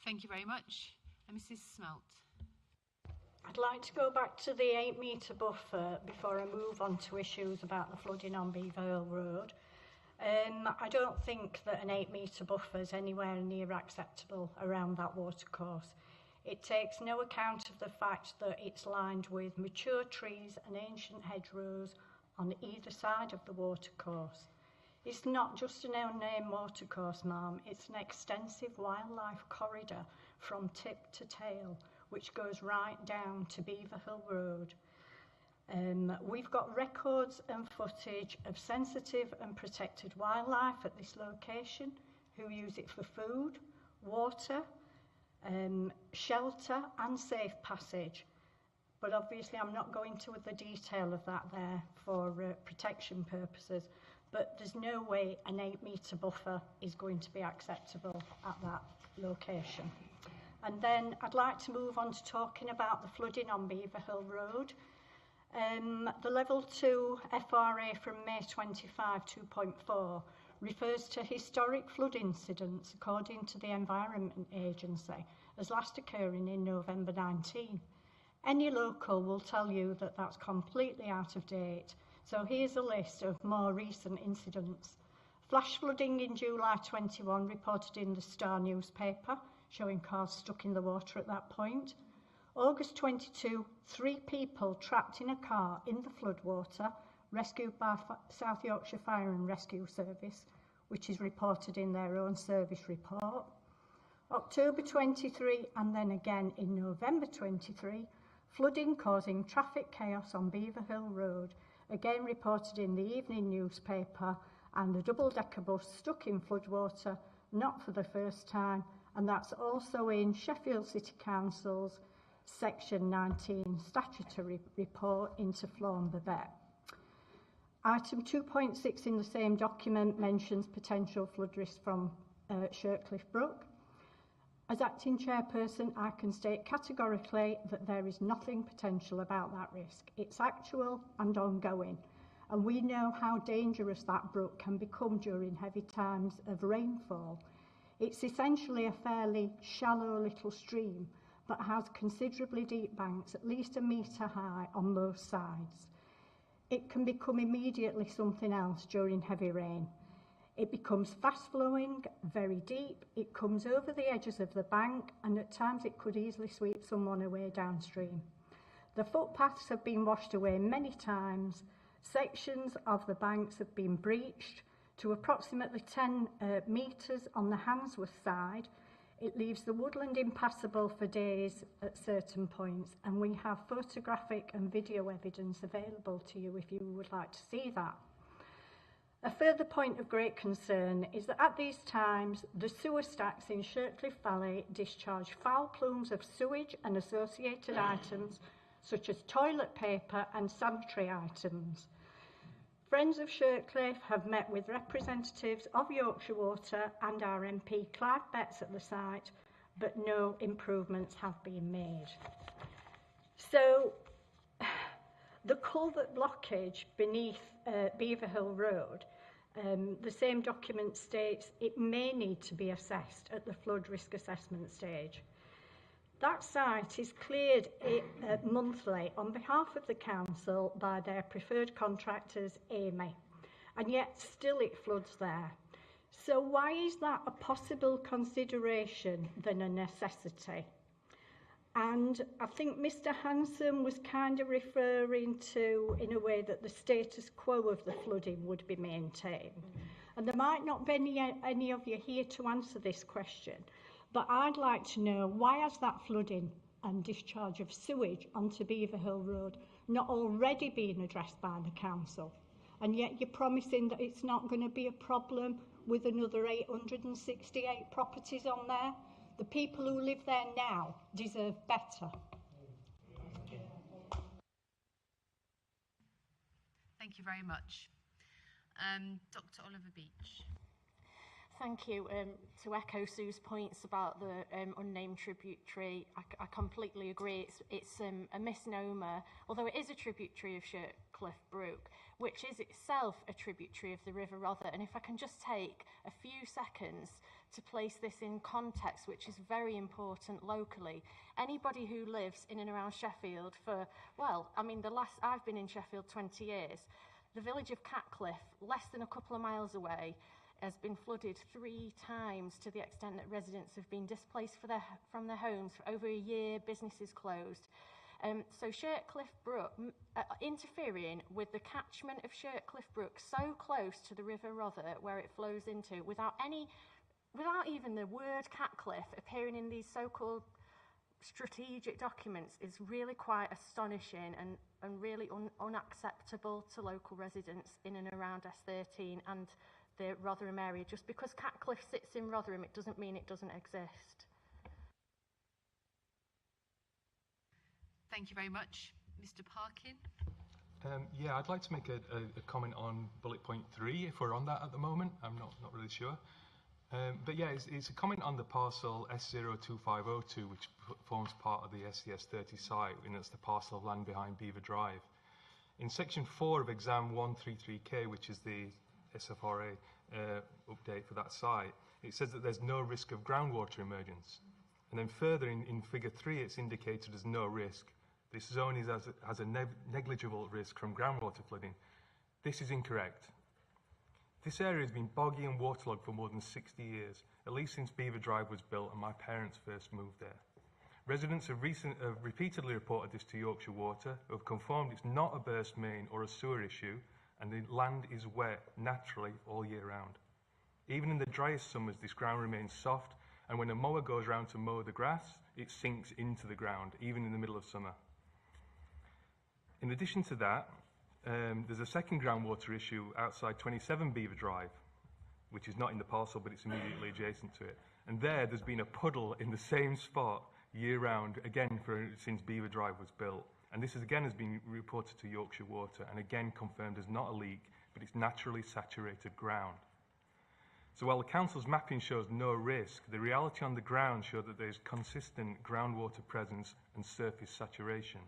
S3: Thank you very much. Mrs. Smelt.
S27: I'd like to go back to the 8-metre buffer before I move on to issues about the flooding on Beaver Hill Road. I don't think that an 8-metre buffer is anywhere near acceptable around that watercourse. It takes no account of the fact that it's lined with mature trees and ancient hedgerows on either side of the watercourse. It's not just a no-name watercourse, ma'am, it's an extensive wildlife corridor from tip to tail, which goes right down to Beaver Hill Road. We've got records and footage of sensitive and protected wildlife at this location who use it for food, water, shelter and safe passage. But obviously I'm not going into the detail of that there for protection purposes, but there's no way an 8-metre buffer is going to be acceptable at that location. And then I'd like to move on to talking about the flooding on Beaver Hill Road. The level 2 FRA from May 25 2.4 refers to historic flood incidents according to the Environment Agency as last occurring in November 19. Any local will tell you that that's completely out of date. So here's a list of more recent incidents. Flash flooding in July 21 reported in the Star newspaper, showing cars stuck in the water at that point. August 22, 3 people trapped in a car in the floodwater, rescued by South Yorkshire Fire and Rescue Service, which is reported in their own service report. October 23, and then again in November 23, flooding causing traffic chaos on Beaver Hill Road, again reported in the evening newspaper, and a double-decker bus stuck in floodwater, not for the first time, and that's also in Sheffield City Council's Section 19 statutory report into Flawn-Bevet. Item 2.6 in the same document mentions potential flood risk from Shirtcliffe Brook. As acting chairperson, I can state categorically that there is nothing potential about that risk. It's actual and ongoing, and we know how dangerous that brook can become during heavy times of rainfall. It's essentially a fairly shallow little stream, but has considerably deep banks, at least 1 metre high on both sides. It can become immediately something else during heavy rain. It becomes fast flowing, very deep, it comes over the edges of the bank, and at times it could easily sweep someone away downstream. The footpaths have been washed away many times. Sections of the banks have been breached to approximately 10 metres on the Handsworth side. It leaves the woodland impassable for days at certain points, and we have photographic and video evidence available to you if you would like to see that. A further point of great concern is that at these times, the sewer stacks in Shirtcliffe Valley discharge foul plumes of sewage and associated items such as toilet paper and sanitary items. Friends of Shirtcliffe have met with representatives of Yorkshire Water and our MP Clive Betts at the site, but no improvements have been made. So, the culvert blockage beneath Beaver Hill Road, the same document states it may need to be assessed at the flood risk assessment stage. That site is cleared monthly on behalf of the council by their preferred contractors, AMI, and yet still it floods there. So why is that a possible consideration than a necessity? And I think Mr. Hanson was kind of referring to, in a way, that the status quo of the flooding would be maintained. And there might not be any of you here to answer this question, but I'd like to know, why has that flooding and discharge of sewage onto Beaver Hill Road not already been addressed by the council? And yet you're promising that it's not going to be a problem with another 868 properties on there? The people who live there now deserve better.
S3: Thank you very much. Dr. Oliver Beach.
S29: Thank you. To echo Sue's points about the unnamed tributary, I completely agree. It's a misnomer, although it is a tributary of Shirtcliffe Brook, which is itself a tributary of the River Rother. And if I can just take a few seconds to place this in context, which is very important locally. Anybody who lives in and around Sheffield for, well, I mean, I've been in Sheffield 20 years. The village of Catcliffe, less than a couple of miles away, has been flooded 3 times to the extent that residents have been displaced from their homes for over a year, businesses closed. So Shirtcliffe Brook, interfering with the catchment of Shirtcliffe Brook so close to the River Rother where it flows into, without even the word Catcliffe appearing in these so-called strategic documents, is really quite astonishing and really unacceptable to local residents in and around S13 and the Rotherham area. Just because Catcliffe sits in Rotherham, it doesn't mean it doesn't exist.
S3: Thank you very much. Mr. Parkin.
S2: Yeah, I'd like to make a comment on bullet point 3, if we're on that at the moment. I'm not really sure. But yeah, it's a comment on the parcel S02502, which forms part of the SES30 site, and it's the parcel of land behind Beaver Drive. In section 4 of exam 133K, which is the SFRA update for that site, it says that there's no risk of groundwater emergence. And then further in figure 3, it's indicated as no risk. This zone has a negligible risk from groundwater flooding. This is incorrect. This area has been boggy and waterlogged for more than 60 years, at least since Beaver Drive was built and my parents first moved there. Residents have repeatedly reported this to Yorkshire Water, who have confirmed it's not a burst main or a sewer issue, and the land is wet naturally all year round. Even in the driest summers, this ground remains soft, and when a mower goes round to mow the grass, it sinks into the ground, even in the middle of summer. In addition to that, there's a second groundwater issue outside 27 Beaver Drive, which is not in the parcel, but it's immediately adjacent to it. And there's been a puddle in the same spot year-round, again, since Beaver Drive was built. And this has been reported to Yorkshire Water, and again confirmed as not a leak, but it's naturally saturated ground. So while the council's mapping shows no risk, the reality on the ground shows that there's consistent groundwater presence and surface saturation.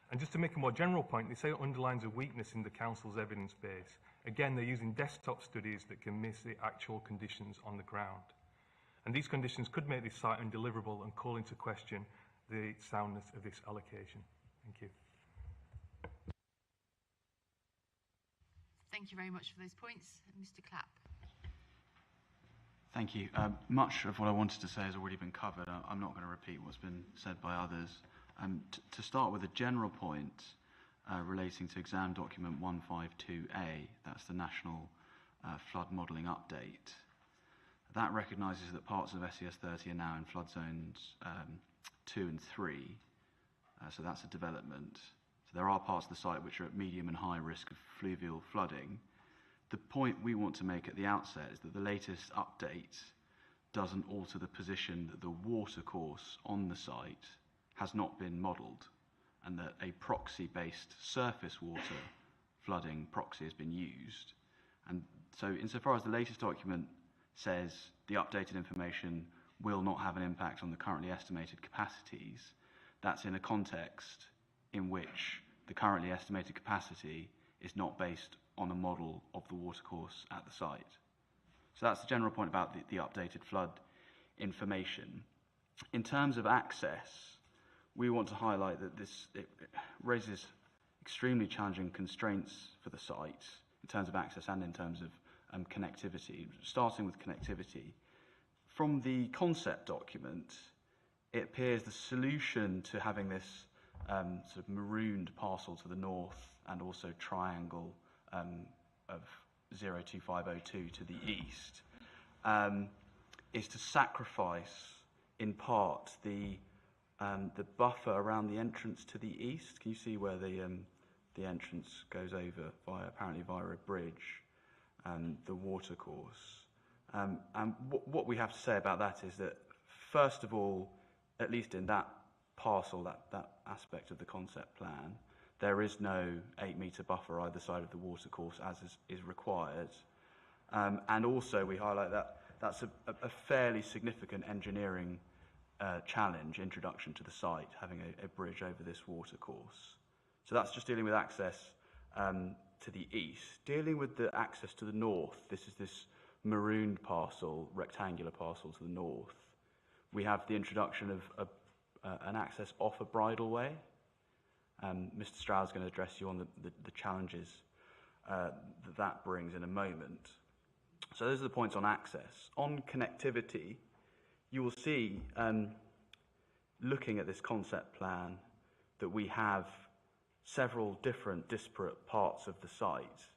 S2: And just to make a more general point, they say it underlines a weakness in the council's evidence base. Again, they're using desktop studies that can miss the actual conditions on the ground. And these conditions could make this site undeliverable and call into question the soundness of this allocation. Thank you.
S3: Thank you very much for those points. Mr. Clapp.
S8: Thank you. Much of what I wanted to say has already been covered. I'm not going to repeat what's been said by others. To start with a general point relating to exam document 152A, that's the National Flood Modelling Update. That recognises that parts of SES30 are now in flood zones 2 and 3, so that's a development. So there are parts of the site which are at medium and high risk of fluvial flooding. The point we want to make at the outset is that the latest update doesn't alter the position that the water course on the site has not been modelled, and that a proxy-based surface water flooding proxy has been used. And so insofar as the latest document says the updated information will not have an impact on the currently estimated capacities, that's in a context in which the currently estimated capacity is not based on a model of the watercourse at the site. So that's the general point about the updated flood information. In terms of access, we want to highlight that it raises extremely challenging constraints for the site in terms of access and in terms of connectivity. Starting with connectivity, from the concept document, it appears the solution to having this sort of marooned parcel to the north and also triangle of 02502 to the east is to sacrifice in part the buffer around the entrance to the east. Can you see where the entrance goes over apparently via a bridge, the watercourse? And what we have to say about that is that, first of all, at least in that parcel, that aspect of the concept plan, there is no 8-metre buffer either side of the watercourse as is required. And also we highlight that that's a fairly significant engineering challenge, introduction to the site, having a bridge over this watercourse. So that's just dealing with access to the east. Dealing with the access to the north, this is this marooned parcel, rectangular parcel to the north. We have the introduction of an access off a bridleway. Mr. Stroud's going to address you on the challenges that brings in a moment. So those are the points on access. On connectivity, you will see, looking at this concept plan, that we have several different disparate parts of the site,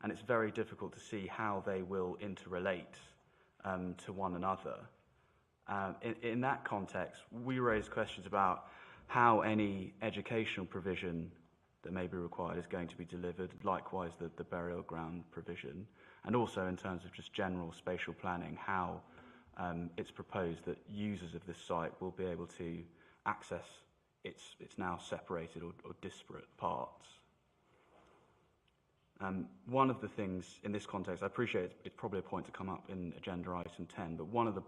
S8: and it's very difficult to see how they will interrelate to one another. In that context, we raise questions about how any educational provision that may be required is going to be delivered, likewise the burial ground provision, and also in terms of just general spatial planning, how it's proposed that users of this site will be able to access its now separated or disparate parts. One of the things in this context, I appreciate it's probably a point to come up in agenda item 10, but one of the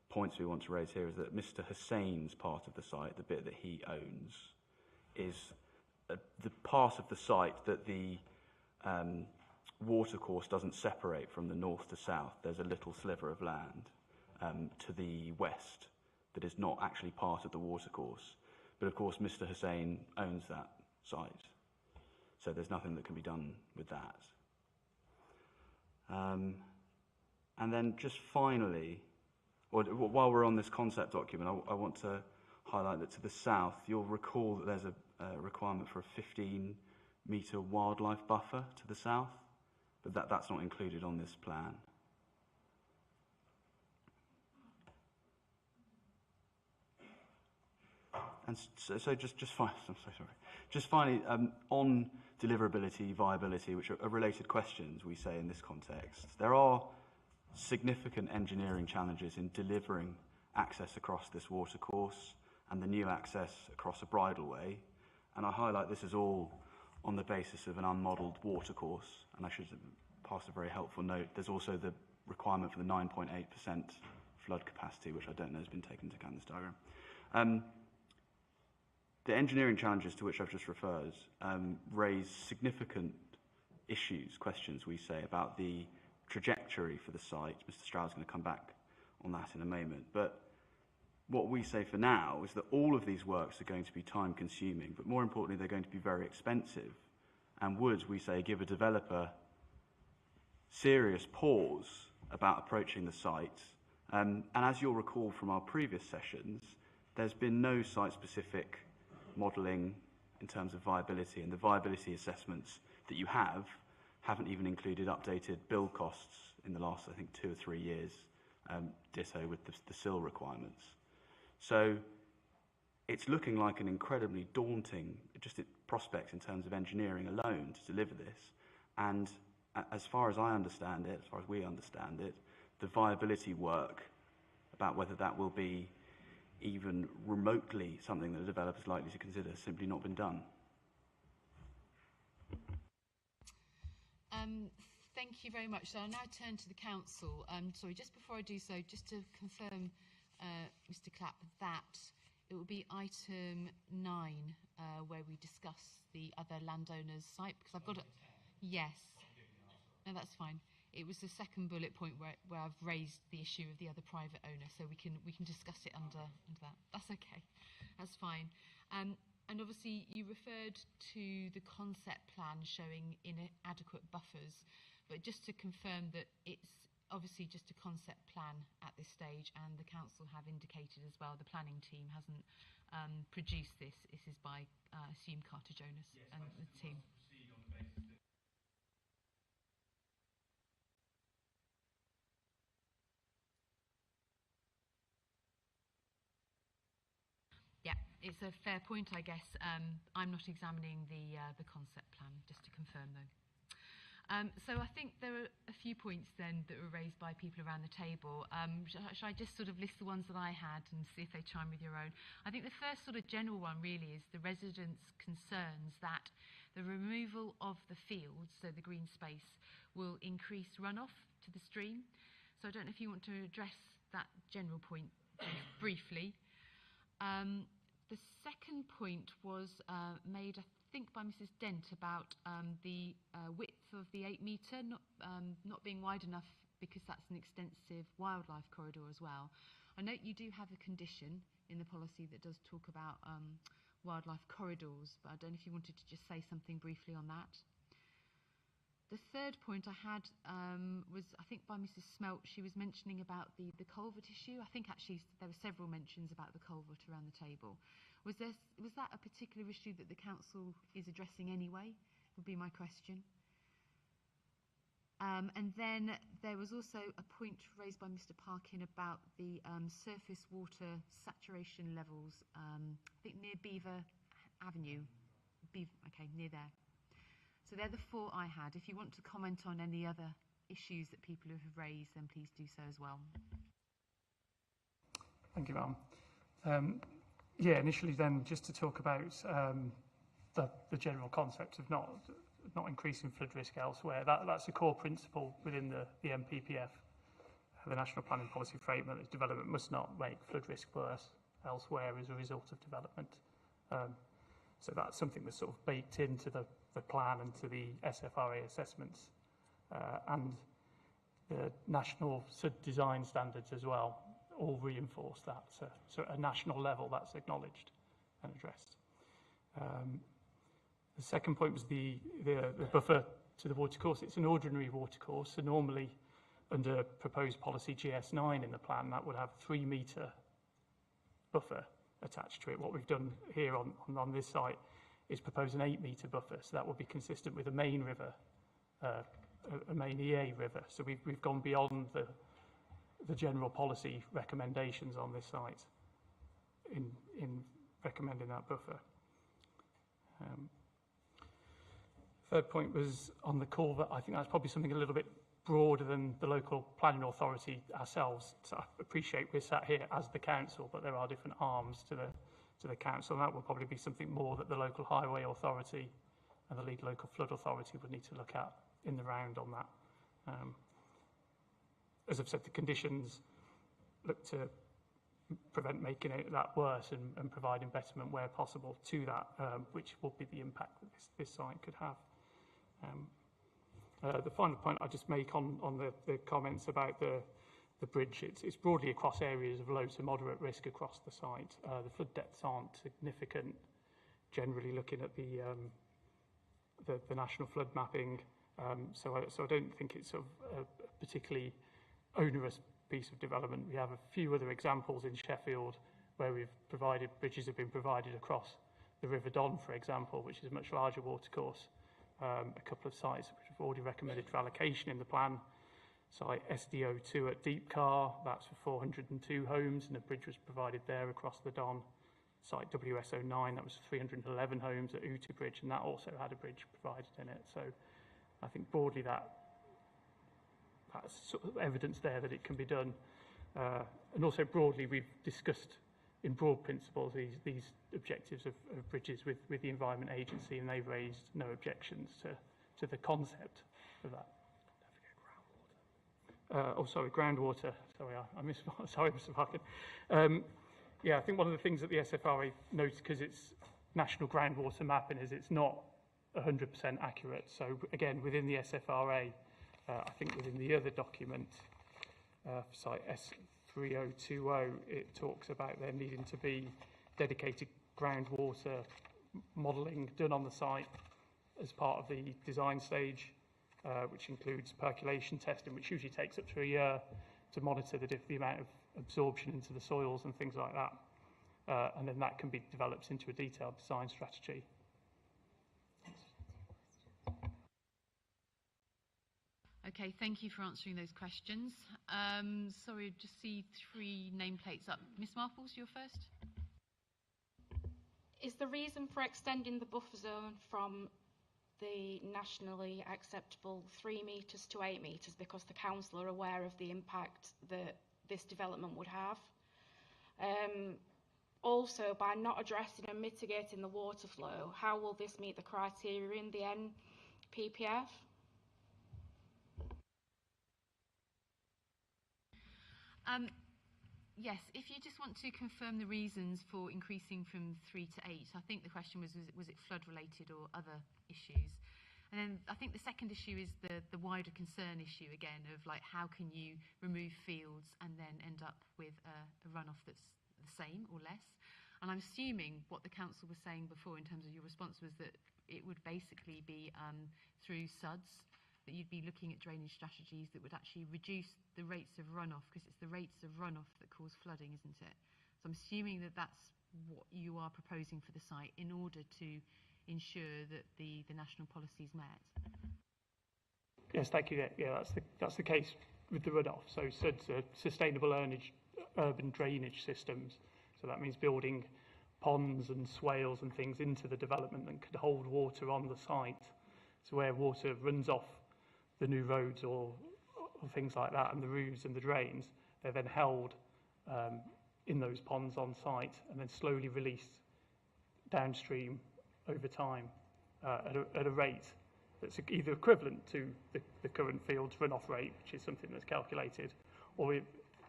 S8: points we want to raise here is that Mr. Hussein's part of the site, the bit that he owns, is the part of the site that the watercourse doesn't separate from the north to south. There's a little sliver of land to the west that is not actually part of the watercourse. But of course, Mr. Hussein owns that site, so there's nothing that can be done with that. And then just finally, while we're on this concept document, I want to highlight that to the south, you'll recall that there's a requirement for a 15-metre wildlife buffer to the south, but that's not included on this plan. And so just finally, on deliverability, viability, which are related questions, we say in this context, there are significant engineering challenges in delivering access across this watercourse and the new access across a bridleway. And I highlight this is all on the basis of an unmodelled watercourse. And I should pass a very helpful note. There's also the requirement for the 9.8% flood capacity, which I don't know has been taken into account in this diagram. The engineering challenges to which I've just referred raise significant issues, questions, we say, about the trajectory for the site. Mr. Stroud's going to come back on that in a moment. But what we say for now is that all of these works are going to be time-consuming, but more importantly, they're going to be very expensive, and would, we say, give a developer serious pause about approaching the site. And as you'll recall from our previous sessions, there's been no site-specific modelling in terms of viability, and the viability assessments that you haven't even included updated build costs in the last, I think, 2 or 3 years, ditto with the sill requirements. So it's looking like an incredibly daunting prospect in terms of engineering alone to deliver this. And as far as I understand it, as far as we understand it, the viability work about whether that will be even remotely something that a developer is likely to consider has simply not been done.
S3: Thank you very much. So I'll now turn to the council. Sorry, just before I do so, just to confirm, Mr. Clapp, that it will be item 9 where we discuss the other landowners' site, because I've got it. Yes. No, that's fine. It was the second bullet point where I've raised the issue of the other private owner, so we can discuss it under that. That's okay. That's fine. And obviously you referred to the concept plan showing inadequate buffers, but just to confirm that it's obviously just a concept plan at this stage, and the council have indicated as well, the planning team hasn't produced this. This is by assumed cartage owners and the team. Yeah, it's a fair point, I guess. I'm not examining the concept plan, just to confirm though. So I think there are a few points then that were raised by people around the table. Shall I just sort of list the ones that I had and see if they chime with your own? I think the first sort of general one really is the residents' concerns that the removal of the fields, so the green space, will increase runoff to the stream. So I don't know if you want to address that general point briefly. The second point was made, I think, by Mrs. Dent about the width of the 8 metre not being wide enough because that's an extensive wildlife corridor as well. I note you do have a condition in the policy that does talk about wildlife corridors, but I don't know if you wanted to just say something briefly on that. The third point I had was, I think, by Mrs. Smelt. She was mentioning about the culvert issue. I think actually there were several mentions about the culvert around the table. Was that a particular issue that the council is addressing anyway? Would be my question. And then there was also a point raised by Mr. Parkin about the surface water saturation levels. I think near Beaver Avenue. Okay, near there. So they're the 4 I had. If you want to comment on any other issues that people have raised, then please do so as well.
S21: Thank you, ma'am. Yeah, initially then, just to talk about the general concept of not increasing flood risk elsewhere. That's a core principle within the NPPF, the National Planning Policy Framework. That development must not make flood risk worse elsewhere as a result of development. So that's something that's sort of baked into the plan and to the SFRA assessments and the national design standards as well, all reinforce that. So at a national level, that's acknowledged and addressed. The second point was the buffer to the watercourse. It's an ordinary watercourse, so normally under proposed policy GS9 in the plan, that would have 3 metre buffer attached to it. What we've done here on this site is propose an 8 metre buffer, so that would be consistent with a main river, a main EA river. So we've gone beyond the general policy recommendations on this site in recommending that buffer. Third point was on the culvert. I think that's probably something a little bit broader than the local planning authority ourselves. So I appreciate we're sat here as the council, but there are different arms to the council, and that will probably be something more that the local highway authority and the lead local flood authority would need to look at in the round on that. As I've said, the conditions look to prevent making that worse and providing betterment where possible to that, which will be the impact that this site could have. The final point I just make on the comments about the bridge, it's broadly across areas of low to moderate risk across the site. The flood depths aren't significant, generally looking at the national flood mapping. So I don't think it's a particularly onerous piece of development. We have a few other examples in Sheffield where bridges have been provided across the River Don, for example, which is a much larger watercourse. A couple of sites which have already recommended for allocation in the plan. Site SDO2 at Deepcar, that's for 402 homes, and a bridge was provided there across the Don. Site WS09, that was 311 homes at Uta Bridge, and that also had a bridge provided in it. So I think broadly that's sort of evidence there that it can be done. And also broadly, we've discussed in broad principles these objectives of bridges with the Environment Agency, and they've raised no objections to the concept of that. Groundwater. Sorry, I missed. Sorry, Mr. Parkin. Yeah, I think one of the things that the SFRA notes, because it's national groundwater mapping, is it's not 100% accurate. So again, within the SFRA, I think within the other document, site S3020, it talks about there needing to be dedicated groundwater modelling done on the site as part of the design stage, which includes percolation testing, which usually takes up to a year to monitor the amount of absorption into the soils and things like that. And then that can be developed into a detailed design strategy.
S3: Okay, thank you for answering those questions. Sorry, I just see 3 nameplates up. Miss Marples, you're first.
S17: Is the reason for extending the buffer zone from the nationally acceptable 3 metres to 8 metres because the council are aware of the impact that this development would have? Also, by not addressing and mitigating the water flow, how will this meet the criteria in the NPPF?
S3: Yes, if you just want to confirm the reasons for increasing from 3 to 8, I think the question was it flood related or other issues? And then I think the second issue is the wider concern issue again of like how can you remove fields and then end up with a runoff that's the same or less? And I'm assuming what the council was saying before in terms of your response was that it would basically be through SUDs, that you'd be looking at drainage strategies that would actually reduce the rates of runoff, because it's the rates of runoff that cause flooding, isn't it? So I'm assuming that that's what you are proposing for the site in order to ensure that the national policy is met.
S21: Yes, thank you. Yeah, that's the case with the runoff. So SUDs are sustainable urban drainage systems. So that means building ponds and swales and things into the development that could hold water on the site. So where water runs off the new roads or things like that, and the roofs and the drains, they're then held in those ponds on site and then slowly released downstream over time at a rate that's either equivalent to the current field's runoff rate, which is something that's calculated, or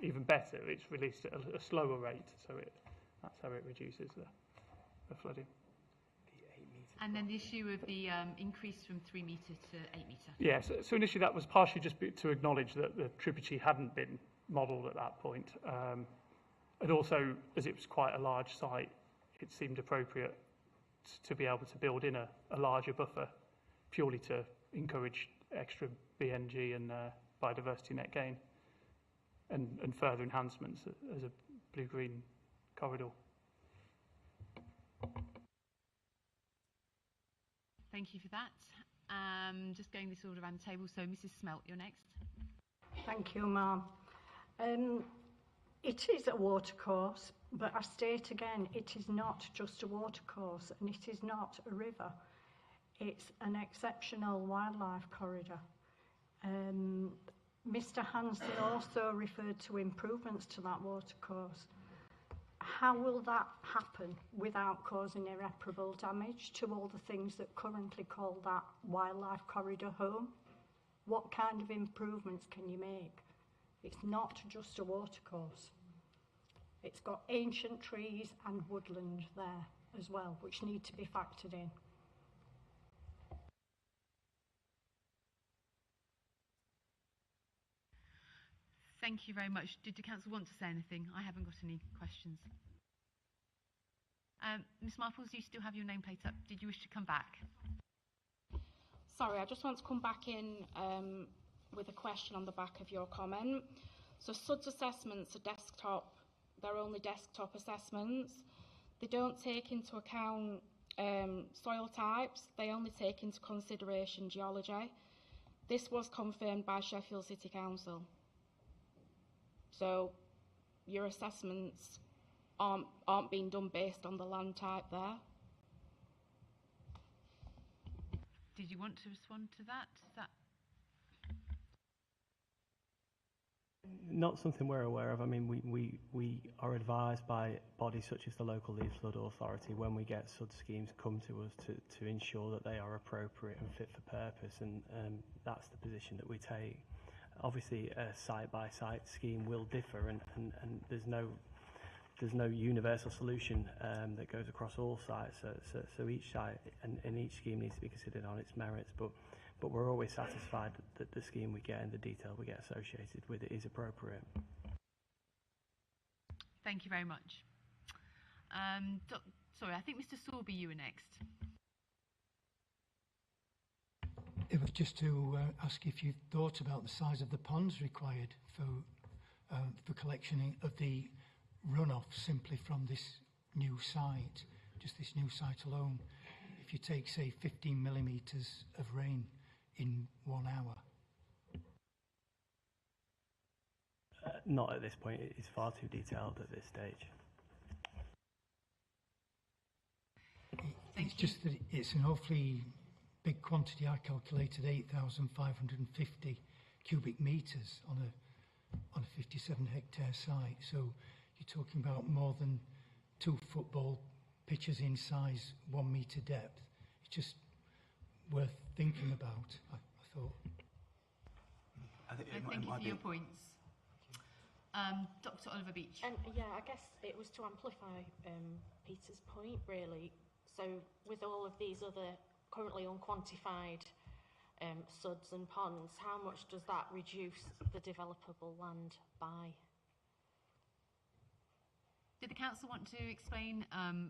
S21: even better, it's released at a slower rate, so that's how it reduces the flooding.
S3: And then the issue of the increase from 3 metre to 8 metre.
S21: Yeah, so initially that was partially just to acknowledge that the tributary hadn't been modelled at that point. And also, as it was quite a large site, it seemed appropriate to be able to build in a larger buffer purely to encourage extra BNG and biodiversity net gain and further enhancements as a blue-green corridor.
S3: Thank you for that. Just going this order around the table. So, Mrs. Smelt, you're next.
S27: Thank you, ma'am. It is a watercourse, but I state again, it is not just a watercourse and it is not a river. It's an exceptional wildlife corridor. Mr. Hanson also referred to improvements to that watercourse. How will that happen without causing irreparable damage to all the things that currently call that wildlife corridor home? What kind of improvements can you make? It's not just a watercourse. It's got ancient trees and woodland there as well, which need to be factored in.
S3: Thank you very much. Did the council want to say anything? I haven't got any questions. Ms. Marples, do you still have your nameplate up? Did you wish to come back?
S17: Sorry, I just want to come back in with a question on the back of your comment. So SUDS assessments are desktop, they're only desktop assessments. They don't take into account soil types, they only take into consideration geology. This was confirmed by Sheffield City Council. So your assessments aren't being done based on the land type there.
S3: Did you want to respond to that? Is that
S13: not something we're aware of. I mean, we are advised by bodies such as the local lead flood authority when we get SUD schemes come to us to ensure that they are appropriate and fit for purpose, and that's the position that we take. Obviously, a site-by-site scheme will differ, and there's no universal solution that goes across all sites. So each site and each scheme needs to be considered on its merits, but we're always satisfied that the scheme we get and the detail we get associated with it is appropriate.
S3: Thank you very much. Sorry, I think Mr. Sorby, you were next.
S23: It was just to ask if you thought about the size of the ponds required for collection of the runoff simply from this new site, just this new site alone. If you take, say, 15 millimetres of rain in 1 hour.
S13: Not at this point. It's far too detailed at this stage.
S23: It's just that it's an awfully big quantity. I calculated 8,550 cubic metres on a 57 hectare site. So you're talking about more than 2 football pitches in size, 1 metre depth. It's just worth thinking about, I thought.
S3: Thank you for your points. Dr. Oliver Beach.
S9: Yeah, I guess it was to amplify Peter's point, really. So with all of these other currently unquantified SUDs and ponds, how much does that reduce the developable land by?
S3: Did the council want to explain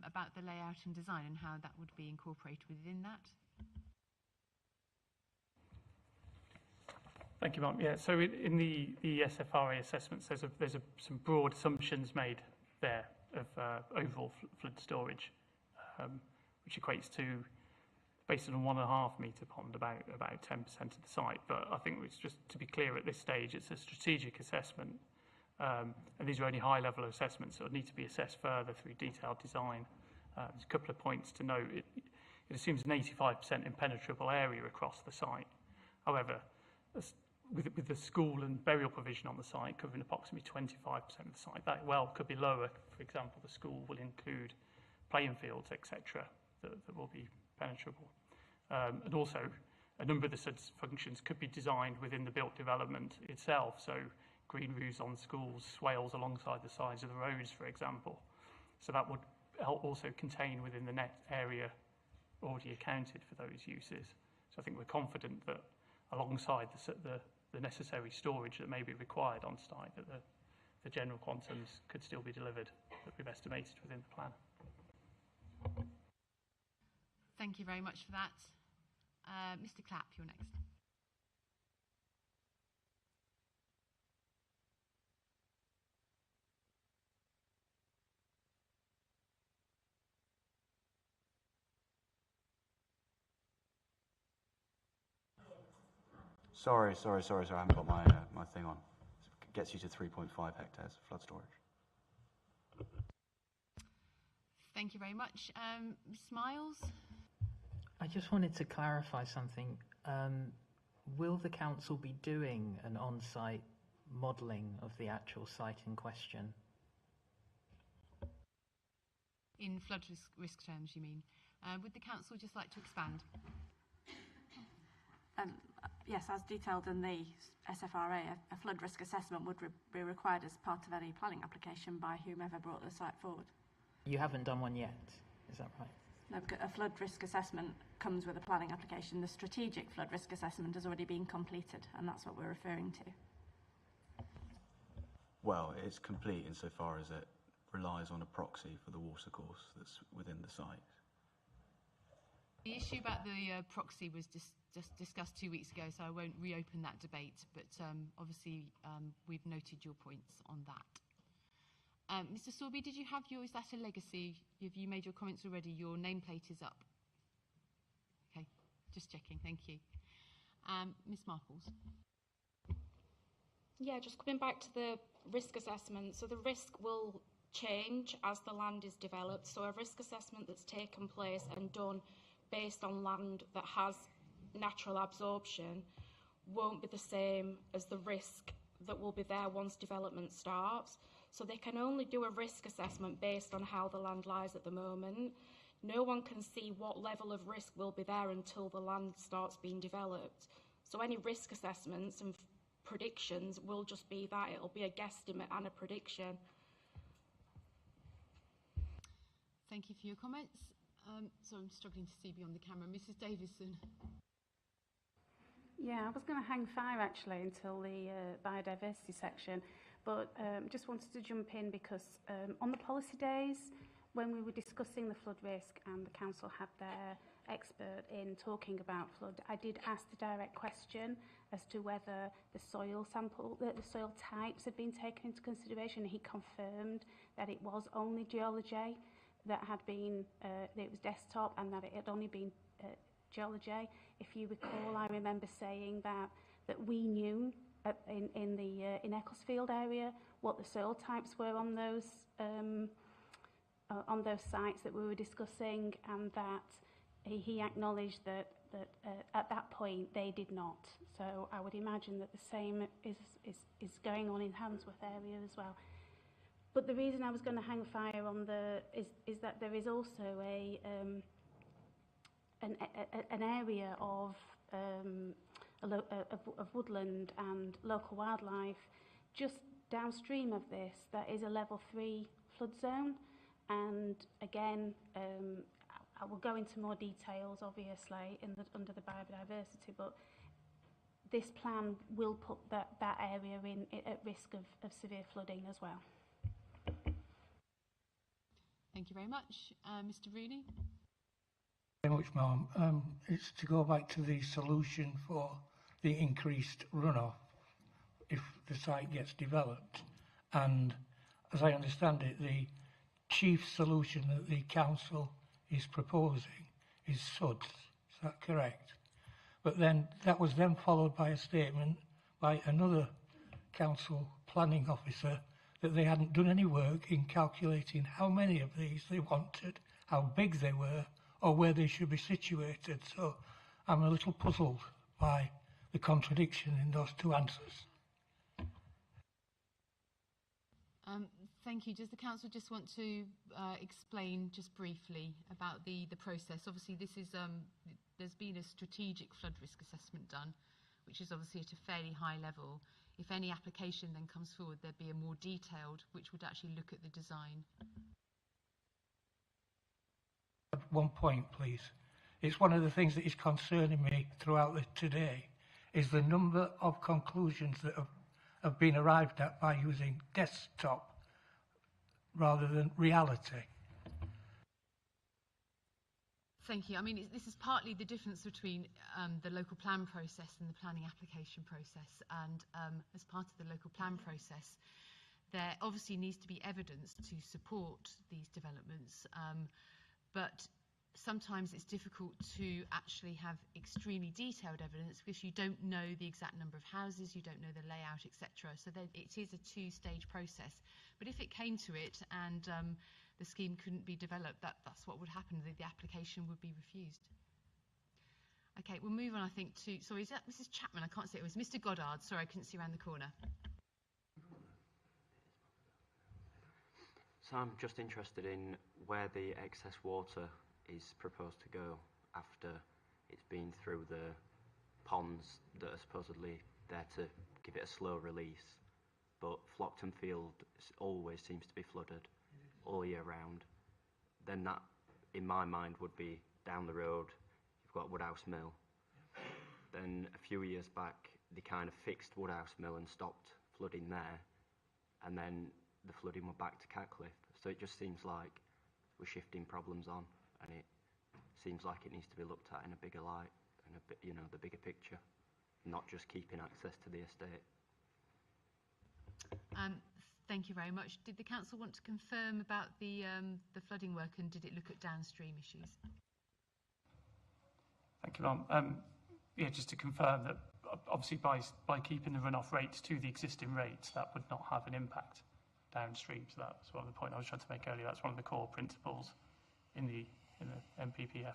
S3: about the layout and design and how that would be incorporated within that?
S21: Thank you, Mark. Yeah, so in the SFRA assessments, there's some broad assumptions made there of overall flood storage, which equates to, based on a 1.5 metre pond, about 10% of the site. But I think it's just to be clear at this stage, it's a strategic assessment, and these are only high-level assessments, so it need to be assessed further through detailed design. There's a couple of points to note. It assumes an 85% impenetrable area across the site. However, with the school and burial provision on the site covering approximately 25% of the site, that well could be lower. For example, the school will include playing fields, etc., that will be penetrable. And also, a number of the SUDS functions could be designed within the built development itself, so green roofs on schools, swales alongside the sides of the roads, for example. So that would help also contain within the net area already accounted for those uses. So I think we're confident that alongside the necessary storage that may be required on site, that the general quantums could still be delivered that we've estimated within the plan.
S3: Thank you very much for that. Mr. Clapp, you're next.
S8: Sorry. I haven't got my thing on. It gets you to 3.5 hectares of flood storage.
S3: Thank you very much. Ms. Miles?
S12: I just wanted to clarify something. Will the council be doing an on-site modelling of the actual site in question?
S3: In flood risk terms, you mean? Would the council just like to expand?
S14: Yes, as detailed in the SFRA, a flood risk assessment would be required as part of any planning application by whomever brought the site forward.
S12: You haven't done one yet, is that right?
S14: No, because a flood risk assessment comes with a planning application. The strategic flood risk assessment has already been completed, and that's what we're referring to.
S8: Well, it's complete insofar as it relies on a proxy for the water course that's within the site.
S3: The issue about the proxy was just discussed 2 weeks ago, so I won't reopen that debate, but obviously we've noted your points on that. Mr. Sorby, did you have your, is that a legacy? Have you made your comments already? Your nameplate is up. Okay, just checking, thank you. Ms. Marples.
S17: Yeah, just coming back to the risk assessment. So the risk will change as the land is developed. So a risk assessment that's taken place and done based on land that has natural absorption won't be the same as the risk that will be there once development starts. So they can only do a risk assessment based on how the land lies at the moment. No one can see what level of risk will be there until the land starts being developed. So any risk assessments and predictions will just be that. It'll be a guesstimate and a prediction.
S3: Thank you for your comments. So I'm struggling to see beyond the camera. Mrs. Davison.
S1: Yeah, I was going to hang fire actually until the biodiversity section, but just wanted to jump in because on the policy days, when we were discussing the flood risk and the council had their expert in talking about flood, I did ask the direct question as to whether the soil sample, the soil types had been taken into consideration. He confirmed that it was only geology that had been, that it was desktop and that it had only been geology. If you recall, I remember saying that we knew in Ecclesfield area what the soil types were on those sites that we were discussing, and that he acknowledged that at that point they did not. So I would imagine that the same is going on in Handsworth area as well. But the reason I was going to hang fire on is that there is also an area of woodland and local wildlife just downstream of this that is a level 3 flood zone. And again, I will go into more details obviously under the biodiversity, but this plan will put that area at risk of severe flooding as well.
S3: Thank you very much. Mr. Rooney.
S6: Very much, Ma'am. It's to go back to the solution for the increased runoff if the site gets developed. And as I understand it, the chief solution that the council is proposing is SUDS. Is that correct? But then that was then followed by a statement by another council planning officer that they hadn't done any work in calculating how many of these they wanted, how big they were, or where they should be situated. So I'm a little puzzled by the contradiction in those two answers.
S3: Thank you. Does the council just want to explain just briefly about the process? Obviously, this is there's been a strategic flood risk assessment done, which is obviously at a fairly high level. If any application then comes forward, there'd be a more detailed, which would actually look at the design.
S6: One point, please. It's one of the things that is concerning me throughout today, is the number of conclusions that have been arrived at by using desktop rather than reality.
S3: Thank you. I mean, this is partly the difference between the local plan process and the planning application process. And as part of the local plan process, there obviously needs to be evidence to support these developments. But sometimes it's difficult to actually have extremely detailed evidence because you don't know the exact number of houses, you don't know the layout, etc. So it is a two-stage process. But if it came to it and the scheme couldn't be developed, that's what would happen. The application would be refused. Okay, we'll move on, I think, to... Sorry, is that Mrs. Chapman? I can't see it. It was Mr. Goddard. Sorry, I couldn't see around the corner.
S15: So I'm just interested in where the excess water is proposed to go after it's been through the ponds that are supposedly there to give it a slow release. But Flockton Field always seems to be flooded all year round. Then that, in my mind, would be down the road. You've got Woodhouse Mill. Then a few years back, they kind of fixed Woodhouse Mill and stopped flooding there. And then the flooding went back to Catcliffe. So it just seems like we're shifting problems on, and it seems like it needs to be looked at in a bigger light, and a bit, you know, the bigger picture, not just keeping access to the estate.
S3: Thank you very much. Did the council want to confirm about the flooding work, and did it look at downstream issues?
S21: Thank you, Ma'am. Yeah, just to confirm that obviously by keeping the runoff rates to the existing rates, that would not have an impact downstream. So that's one of the point I was trying to make earlier. That's one of the core principles in the MPPF.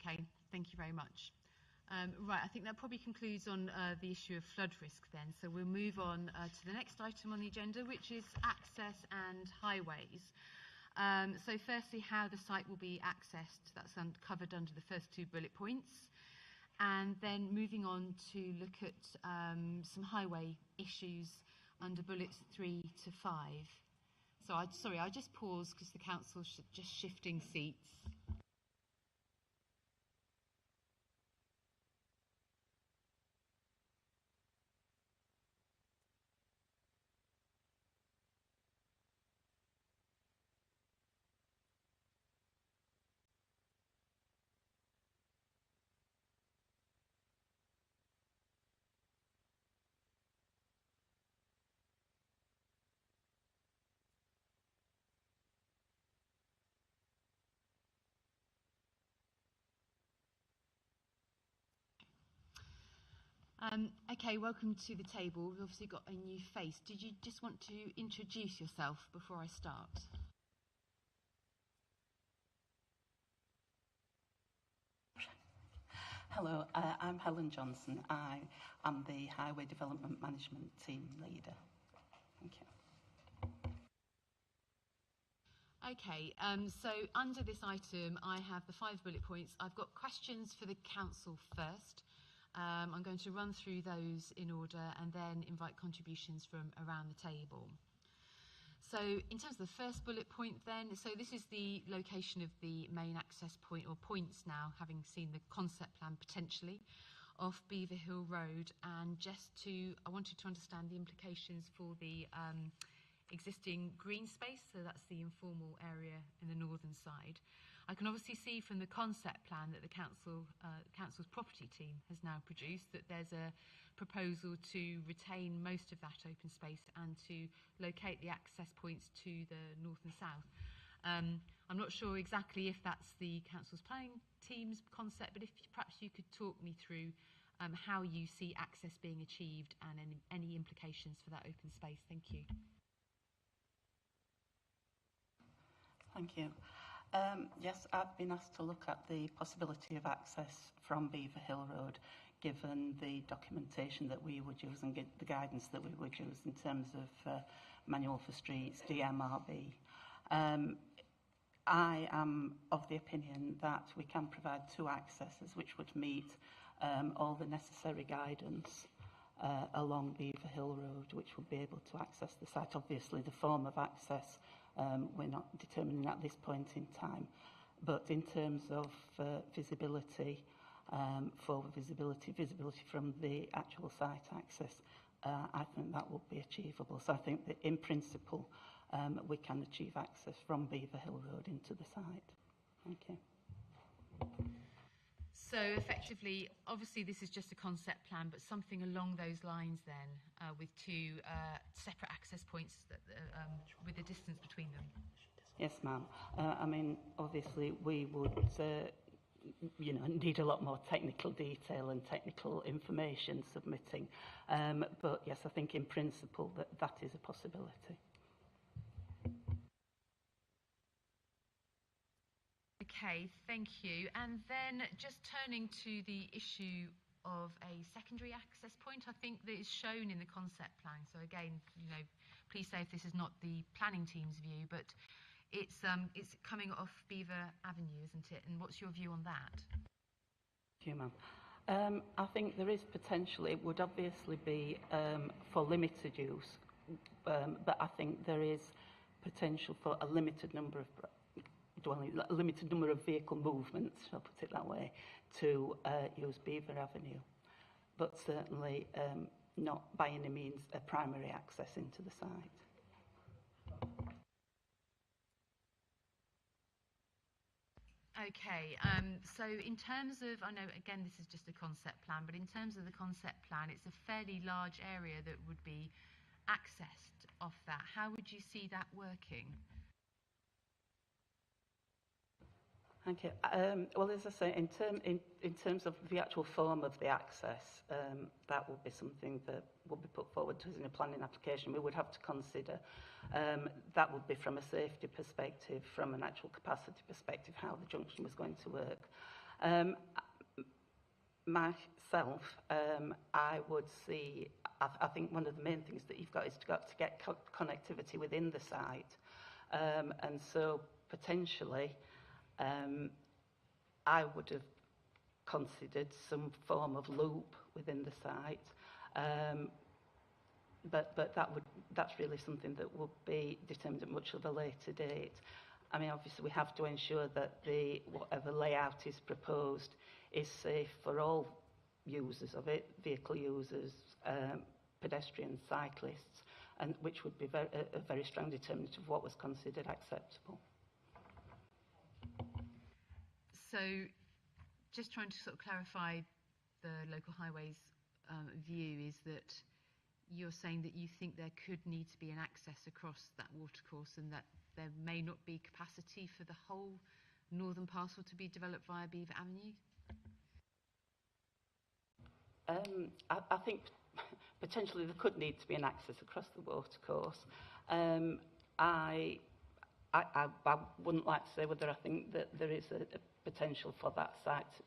S3: Okay, thank you very much. Right, I think that probably concludes on the issue of flood risk then. So we'll move on to the next item on the agenda, which is access and highways. So firstly, how the site will be accessed. That's covered under the first two bullet points. And then moving on to look at some highway issues under bullets 3 to 5. So I just paused because the council's just shifting seats. Okay, welcome to the table. We've obviously got a new face. Did you just want to introduce yourself before I start?
S7: Hello, I'm Helen Johnson. I am the Highway Development Management Team Leader. Thank you.
S3: Okay, so under this item, I have the 5 bullet points. I've got questions for the council first. I'm going to run through those in order and then invite contributions from around the table. So in terms of the first bullet point then, so this is the location of the main access point, or points now, having seen the concept plan potentially, off Beaver Hill Road. And I wanted to understand the implications for the existing green space, so that's the informal area in the northern side. I can obviously see from the concept plan that the council's property team has now produced that there's a proposal to retain most of that open space and to locate the access points to the north and south. I'm not sure exactly if that's the council's planning team's concept, but if perhaps you could talk me through how you see access being achieved and any implications for that open space. Thank you.
S7: Thank you. Yes, I've been asked to look at the possibility of access from Beaver Hill Road, given the documentation that we would use and the guidance that we would use in terms of Manual for Streets, DMRB. I am of the opinion that we can provide 2 accesses which would meet all the necessary guidance along Beaver Hill Road, which would be able to access the site. Obviously, the form of access we're not determining at this point in time, but in terms of visibility, forward visibility from the actual site access, I think that would be achievable. So I think that in principle we can achieve access from Beaver Hill Road into the site. Thank you.
S3: So effectively, obviously this is just a concept plan, but something along those lines then, with 2 separate access points with a distance between them.
S7: Yes, ma'am. I mean, obviously we would, need a lot more technical detail and technical information submitting. But yes, I think in principle that is a possibility.
S3: Okay, thank you. And then just turning to the issue of a secondary access point, I think that is shown in the concept plan. So again, please say if this is not the planning team's view, but it's coming off Beaver Avenue, isn't it? And what's your view on that?
S7: Thank you, ma'am. I think there is potential. It would obviously be for limited use, but I think there is potential for a limited number of vehicle movements, I'll put it that way, to use Beaver Avenue, but certainly not by any means a primary access into the site.
S3: Okay, so in terms of, I know again this is just a concept plan, but in terms of the concept plan, it's a fairly large area that would be accessed off that. How would you see that working?
S7: Thank you. Well, as I say, in terms of the actual form of the access, that would be something that would be put forward to us in a planning application. We would have to consider that would be from a safety perspective, from an actual capacity perspective, how the junction was going to work. Myself, I would see, I think one of the main things that you've got is to get connectivity within the site. And so potentially, I would have considered some form of loop within the site, but that's really something that would be determined at much of a later date. I mean, obviously, we have to ensure that whatever layout is proposed is safe for all users of it, vehicle users, pedestrians, cyclists, and which would be a very strong determinant of what was considered acceptable.
S3: So just trying to sort of clarify the local highways view is that you're saying that you think there could need to be an access across that watercourse and that there may not be capacity for the whole northern parcel to be developed via Beaver Avenue?
S7: I think potentially there could need to be an access across the watercourse. I wouldn't like to say whether I think that there is a potential for that site,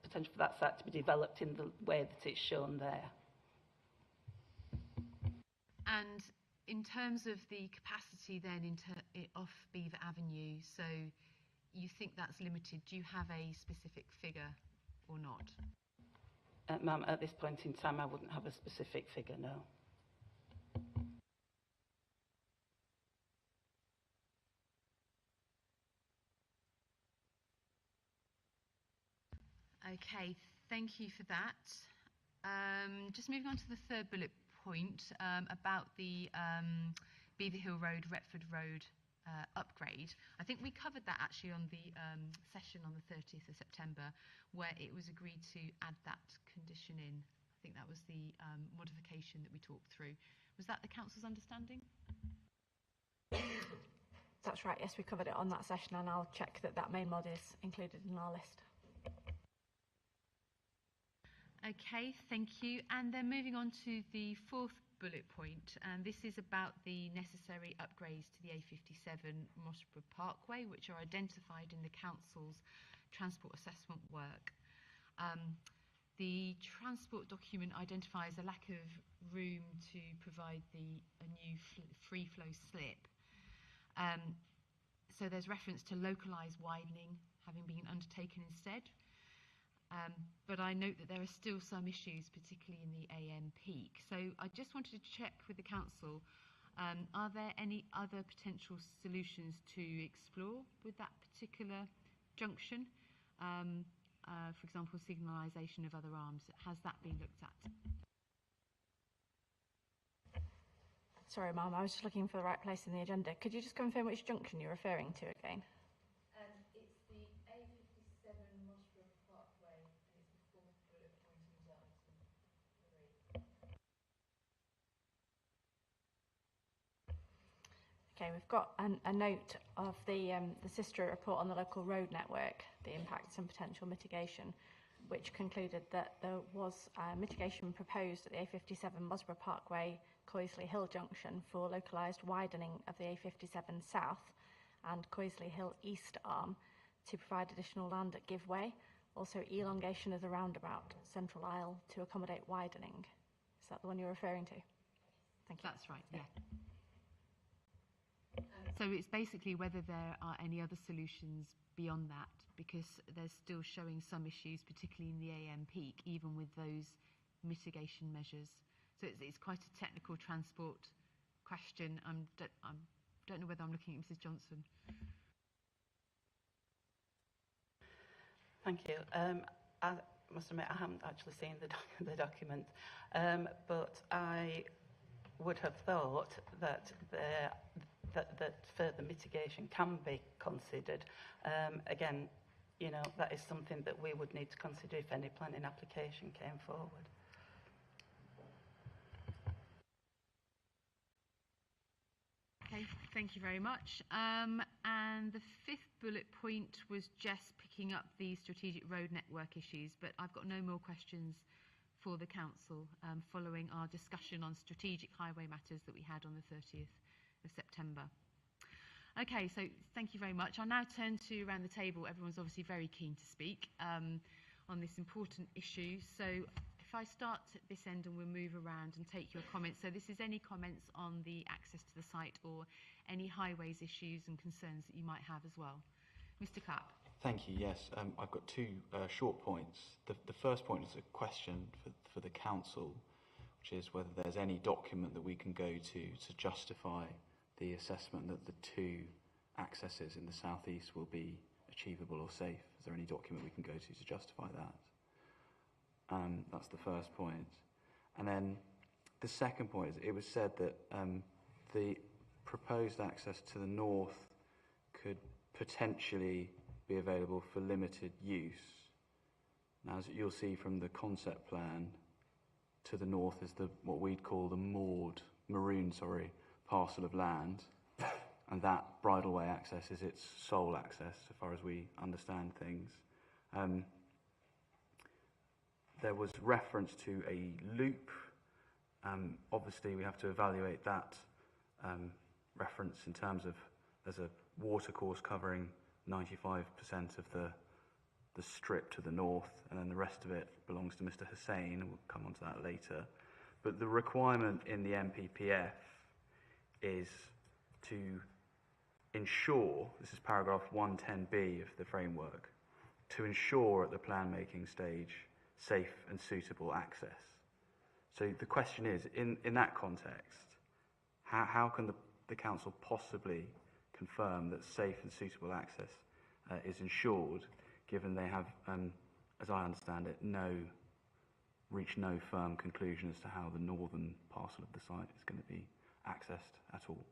S7: potential for that site to be developed in the way that it's shown there.
S3: And in terms of the capacity then off Beaver Avenue, so you think that's limited? Do you have a specific figure or not?
S7: Ma'am, at this point in time, I wouldn't have a specific figure, no.
S3: Okay, thank you for that. Just moving on to the third bullet point about the Beaver Hill Road, Retford Road upgrade. I think we covered that actually on the session on the 30th of September, where it was agreed to add that condition in. I think that was the modification that we talked through. Was that the council's understanding?
S17: That's right, yes, we covered it on that session, and I'll check that that main mod is included in our list.
S3: Okay, thank you. And then moving on to the fourth bullet point, and this is about the necessary upgrades to the A57 Mossborough Parkway, which are identified in the council's transport assessment work. The transport document identifies a lack of room to provide a new free flow slip. So there's reference to localised widening having been undertaken instead. But I note that there are still some issues, particularly in the AM peak. So I just wanted to check with the council, are there any other potential solutions to explore with that particular junction? For example, signalisation of other arms. Has that been looked at?
S17: Sorry, Ma'am, I was just looking for the right place in the agenda. Could you just confirm which junction you're referring to again?
S3: It's the A57 Mossborough Parkway, and it's the fourth bullet point under item 3.
S17: Okay, we've got a note of the sister report on the local road network, the impacts and potential mitigation, which concluded that there was mitigation proposed at the A57 Mossborough Parkway, Coisley Hill Junction for localised widening of the A57 South and Coisley Hill East arm to provide additional land at Give Way, also elongation of the roundabout, Central Aisle, to accommodate widening. Is that the one you're referring to? Thank you.
S3: That's right, yeah. So it's basically whether there are any other solutions beyond that, because there's still showing some issues, particularly in the AM peak, even with those mitigation measures. So it's quite a technical transport question. I don't know whether I'm looking at Mrs. Johnson.
S7: Thank you. I must admit I haven't actually seen the document, but I would have thought that that further mitigation can be considered. Again, you know, that is something that we would need to consider if any planning application came forward.
S3: Okay, thank you very much. And the fifth bullet point was just picking up the strategic road network issues, but I've got no more questions for the council following our discussion on strategic highway matters that we had on the 30th of September. Okay, so thank you very much. I'll now turn to around the table. Everyone's obviously very keen to speak on this important issue. So if I start at this end and we'll move around and take your comments. So this is any comments on the access to the site or any highways issues and concerns that you might have as well. Mr. Clapp.
S8: Thank you. Yes, I've got two short points. The first point is a question for the council, which is whether there's any document that we can go to justify the assessment that the two accesses in the southeast will be achievable or safe. Is there any document we can go to justify that? That's the first point. And then the second point is it was said that the proposed access to the north could potentially be available for limited use. Now, as you'll see from the concept plan, to the north is what we'd call the maroon parcel of land, and that bridleway access is its sole access, so far as we understand things. There was reference to a loop. Obviously, we have to evaluate that reference in terms of there's a watercourse covering 95% of the strip to the north, and then the rest of it belongs to Mr. Hussain, and we'll come on to that later. But the requirement in the MPPF is to ensure, this is paragraph 110B of the framework, to ensure at the plan making stage safe and suitable access. So the question is, in that context, how can the council possibly confirm that safe and suitable access is ensured, given they have, as I understand it, reached no firm conclusion as to how the northern parcel of the site is going to be accessed at all?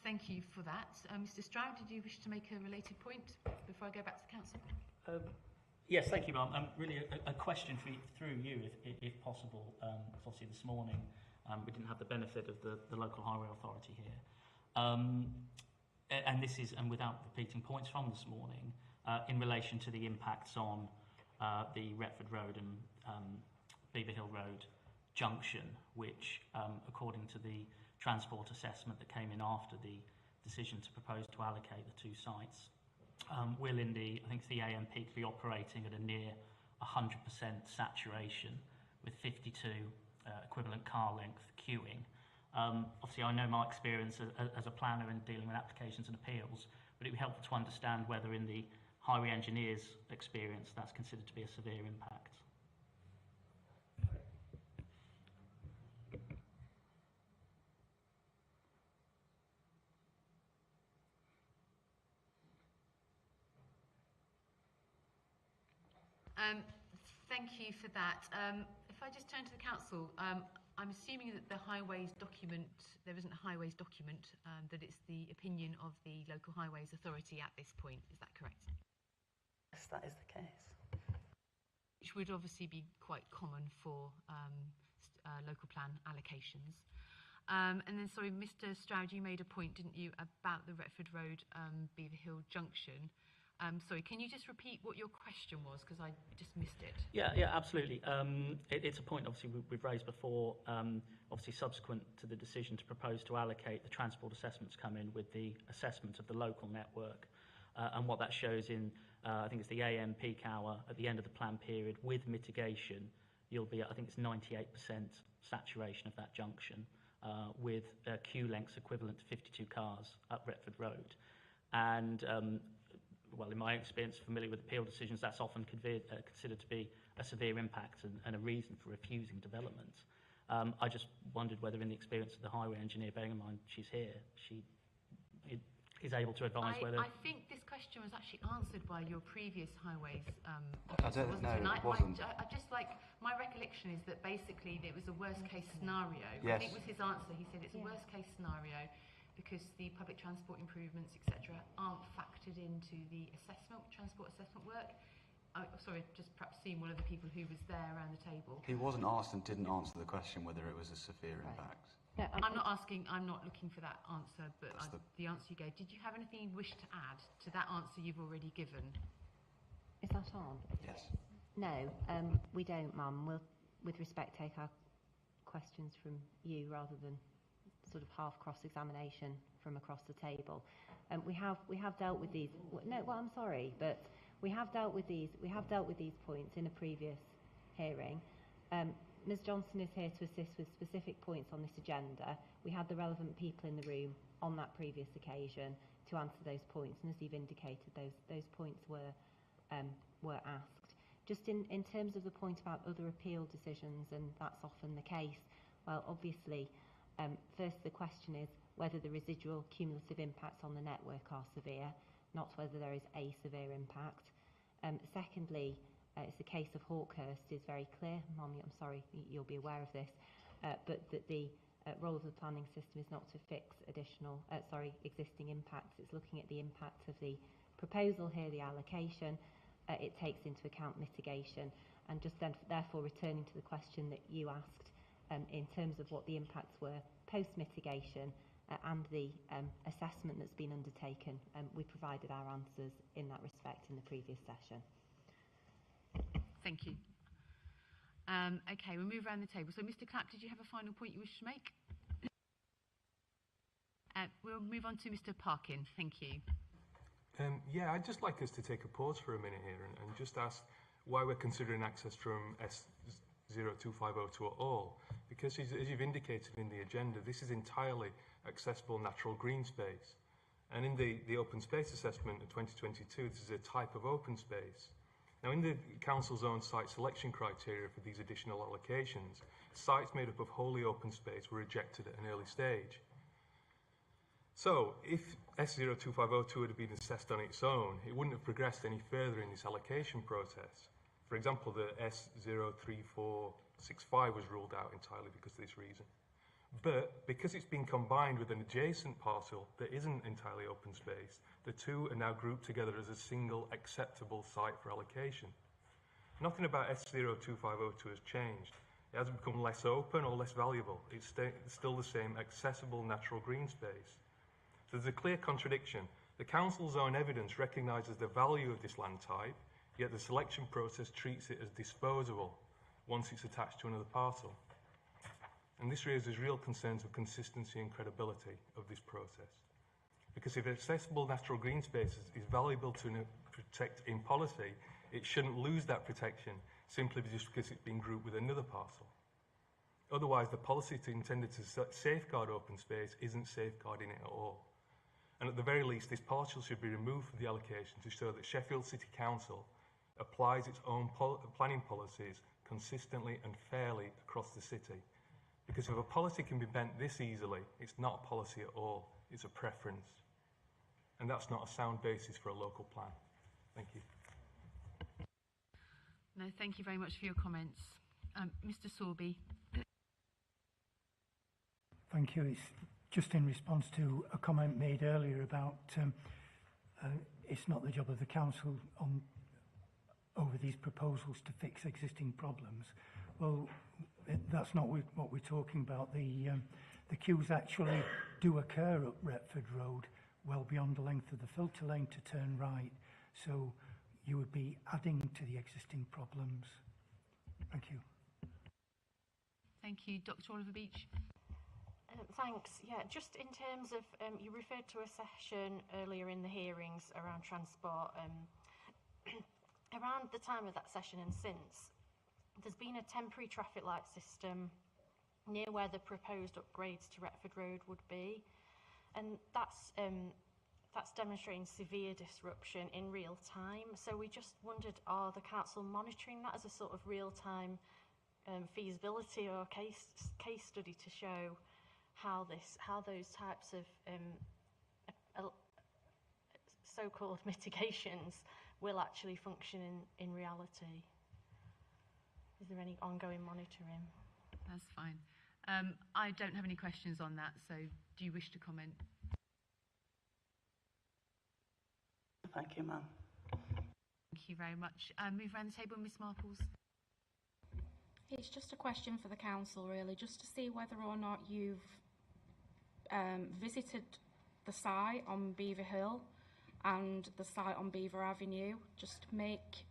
S3: Thank you for that. Mr. Stroud, did you wish to make a related point before I go back to the council?
S5: Yes, thank you, Ma'am. Really a question through you, if possible. Obviously this morning we didn't have the benefit of the local highway authority here. And this is, and without repeating points from this morning, in relation to the impacts on the Retford Road and Beaver Hill Road junction, which, according to the transport assessment that came in after the decision to propose to allocate the two sites, will in the, I think it's the AMP, could be operating at a near 100% saturation with 52 equivalent car length queuing. Obviously, I know my experience as a planner in dealing with applications and appeals, but it would be helpful to understand whether in the highway engineer's experience that's considered to be a severe impact.
S3: Thank you for that. If I just turn to the council, I'm assuming that the highways document, there isn't a highways document, that it's the opinion of the local highways authority at this point. Is that correct?
S7: Yes, that is the case.
S3: Which would obviously be quite common for local plan allocations. And then, sorry, Mr. Stroud, you made a point, didn't you, about the Retford Road Beaver Hill junction. Sorry, can you just repeat what your question was, because I just missed it?
S5: Yeah, absolutely. It's a point obviously we've raised before. Obviously, subsequent to the decision to propose to allocate, the transport assessments come in with the assessment of the local network, and what that shows in, I think it's the AM peak hour at the end of the plan period with mitigation, you'll be at, I think it's 98% saturation of that junction, with queue lengths equivalent to 52 cars up Retford Road. And well, in my experience, familiar with appeal decisions, that's often considered to be a severe impact and a reason for refusing development. I just wondered whether, in the experience of the highway engineer, bearing in mind she's here, she is able to advise whether...
S3: I think this question question was actually answered by your previous highways
S8: I don't know, it wasn't.
S3: I just like, my recollection is that basically it was a worst case scenario.
S8: Yes.
S3: I think was his answer. He said it's a worst case scenario because the public transport improvements, etc., aren't factored into the transport assessment work. Sorry, just perhaps seeing one of the people who was there around the table.
S8: He wasn't asked and didn't answer the question whether it was a severe impact.
S3: No, I'm not looking for that answer, but the answer you gave. Did you have anything you wish to add to that answer you've already given?
S16: Is that on?
S8: Yes.
S16: No, we don't, Mum. We'll, with respect, take our questions from you rather than sort of half cross-examination from across the table. We have dealt with these. No, well, I'm sorry, but we have dealt with these. We have dealt with these points in a previous hearing. Ms Johnson is here to assist with specific points on this agenda. We had the relevant people in the room on that previous occasion to answer those points, and as you've indicated, those points were asked. Just in terms of the point about other appeal decisions, and that's often the case, well, obviously, first the question is whether the residual cumulative impacts on the network are severe, not whether there is a severe impact. Secondly, it's the case of Hawkhurst is very clear. Mommy, I'm sorry, you'll be aware of this, but that the role of the planning system is not to fix existing impacts. It's looking at the impact of the proposal here, the allocation. It takes into account mitigation, and just then, therefore, returning to the question that you asked in terms of what the impacts were post-mitigation and the assessment that's been undertaken, we provided our answers in that respect in the previous session.
S3: Thank you. Okay, we'll move around the table. So, Mr. Clapp, did you have a final point you wish to make? We'll move on to Mr. Parkin. Thank you.
S2: Yeah, I'd just like us to take a pause for a minute here and just ask why we're considering access from S02502 at all. Because as you've indicated in the agenda, this is entirely accessible natural green space. And in the open space assessment of 2022, this is a type of open space. Now, in the Council's own site selection criteria for these additional allocations, sites made up of wholly open space were rejected at an early stage. So, if S02502 had been assessed on its own, it wouldn't have progressed any further in this allocation process. For example, the S03465 was ruled out entirely because of this reason. But because it's been combined with an adjacent parcel that isn't entirely open space, the two are now grouped together as a single acceptable site for allocation. Nothing about S02502 has changed. It hasn't become less open or less valuable. It's still the same accessible natural green space. So there's a clear contradiction. The Council's own evidence recognises the value of this land type, yet the selection process treats it as disposable once it's attached to another parcel. And this raises real concerns of consistency and credibility of this process. Because if accessible natural green space is valuable to protect in policy, it shouldn't lose that protection simply just because it's been grouped with another parcel. Otherwise, the policy intended to safeguard open space isn't safeguarding it at all. And at the very least, this parcel should be removed from the allocation to show that Sheffield City Council applies its own planning policies consistently and fairly across the city. Because if a policy can be bent this easily, it's not a policy at all, it's a preference. And that's not a sound basis for a local plan. Thank you.
S3: No, thank you very much for your comments. Mr. Sorby.
S23: Thank you. It's just in response to a comment made earlier about it's not the job of the council over these proposals to fix existing problems. Well, that's not what we're talking about. The queues actually do occur up Retford Road, well beyond the length of the filter lane to turn right. So you would be adding to the existing problems. Thank you.
S3: Thank you. Dr. Oliver Beach.
S17: Thanks. Yeah, just in terms of, you referred to a session earlier in the hearings around transport. Around the time of that session and since, there's been a temporary traffic light system near where the proposed upgrades to Retford Road would be, and that's demonstrating severe disruption in real time. So we just wondered, are the council monitoring that as a sort of real-time feasibility or case study to show how those types of
S9: so-called mitigations will actually function in reality? Is there any ongoing monitoring?
S3: That's fine. I don't have any questions on that, so do you wish to comment?
S7: Thank you, ma'am.
S3: Thank you very much. Move around the table, Miss Marples.
S17: It's just a question for the council, really, just to see whether or not you've visited the site on Beaver Hill and the site on Beaver Avenue, just to make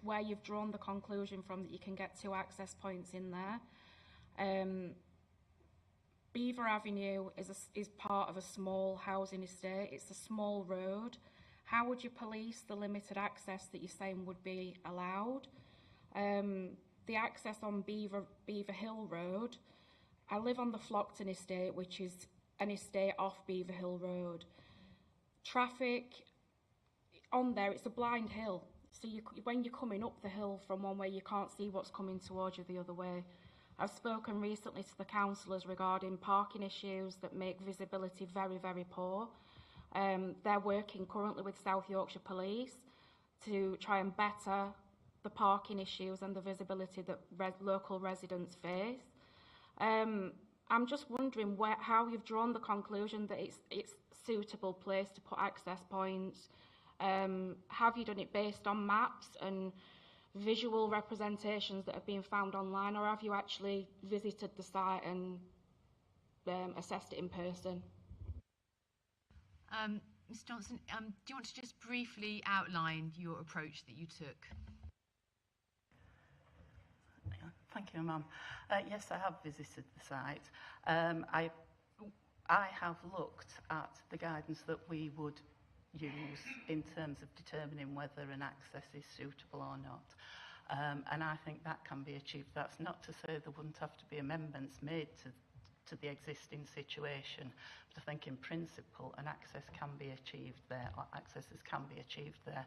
S17: where you've drawn the conclusion from that you can get 2 access points in there. Beaver Avenue is part of a small housing estate. It's a small road. How would you police the limited access that you're saying would be allowed? The access on Beaver Hill Road, I live on the Flockton estate, which is an estate off Beaver Hill Road. Traffic on there, it's a blind hill. So when you're coming up the hill from one way, you can't see what's coming towards you the other way. I've spoken recently to the councillors regarding parking issues that make visibility very, very poor. They're working currently with South Yorkshire Police to try and better the parking issues and the visibility that local residents face. I'm just wondering how you've drawn the conclusion that it's a suitable place to put access points. Have you done it based on maps and visual representations that have been found online, or have you actually visited the site and assessed it in person?
S3: Ms Johnson, do you want to just briefly outline your approach that you took?
S7: Thank you, ma'am. Yes, I have visited the site. I have looked at the guidance that we would use in terms of determining whether an access is suitable or not. And I think that can be achieved. That's not to say there wouldn't have to be amendments made to the existing situation, but I think in principle an access can be achieved there, or accesses can be achieved there.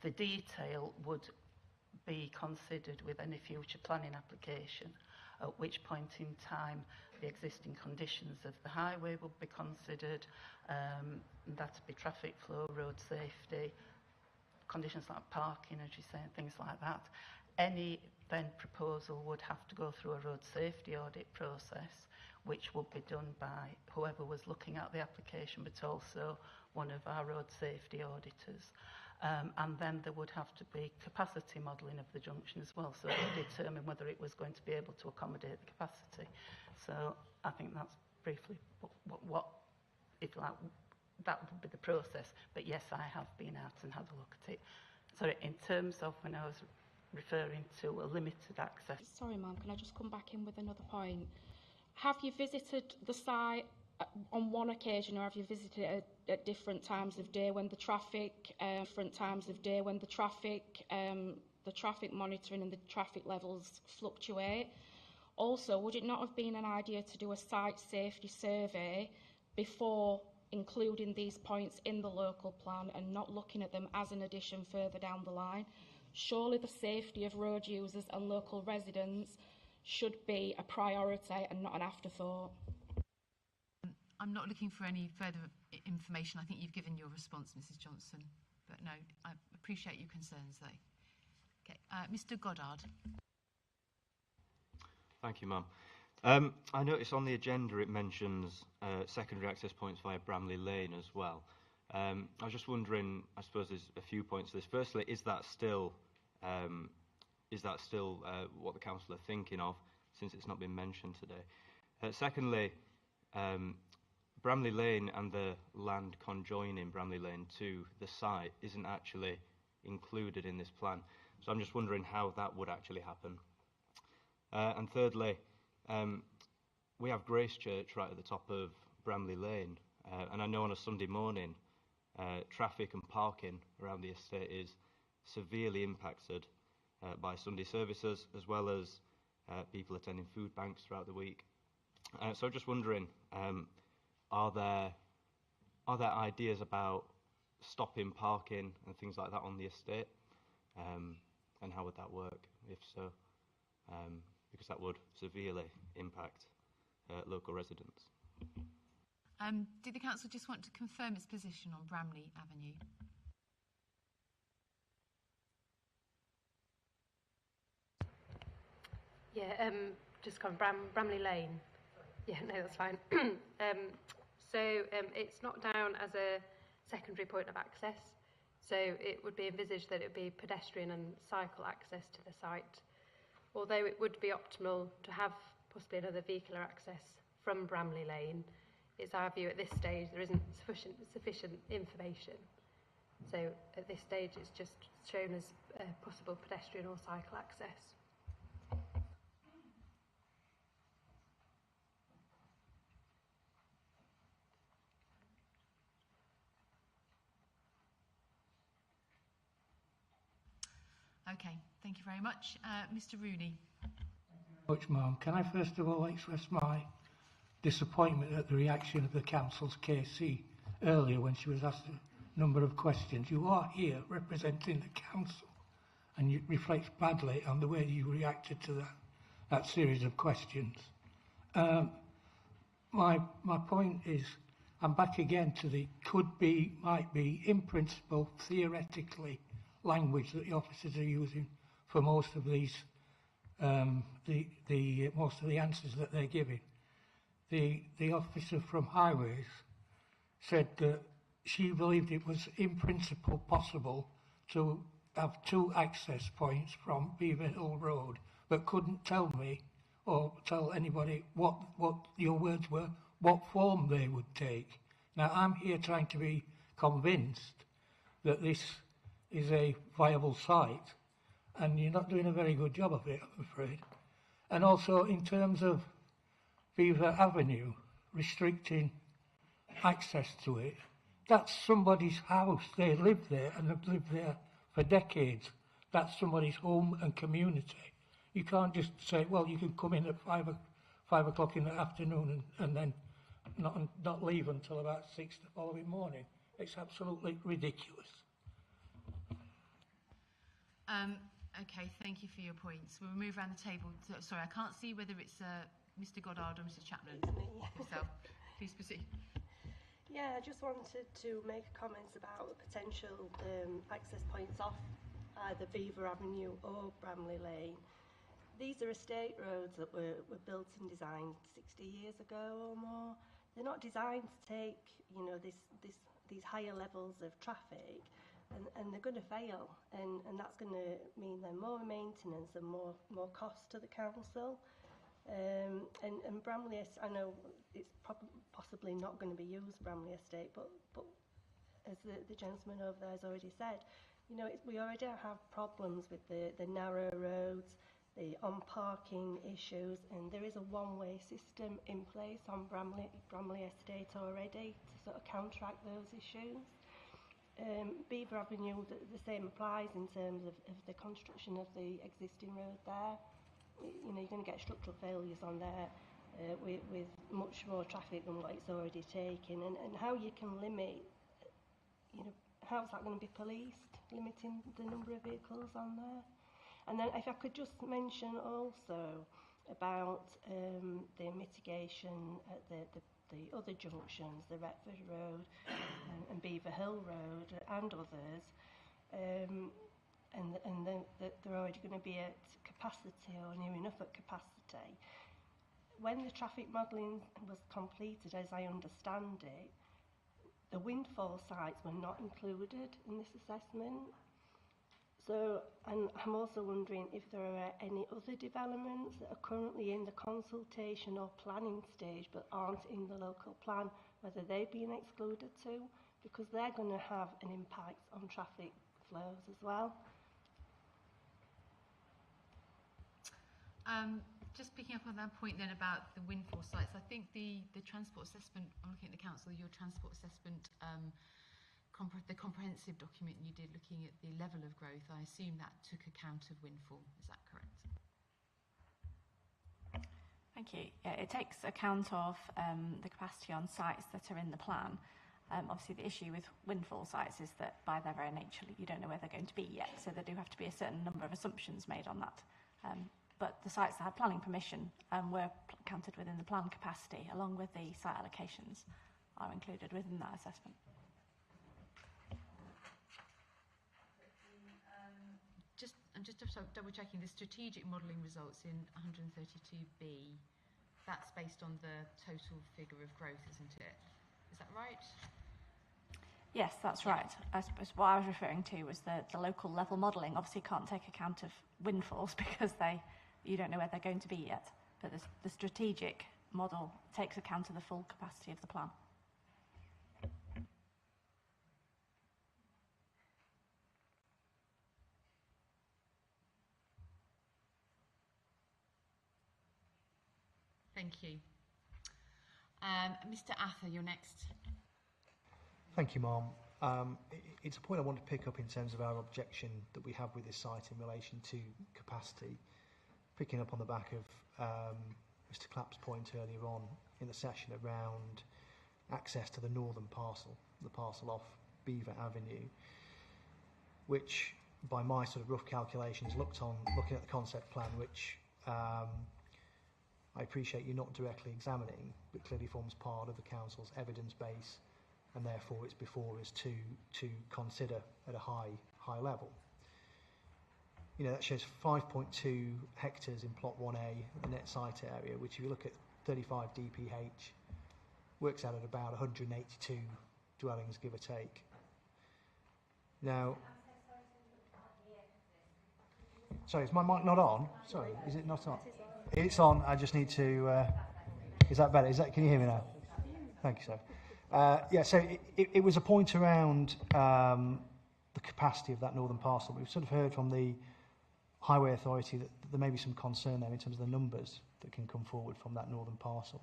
S7: The detail would be considered with any future planning application, at which point in time the existing conditions of the highway would be considered, that'd be traffic flow, road safety, conditions like parking, as you say, and things like that. Any then proposal would have to go through a road safety audit process, which would be done by whoever was looking at the application, but also one of our road safety auditors. And then there would have to be capacity modelling of the junction as well, so to determine whether it was going to be able to accommodate the capacity. So I think that's briefly what if like, that would be the process. But yes, I have been out and had a look at it. So in terms of when I was referring to a limited access.
S17: Sorry, ma'am, can I just come back in with another point? Have you visited the site on one occasion, or have you visited it at different times of day when the traffic, the traffic monitoring and the traffic levels fluctuate? Also, would it not have been an idea to do a site safety survey before including these points in the local plan and not looking at them as an addition further down the line? Surely the safety of road users and local residents should be a priority and not an afterthought.
S3: I'm not looking for any further information. I think you've given your response, Mrs Johnson. But no, I appreciate your concerns, though. Okay, Mr Goddard.
S4: Thank you, ma'am. I notice on the agenda it mentions secondary access points via Bramley Lane as well. I was just wondering, I suppose there's a few points to this. Firstly, is that still what the council are thinking of, since it's not been mentioned today? Secondly, Bramley Lane and the land conjoining Bramley Lane to the site isn't actually included in this plan. So I'm just wondering how that would actually happen. And thirdly, we have Grace Church right at the top of Bramley Lane, and I know on a Sunday morning traffic and parking around the estate is severely impacted by Sunday services, as well as people attending food banks throughout the week. So I'm just wondering, are there ideas about stopping parking and things like that on the estate, and how would that work if so? Because that would severely impact local residents.
S3: Did the council just want to confirm its position on Bramley Avenue?
S11: Yeah, just on Bramley Lane. Yeah, no, that's fine. It's not down as a secondary point of access, so it would be envisaged that it would be pedestrian and cycle access to the site, although it would be optimal to have possibly another vehicular access from Bramley Lane. It's our view at this stage there isn't sufficient information, so at this stage it's just shown as possible pedestrian or cycle access.
S3: Okay, thank you very much. Mr. Rooney.
S6: Much, Ma'am. Can I first of all express my disappointment at the reaction of the council's KC earlier when she was asked a number of questions. You are here representing the council, and it reflects badly on the way you reacted to that series of questions. My point is, I'm back again to the could be, might be, in principle, theoretically, language that the officers are using for most of these, most of the answers that they're giving. The officer from Highways said that she believed it was in principle possible to have 2 access points from Beaver Hill Road, but couldn't tell me or tell anybody what your words were, what form they would take. Now, I'm here trying to be convinced that this is a viable site, and you're not doing a very good job of it, I'm afraid. And also, in terms of Beaver Avenue, restricting access to it, that's somebody's house. They live there and have lived there for decades. That's somebody's home and community. You can't just say, well, you can come in at 5 o'clock in the afternoon and then not leave until about 6 the following morning. It's absolutely ridiculous.
S3: Okay, thank you for your points. We'll move around the table. Sorry, I can't see whether it's Mr. Goddard or Mr. Chapman. Yourself. Please proceed.
S18: Yeah, I just wanted to make comments about potential access points off either Beaver Avenue or Bramley Lane. These are estate roads that were built and designed 60 years ago or more. They're not designed to take, these higher levels of traffic. And they're going to fail, and that's going to mean then more maintenance and more cost to the council. And Bramley, I know it's possibly not going to be used, Bramley Estate, but as the gentleman over there has already said, we already have problems with the narrow roads, the on-parking issues, and there is a one-way system in place on Bramley Estate already to sort of counteract those issues. Beaver Avenue, the same applies in terms of the construction of the existing road there. You're going to get structural failures on there with much more traffic than what it's already taking. And how you can limit, how's that going to be policed, limiting the number of vehicles on there? And then if I could just mention also about the mitigation at the other junctions, the Retford Road and Beaver Hill Road and others, and they're already going to be at capacity or near enough at capacity. When the traffic modelling was completed, as I understand it, the windfall sites were not included in this assessment. So, and I'm also wondering if there are any other developments that are currently in the consultation or planning stage but aren't in the local plan, whether they've been excluded too, because they're going to have an impact on traffic flows as well.
S3: Just picking up on that point then about the windfall sites, I think the transport assessment, I'm looking at the council, your transport assessment, the comprehensive document you did looking at the level of growth, I assume that took account of windfall. Is that correct?
S14: Thank you. Yeah, it takes account of the capacity on sites that are in the plan. Obviously, the issue with windfall sites is that by their very nature, you don't know where they're going to be yet, so there do have to be a certain number of assumptions made on that. But the sites that had planning permission were counted within the plan capacity, along with the site allocations are included within that assessment.
S10: I'm just double checking the strategic modelling results in 132B. That's based on the total figure of growth, isn't it? Is that right?
S14: Yes, that's right. I suppose what I was referring to was the local level modelling obviously can't take account of windfalls because you don't know where they're going to be yet. But the strategic model takes account of the full capacity of the plan.
S10: Thank you. Mr. Ather, you're next.
S19: Thank you, Ma'am. It's a point I want to pick up in terms of our objection that we have with this site in relation to capacity, picking up on the back of Mr. Clapp's point earlier on in the session around access to the northern parcel, the parcel off Beaver Avenue, which by my sort of rough calculations looking at the concept plan, which I appreciate you're not directly examining, but clearly forms part of the council's evidence base, and therefore it's before us to consider at a high level. You know, that shows 5.2 hectares in plot 1A, the net site area, which if you look at 35 DPH, works out at about 182 dwellings, give or take. Now, sorry, is my mic not on? Sorry, is it not on? It's on. I just need to. Is that better? Can you hear me now? Thank you, sir. Yeah. So it was a point around the capacity of that northern parcel. We've sort of heard from the Highway Authority that there may be some concern there in terms of the numbers that can come forward from that northern parcel,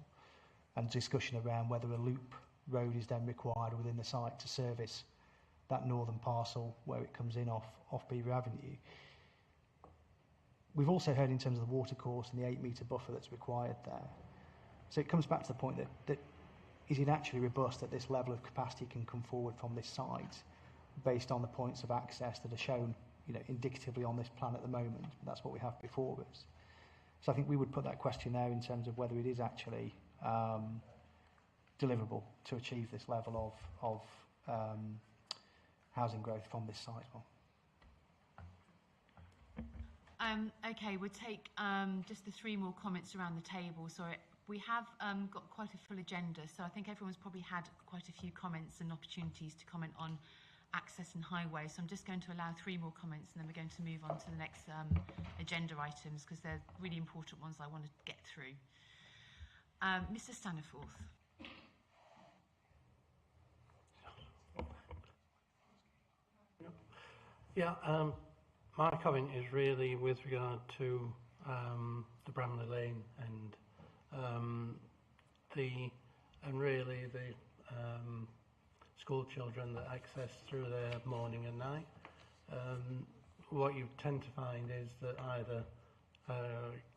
S19: and discussion around whether a loop road is then required within the site to service that northern parcel where it comes in off Beaver Avenue. We've also heard in terms of the watercourse and the 8-metre buffer that's required there. So it comes back to the point that is it actually robust that this level of capacity can come forward from this site based on the points of access that are shown, you know, indicatively on this plan at the moment. That's what we have before us. So I think we would put that question there in terms of whether it is actually deliverable to achieve this level of housing growth from this site.
S10: Okay, we'll take just the 3 more comments around the table. So we have got quite a full agenda, so I think everyone's probably had quite a few comments and opportunities to comment on access and highway. So I'm just going to allow 3 more comments, and then we're going to move on to the next agenda items because they're really important ones I want to get through. Mr. Staniforth.
S20: Yeah. My comment is really with regard to the Bramley Lane and really the school children that access through there morning and night. What you tend to find is that either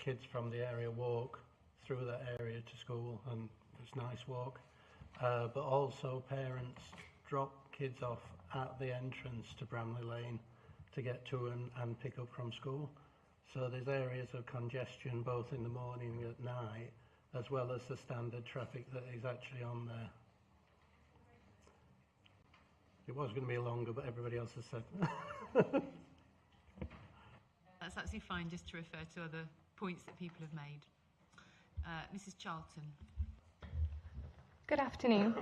S20: kids from the area walk through that area to school, and it's a nice walk, but also parents drop kids off at the entrance to Bramley Lane to get to and pick up from school. So there's areas of congestion both in the morning and at night, as well as the standard traffic that is actually on there. It was going to be longer, but everybody else has said.
S10: That's absolutely fine, just to refer to other points that people have made. Mrs. Charlton.
S22: Good afternoon.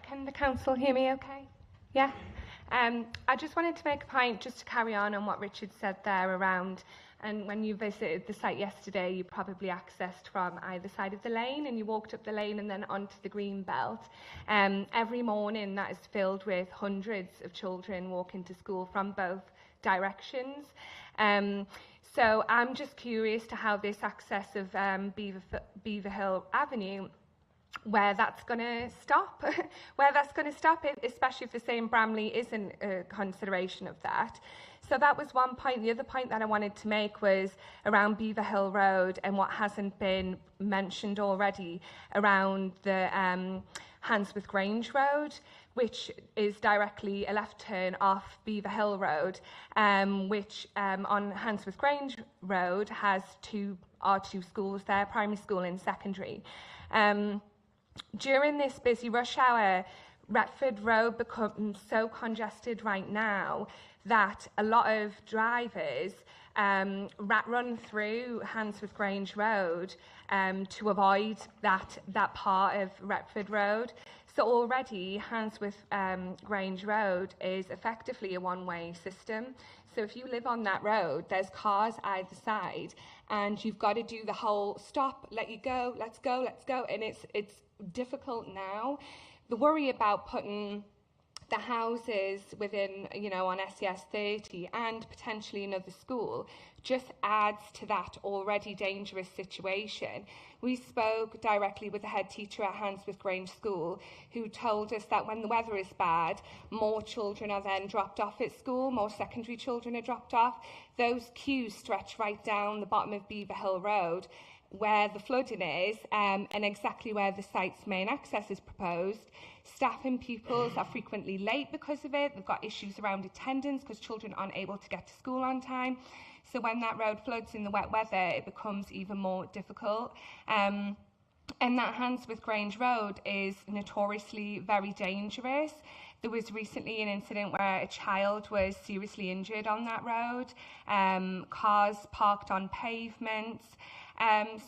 S22: Can the council hear me okay? Yeah? I just wanted to make a point just to carry on what Richard said there around, and when you visited the site yesterday, you probably accessed from either side of the lane and you walked up the lane and then onto the green belt. Every morning that is filled with hundreds of children walking to school from both directions. So I'm just curious to how this access of Beaver Hill Avenue, where that's going to stop, especially if the same Bramley isn't a consideration of that. So that was one point. The other point that I wanted to make was around Beaver Hill Road and what hasn't been mentioned already around the Handsworth Grange Road, which is directly a left turn off Beaver Hill Road, which on Handsworth Grange Road has 2 schools there, primary school and secondary. During this busy rush hour, Retford Road becomes so congested right now that a lot of drivers run through Handsworth Grange Road to avoid that part of Retford Road. So already Handsworth Grange Road is effectively a one-way system. So if you live on that road, there's cars either side, and you've got to do the whole stop, let you go, let's go, and it's difficult now. The worry about putting the houses within, on SES30 and potentially another school just adds to that already dangerous situation. We spoke directly with the head teacher at Handsworth Grange School, who told us that when the weather is bad, more children are then dropped off at school, more secondary children are dropped off. Those queues stretch right down the bottom of Beaver Hill Road, where the flooding is, and exactly where the site's main access is proposed. Staff and pupils are frequently late because of it. They've got issues around attendance because children aren't able to get to school on time. So when that road floods in the wet weather, it becomes even more difficult. And that Handsworth Grange Road is notoriously very dangerous. There was recently an incident where a child was seriously injured on that road, cars parked on pavements.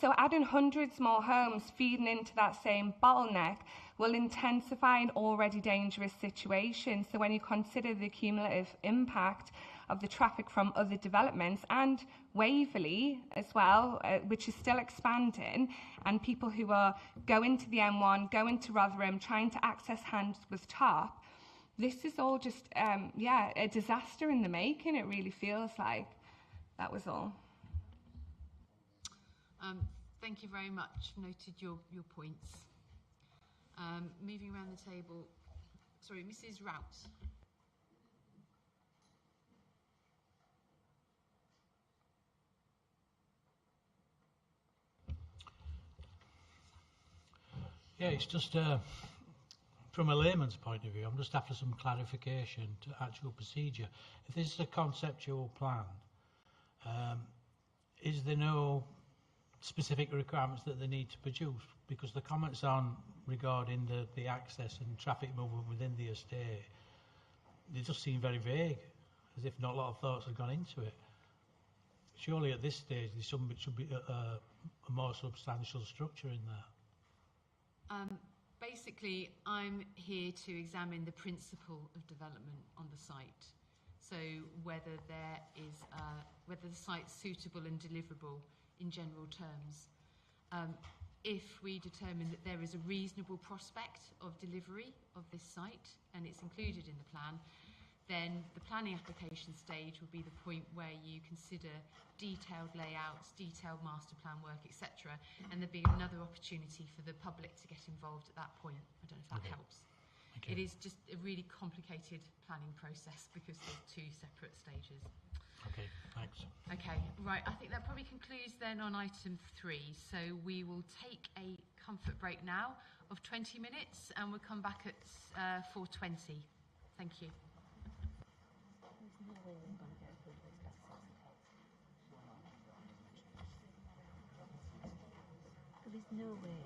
S22: So adding hundreds more homes feeding into that same bottleneck will intensify an already dangerous situation. So when you consider the cumulative impact of the traffic from other developments and Waverley as well, which is still expanding, and people who are going to the M1, going to Rotherham, trying to access Handsworth Top, this is all just, a disaster in the making, it really feels like. That was all.
S10: Thank you very much. Noted your points. Moving around the table. Sorry, Mrs. Rout.
S1: Yeah, it's just from a layman's point of view, I'm just after some clarification to actual procedure. If this is a conceptual plan, is there no specific requirements that they need to produce? Because the comments on regarding the access and traffic movement within the estate, they just seem very vague, as if not a lot of thoughts have gone into it. Surely at this stage there should be a more substantial structure in there.
S10: Basically, I'm here to examine the principle of development on the site. So whether there is whether the site's suitable and deliverable in general terms. If we determine that there is a reasonable prospect of delivery of this site and it's included in the plan, then the planning application stage will be the point where you consider detailed layouts, detailed master plan work, etc. And there'll be another opportunity for the public to get involved at that point. I don't know if that helps. Okay. It is just a really complicated planning process because there's two separate stages.
S1: Okay, thanks.
S10: Okay, right, I think that probably concludes then on item 3. So we will take a comfort break now of 20 minutes and we'll come back at 4:20. Thank you.
S12: There's no way.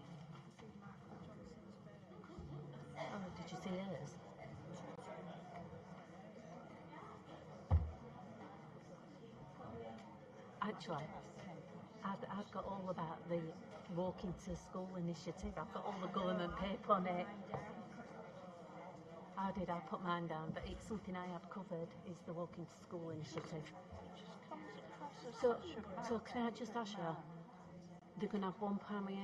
S12: Oh, did you see hers? Actually, I've got all about the Walking to School initiative. I've got all the government paper on it. How did I put mine down? But it's something I have covered, is the Walking to School initiative. So can I just ask you, they're going to have one primary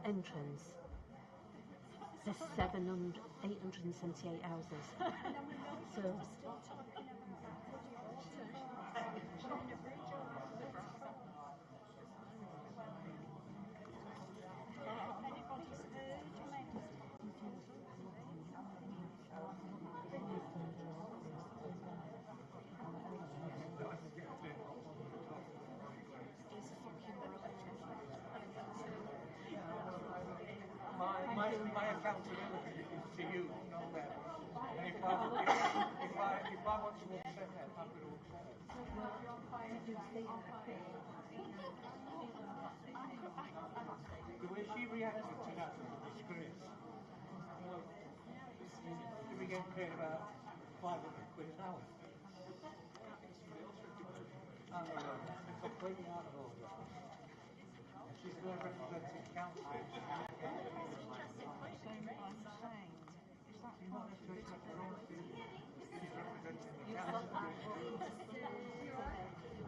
S12: entrance. There's 878 houses. So...
S13: My accountability is to you, not them. And if I want to upset them, I'm going to upset them. The way she reacted to that as a disgrace. If we get paid about 500 quid an hour. Out of order. Completely out of order. She's there representing council.
S12: You've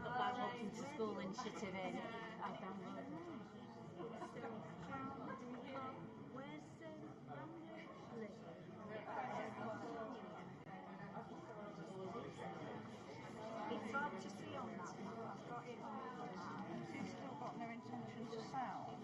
S12: got that walking to school initiative in. I've downloaded it.
S5: It's hard to see on that map. I've got it on the map. She's still got no intention to sell.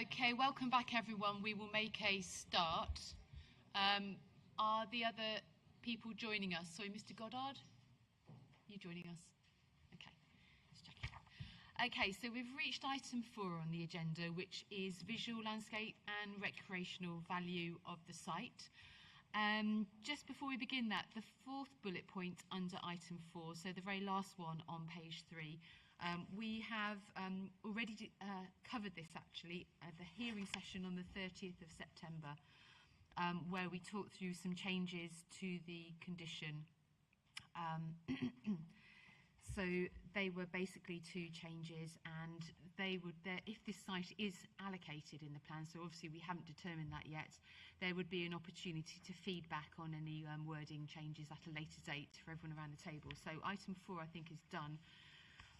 S10: Okay, welcome back everyone. We will make a start. Are the other people joining us? Sorry, Mr. Goddard? You joining us? Okay, just checking. Okay, so we've reached item 4 on the agenda, which is visual landscape and recreational value of the site. Just before we begin that, the 4th bullet point under item 4, so the very last one on page 3, we have already covered this actually at the hearing session on the 30th of September, where we talked through some changes to the condition. So they were basically 2 changes, and they would, if this site is allocated in the plan, so obviously we haven't determined that yet, there would be an opportunity to feed back on any wording changes at a later date for everyone around the table. So item 4 I think is done.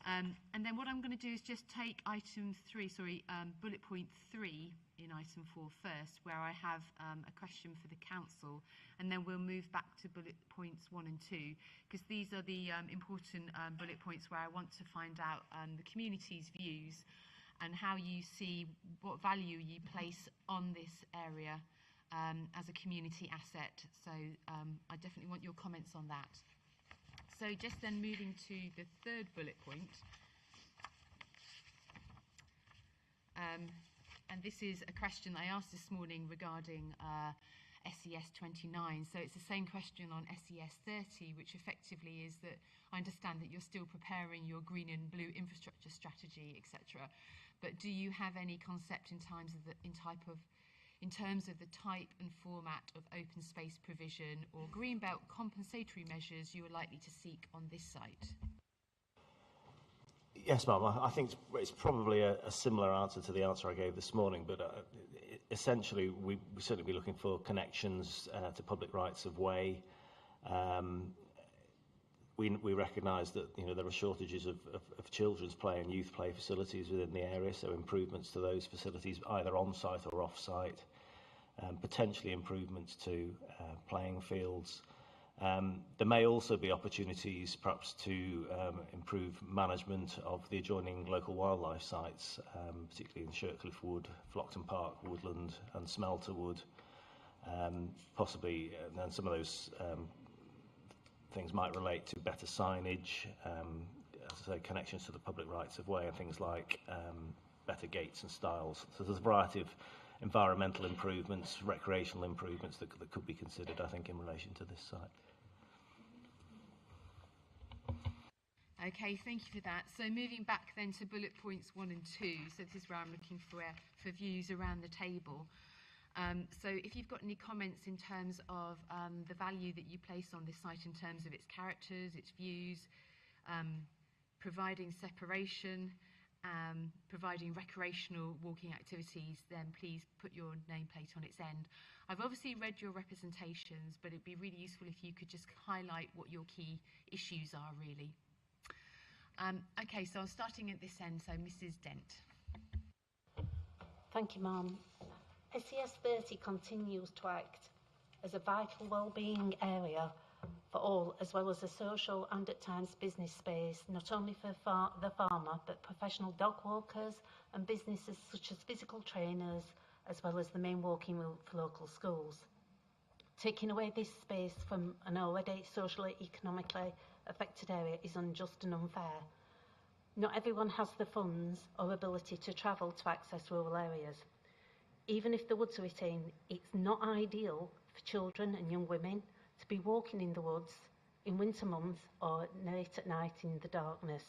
S10: And then what I'm going to do is just take bullet point 3 in item 4 first, where I have a question for the council, and then we'll move back to bullet points 1 and 2, because these are the important bullet points where I want to find out the community's views and how you see, what value you place on this area as a community asset. So I definitely want your comments on that. So just then moving to the 3rd bullet point, and this is a question I asked this morning regarding SES29. So it's the same question on SES30, which effectively is that I understand that you're still preparing your green and blue infrastructure strategy, etc. But do you have any concept in terms of the type and format of open space provision or greenbelt compensatory measures you are likely to seek on this site?
S8: Yes, ma'am. I think it's probably a similar answer to the answer I gave this morning, but essentially we'd certainly be looking for connections to public rights of way. We recognise that there are shortages of children's play and youth play facilities within the area, so improvements to those facilities either on-site or off-site, potentially improvements to playing fields. There may also be opportunities perhaps to improve management of the adjoining local wildlife sites, particularly in Shirtcliffe Wood, Flockton Park, Woodland and Smelter Wood. Possibly, and some of those things might relate to better signage, as I say, connections to the public rights of way and things like better gates and stiles. So there's a variety of environmental improvements, recreational improvements that could be considered, I think, in relation to this site.
S10: Okay, thank you for that. So moving back then to bullet points 1 and 2, so this is where I'm looking for views around the table. So if you've got any comments in terms of the value that you place on this site in terms of its characters, its views, providing separation, providing recreational walking activities, then please put your nameplate on its end. I've obviously read your representations, but it'd be really useful if you could just highlight what your key issues are, really. Okay, so I'm starting at this end, so Mrs. Dent.
S12: Thank you, ma'am. SES30 continues to act as a vital wellbeing area for all, as well as a social and at times business space, not only for the farmer, but professional dog walkers and businesses such as physical trainers, as well as the main walking route for local schools. Taking away this space from an already socially, economically affected area is unjust and unfair. Not everyone has the funds or ability to travel to access rural areas. Even if the woods are retained, it's not ideal for children and young women to be walking in the woods in winter months or late at night in the darkness.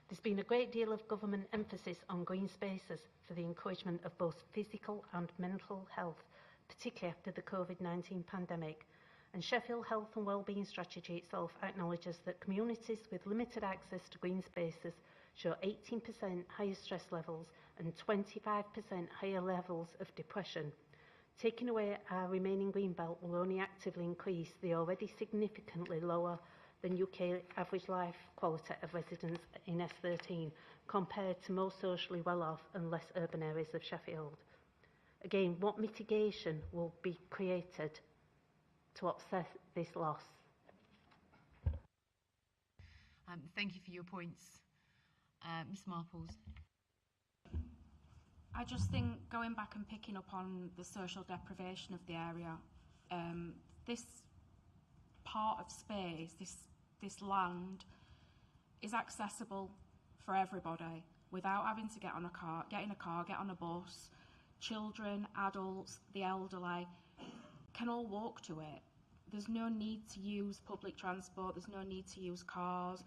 S12: There's been a great deal of government emphasis on green spaces for the encouragement of both physical and mental health, particularly after the COVID-19 pandemic. And Sheffield Health and Wellbeing Strategy itself acknowledges that communities with limited access to green spaces show 18% higher stress levels and 25% higher levels of depression. Taking away our remaining green belt will only actively increase the already significantly lower than UK average life quality of residents in S13 compared to more socially well-off and less urban areas of Sheffield. Again, what mitigation will be created to offset this loss?
S10: Thank you for your points. Ms Marples.
S17: I just think, going back and picking up on the social deprivation of the area, this part of space, this land, is accessible for everybody without having to get in a car, get on a bus. Children, adults, the elderly can all walk to it. There's no need to use public transport, there's no need to use cars.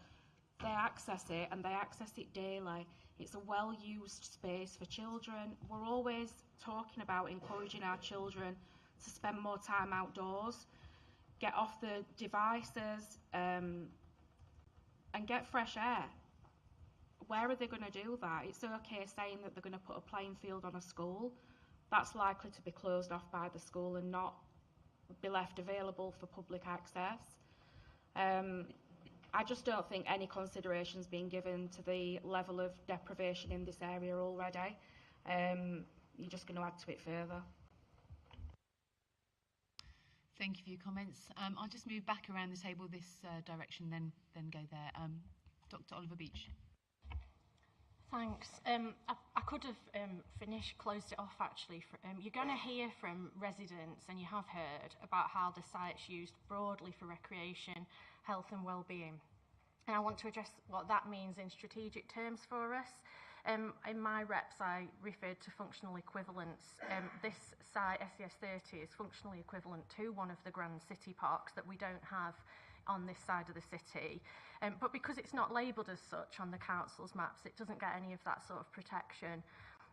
S17: They access it, and they access it daily. It's a well-used space for children. We're always talking about encouraging our children to spend more time outdoors, get off the devices, and get fresh air. Where are they going to do that? It's okay saying that they're going to put a playing field on a school. That's likely to be closed off by the school and not be left available for public access. I just don't think any consideration's been given to the level of deprivation in this area already. You're just going to add to it further.
S10: Thank you for your comments. I'll just move back around the table this direction, then go there. Dr. Oliver Beach.
S15: Thanks. I could have closed it off actually. You're going to hear from residents, and you have heard, about how the site's used broadly for recreation, health and well-being. And I want to address what that means in strategic terms for us. In my reps, I referred to functional equivalence. This site, SES30, is functionally equivalent to one of the grand city parks that we don't have on this side of the city. But because it's not labelled as such on the council's maps, it doesn't get any of that sort of protection.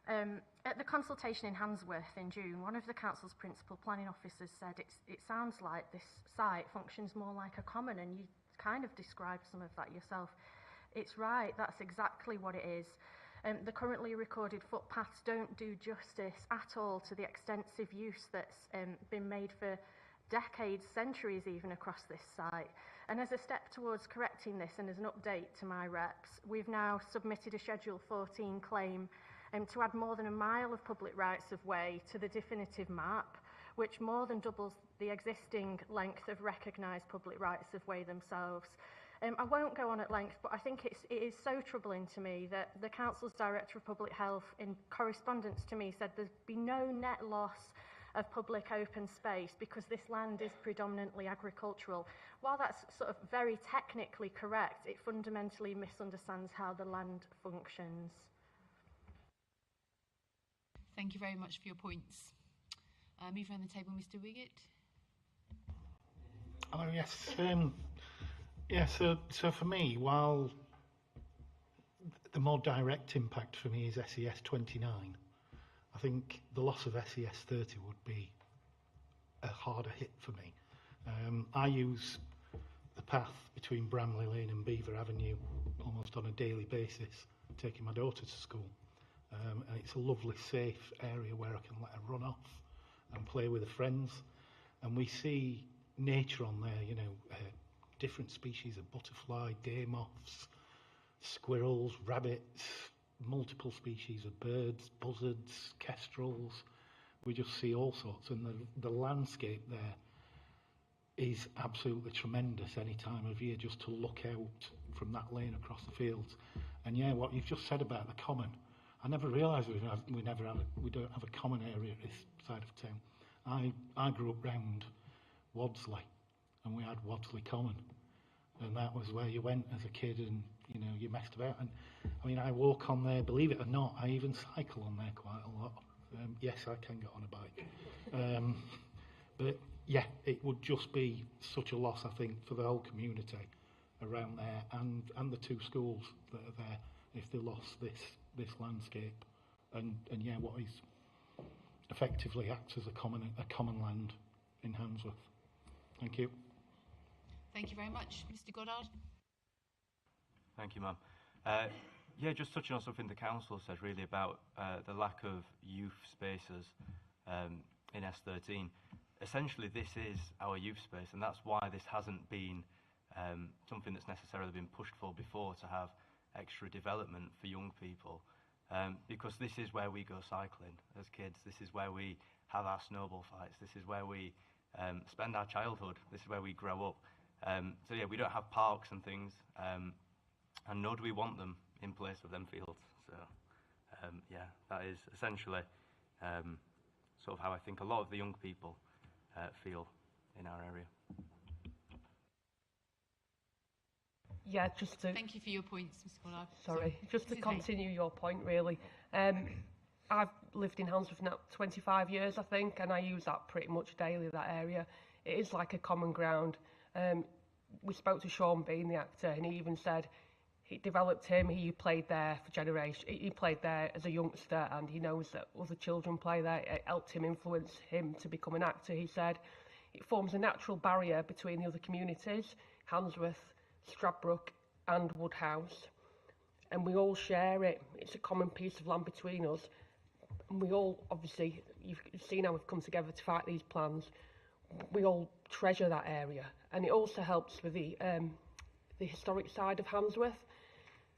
S15: At the consultation in Handsworth in June, one of the council's principal planning officers said it sounds like this site functions more like a common, and you kind of described some of that yourself. It's right, that's exactly what it is. The currently recorded footpaths don't do justice at all to the extensive use that's been made for decades, centuries even, across this site. And as a step towards correcting this, and as an update to my reps, we've now submitted a Schedule 14 claim to add more than a mile of public rights of way to the definitive map, which more than doubles the existing length of recognised public rights of way themselves. I won't go on at length, but I think it is so troubling to me that the Council's Director of Public Health, in correspondence to me, said there'd be no net loss of public open space because this land is predominantly agricultural. While that's sort of very technically correct, it fundamentally misunderstands how the land functions.
S10: Thank you very much for your points. Move around the table, Mr. Wiggett.
S16: Oh, yes. So for me, while the more direct impact for me is SES29, I think the loss of SES30 would be a harder hit for me. I use the path between Bramley Lane and Beaver Avenue almost on a daily basis, taking my daughter to school. And it's a lovely, safe area where I can let her run off and play with her friends. And we see nature on there, different species of butterfly, day moths, squirrels, rabbits, multiple species of birds, buzzards, kestrels. We just see all sorts, and the landscape there is absolutely tremendous any time of year, just to look out from that lane across the fields. And yeah, what you've just said about the common, I never realised we don't have a common area at this side of town. I grew up round Wadsley, and we had Wadsley Common, and that was where you went as a kid, and you messed about. And I mean, I walk on there, believe it or not, I even cycle on there quite a lot. Yes, I can get on a bike, but yeah, it would just be such a loss, I think, for the whole community around there, and the two schools that are there, if they lost this landscape, and yeah, what is effectively acts as a common land in Handsworth. Thank you.
S10: Thank you very much. Mr. Goddard.
S4: Thank you, ma'am. Yeah, just touching on something the council said really about the lack of youth spaces in S13. Essentially, this is our youth space, and that's why this hasn't been something that's necessarily been pushed for before, to have extra development for young people, because this is where we go cycling as kids. This is where we have our snowball fights. This is where we spend our childhood. This is where we grow up. So yeah, we don't have parks and things, and nor do we want them in place of them fields. So yeah, that is essentially sort of how I think a lot of the young people feel in our area.
S2: Yeah, just to...
S10: Thank you for your points, Mr. Collard.
S2: Sorry, just to continue your point, really. I've lived in Handsworth now 25 years, I think, and I use that pretty much daily, that area. It is like a common ground. We spoke to Sean Bean, the actor, and he even said he developed him. He played there for generations. He played there as a youngster, and he knows that other children play there. It helped him influence him to become an actor. He said it forms a natural barrier between the other communities, Handsworth, Stradbrook and Woodhouse, and we all share it. It's a common piece of land between us, and we all, obviously, you've seen how we've come together to fight these plans. We all treasure that area, and it also helps with the historic side of Handsworth.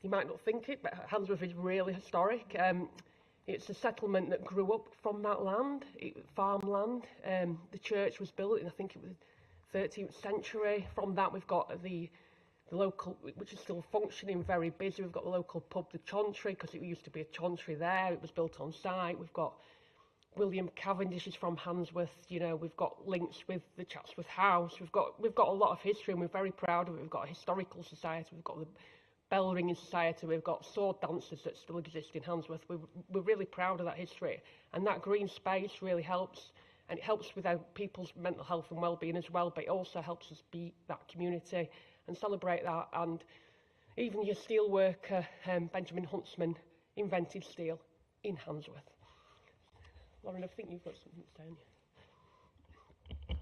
S2: You might not think it, but Handsworth is really historic. It's a settlement that grew up from that land, farmland. The church was built in, I think it was 13th century. From that, we've got the local, which is still functioning, very busy. We've got the local pub, the Chauntry, because it used to be a chauntry there. It was built on site. We've got William Cavendish is from Handsworth. You know, we've got links with the Chatsworth House. We've got a lot of history, and we're very proud of it. We've got a historical society. We've got the bell ringing society. We've got sword dancers that still exist in Handsworth. We're really proud of that history, and that green space really helps. And it helps with our people's mental health and well-being as well, but it also helps us be that community and celebrate that. And even your steel worker, Benjamin Huntsman, invented steel in Handsworth. Lauren, I think you've got something to say.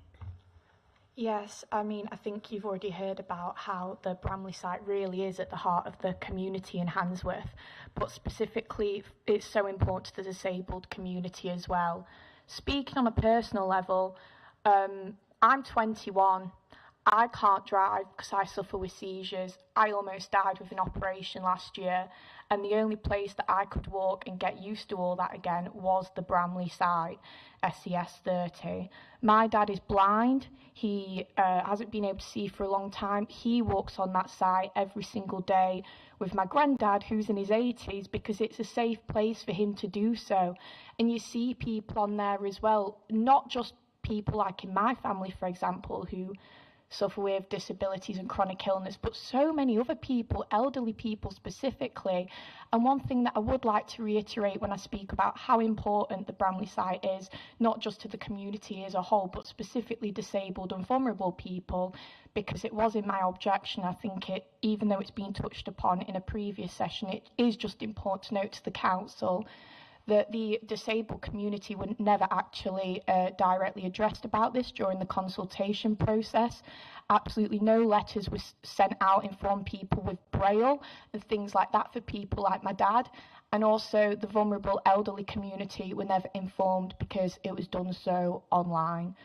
S17: Yes, I mean, I think you've already heard about how the Bramley site really is at the heart of the community in Handsworth, but specifically it's so important to the disabled community as well. Speaking on a personal level, I'm 21. I can't drive because I suffer with seizures. I almost died with an operation last year, and the only place that I could walk and get used to all that again was the Bramley site, SES30. My dad is blind. He hasn't been able to see for a long time. He walks on that site every single day with my granddad, who's in his 80s, because it's a safe place for him to do so. And you see people on there as well, not just people like in my family, for example, who suffer with disabilities and chronic illness, but so many other people, elderly people specifically. And one thing that I would like to reiterate when I speak about how important the Bramley site is, not just to the community as a whole, but specifically disabled and vulnerable people, because it was in my objection. I think it, even though it's been touched upon in a previous session, it is just important to note to the council that the disabled community were never actually directly addressed about this during the consultation process. Absolutely no letters were sent out informing people with Braille and things like that for people like my dad. And also the vulnerable elderly community were never informed because it was done so online.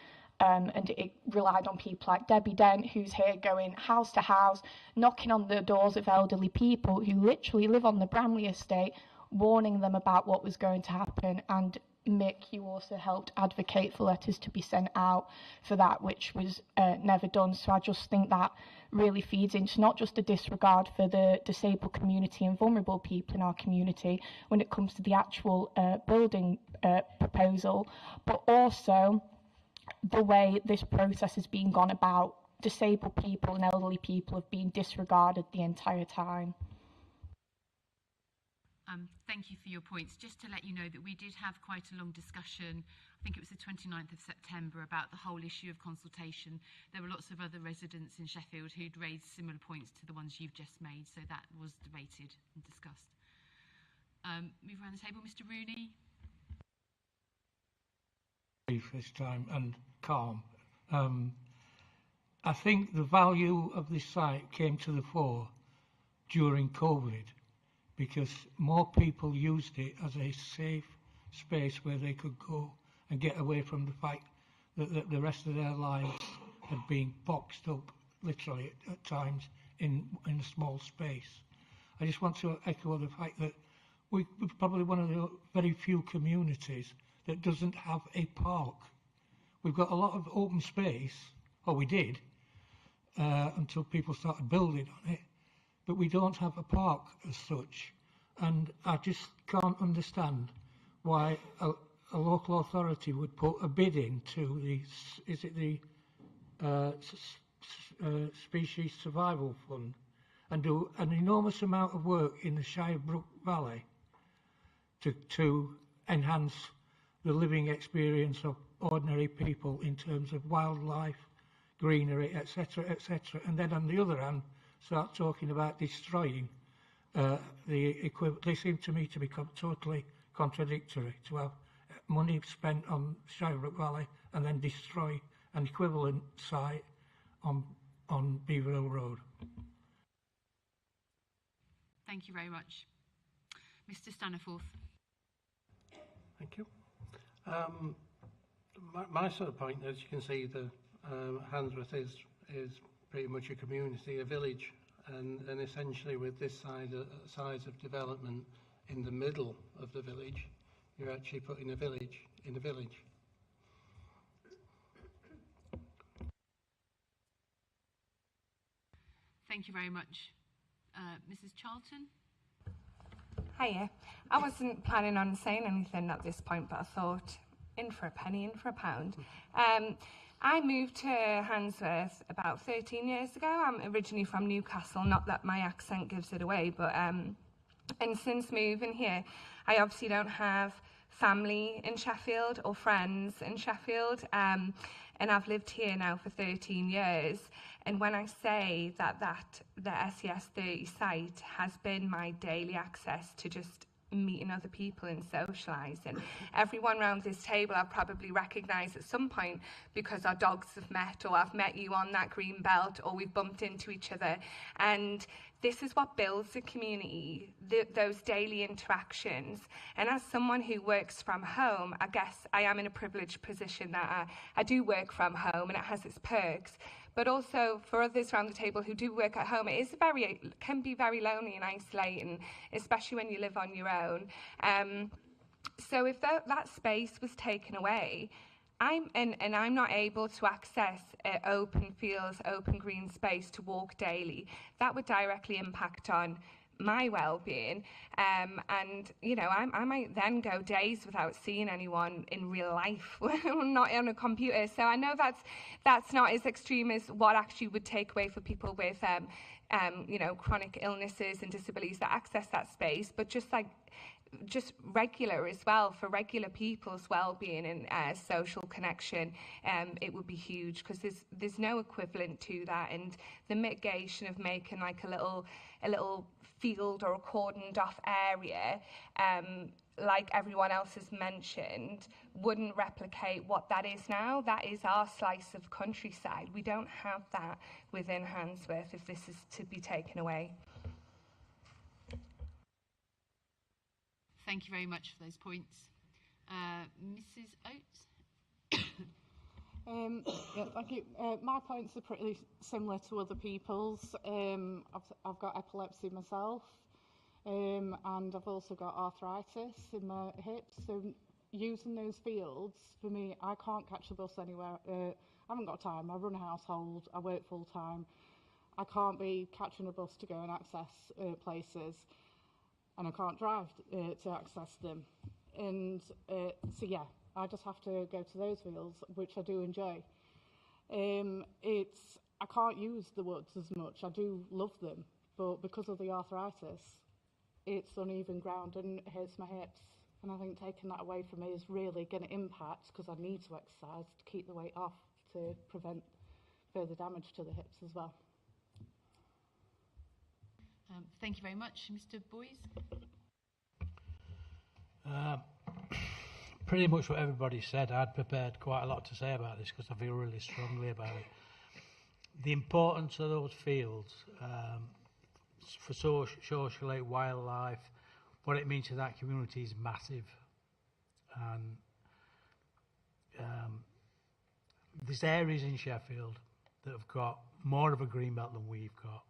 S17: And it relied on people like Debbie Dent, who's here going house to house, knocking on the doors of elderly people who literally live on the Bramley estate, warning them about what was going to happen. And Mick, you also helped advocate for letters to be sent out for that, which was never done. So I just think that really feeds into not just a disregard for the disabled community and vulnerable people in our community when it comes to the actual building proposal, but also the way this process has been gone about. Disabled people and elderly people have been disregarded the entire time.
S10: Thank you for your points. Just to let you know that we did have quite a long discussion, I think it was the 29th of September, about the whole issue of consultation. There were lots of other residents in Sheffield who'd raised similar points to the ones you've just made, so that was debated and discussed. Move around the table, Mr. Rooney.
S6: This time and calm. I think the value of this site came to the fore during COVID, because more people used it as a safe space where they could go and get away from the fact that the rest of their lives had been boxed up, literally at times, in a small space. I just want to echo the fact that we're probably one of the very few communities that doesn't have a park. We've got a lot of open space, or we did, until people started building on it, but we don't have a park as such. and I just can't understand why a local authority would put a bid into the Species Survival Fund and do an enormous amount of work in the Shire Brook Valley to enhance the living experience of ordinary people in terms of wildlife, greenery, etc., etc. And then on the other hand, start talking about destroying the equivalent. They seem to me to become totally contradictory, to have money spent on Shire Brook Valley and then destroy an equivalent site on Beaver Hill Road.
S3: Thank you very much. Mr. Staniforth.
S20: Thank you. My sort of point, as you can see, the Handsworth is pretty much a community, a village, and essentially with this size of development in the middle of the village, you're actually putting a village in a village.
S3: Thank you very much. Mrs. Charlton?
S22: Hiya. I wasn't planning on saying anything at this point, but I thought, in for a penny, in for a pound. I moved to Handsworth about 13 years ago. I'm originally from Newcastle, not that my accent gives it away, but and since moving here, I obviously don't have family in Sheffield or friends in Sheffield, and I've lived here now for 13 years. And when I say that the SES30 site has been my daily access to just meeting other people and socialising, everyone around this table I've probably recognised at some point because our dogs have met, or I've met you on that green belt, or we've bumped into each other. And this is what builds a community, those daily interactions. And as someone who works from home, I guess I am in a privileged position that I do work from home, and it has its perks. But also for others around the table who do work at home, can be very lonely and isolating, especially when you live on your own. So if that space was taken away, I'm not able to access open fields, open green space to walk daily, that would directly impact on my well-being, and you know, I might then go days without seeing anyone in real life, not on a computer. So I know that's not as extreme as what actually would take away for people with you know, chronic illnesses and disabilities that access that space, but just regular as well, for regular people's well-being and social connection, it would be huge, because there's no equivalent to that. And the mitigation of making like a little field or a cordoned off area, like everyone else has mentioned, wouldn't replicate what that is now. That is our slice of countryside. We don't have that within Handsworth if this is to be taken away.
S3: Thank you very much for those points. Mrs. Oates?
S17: Yeah, thank you. My points are pretty similar to other people's. I've got epilepsy myself, and I've also got arthritis in my hips. So using those fields, for me, I can't catch a bus anywhere. I haven't got time. I run a household. I work full time. I can't be catching a bus to go and access places, and I can't drive to access them. And so yeah, I just have to go to those fields, which I do enjoy. I can't use the woods as much. I do love them, but because of the arthritis, it's uneven ground and it hurts my hips. And I think taking that away from me is really going to impact, because I need to exercise to keep the weight off to prevent further damage to the hips as well.
S3: Thank you very much. Mr. Boyes?
S1: Pretty much what everybody said. I'd prepared quite a lot to say about this because I feel really strongly about it. The importance of those fields for socially, wildlife, what it means to that community is massive. And there's areas in Sheffield that have got more of a green belt than we've got,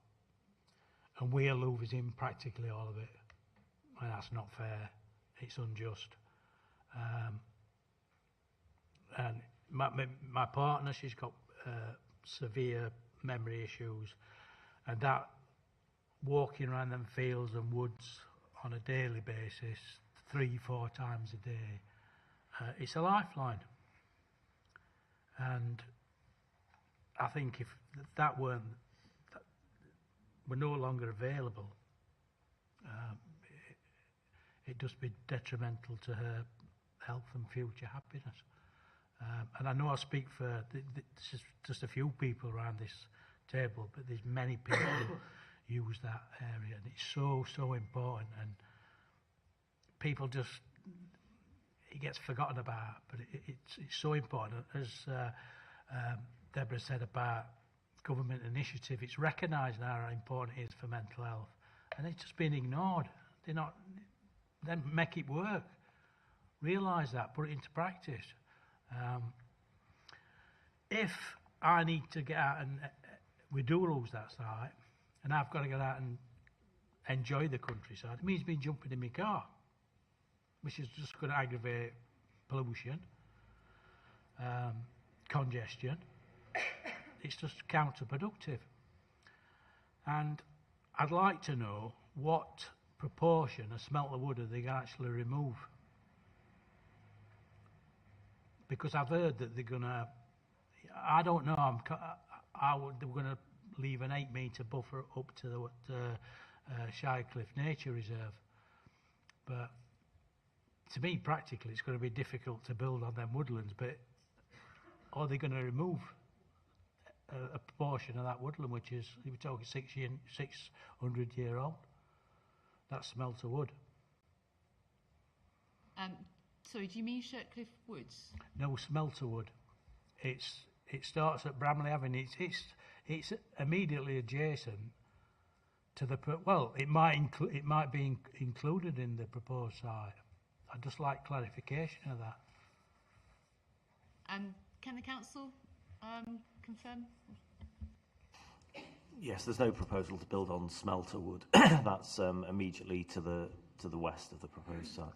S1: and we are losing practically all of it, and that's not fair. It's unjust. And my partner, she's got severe memory issues, and that walking around them fields and woods on a daily basis, 3-4 times a day, it's a lifeline. And I think if that were no longer available, it does be detrimental to her health and future happiness. And I know I speak for just a few people around this table, but there's many people who use that area, and it's so important, and people just, it gets forgotten about, but it's so important. As Deborah said about government initiative, it's recognising how important it is for mental health, and it's just been ignored. They're not, then make it work. Realise that, put it into practice. If I need to get out and we do lose that site, and I've got to get out and enjoy the countryside, it means me jumping in my car, which is just going to aggravate pollution, congestion. It's just counterproductive. And I'd like to know what proportion of smelter wood are they going to actually remove. Because I've heard that they're going to, I don't know, they're going to leave an 8-metre buffer up to the Shirecliff Nature Reserve. But to me, practically, it's going to be difficult to build on them woodlands, but are they going to remove a proportion of that woodland, which is, we're talking 600 year old? That's smelter wood.
S3: Sorry, do you mean Shirecliff Woods?
S1: No, smelter wood. It starts at Bramley Avenue. It's immediately adjacent to the, well, it might be included in the proposed site. I'd just like clarification of that.
S3: Can the council confirm?
S8: Yes, there's no proposal to build on smelter wood. That's immediately to the west of the proposed site.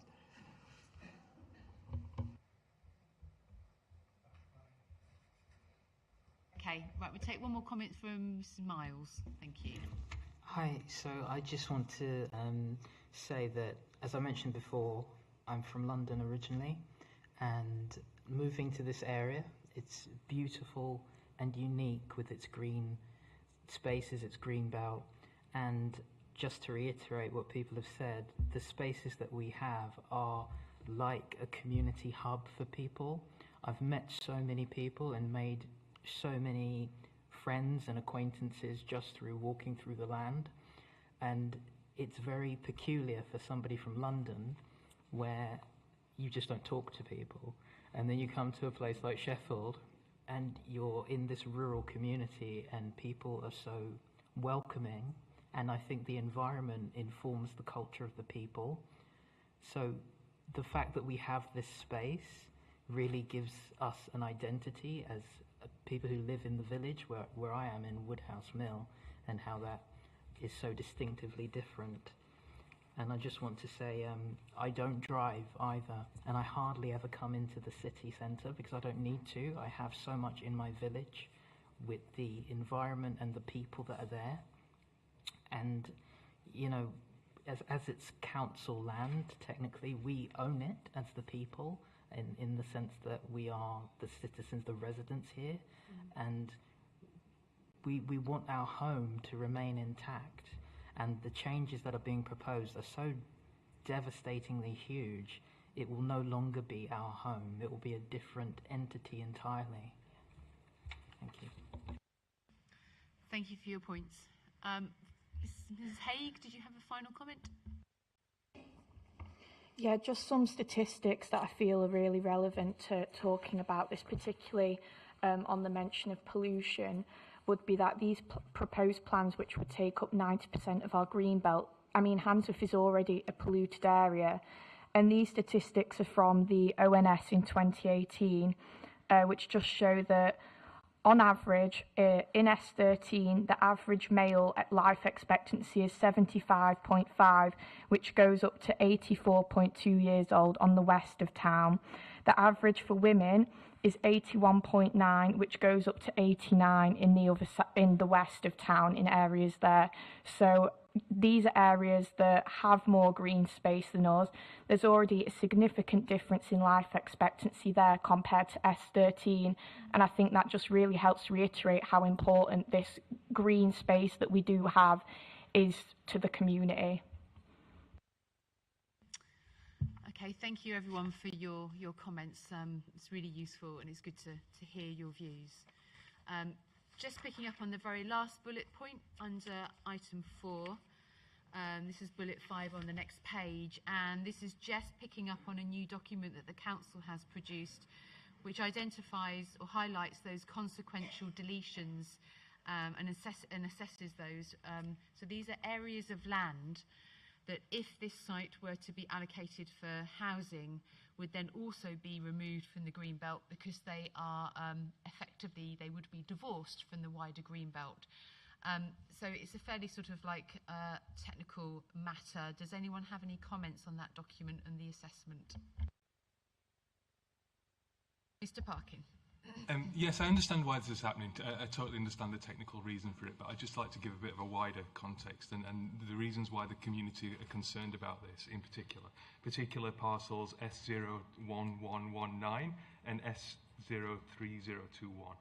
S3: Okay, right, we'll take one more comment from Mrs. Miles. Thank you.
S9: Hi, so I just want to say that, as I mentioned before, I'm from London originally, and moving to this area, it's beautiful and unique with its green spaces, its green belt, and just to reiterate what people have said, the spaces that we have are like a community hub for people. I've met so many people and made so many friends and acquaintances just through walking through the land, and it's very peculiar for somebody from London where you just don't talk to people, and then you come to a place like Sheffield and you're in this rural community and people are so welcoming, and I think the environment informs the culture of the people. So the fact that we have this space really gives us an identity as people who live in the village where I am in Woodhouse Mill, and how that is so distinctively different. And I just want to say I don't drive either, and I hardly ever come into the city centre because I don't need to. I have so much in my village with the environment and the people that are there. And, you know, as it's council land, technically, we own it as the people, in the sense that we are the citizens, the residents here, and we want our home to remain intact. And the changes that are being proposed are so devastatingly huge, it will no longer be our home. It will be a different entity entirely. Thank you.
S3: Thank you for your points. Mrs. Haig, did you have a final comment?
S21: Yeah, just some statistics that I feel are really relevant to talking about this, particularly on the mention of pollution, would be that these proposed plans, which would take up 90% of our green belt, I mean, Handsworth is already a polluted area, and these statistics are from the ONS in 2018, which just show that on average, in S13, the average male life expectancy is 75.5, which goes up to 84.2 years old on the west of town. The average for women is 81.9, which goes up to 89 in the west of town in areas there. So these are areas that have more green space than us. There's already a significant difference in life expectancy there compared to S13, and I think that just really helps reiterate how important this green space that we do have is to the community.
S10: Okay, thank you everyone for your comments. It's really useful and it's good to hear your views. Just picking up on the very last bullet point under item 4. This is bullet 5 on the next page, and this is just picking up on a new document that the council has produced, which identifies or highlights those consequential deletions and assesses those. So these are areas of land that, if this site were to be allocated for housing, would then also be removed from the green belt, because they are effectively, they would be divorced from the wider green belt. So it's a fairly sort of like technical matter. Does anyone have any comments on that document and the assessment? Mr. Parkin.
S7: Yes, I understand why this is happening. I totally understand the technical reason for it, but I'd just like to give a bit of a wider context and the reasons why the community are concerned about this in particular parcels S01119 and S03021.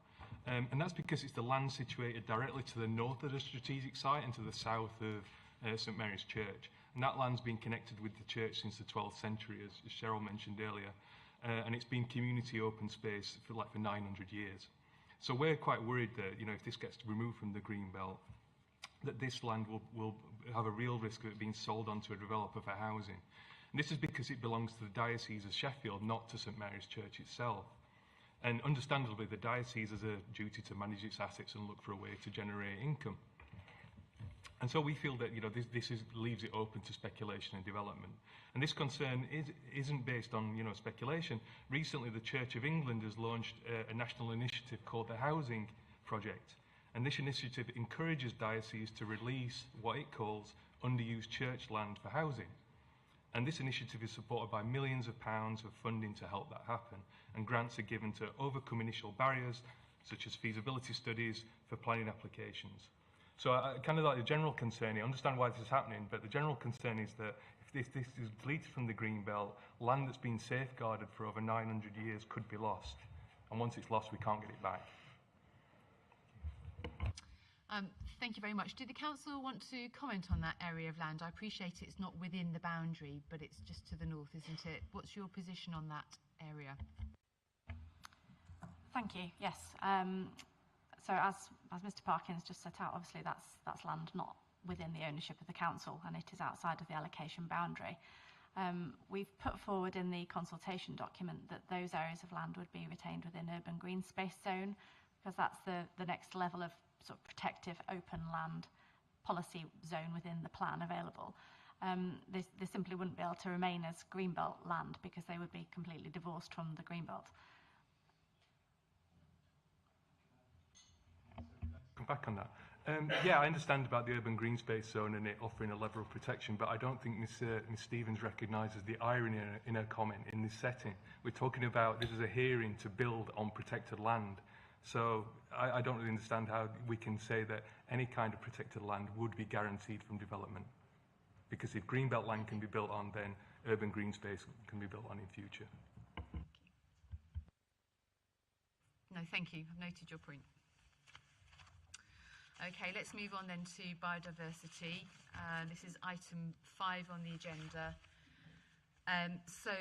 S7: And that's because it's the land situated directly to the north of the strategic site and to the south of St Mary's Church. And that land's been connected with the church since the 12th century, as Cheryl mentioned earlier. And it's been community open space for 900 years. So we're quite worried that, if this gets removed from the green belt, that this land will have a real risk of it being sold on to a developer for housing. And this is because it belongs to the Diocese of Sheffield, not to St Mary's Church itself. And understandably, the diocese has a duty to manage its assets and look for a way to generate income. And so we feel that this leaves it open to speculation and development. And this concern isn't based on speculation. Recently, the Church of England has launched a national initiative called the Housing Project. And this initiative encourages dioceses to release what it calls underused church land for housing. And this initiative is supported by millions of pounds of funding to help that happen. And grants are given to overcome initial barriers, such as feasibility studies for planning applications. So I kind of like the general concern, I understand why this is happening, but the general concern is that if this is deleted from the green belt, land that's been safeguarded for over 900 years could be lost. And once it's lost, we can't get it back.
S10: Thank you very much. Did the council want to comment on that area of land? I appreciate it's not within the boundary, but it's just to the north, isn't it? What's your position on that area?
S14: Thank you. Yes. So as Mr. Parkins just set out, obviously that's land not within the ownership of the council, and it is outside of the allocation boundary. We've put forward in the consultation document that those areas of land would be retained within urban green space zone, because that's the next level of sort of protective open land policy zone within the plan available. They simply wouldn't be able to remain as greenbelt land because they would be completely divorced from the greenbelt.
S7: Come back on that. Yeah, I understand about the urban green space zone and it offering a level of protection, but I don't think Ms Stevens recognises the irony in her comment in this setting. We're talking about this is a hearing to build on protected land. So I don't really understand how we can say that any kind of protected land would be guaranteed from development. Because if greenbelt land can be built on, then urban green space can be built on in future.
S10: No, thank you. I've noted your point. Okay, let's move on then to biodiversity. This is item 5 on the agenda. So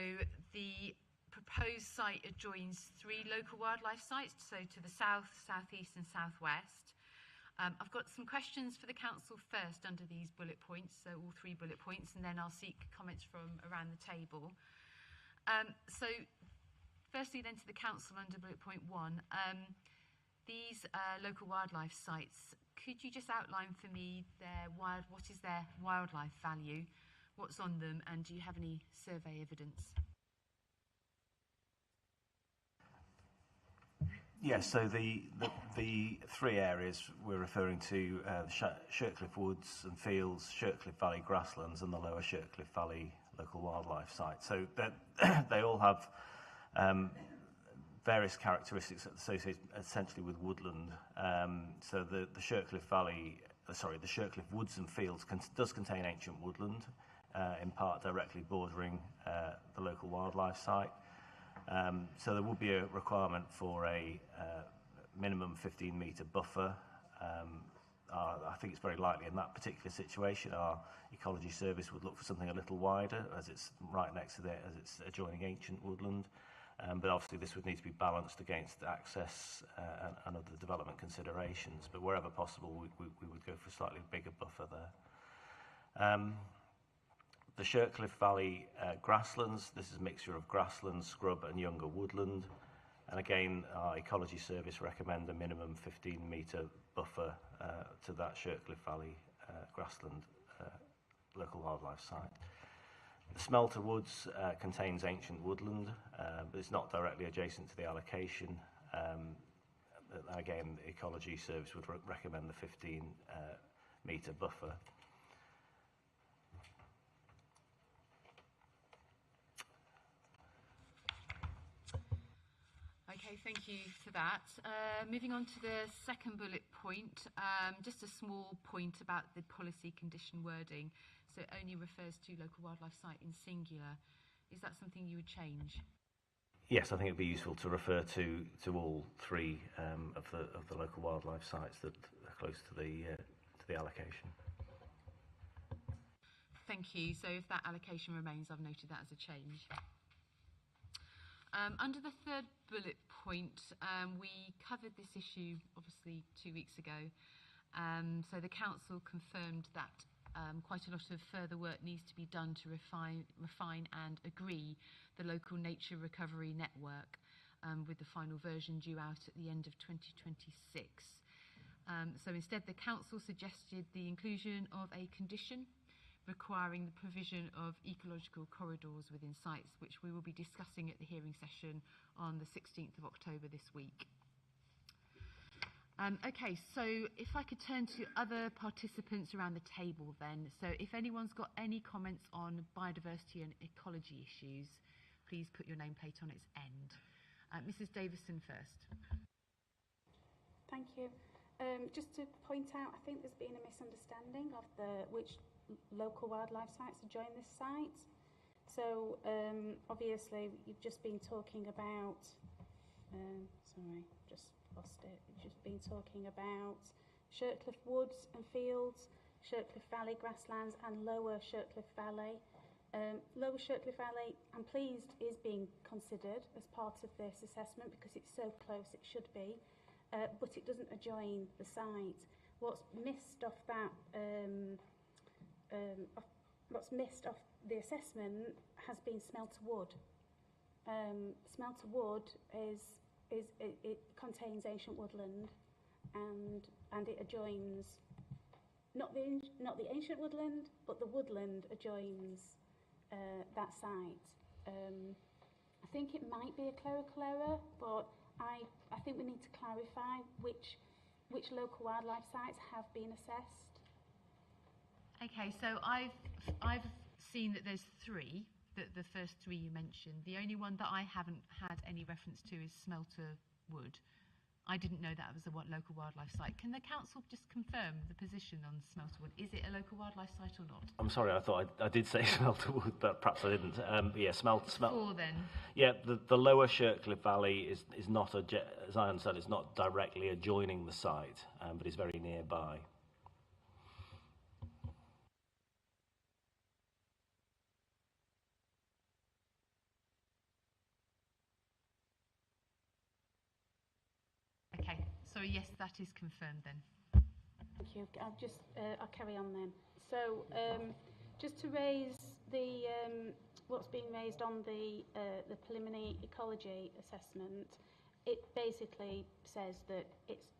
S10: the proposed site adjoins 3 local wildlife sites, so to the south, southeast and southwest. I've got some questions for the council first under these bullet points, so all 3 bullet points, and then I'll seek comments from around the table. So firstly then to the council under bullet point 1. These local wildlife sites, could you just outline for me what is their wildlife value, what's on them, and do you have any survey evidence?
S8: Yes, so the 3 areas we're referring to, Shirtcliffe Woods and Fields, Shirtcliffe Valley Grasslands and the Lower Shirtcliffe Valley Local Wildlife Site. So they all have various characteristics associated essentially with woodland. So the Shirtcliffe Valley the Shirtcliffe Woods and Fields does contain ancient woodland, in part directly bordering the local wildlife site. So there would be a requirement for a minimum 15-metre buffer. I think it's very likely in that particular situation our ecology service would look for something a little wider, as it's right next to as it's adjoining ancient woodland. But obviously this would need to be balanced against access and other development considerations. But wherever possible, we would go for a slightly bigger buffer there. The Shirtcliffe Valley grasslands, this is a mixture of grassland, scrub and younger woodland. And again, our ecology service recommend a minimum 15-metre buffer to that Shirtcliffe Valley grassland local wildlife site. The Smelter Woods contains ancient woodland, but it's not directly adjacent to the allocation. Again, the ecology service would recommend the 15-metre buffer.
S10: Okay, thank you for that. Moving on to the second bullet point, just a small point about the policy condition wording. So it only refers to local wildlife site in singular. Is that something you would change?
S8: Yes, I think it'd be useful to refer to all three of the local wildlife sites that are close to the allocation.
S10: Thank you. So if that allocation remains, I've noted that as a change. Under the third bullet point, we covered this issue obviously 2 weeks ago. So the council confirmed that quite a lot of further work needs to be done to refine and agree the local nature recovery network, with the final version due out at the end of 2026. So instead, the council suggested the inclusion of a condition requiring the provision of ecological corridors within sites, which we will be discussing at the hearing session on the 16th of October this week. Okay, so if I could turn to other participants around the table then. So if anyone's got any comments on biodiversity and ecology issues, please put your nameplate on its end. Mrs Davison first.
S17: Thank you. Just to point out, I think there's been a misunderstanding of which local wildlife sites adjoin this site. So obviously you've just been talking about, sorry, just lost it. You've just been talking about Shirtcliffe Woods and Fields, Shirtcliffe Valley grasslands and Lower Shirtcliffe Valley. Lower Shirtcliffe Valley, I'm pleased, is being considered as part of this assessment because it's so close, it should be, but it doesn't adjoin the site. What's missed off that what's missed off the assessment has been Smelter Wood. Smelter Wood it contains ancient woodland, and it adjoins not the ancient woodland, but the woodland adjoins that site. I think it might be a clerical error, but I think we need to clarify which local wildlife sites have been assessed.
S10: Okay, so I've seen that there's three, the first three you mentioned. The only one that I haven't had any reference to is Smelter Wood. I didn't know that was a local wildlife site. Can the council just confirm the position on Smelter Wood? Is it a local wildlife site or not?
S8: I'm sorry, I thought I did say Smelter Wood, but perhaps I didn't. Yeah,
S10: Four then.
S8: Yeah, the Lower Shirtcliffe Valley is not, as I understand, it's not directly adjoining the site, but is very nearby.
S10: Okay, so yes, that is confirmed then.
S17: Thank you. I'll carry on then. So, just to raise the what's being raised on the preliminary ecology assessment, it basically says that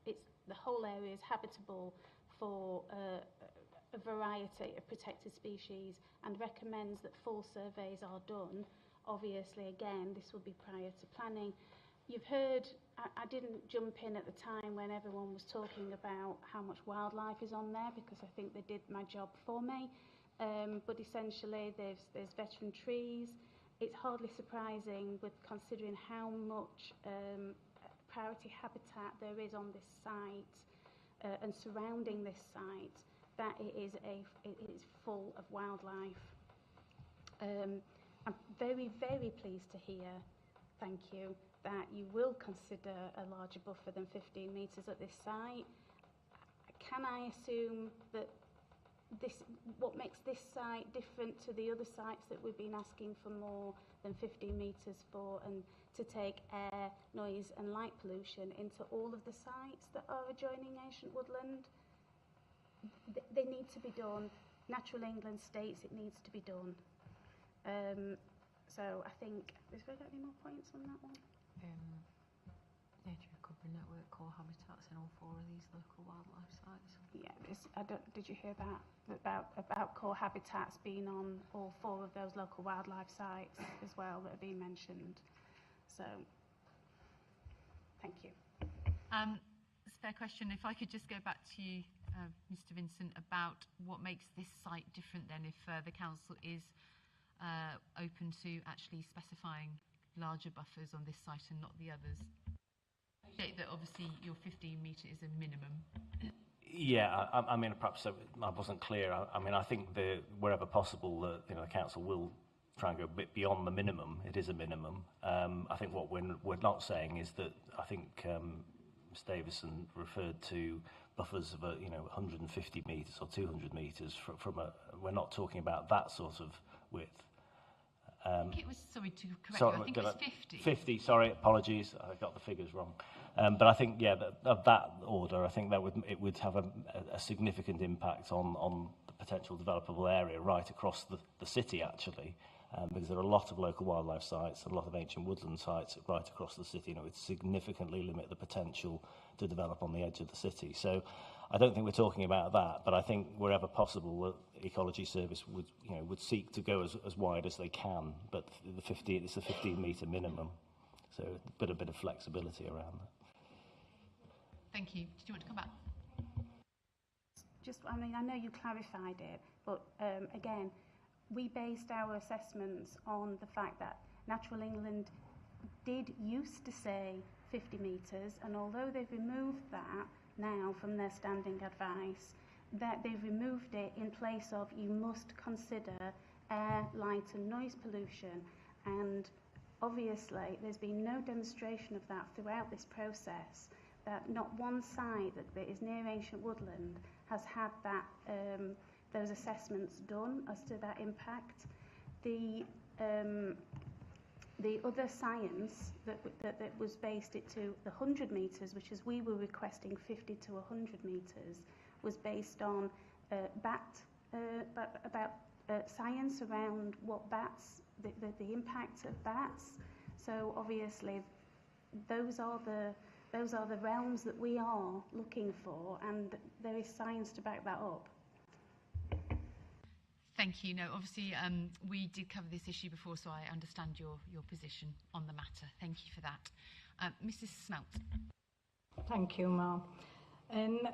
S17: the whole area is habitable for a variety of protected species and recommends that full surveys are done. Obviously, again, this will be prior to planning. You've heard, I didn't jump in at the time when everyone was talking about how much wildlife is on there because I think they did my job for me. But essentially there's veteran trees. It's hardly surprising with considering how much priority habitat there is on this site.
S11: and surrounding this site, that it is full of wildlife. I'm very, very pleased to hear, thank you, that you will consider a larger buffer than 15 metres at this site. Can I assume that what makes this site different to the other sites that we've been asking for more than 15 metres for, and to take air, noise and light pollution into all of the sites that are adjoining ancient woodland? They need to be done. Natural England states it needs to be done. So I think, has there got any more points on that one?
S10: Nature Recovery Network core habitats in all 4 of these local wildlife sites.
S11: Yeah, did you hear that about core habitats being on all 4 of those local wildlife sites as well that are being mentioned? So, thank you.
S10: It's a fair question. If I could just go back to you, Mr. Vincent, about what makes this site different then, if the council is open to actually specifying larger buffers on this site and not the others. That obviously your 15 metre is a minimum.
S8: Yeah, I mean, perhaps I wasn't clear. I mean, I think wherever possible, the council will try and go a bit beyond the minimum. It is a minimum. I think what we're not saying is that, I think Ms Davison referred to buffers of 150 metres or 200 metres from we're not talking about that sort of width.
S10: I think it was, sorry to correct you, I think it was 50.
S8: 50, sorry, apologies, I got the figures wrong. But I think, yeah, of that order, I think it would have a significant impact on the potential developable area right across the city, actually, because there are a lot of local wildlife sites, a lot of ancient woodland sites right across the city, and it would significantly limit the potential to develop on the edge of the city. So I don't think we're talking about that, but I think wherever possible, the Ecology Service would seek to go as wide as they can, but it's a 15-metre minimum, so a bit of flexibility around that.
S10: Thank you. Did you want to come back?
S11: I mean, I know you clarified it, but again, we based our assessments on the fact that Natural England did used to say 50 metres, and although they've removed that now from their standing advice, that they've removed it in place of you must consider air, light and noise pollution. And obviously there's been no demonstration of that throughout this process, that not one site that is near ancient woodland has had that those assessments done as to that impact. The other science that was based it to the 100 metres, which is we were requesting 50 to 100 metres, was based on science around what bats, the impact of bats. So obviously those are the realms that we are looking for, and there is science to back that up.
S10: Thank you. No, obviously we did cover this issue before, so I understand your position on the matter. Thank you for that. Mrs. Smelt.
S18: Thank you, Ma'am.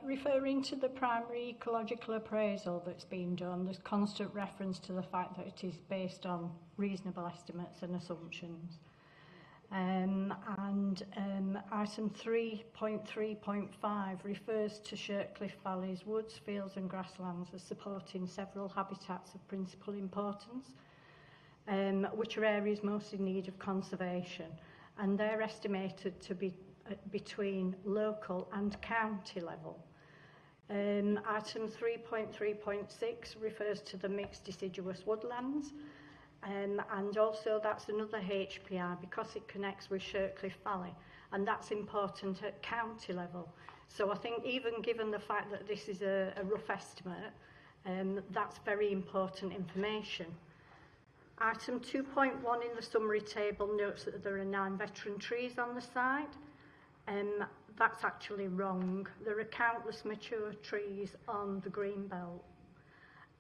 S18: Referring to the primary ecological appraisal that's been done, there's constant reference to the fact that it is based on reasonable estimates and assumptions. And item 3.3.5 refers to Shirtcliffe Valley's woods, fields and grasslands as supporting several habitats of principal importance, which are areas most in need of conservation, and they're estimated to be between local and county level. Item 3.3.6 refers to the mixed deciduous woodlands, and also that's another HPI because it connects with Shirtcliffe Valley, and that's important at county level. So I think even given the fact that this is a rough estimate, that's very important information. Item 2.1 in the summary table notes that there are 9 veteran trees on the site. That's actually wrong. There are countless mature trees on the green belt.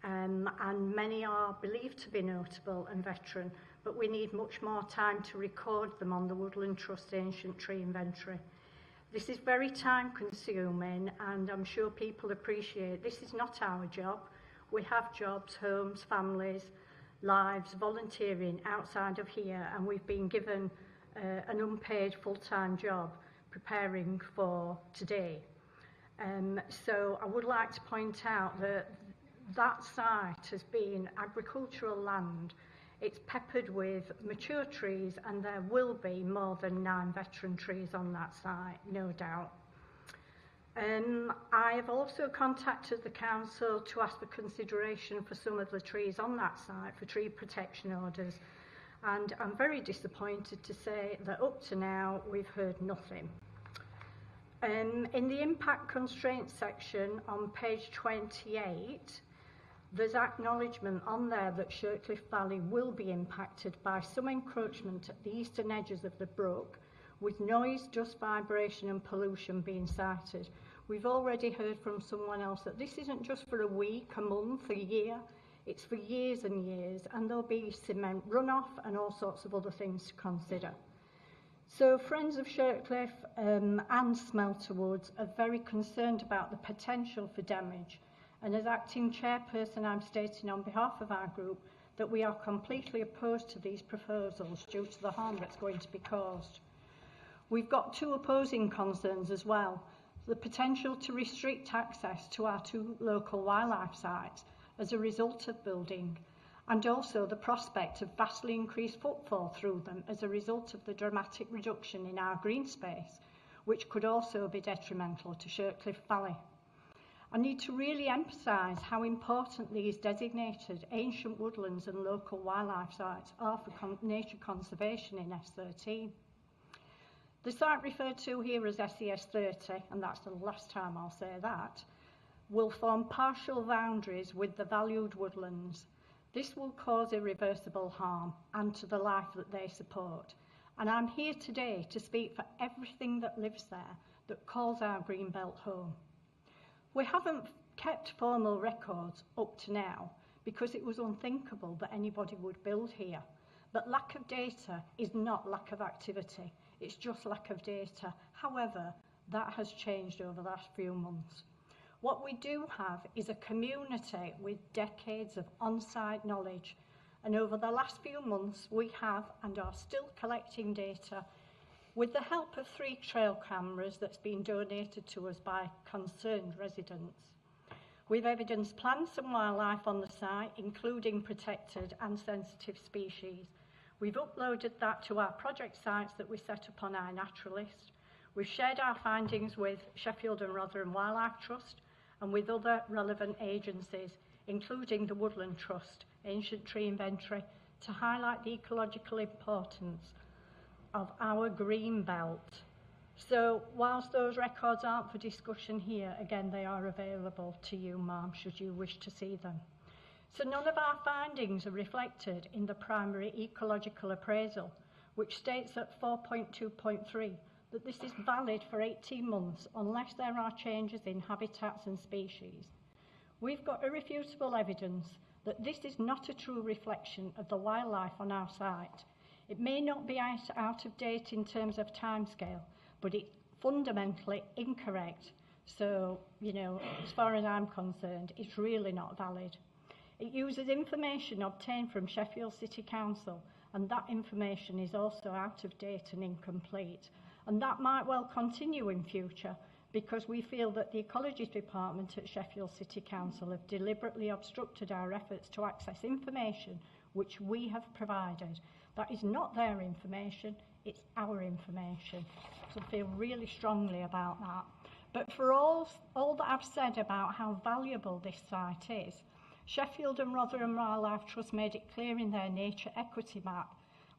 S18: And many are believed to be notable and veteran, but we need much more time to record them on the Woodland Trust Ancient Tree Inventory. This is very time consuming, and I'm sure people appreciate this is not our job. We have jobs, homes, families, lives, volunteering outside of here, and we've been given an unpaid full-time job preparing for today. So I would like to point out that that site has been agricultural land. It's peppered with mature trees, and there will be more than 9 veteran trees on that site, no doubt. I have also contacted the council to ask for consideration for some of the trees on that site for tree protection orders, and I'm very disappointed to say that up to now we've heard nothing. In the impact constraints section on page 28, there's acknowledgement on there that Shirtcliffe Valley will be impacted by some encroachment at the eastern edges of the brook, with noise, dust, vibration and pollution being cited. We've already heard from someone else that this isn't just for a week, a month, a year, it's for years and years, and there'll be cement runoff and all sorts of other things to consider. So Friends of Shirtcliffe and Smelter Woods are very concerned about the potential for damage, and as acting chairperson I'm stating on behalf of our group that we are completely opposed to these proposals due to the harm that's going to be caused. We've got 2 opposing concerns as well: the potential to restrict access to our 2 local wildlife sites as a result of building, and also the prospect of vastly increased footfall through them as a result of the dramatic reduction in our green space, which could also be detrimental to Shirtcliffe Valley. I need to really emphasise how important these designated ancient woodlands and local wildlife sites are for nature conservation in S13. The site referred to here as SES30, and that's the last time I'll say that, will form partial boundaries with the valued woodlands. This will cause irreversible harm and to the life that they support. And I'm here today to speak for everything that lives there that calls our greenbelt home. We haven't kept formal records up to now because it was unthinkable that anybody would build here. But lack of data is not lack of activity, it's just lack of data. However, that has changed over the last few months. What we do have is a community with decades of on-site knowledge, and over the last few months we have and are still collecting data with the help of 3 trail cameras that's been donated to us by concerned residents. We've evidenced plants and wildlife on the site, including protected and sensitive species. We've uploaded that to our project sites that we set up on our naturalist. We've shared our findings with Sheffield and Rotherham Wildlife Trust and with other relevant agencies, including the Woodland Trust, Ancient Tree Inventory, to highlight the ecological importance of our green belt. So whilst those records aren't for discussion here, again, they are available to you, ma'am, should you wish to see them. So none of our findings are reflected in the primary ecological appraisal, which states at 4.2.3 that this is valid for 18 months unless there are changes in habitats and species. We've got irrefutable evidence that this is not a true reflection of the wildlife on our site. It may not be out of date in terms of timescale, but it's fundamentally incorrect. So, as far as I'm concerned, it's really not valid. It uses information obtained from Sheffield City Council, and that information is also out of date and incomplete. And that might well continue in future because we feel that the Ecology Department at Sheffield City Council have deliberately obstructed our efforts to access information which we have provided. That is not their information, it's our information. So I feel really strongly about that. But for all that I've said about how valuable this site is, Sheffield and Rotherham Wildlife Trust made it clear in their nature equity map,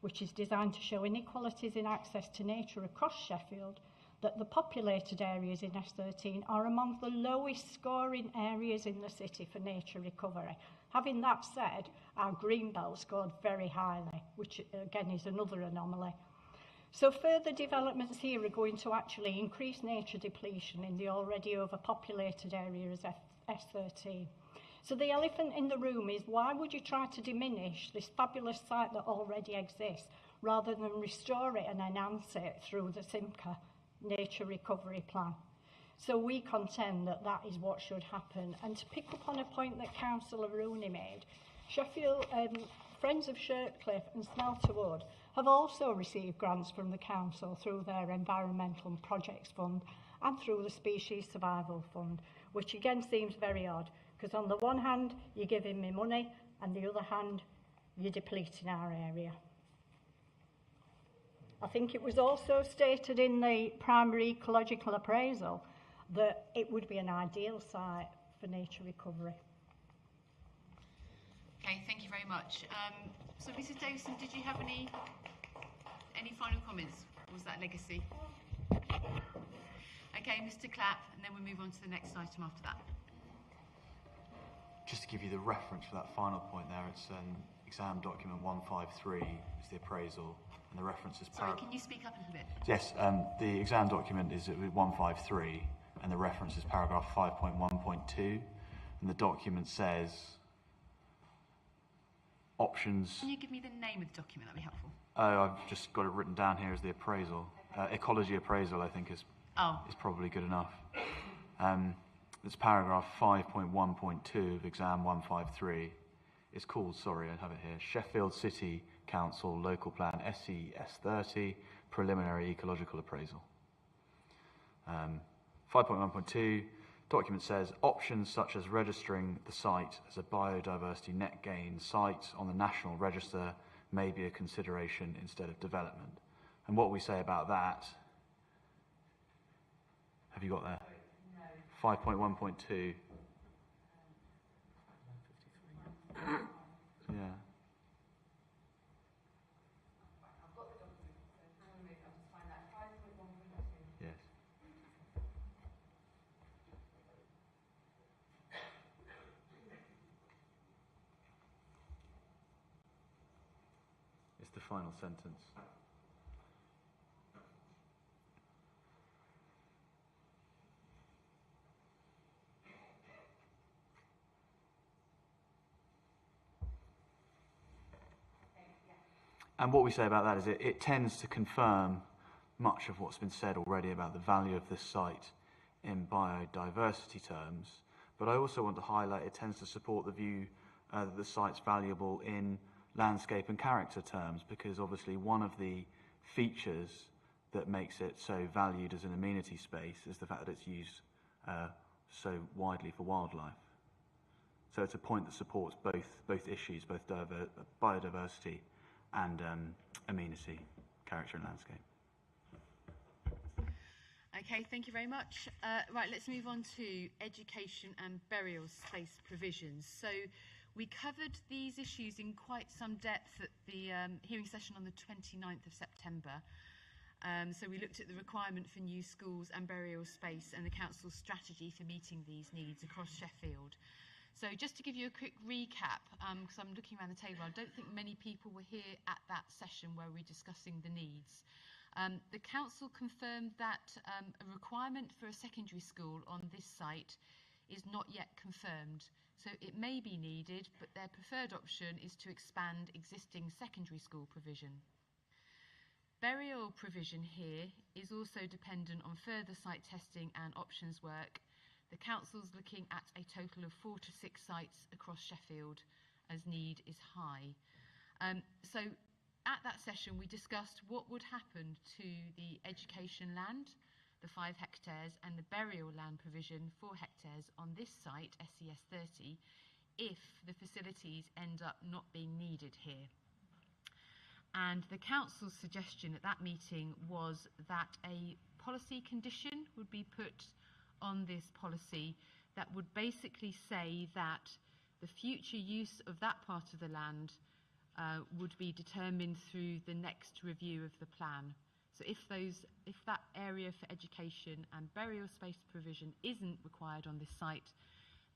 S18: which is designed to show inequalities in access to nature across Sheffield, that the populated areas in S13 are among the lowest scoring areas in the city for nature recovery. Having that said, our greenbelt scored very highly, which again is another anomaly. So further developments here are going to actually increase nature depletion in the already overpopulated areas of S13. So the elephant in the room is, why would you try to diminish this fabulous site that already exists rather than restore it and enhance it through the Simca Nature Recovery Plan? So we contend that that is what should happen. And to pick up on a point that Councillor Rooney made, Sheffield Friends of Shirtcliffe and Smelter Wood have also received grants from the council through their Environmental Projects Fund, and through the Species Survival Fund, which again seems very odd, because on the one hand, you're giving me money, and the other hand, you're depleting our area. I think it was also stated in the primary ecological appraisal that it would be an ideal site for nature recovery.
S3: Okay, thank you very much. So, Mrs. Davison, did you have any final comments? Or was that legacy? Okay, Mr. Clapp, and then we'll move on to the next item after that.
S13: Just to give you the reference for that final point there, it's exam document 153 is the appraisal, and the reference is
S3: Sorry, can you speak up a little bit?
S13: Yes, the exam document is 153, and the reference is paragraph 5.1.2, and the document says options.
S3: Can you give me the name of the document? That'd be helpful.
S13: Oh, I've just got it written down here as the appraisal. Ecology appraisal, I think, is probably good enough. It's paragraph 5.1.2 of exam 153. It's called, sorry, I have it here, Sheffield City Council Local Plan SES30 Preliminary Ecological Appraisal. 5.1.2, document says options such as registering the site as a biodiversity net gain site on the National Register may be a consideration instead of development. And what we say about that, have you got that? 5.1.2. Yeah. Yes. It's the final sentence. And what we say about that is it tends to confirm much of what's been said already about the value of this site in biodiversity terms, but I also want to highlight it tends to support the view that the site's valuable in landscape and character terms, because obviously one of the features that makes it so valued as an amenity space is the fact that it's used so widely for wildlife. So it's a point that supports both issues, both biodiversity and amenity, character and landscape.
S3: Okay, thank you very much. Right, let's move on to education and burial space provisions. So we covered these issues in quite some depth at the hearing session on the 29th of September. So we looked at the requirement for new schools and burial space and the council's strategy for meeting these needs across Sheffield. So just to give you a quick recap, because I'm looking around the table, I don't think many people were here at that session where we're discussing the needs. The council confirmed that a requirement for a secondary school on this site is not yet confirmed. So it may be needed, but their preferred option is to expand existing secondary school provision. Burial provision here is also dependent on further site testing and options work. The council's looking at a total of 4 to 6 sites across Sheffield as need is high. So at that session we discussed what would happen to the education land, the 5 hectares, and the burial land provision 4 hectares on this site, SES30, if the facilities end up not being needed here. And the council's suggestion at that meeting was that a policy condition would be put on this policy that would basically say that the future use of that part of the land would be determined through the next review of the plan. So if that area for education and burial space provision isn't required on this site,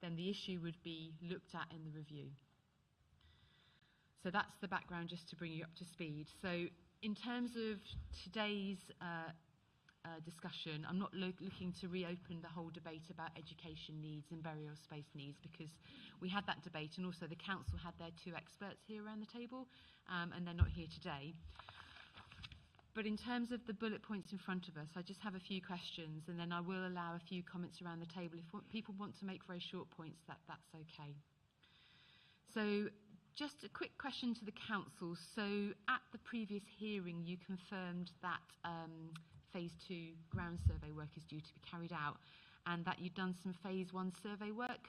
S3: then the issue would be looked at in the review. So that's the background, just to bring you up to speed. So in terms of today's discussion, I'm not looking to reopen the whole debate about education needs and burial space needs, because we had that debate, and also the council had their 2 experts here around the table, and they're not here today. But in terms of the bullet points in front of us, I just have a few questions, and then I will allow a few comments around the table. If people want to make very short points, that's okay. So just a quick question to the council. So at the previous hearing, you confirmed that
S5: phase 2 ground survey work is due to be carried out, and that you'd done some phase 1 survey work.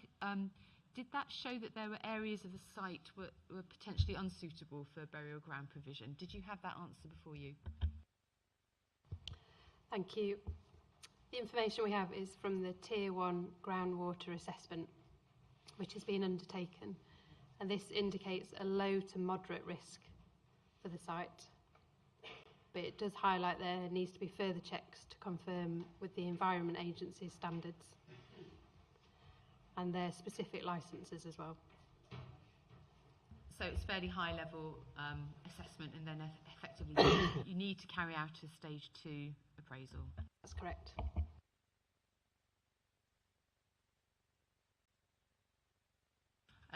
S5: Did that show that there were areas of the site were potentially unsuitable for burial ground provision? Did you have that answer before you?
S19: Thank you. The information we have is from the Tier 1 groundwater assessment, which has been undertaken, and this indicates a low to moderate risk for the site. But it does highlight there needs to be further checks to confirm with the Environment Agency's standards and their specific licences as well.
S5: So it's fairly high level assessment, and then effectively you need to carry out a stage 2 appraisal.
S19: That's correct.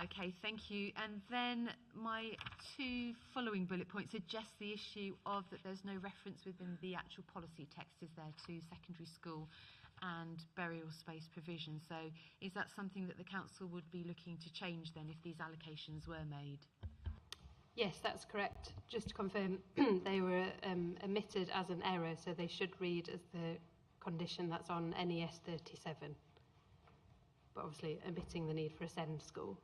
S5: Okay, thank you. And then my 2 following bullet points address the issue of that there's no reference within the actual policy text, is there, to secondary school and burial space provision. So is that something that the council would be looking to change then if these allocations were made?
S19: Yes, that's correct. Just to confirm, they were omitted as an error, so they should read as the condition that's on NES37, but obviously omitting the need for a SEND school.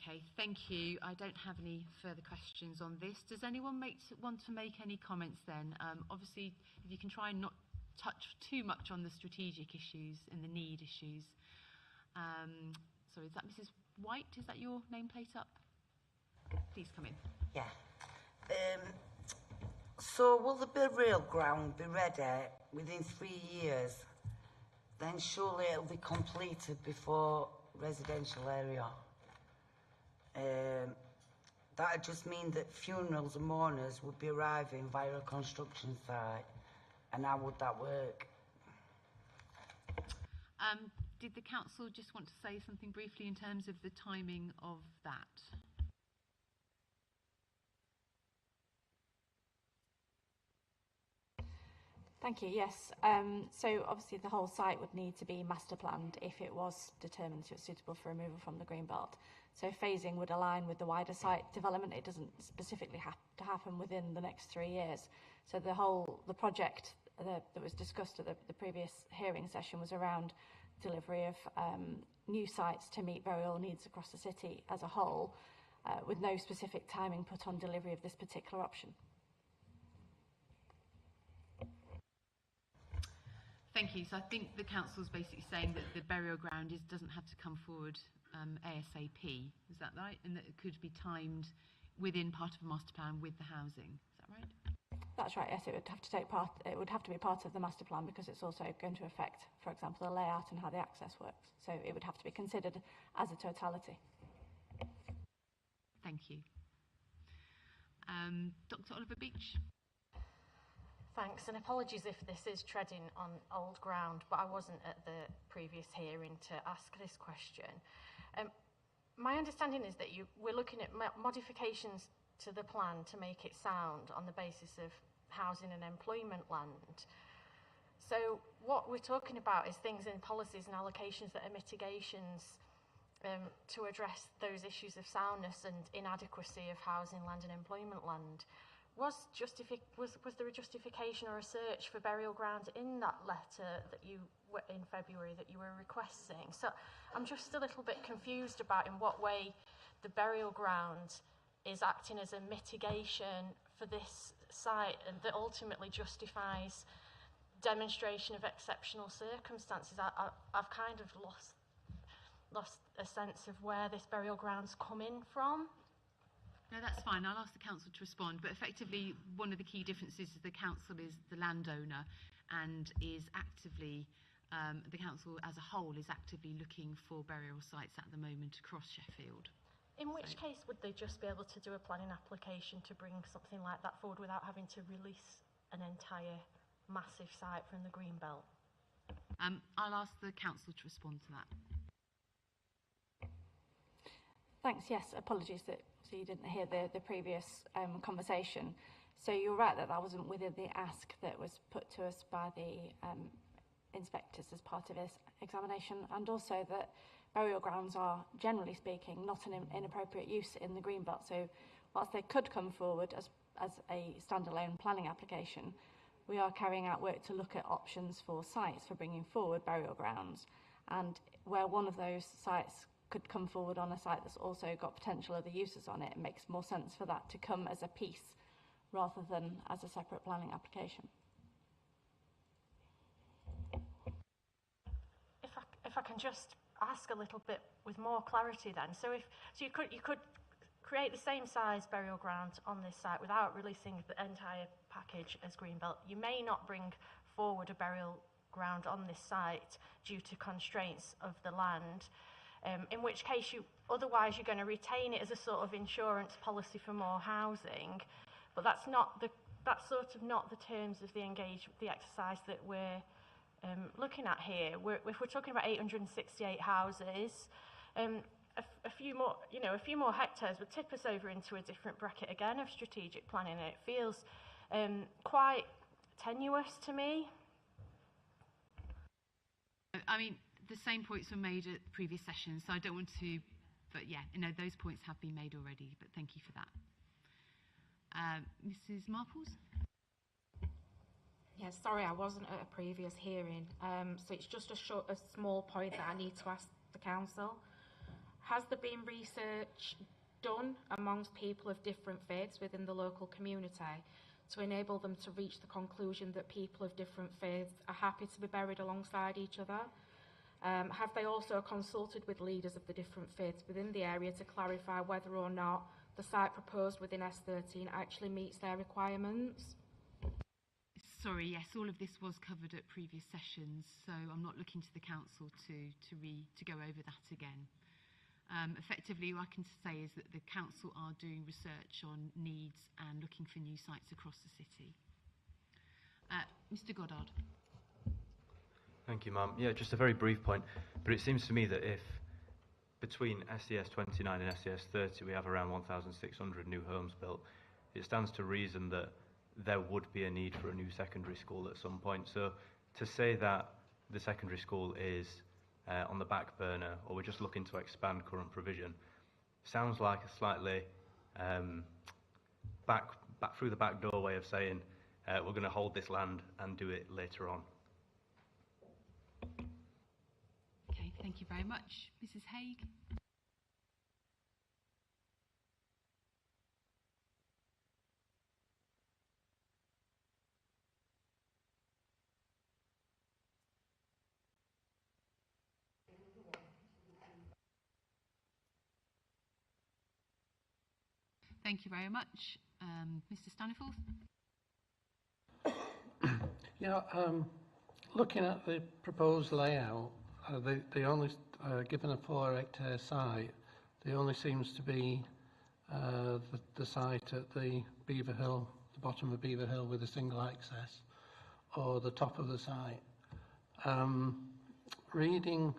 S5: Okay, thank you. I don't have any further questions on this. Does anyone want to make any comments then? Obviously, if you can try and not touch too much on the strategic issues and the need issues. Sorry, is that Mrs. White? Is that your nameplate up? Please come in.
S23: Yeah. So will the burial ground be ready within 3 years? Then surely it'll be completed before residential area. That would just mean that funerals and mourners would be arriving via a construction site. And how would that work?
S5: Did the council just want to say something briefly in terms of the timing of that?
S14: Thank you. Yes. So obviously the whole site would need to be master planned if it was determined to be suitable for removal from the green belt. So phasing would align with the wider site development. It doesn't specifically have to happen within the next 3 years. So the project that was discussed at the previous hearing session was around delivery of new sites to meet burial needs across the city as a whole, with no specific timing put on delivery of this particular option.
S5: Thank you. So I think the council's basically saying that the burial ground doesn't have to come forward ASAP. Is that right? And that it could be timed within part of a master plan with the housing. Is that right?
S14: That's right. Yes, it would have to take part. It would have to be part of the master plan because it's also going to affect, for example, the layout and how the access works. So it would have to be considered as a totality.
S5: Thank you. Dr. Oliver Beach.
S15: Thanks, and apologies if this is treading on old ground, but I wasn't at the previous hearing to ask this question. My understanding is that we're looking at modifications to the plan to make it sound on the basis of housing and employment land. So what we're talking about is things in policies and allocations that are mitigations to address those issues of soundness and inadequacy of housing land and employment land. Was there a justification or a search for burial ground in that letter that you were in February that you were requesting? So I'm just a little bit confused about in what way the burial ground is acting as a mitigation for this site and that ultimately justifies demonstration of exceptional circumstances. I've kind of lost a sense of where this burial ground's coming from.
S5: No, that's fine. I'll ask the council to respond. But effectively, one of the key differences is the council is the landowner and is actively, the council as a whole is actively looking for burial sites at the moment across Sheffield.
S15: In which case would they just be able to do a planning application to bring something like that forward without having to release an entire massive site from the green belt?
S5: I'll ask the council to respond to that.
S14: Thanks. Yes, apologies that so you didn't hear the previous conversation. So you're right that wasn't within the ask that was put to us by the inspectors as part of this examination, and also that burial grounds are, generally speaking, not an inappropriate use in the Greenbelt. So whilst they could come forward as a standalone planning application, we are carrying out work to look at options for sites for bringing forward burial grounds. And where one of those sites could come forward on a site that's also got potential other uses on it, it makes more sense for that to come as a piece rather than as a separate planning application.
S15: If I can just ask a little bit with more clarity then. So you could create the same size burial ground on this site without releasing the entire package as Greenbelt. You may not bring forward a burial ground on this site due to constraints of the land, in which case otherwise you're going to retain it as a sort of insurance policy for more housing, but that's sort of not the terms of the exercise that we're looking at here. If we're talking about 868 houses, a few more hectares would tip us over into a different bracket again of strategic planning, and it feels quite tenuous to me.
S5: I mean, the same points were made at previous sessions, so I don't want to, but yeah, those points have been made already, but thank you for that. Mrs. Marples?
S17: Yeah, sorry, I wasn't at a previous hearing, so it's just a small point that I need to ask the council. Has there been research done amongst people of different faiths within the local community to enable them to reach the conclusion that people of different faiths are happy to be buried alongside each other? Have they also consulted with leaders of the different faiths within the area to clarify whether or not the site proposed within S13 actually meets their requirements?
S5: Sorry, yes, all of this was covered at previous sessions, so I'm not looking to the council to go over that again. Effectively, what I can say is that the council are doing research on needs and looking for new sites across the city. Mr. Goddard.
S4: Thank you, ma'am. Yeah, just a very brief point, but it seems to me that if between SES29 and SES30 we have around 1,600 new homes built, it stands to reason that there would be a need for a new secondary school at some point. So to say that the secondary school is on the back burner, or we're just looking to expand current provision, sounds like a slightly back through the back door way of saying we're going to hold this land and do it later on.
S5: Okay, thank you very much. Mrs. Haig? Thank you very much. Mr. Staniforth?
S20: Yeah, looking at the proposed layout, they only, given a 4-hectare site, there only seems to be the site at the Beaver Hill, the bottom of Beaver Hill with a single access, or the top of the site. Reading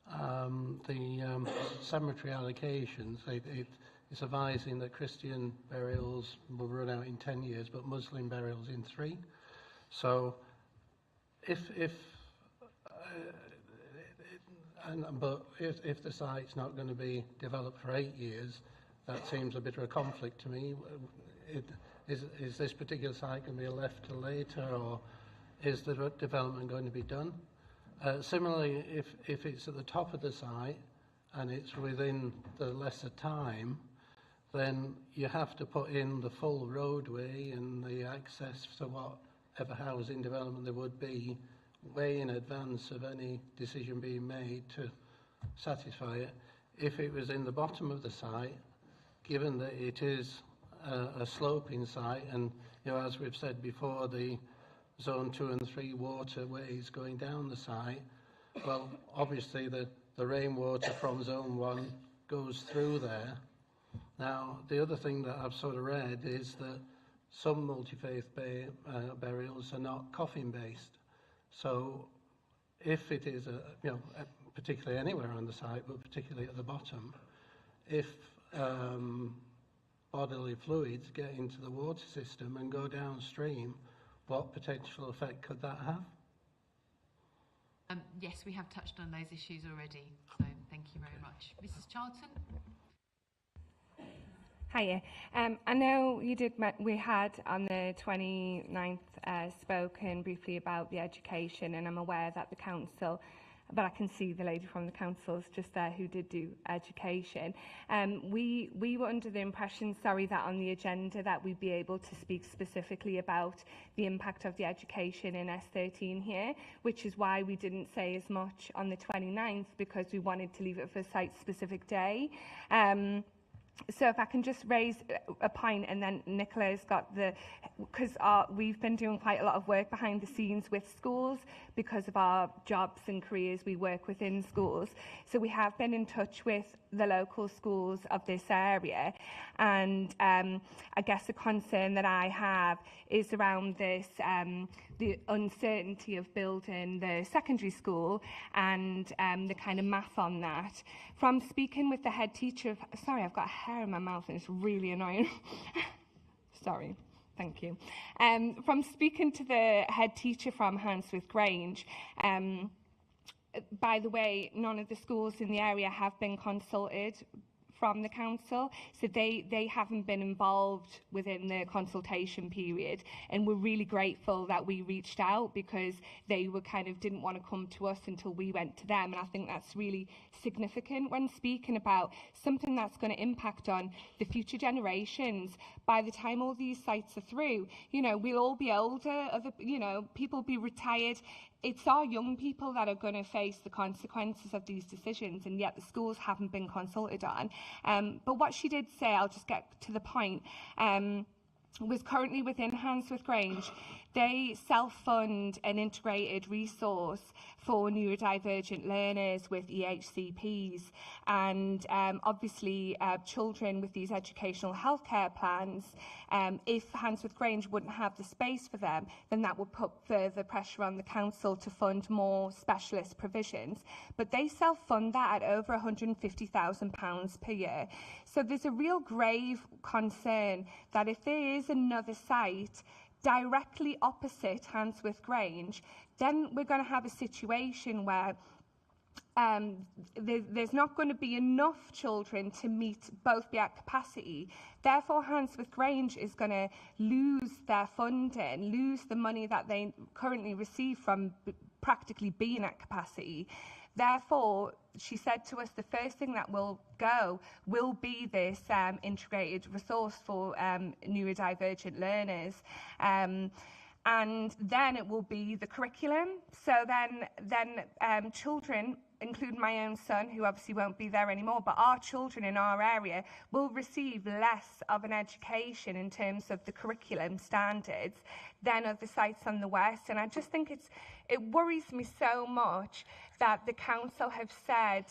S20: the cemetery allocations, it's advising that Christian burials will run out in 10 years, but Muslim burials in 3. So, if the site's not going to be developed for 8 years, that seems a bit of a conflict to me. Is this particular site going to be left till later, or is the development going to be done? Similarly, if it's at the top of the site and it's within the lesser time, then you have to put in the full roadway and the access to whatever housing development there would be way in advance of any decision being made to satisfy it. If it was in the bottom of the site, given that it is a sloping site, and as we've said before, the zone 2 and 3 waterways going down the site, well, obviously the rainwater from zone 1 goes through there. Now, the other thing that I've sort of read is that some multi-faith burials are not coffin-based. So if it is, particularly anywhere on the site, but particularly at the bottom, if bodily fluids get into the water system and go downstream, what potential effect could that have?
S5: yes, we have touched on those issues already, so thank you very much. Mrs. Charlton?
S22: Hiya. I know you did. We had on the 29th spoken briefly about the education, and I'm aware that the council, but I can see the lady from the council's just there who did do education. We were under the impression, that on the agenda that we'd be able to speak specifically about the impact of the education in S13 here, which is why we didn't say as much on the 29th, because we wanted to leave it for a site-specific day. So if I can just raise a point, and then Nicola's got because we've been doing quite a lot of work behind the scenes with schools because of our jobs and careers we work within schools. So we have been in touch with the local schools of this area, and I guess the concern that I have is around this, the uncertainty of building the secondary school and the kind of math on that. From speaking with the head teacher of, sorry, I've got hair in my mouth and it's really annoying. Sorry, thank you. From speaking to the head teacher from Handsworth Grange, by the way, none of the schools in the area have been consulted from the council, so they haven't been involved within the consultation period, and we're really grateful that we reached out, because they were didn't want to come to us until we went to them. And I think that's really significant when speaking about something that's going to impact on the future generations. By the time all these sites are through, we'll all be older, people will be retired. It's our young people that are going to face the consequences of these decisions, and yet the schools haven't been consulted on. But what she did say, I'll just get to the point, was currently within Handsworth Grange, they self-fund an integrated resource for neurodivergent learners with EHCPs, and obviously children with these educational healthcare plans. If Handsworth Grange wouldn't have the space for them, then that would put further pressure on the council to fund more specialist provisions. But they self-fund that at over £150,000 per year. So there's a real grave concern that if there is another site directly opposite Handsworth Grange, then we're going to have a situation where there's not going to be enough children to meet both be at capacity. Therefore, Handsworth Grange is going to lose their funding, lose the money that they currently receive from practically being at capacity. Therefore, she said to us, the first thing that will go will be this integrated resource for neurodivergent learners. And then it will be the curriculum. So then children, including my own son, who obviously won't be there anymore, but our children in our area will receive less of an education in terms of the curriculum standards than other sites on the west. And I just think it worries me so much that the council have said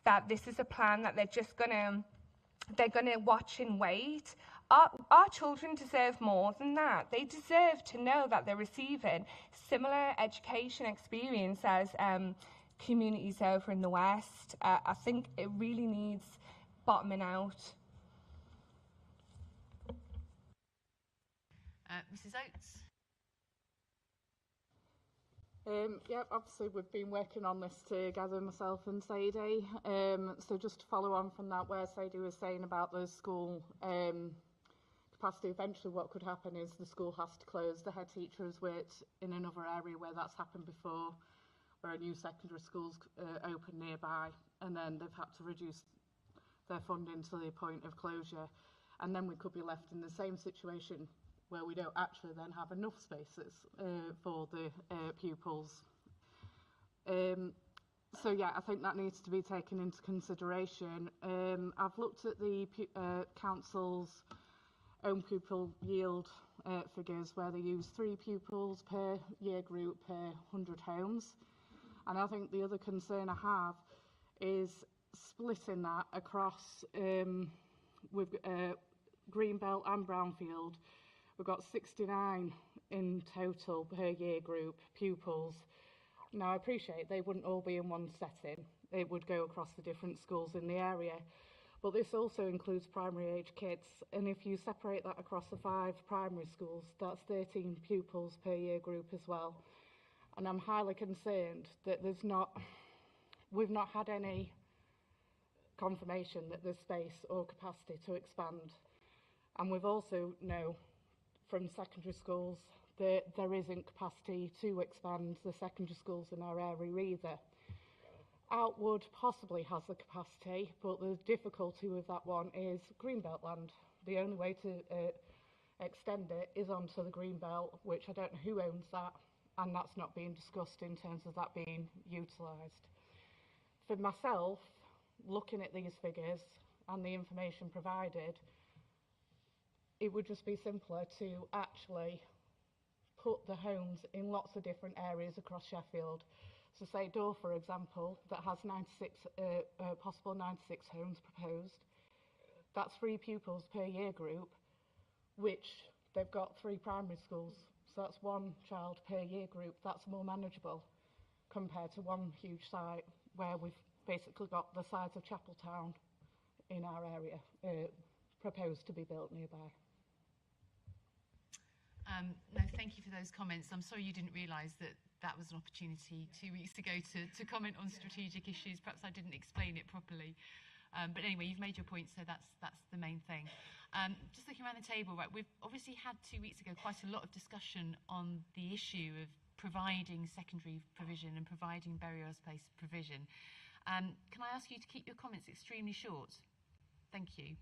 S22: that this is a plan that they're gonna watch and wait. Our children deserve more than that. They deserve to know that they're receiving similar education experience as communities over in the west. I think it really needs bottoming out.
S5: Mrs. Oates?
S2: Yeah, obviously we've been working on this together, myself and Sadie. So just to follow on from that, where Sadie was saying about the school capacity, eventually what could happen is the school has to close. The head teacher has worked in another area where that's happened before, where a new secondary school's opened nearby, and then they've had to reduce their funding to the point of closure. And then we could be left in the same situation where we don't actually then have enough spaces for the pupils. So yeah, I think that needs to be taken into consideration. I've looked at the council's own pupil yield figures, where they use 3 pupils per year group per 100 homes. And I think the other concern I have is splitting that across with Greenbelt and Brownfield. We've got 69 in total per year group pupils. Now, I appreciate they wouldn't all be in one setting. It would go across the different schools in the area. But this also includes primary age kids. And if you separate that across the 5 primary schools, that's 13 pupils per year group as well. And I'm highly concerned that we've not had any confirmation that there's space or capacity to expand. And we've also know from secondary schools that there isn't capacity to expand the secondary schools in our area either. Outwood possibly has the capacity, but the difficulty with that one is Greenbelt land. The only way to extend it is onto the Greenbelt, which I don't know who owns that, and that's not being discussed in terms of that being utilised. For myself, looking at these figures and the information provided, it would just be simpler to actually put the homes in lots of different areas across Sheffield. So say Door, for example, that has possible 96 homes proposed. That's 3 pupils per year group, which they've got 3 primary schools. So that's 1 child per year group. That's more manageable compared to one huge site where we've basically got the size of Chapeltown in our area proposed to be built nearby.
S5: No, thank you for those comments. I'm sorry you didn't realise that that was an opportunity 2 weeks ago to comment on strategic issues. Perhaps I didn't explain it properly. But anyway, you've made your point, so that's the main thing. Just looking around the table, right, we've obviously had 2 weeks ago quite a lot of discussion on the issue of providing secondary provision and providing burial space provision. Can I ask you to keep your comments extremely short? Thank you.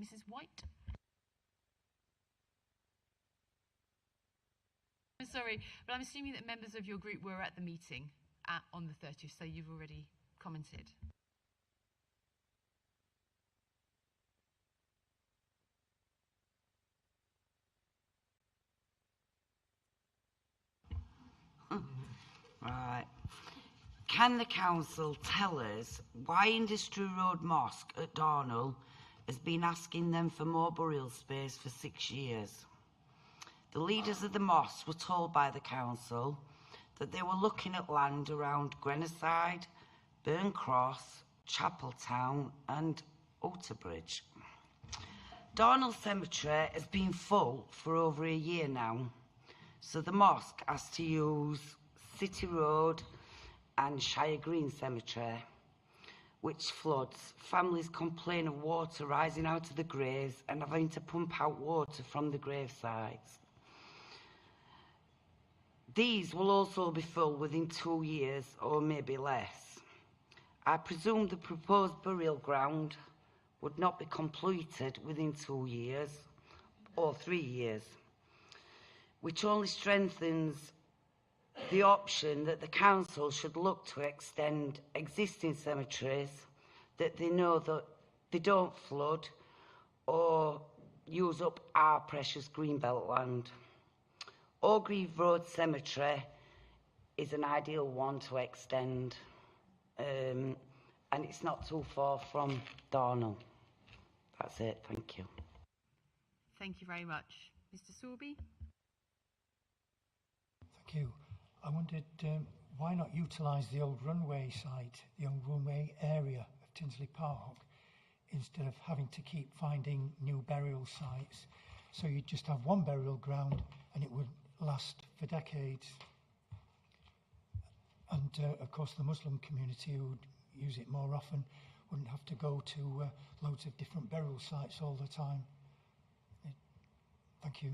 S5: Mrs. White? I'm sorry, but I'm assuming that members of your group were at the meeting on the 30th, so you've already commented.
S23: Right. Can the council tell us why Industry Road Mosque at Darnall has been asking them for more burial space for 6 years? The leaders of the mosque were told by the council that they were looking at land around Grenoside, Burn Cross, Chapeltown and Outerbridge. Darnall Cemetery has been full for over a year now, so the mosque has to use City Road and Shire Green Cemetery, which floods. Families complain of water rising out of the graves and having to pump out water from the gravesites. These will also be full within 2 years or maybe less. I presume the proposed burial ground would not be completed within 2 years or 3 years, which only strengthens the option that the council should look to extend existing cemeteries that they know that they don't flood or use up our precious greenbelt land. Orgreave Road Cemetery is an ideal one to extend, and it's not too far from Darnall. That's it, thank you.
S5: Thank you very much. Mr. Sorby?
S6: Thank you. I wondered why not utilise the old runway site, the old runway area of Tinsley Park, instead of having to keep finding new burial sites. So you'd just have one burial ground and it would last for decades. And of course the Muslim community who would use it more often wouldn't have to go to loads of different burial sites all the time. Thank you.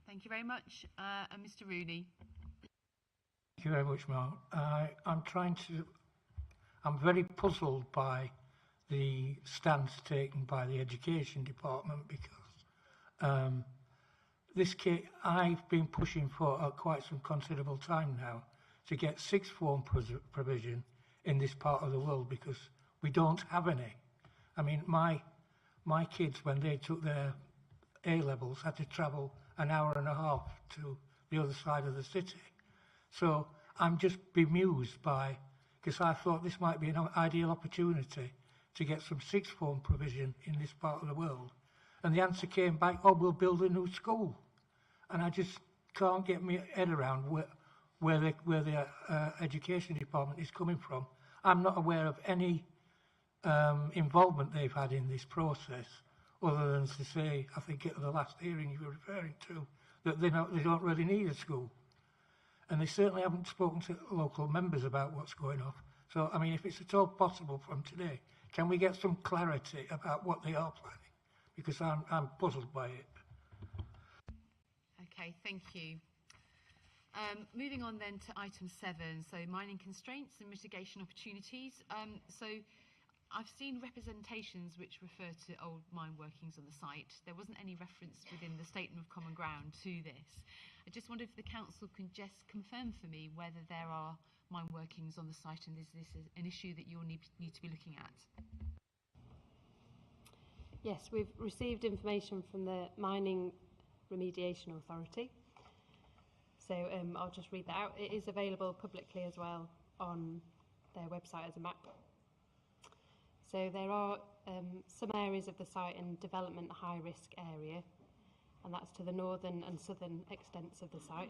S5: Thank you very much. And Mr. Rooney?
S12: Thank you very much, Mark. I'm very puzzled by the stance taken by the Education Department because I've been pushing for quite some considerable time now to get sixth form provision in this part of the world because we don't have any. I mean, my kids, when they took their A-levels, had to travel an hour and a half to the other side of the city. So I'm just bemused by, because I thought this might be an ideal opportunity to get some sixth form provision in this part of the world. And the answer came back, oh, we'll build a new school. And I just can't get my head around where the Education Department is coming from. I'm not aware of any involvement they've had in this process, other than to say, I think at the last hearing you were referring to, that they don't really need a school. and they certainly haven't spoken to local members about what's going on. So, I mean, if it's at all possible from today, can we get some clarity about what they are planning? Because I'm puzzled by it.
S5: Okay, thank you. Moving on then to item 7, so mining constraints and mitigation opportunities. So I've seen representations which refer to old mine workings on the site. There wasn't any reference within the statement of common ground to this. I just wondered if the council can just confirm for me whether there are mine workings on the site and is this an issue that you'll need to be looking at?
S19: Yes, we've received information from the Mining Remediation Authority. So I'll just read that out. It is available publicly as well on their website as a map. So there are some areas of the site in development high risk area, and that's to the northern and southern extents of the site.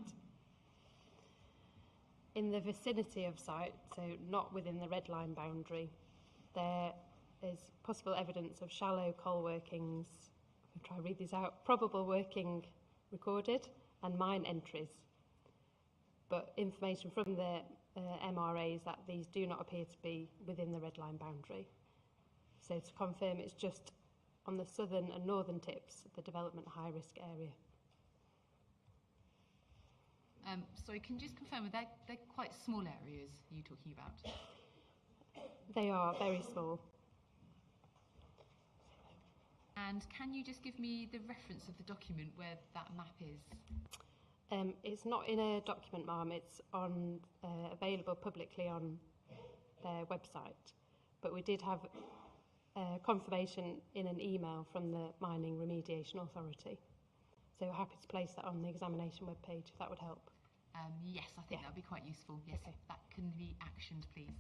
S19: In the vicinity of site, so not within the red line boundary, there is possible evidence of shallow coal workings, I'll try to read these out, probable working recorded and mine entries. But information from the MRA is that these do not appear to be within the red line boundary. So to confirm, it's just on the southern and northern tips of the development high risk area.
S5: Sorry, can you just confirm, they're quite small areas you're talking about?
S19: They are very small.
S5: And can you just give me the reference of the document where that map is?
S19: It's not in a document, ma'am. It's on available publicly on their website. But we did have confirmation in an email from the Mining Remediation Authority. So we're happy to place that on the examination webpage if that would help.
S5: Yes, I think that would be quite useful. Yes,
S19: Okay.
S5: if that can be actioned, please.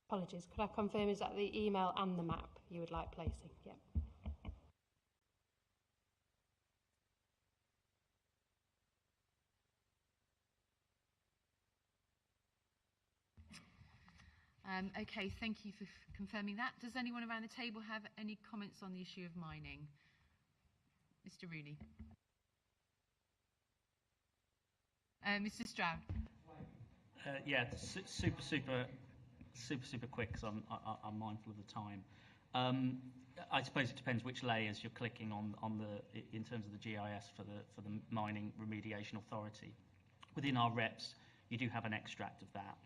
S19: Apologies, could I confirm, is that the email and the map you would like placing? Yep.
S5: Okay, thank you for confirming that. Does anyone around the table have any comments on the issue of mining? Mr. Rooney. Mr. Stroud.
S1: Yeah, super quick because I'm mindful of the time. I suppose it depends which layers you're clicking on the in terms of the GIS for the Mining Remediation Authority. Within our reps, you do have an extract of that,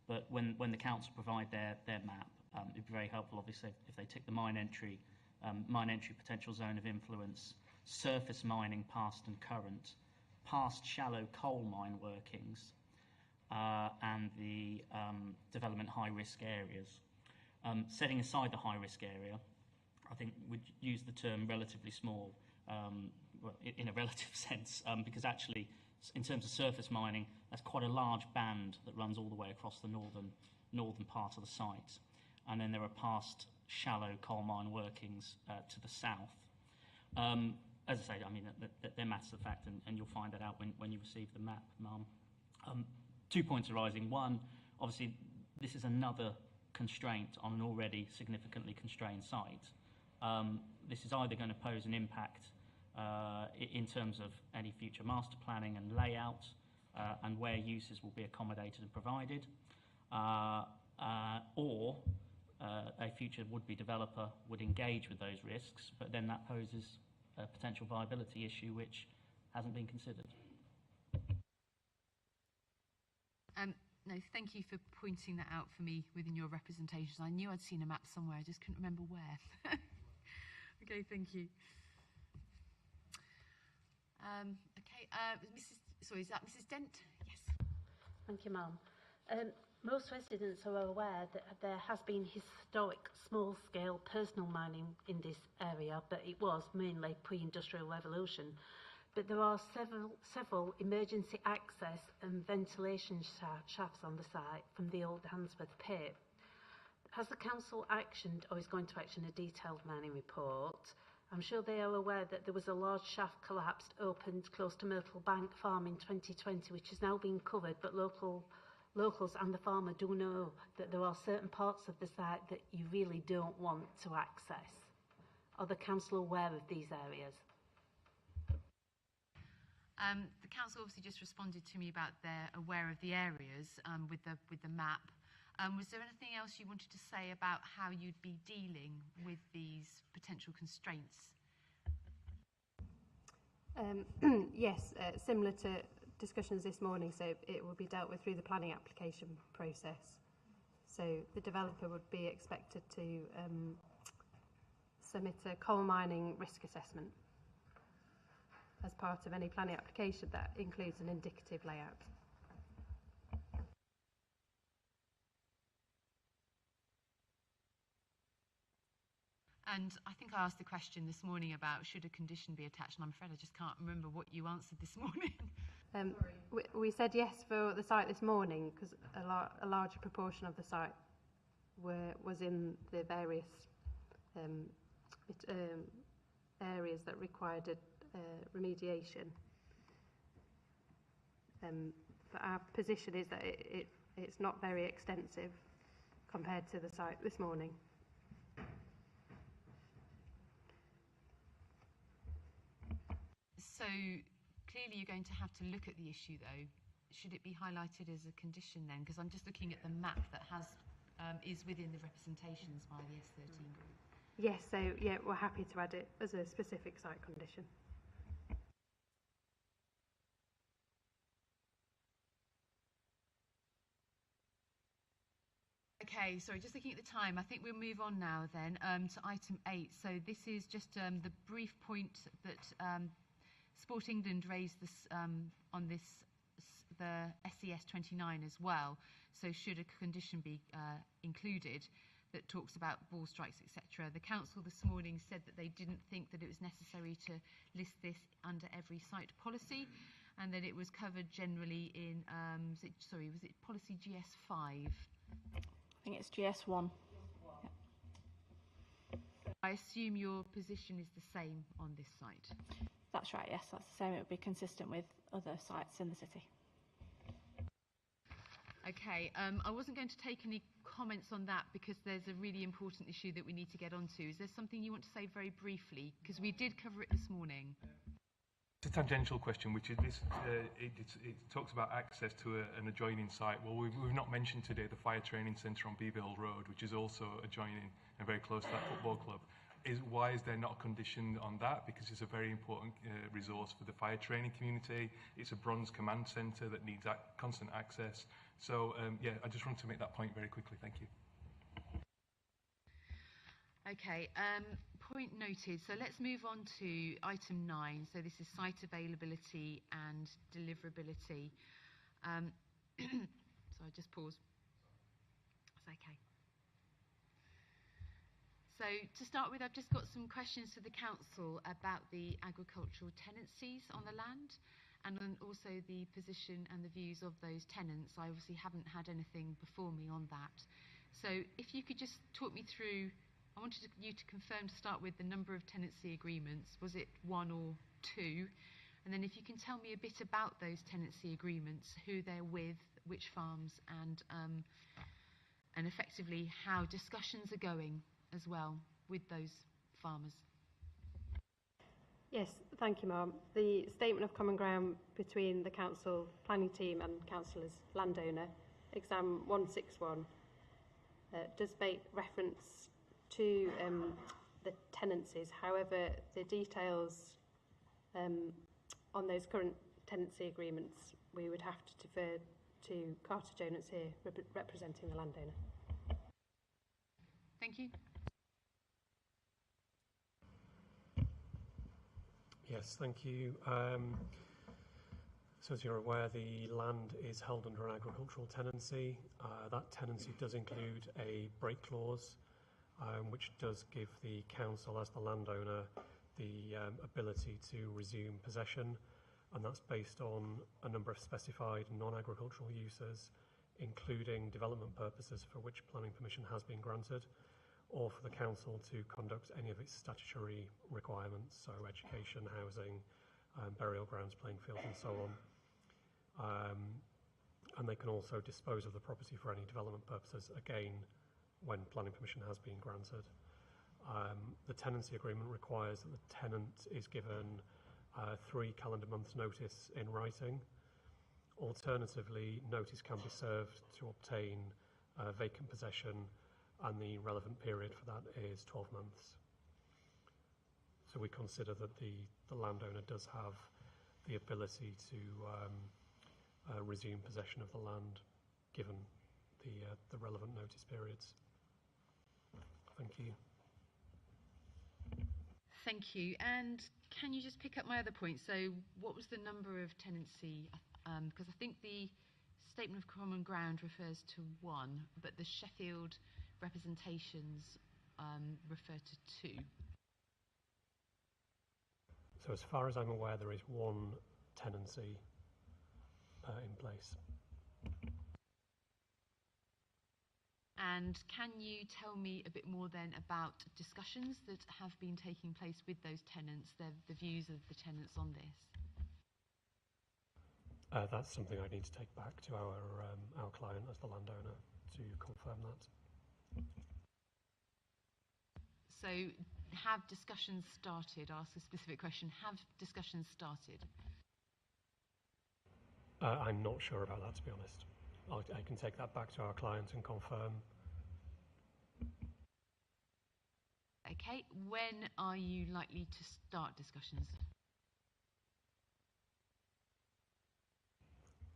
S1: but when the council provide their map, it'd be very helpful, obviously, if they tick the mine entry potential zone of influence, surface mining past and current, past shallow coal mine workings, and the development high-risk areas. Setting aside the high-risk area, I think we'd use the term relatively small, well, in a relative sense, because actually, in terms of surface mining, that's quite a large band that runs all the way across the northern part of the site. And then there are past shallow coal mine workings to the south. As I say, I mean, they're matters of fact, and you'll find that out when you receive the map, Ma'am. 2 points arising. One, obviously, this is another constraint on an already significantly constrained site. This is either going to pose an impact in terms of any future master planning and layout, and where uses will be accommodated and provided, or a future would-be developer would engage with those risks, but then that poses a potential viability issue which hasn't been considered.
S5: No, thank you for pointing that out for me within your representations. I knew I'd seen a map somewhere, I just couldn't remember where. Okay, thank you. Okay, is that Mrs. Dent? Yes.
S9: Thank you, ma'am. Most residents are aware that there has been historic small-scale personal mining in this area, but it was mainly pre-industrial revolution. But there are several emergency access and ventilation shafts on the site from the old Handsworth pit. Has the council actioned or is going to action a detailed mining report? I'm sure they are aware that there was a large shaft collapsed, opened close to Myrtle Bank Farm in 2020, which has now been covered, but local locals and the farmer do know that there are certain parts of the site that you really don't want to access. Are the council aware of these areas?
S5: The council obviously just responded to me about they're aware of the areas with the map. Was there anything else you wanted to say about how you'd be dealing with these potential constraints?
S19: Yes, similar to discussions this morning, so it will be dealt with through the planning application process. So the developer would be expected to submit a coal mining risk assessment as part of any planning application that includes an indicative layout.
S5: And I think I asked the question this morning about should a condition be attached, and I'm afraid I just can't remember what you answered this morning.
S19: We said yes for the site this morning because a larger proportion of the site was in the various areas that required remediation. But our position is that it's not very extensive compared to the site this morning.
S5: So clearly you're going to have to look at the issue though. Should it be highlighted as a condition then? Because I'm just looking at the map that has is within the representations by the S13 group.
S19: Yes, so yeah, we're happy to add it as a specific site condition.
S5: Okay, sorry, just looking at the time, I think we'll move on now then to item 8. So this is just the brief point that Sport England raised this on this the SES29 as well. So should a condition be included that talks about ball strikes, etc. The council this morning said that they didn't think that it was necessary to list this under every site policy, and that it was covered generally in was it policy GS5?
S14: I think it's GS1. Yeah.
S5: I assume your position is the same on this site.
S14: That's right, yes, that's the same. It would be consistent with other sites in the city.
S5: Okay, I wasn't going to take any comments on that because there's a really important issue that we need to get onto. Is there something you want to say very briefly? Because we did cover it this morning.
S7: It's a tangential question, which is this. It talks about access to an adjoining site. Well, we've not mentioned today the fire training centre on Beaver Hill Road, which is also adjoining and very close to that football club. Why is there not a condition on that? Because it's a very important resource for the fire training community. It's a bronze command centre that needs constant access. So, yeah, I just wanted to make that point very quickly. Thank you.
S5: Okay, point noted. So let's move on to item 9. So this is site availability and deliverability. So I just pause. It's okay. So to start with, I've just got some questions to the council about the agricultural tenancies on the land, and then also the position and the views of those tenants. I obviously haven't had anything before me on that. So if you could just talk me through, I wanted you to confirm to start with the number of tenancy agreements. Was it 1 or 2? And then if you can tell me a bit about those tenancy agreements, who they're with, which farms, and effectively how discussions are going as well with those farmers.
S19: Yes, thank you, Ma'am. The statement of common ground between the council planning team and council as landowner, exam 161, does make reference to the tenancies. However, the details on those current tenancy agreements, we would have to defer to Carter Jonas here, representing the landowner.
S5: Thank you.
S16: Yes, thank you. So as you're aware, the land is held under an agricultural tenancy. That tenancy does include a break clause, which does give the council, as the landowner, the ability to resume possession, and that's based on a number of specified non-agricultural uses, including development purposes for which planning permission has been granted, or for the council to conduct any of its statutory requirements, so education, housing, burial grounds, playing fields and so on. and they can also dispose of the property for any development purposes, again, when planning permission has been granted. The tenancy agreement requires that the tenant is given 3 calendar months' notice in writing. Alternatively, notice can be served to obtain vacant possession, and the relevant period for that is 12 months. So we consider that the landowner does have the ability to resume possession of the land, given the relevant notice periods. Thank you.
S3: Thank you. And can you just pick up my other point? So what was the number of tenancy? Because I think the Statement of Common Ground refers to 1, but the Sheffield representations refer to 2.
S16: So as far as I'm aware, there is 1 tenancy in place.
S3: And can you tell me a bit more then about discussions that have been taking place with those tenants, the views of the tenants on this?
S16: That's something I need to take back to our client as the landowner to confirm that.
S3: So have discussions started? Ask a specific question. Have discussions started?
S16: I'm not sure about that, to be honest. I can take that back to our client and confirm.
S3: Okay. When are you likely to start discussions?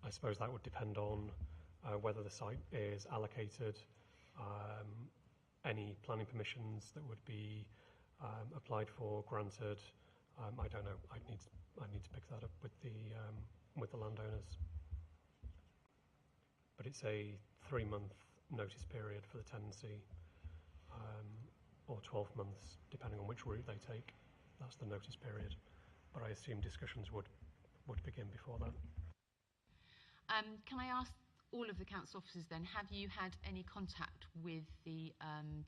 S16: I suppose that would depend on whether the site is allocated, any planning permissions that would be applied for, granted. I don't know. I need to pick that up with the landowners. But it's a 3-month notice period for the tenancy, or 12 months, depending on which route they take. That's the notice period. But I assume discussions would begin before that.
S3: Can I ask all of the council officers then, have you had any contact with the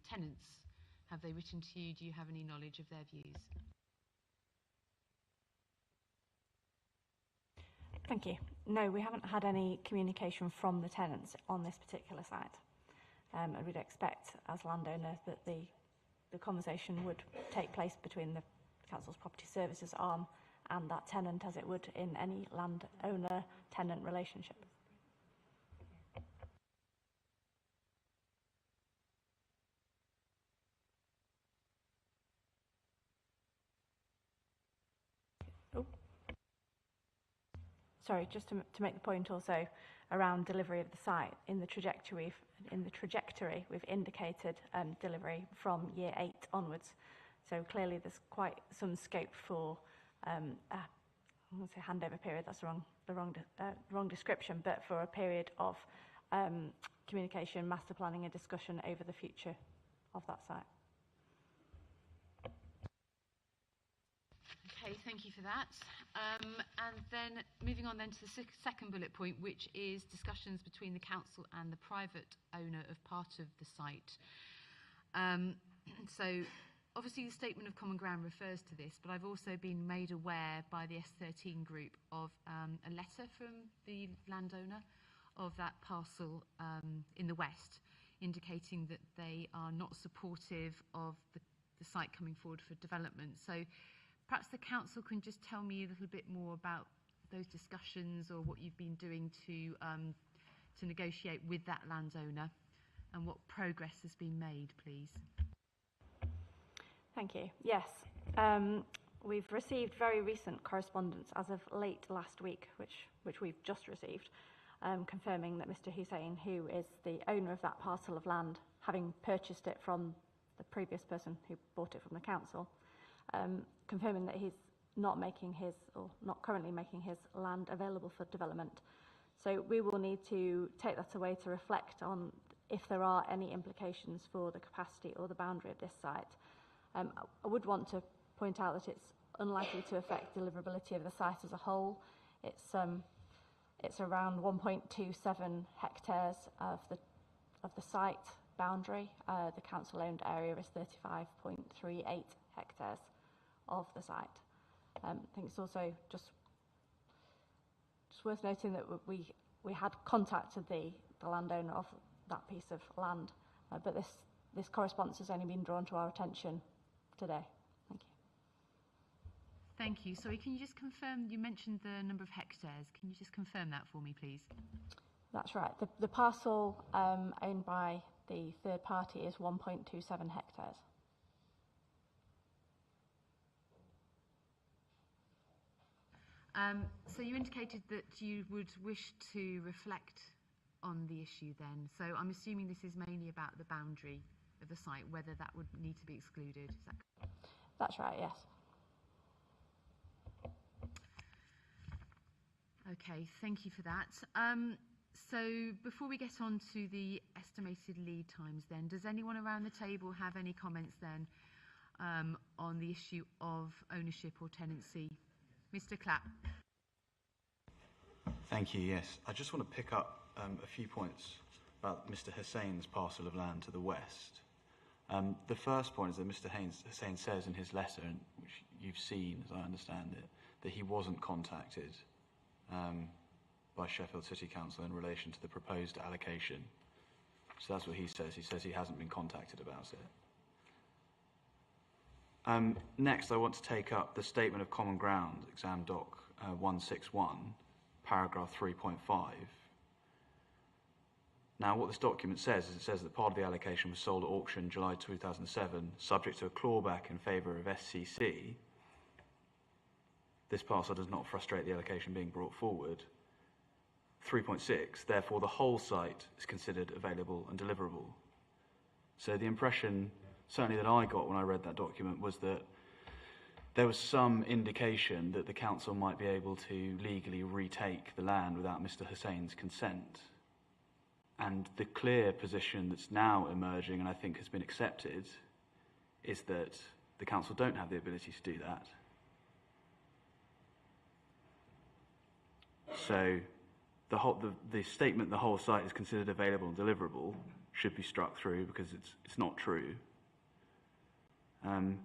S3: tenants? Have they written to you? Do you have any knowledge of their views?
S14: Thank you. No, we haven't had any communication from the tenants on this particular site. And we'd expect, as landowner, that the conversation would take place between the council's property services arm and that tenant, as it would in any landowner-tenant relationship. Oh. Sorry, just to make the point also around delivery of the site. In the trajectory, we've indicated delivery from year 8 onwards. So clearly, there's quite some scope for I won't say handover period. That's the wrong description, but for a period of communication, master planning, and discussion over the future of that site.
S3: Okay, thank you for that. And then moving on then to the second bullet point, which is discussions between the council and the private owner of part of the site. So obviously the Statement of Common Ground refers to this, but I've also been made aware by the S13 group of a letter from the landowner of that parcel in the west, indicating that they are not supportive of the site coming forward for development. So perhaps the council can just tell me a little bit more about those discussions, or what you've been doing to negotiate with that landowner, and what progress has been made, please.
S14: Thank you. Yes, we've received very recent correspondence as of late last week, which we've just received, confirming that Mr. Hussain, who is the owner of that parcel of land, having purchased it from the previous person who bought it from the council, confirming that he's not currently making his land available for development. So we will need to take that away to reflect on if there are any implications for the capacity or the boundary of this site. I would want to point out that it's unlikely to affect deliverability of the site as a whole. It's around 1.27 hectares of the site boundary. The council-owned area is 35.38 hectares of the site. I think it's also just worth noting that we we had contacted the landowner of that piece of land, but this correspondence has only been drawn to our attention today. Thank you.
S5: Thank you. Sorry, can you just confirm, you mentioned the number of hectares. Can you just confirm that for me, please?
S14: That's right. The parcel owned by the third party is 1.27 hectares.
S5: So you indicated that you would wish to reflect on the issue then. So I'm assuming this is mainly about the boundary of the site, whether that would need to be excluded. Is that correct?
S14: That's right, yes.
S5: Okay, thank you for that. So before we get on to the estimated lead times then, does anyone around the table have any comments then on the issue of ownership or tenancy? Mr. Clapp.
S13: Thank you, yes. I just want to pick up a few points about Mr. Hussein's parcel of land to the west. The first point is that Mr. Hussein says in his letter, which you've seen as I understand it, that he wasn't contacted by Sheffield City Council in relation to the proposed allocation. So that's what he says. He says he hasn't been contacted about it. Next, I want to take up the Statement of Common Ground, Exam Doc 161, paragraph 3.5. Now, what this document says is it says that part of the allocation was sold at auction in July 2007, subject to a clawback in favour of SCC. This parcel does not frustrate the allocation being brought forward. 3.6, therefore the whole site is considered available and deliverable. So the impression, certainly that I got when I read that document, was that there was some indication that the council might be able to legally retake the land without Mr. Hussein's consent. And the clear position that's now emerging, and I think has been accepted, is that the council don't have the ability to do that. So the statement the whole site is considered available and deliverable should be struck through because it's not true.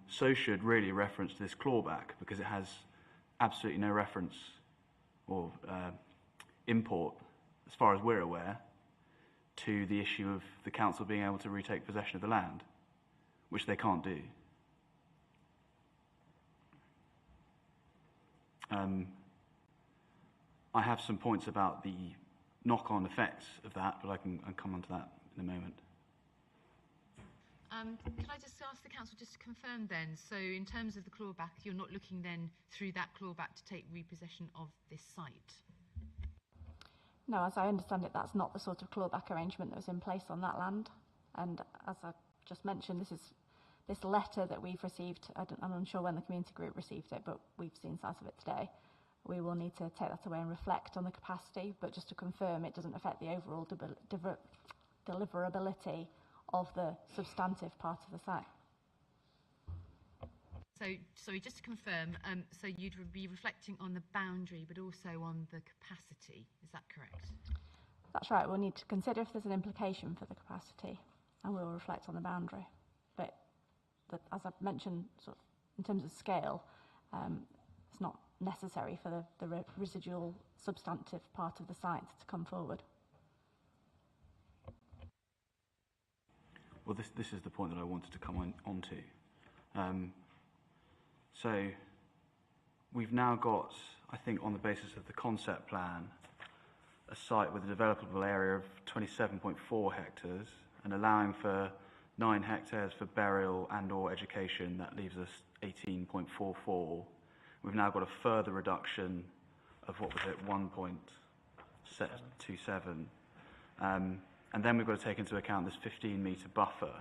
S13: So should really reference to this clawback because it has absolutely no reference or import, as far as we're aware, to the issue of the council being able to retake possession of the land, which they can't do. I have some points about the knock-on effects of that, but I can come on to that in a moment.
S5: Could I just ask the council just to confirm then, so in terms of the clawback, you're not looking then through that clawback to take repossession of this site?
S14: No, as I understand it, that's not the sort of clawback arrangement that was in place on that land. And as I just mentioned, this letter that we've received, I'm unsure when the community group received it, but we've seen sight of it today. We will need to take that away and reflect on the capacity, but just to confirm, it doesn't affect the overall deliverability of the substantive part of the site.
S5: So, sorry, just to confirm, so you'd be reflecting on the boundary, but also on the capacity, is that correct?
S14: That's right, we'll need to consider if there's an implication for the capacity, and we'll reflect on the boundary. But as I've mentioned, sort of, in terms of scale, it's not necessary for the residual substantive part of the site to come forward.
S13: Well, this is the point that I wanted to come on to. So we've now got, I think, on the basis of the concept plan, a site with a developable area of 27.4 hectares and allowing for 9 hectares for burial and or education. That leaves us 18.44. We've now got a further reduction of, what was it, 1.27. And then we've got to take into account this 15-metre buffer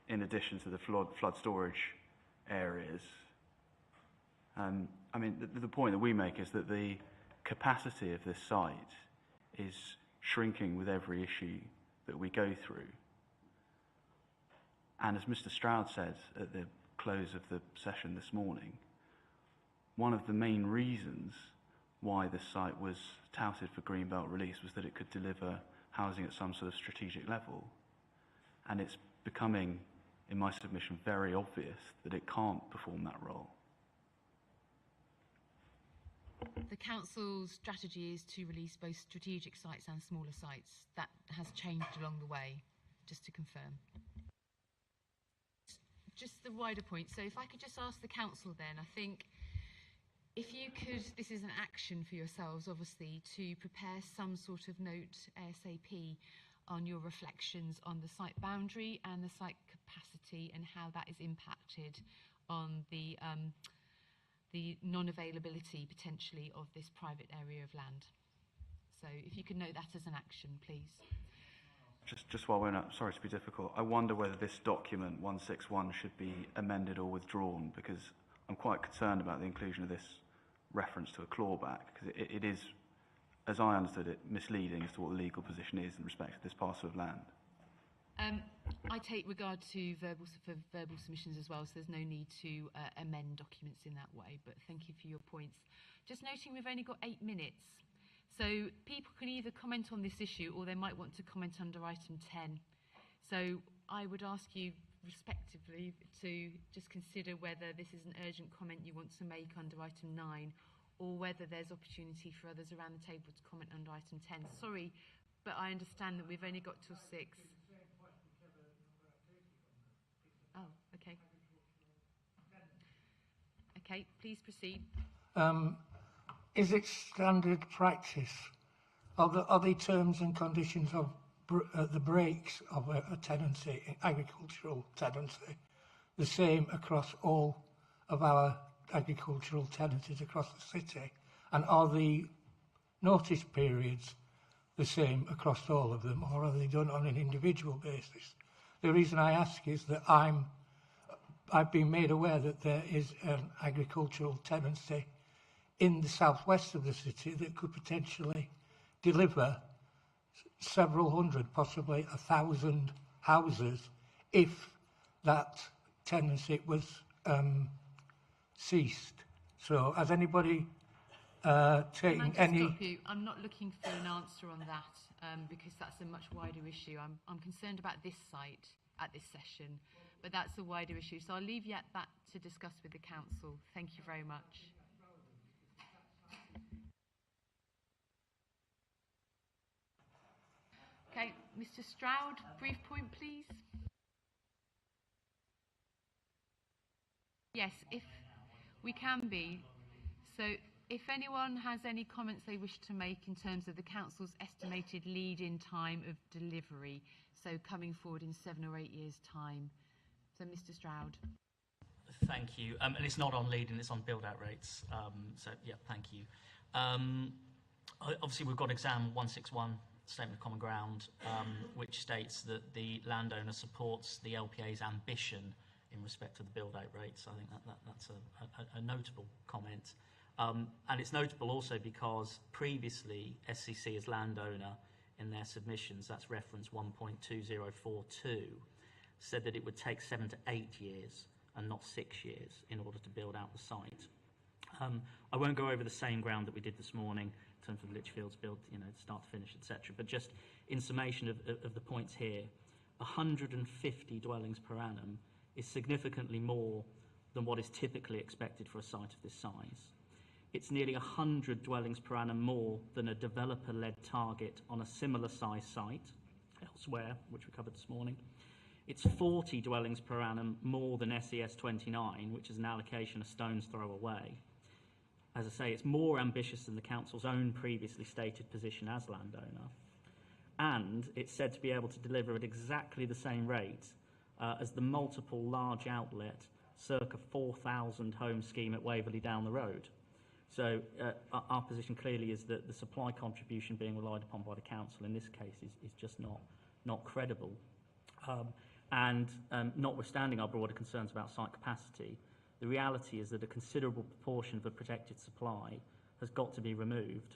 S13: in addition to the flood storage areas. I mean, the point that we make is that the capacity of this site is shrinking with every issue that we go through. And as Mr. Stroud said at the close of the session this morning, one of the main reasons why this site was touted for Greenbelt release was that it could deliver housing at some sort of strategic level. And it's becoming, in my submission, very obvious that it can't perform that role.
S3: The council's strategy is to release both strategic sites and smaller sites. That has changed along the way, just to confirm. Just the wider point. So if I could just ask the council then, I think if you could, this is an action for yourselves obviously, to prepare some sort of note ASAP on your reflections on the site boundary and the site capacity and how that is impacted on the non-availability potentially of this private area of land. So if you could note that as an action, please.
S13: Just while we're not, sorry to be difficult, I wonder whether this document 161 should be amended or withdrawn, because I'm quite concerned about the inclusion of this reference to a clawback, because it is, as I understood it, misleading as to what the legal position is in respect to this parcel of land.
S3: I take regard to verbal submissions as well, so there's no need to amend documents in that way, but thank you for your points. Just noting we've only got 8 minutes, so people can either comment on this issue or they might want to comment under item 10. So I would ask you respectively to just consider whether this is an urgent comment you want to make under item 9 or whether there's opportunity for others around the table to comment under item 10. Sorry, but I understand that we've only got till 6. Oh, okay. Okay, please proceed.
S12: Is it standard practice? Are the terms and conditions of the breaks of a tenancy, agricultural tenancy, the same across all of our agricultural tenancies across the city? And are the notice periods the same across all of them, or are they done on an individual basis? The reason I ask is that I've been made aware that there is an agricultural tenancy in the southwest of the city that could potentially deliver several hundred, possibly 1,000 houses if that tenancy was ceased. So has anybody taken any...
S3: Stop you? I'm not looking for an answer on that because that's a much wider issue. I'm concerned about this site at this session, but that's a wider issue. So I'll leave that to discuss with the council. Thank you very much. Okay, Mr. Stroud, brief point, please. Yes, if we can be. So if anyone has any comments they wish to make in terms of the council's estimated lead-in time of delivery, so coming forward in 7 or 8 years' time. So, Mr. Stroud.
S1: Thank you. And it's not on lead-in, it's on build-out rates. So, yeah, thank you. Obviously, we've got exam 161, Statement of Common Ground, which states that the landowner supports the LPA's ambition in respect to the build-out rates. I think that's a notable comment. And it's notable also because previously SCC as landowner in their submissions, that's reference 1.2042, said that it would take 7 to 8 years and not 6 years in order to build out the site. I won't go over the same ground that we did this morning in terms of Lichfield's build, start to finish, etc. But just in summation of the points here, 150 dwellings per annum is significantly more than what is typically expected for a site of this size. It's nearly 100 dwellings per annum more than a developer-led target on a similar size site elsewhere, which we covered this morning. It's 40 dwellings per annum more than SES29, which is an allocation a stone's throw away. As I say, it's more ambitious than the council's own previously stated position as landowner. And it's said to be able to deliver at exactly the same rate as the multiple large outlet, circa 4,000 home scheme at Waverley down the road. So our position clearly is that the supply contribution being relied upon by the council in this case is just not credible. And notwithstanding our broader concerns about site capacity, the reality is that a considerable proportion of the protected supply has got to be removed.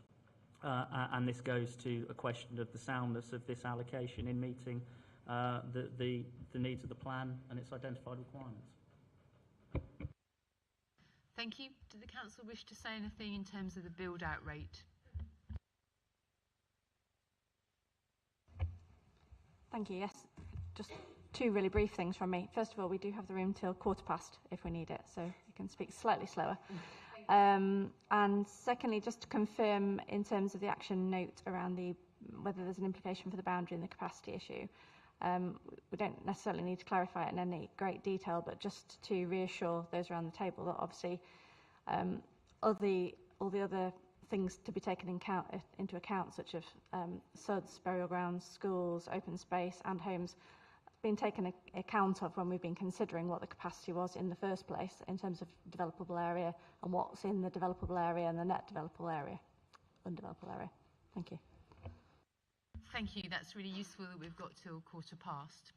S1: And this goes to a question of the soundness of this allocation in meeting the needs of the plan and its identified requirements.
S3: Thank you. Did the council wish to say anything in terms of the build-out rate?
S14: Thank you. Yes, just 2 really brief things from me. First of all, we do have the room till 1:15 if we need it, so you can speak slightly slower. And secondly, just to confirm in terms of the action note around whether there's an implication for the boundary and the capacity issue, we don't necessarily need to clarify it in any great detail, but just to reassure those around the table that obviously all the other things to be taken into account, such as SUDs, burial grounds, schools, open space and homes, been taken account of when we've been considering what the capacity was in the first place in terms of developable area and what's in the developable area and the net developable area, undevelopable area. Thank you.
S5: Thank you. That's really useful that we've got till 15:15.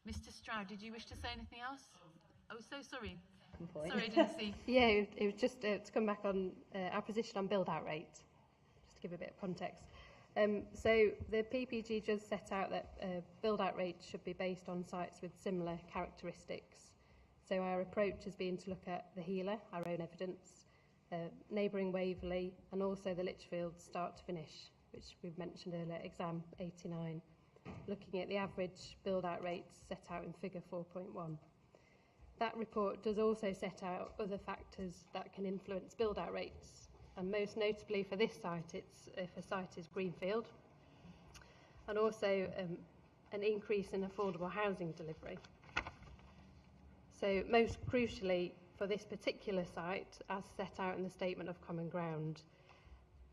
S5: Mr. Stroud, did you wish to say anything else? Oh, so sorry. Sorry, I didn't see.
S19: Yeah, it was just to come back on our position on build-out rate, just to give a bit of context. So the PPG does set out that build-out rates should be based on sites with similar characteristics. So our approach has been to look at the Healer, our own evidence, neighbouring Waverley, and also the Lichfield start to finish, which we've mentioned earlier, exam 89, looking at the average build-out rates set out in figure 4.1. That report does also set out other factors that can influence build-out rates, and most notably for this site, it's if a site is greenfield, and also an increase in affordable housing delivery. So most crucially for this particular site, as set out in the Statement of Common Ground,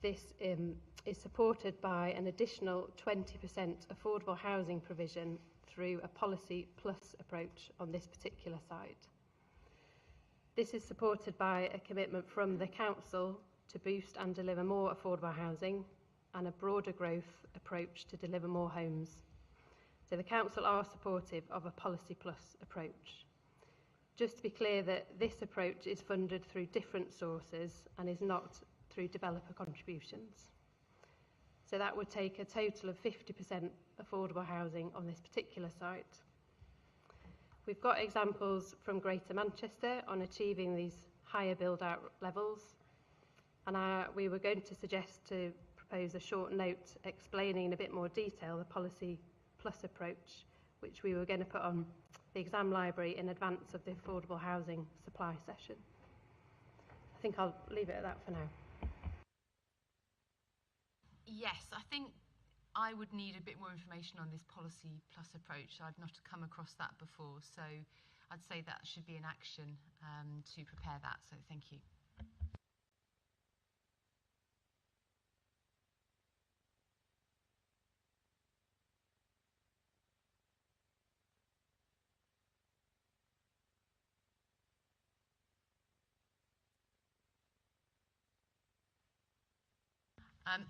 S19: this is supported by an additional 20% affordable housing provision through a policy plus approach on this particular site. This is supported by a commitment from the council to boost and deliver more affordable housing and a broader growth approach to deliver more homes. So the council are supportive of a policy plus approach. Just to be clear that this approach is funded through different sources and is not through developer contributions. So that would take a total of 50% affordable housing on this particular site. We've got examples from Greater Manchester on achieving these higher build-out levels, and we were going to suggest to propose a short note explaining in a bit more detail the policy plus approach, which we were going to put on the exam library in advance of the affordable housing supply session. I think I'll leave it at that for now.
S5: Yes, I think I would need a bit more information on this policy plus approach. I've not come across that before, so I'd say that should be an action to prepare that, so thank you.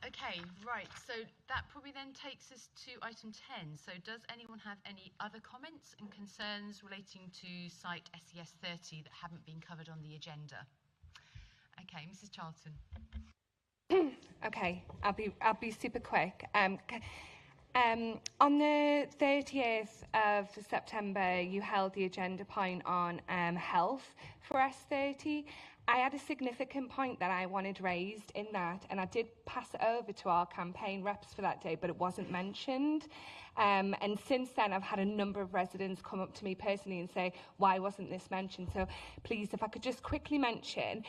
S5: Okay, right, so that probably then takes us to item 10. So does anyone have any other comments and concerns relating to site SES30 that haven't been covered on the agenda? Okay, Mrs. Charlton.
S22: Okay, I'll be super quick. On the 30th of September, you held the agenda point on health for S30. I had a significant point that I wanted raised in that, and I did pass it over to our campaign reps for that day, but it wasn't mentioned. And since then, I've had a number of residents come up to me personally and say, why wasn't this mentioned? So please, if I could just quickly mention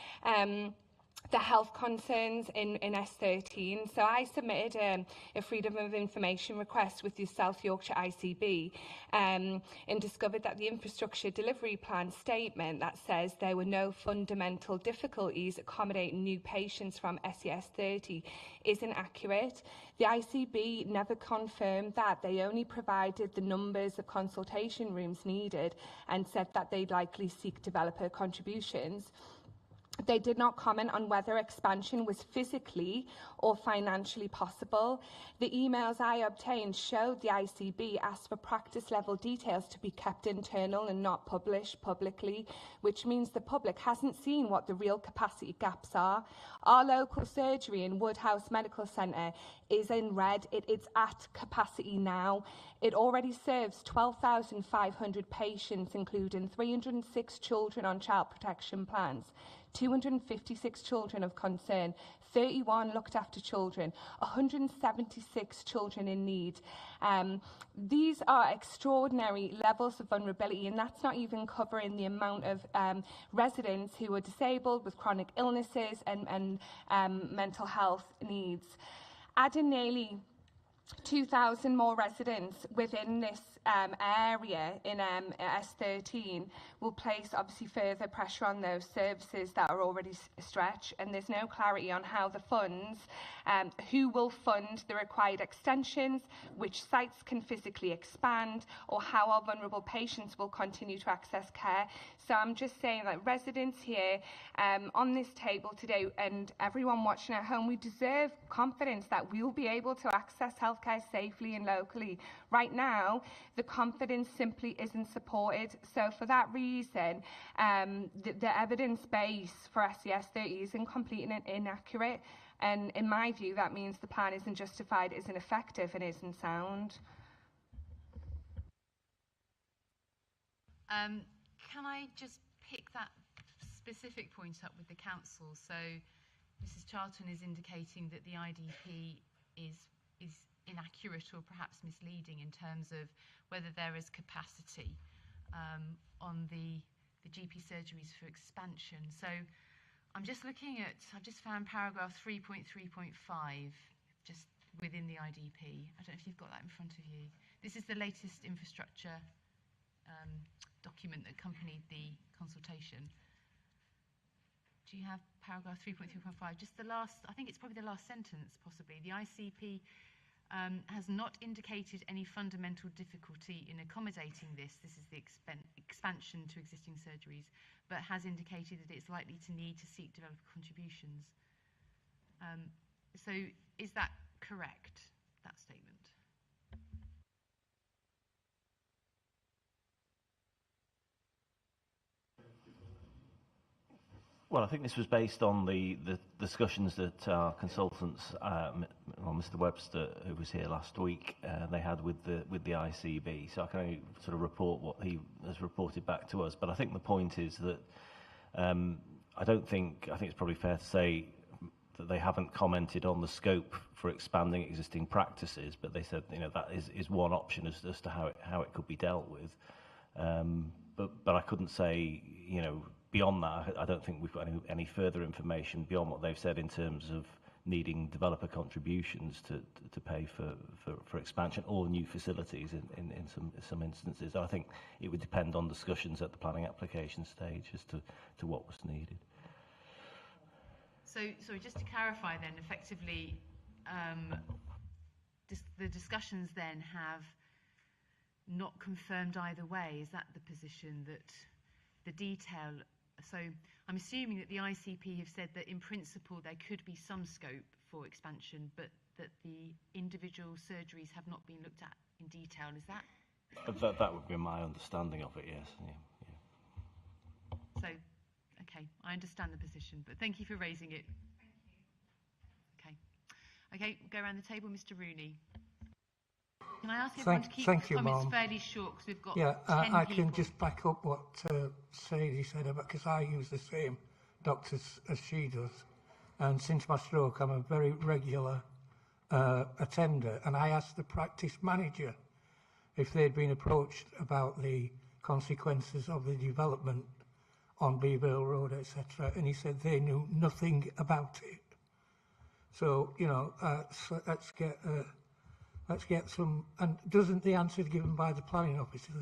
S22: the health concerns in S13. So I submitted a Freedom of Information request with the South Yorkshire ICB and discovered that the infrastructure delivery plan statement that says there were no fundamental difficulties accommodating new patients from SES30 isn't accurate. The ICB never confirmed that. They only provided the numbers of consultation rooms needed and said that they'd likely seek developer contributions. They did not comment on whether expansion was physically or financially possible. The emails I obtained showed the ICB asked for practice level details to be kept internal and not published publicly, which means the public hasn't seen what the real capacity gaps are. Our local surgery in Woodhouse Medical Centre is in red. It's at capacity now. It already serves 12,500 patients, including 306 children on child protection plans. 256 children of concern, 31 looked after children, 176 children in need. These are extraordinary levels of vulnerability, and that's not even covering the amount of residents who are disabled with chronic illnesses and mental health needs. Adding nearly 2,000 more residents within this area in S13 will place obviously further pressure on those services that are already stretched, and there's no clarity on how the funds, who will fund the required extensions, which sites can physically expand, or how our vulnerable patients will continue to access care. So I'm just saying that residents here on this table today and everyone watching at home, we deserve confidence that we will be able to access healthcare safely and locally. Right now, the confidence simply isn't supported. So for that reason, the evidence base for SES30 is incomplete and inaccurate. And in my view, that means the plan isn't justified, isn't effective, and isn't sound.
S5: Can I just pick that specific point up with the council? So Mrs. Charlton is indicating that the IDP is inaccurate or perhaps misleading in terms of whether there is capacity on the GP surgeries for expansion. So I'm just looking at, I've just found paragraph 3.3.5 just within the IDP. I don't know if you've got that in front of you. This is the latest infrastructure document that accompanied the consultation. Do you have paragraph 3.3.5? Just the last, I think it's probably the last sentence possibly. The ICP has not indicated any fundamental difficulty in accommodating this. This is the expansion to existing surgeries, but has indicated that it's likely to need to seek developer contributions. So is that correct, that statement?
S8: Well, I think this was based on the discussions that our consultants, well, Mr. Webster, who was here last week, they had with the ICB. So I can only sort of report what he has reported back to us. But I think the point is that I think it's probably fair to say that they haven't commented on the scope for expanding existing practices, but they said, you know, that is one option as to how it could be dealt with. But I couldn't say, you know, beyond that, I don't think we've got any further information beyond what they've said in terms of needing developer contributions to pay for expansion or new facilities in some instances. I think it would depend on discussions at the planning application stage as to what was needed.
S5: So, sorry, just to clarify then, effectively, the discussions then have not confirmed either way. Is that the position, that the detail? So I'm assuming that the ICP have said that in principle there could be some scope for expansion, but that the individual surgeries have not been looked at in detail. Is that?
S8: That would be my understanding of it, yes. Yeah.
S5: So, okay, I understand the position, but thank you for raising it. Okay, we'll go around the table. Mr. Rooney. Can I ask everyone to keep comments fairly short, because we've got 10
S12: I
S5: people.
S12: can just back up what Sadie said about, because I use the same doctors as she does, and since my stroke I'm a very regular attender, and I asked the practice manager if they'd been approached about the consequences of the development on Beaver Road, etc., and he said they knew nothing about it. So, you know, so let's get some. And doesn't the answer given by the planning officer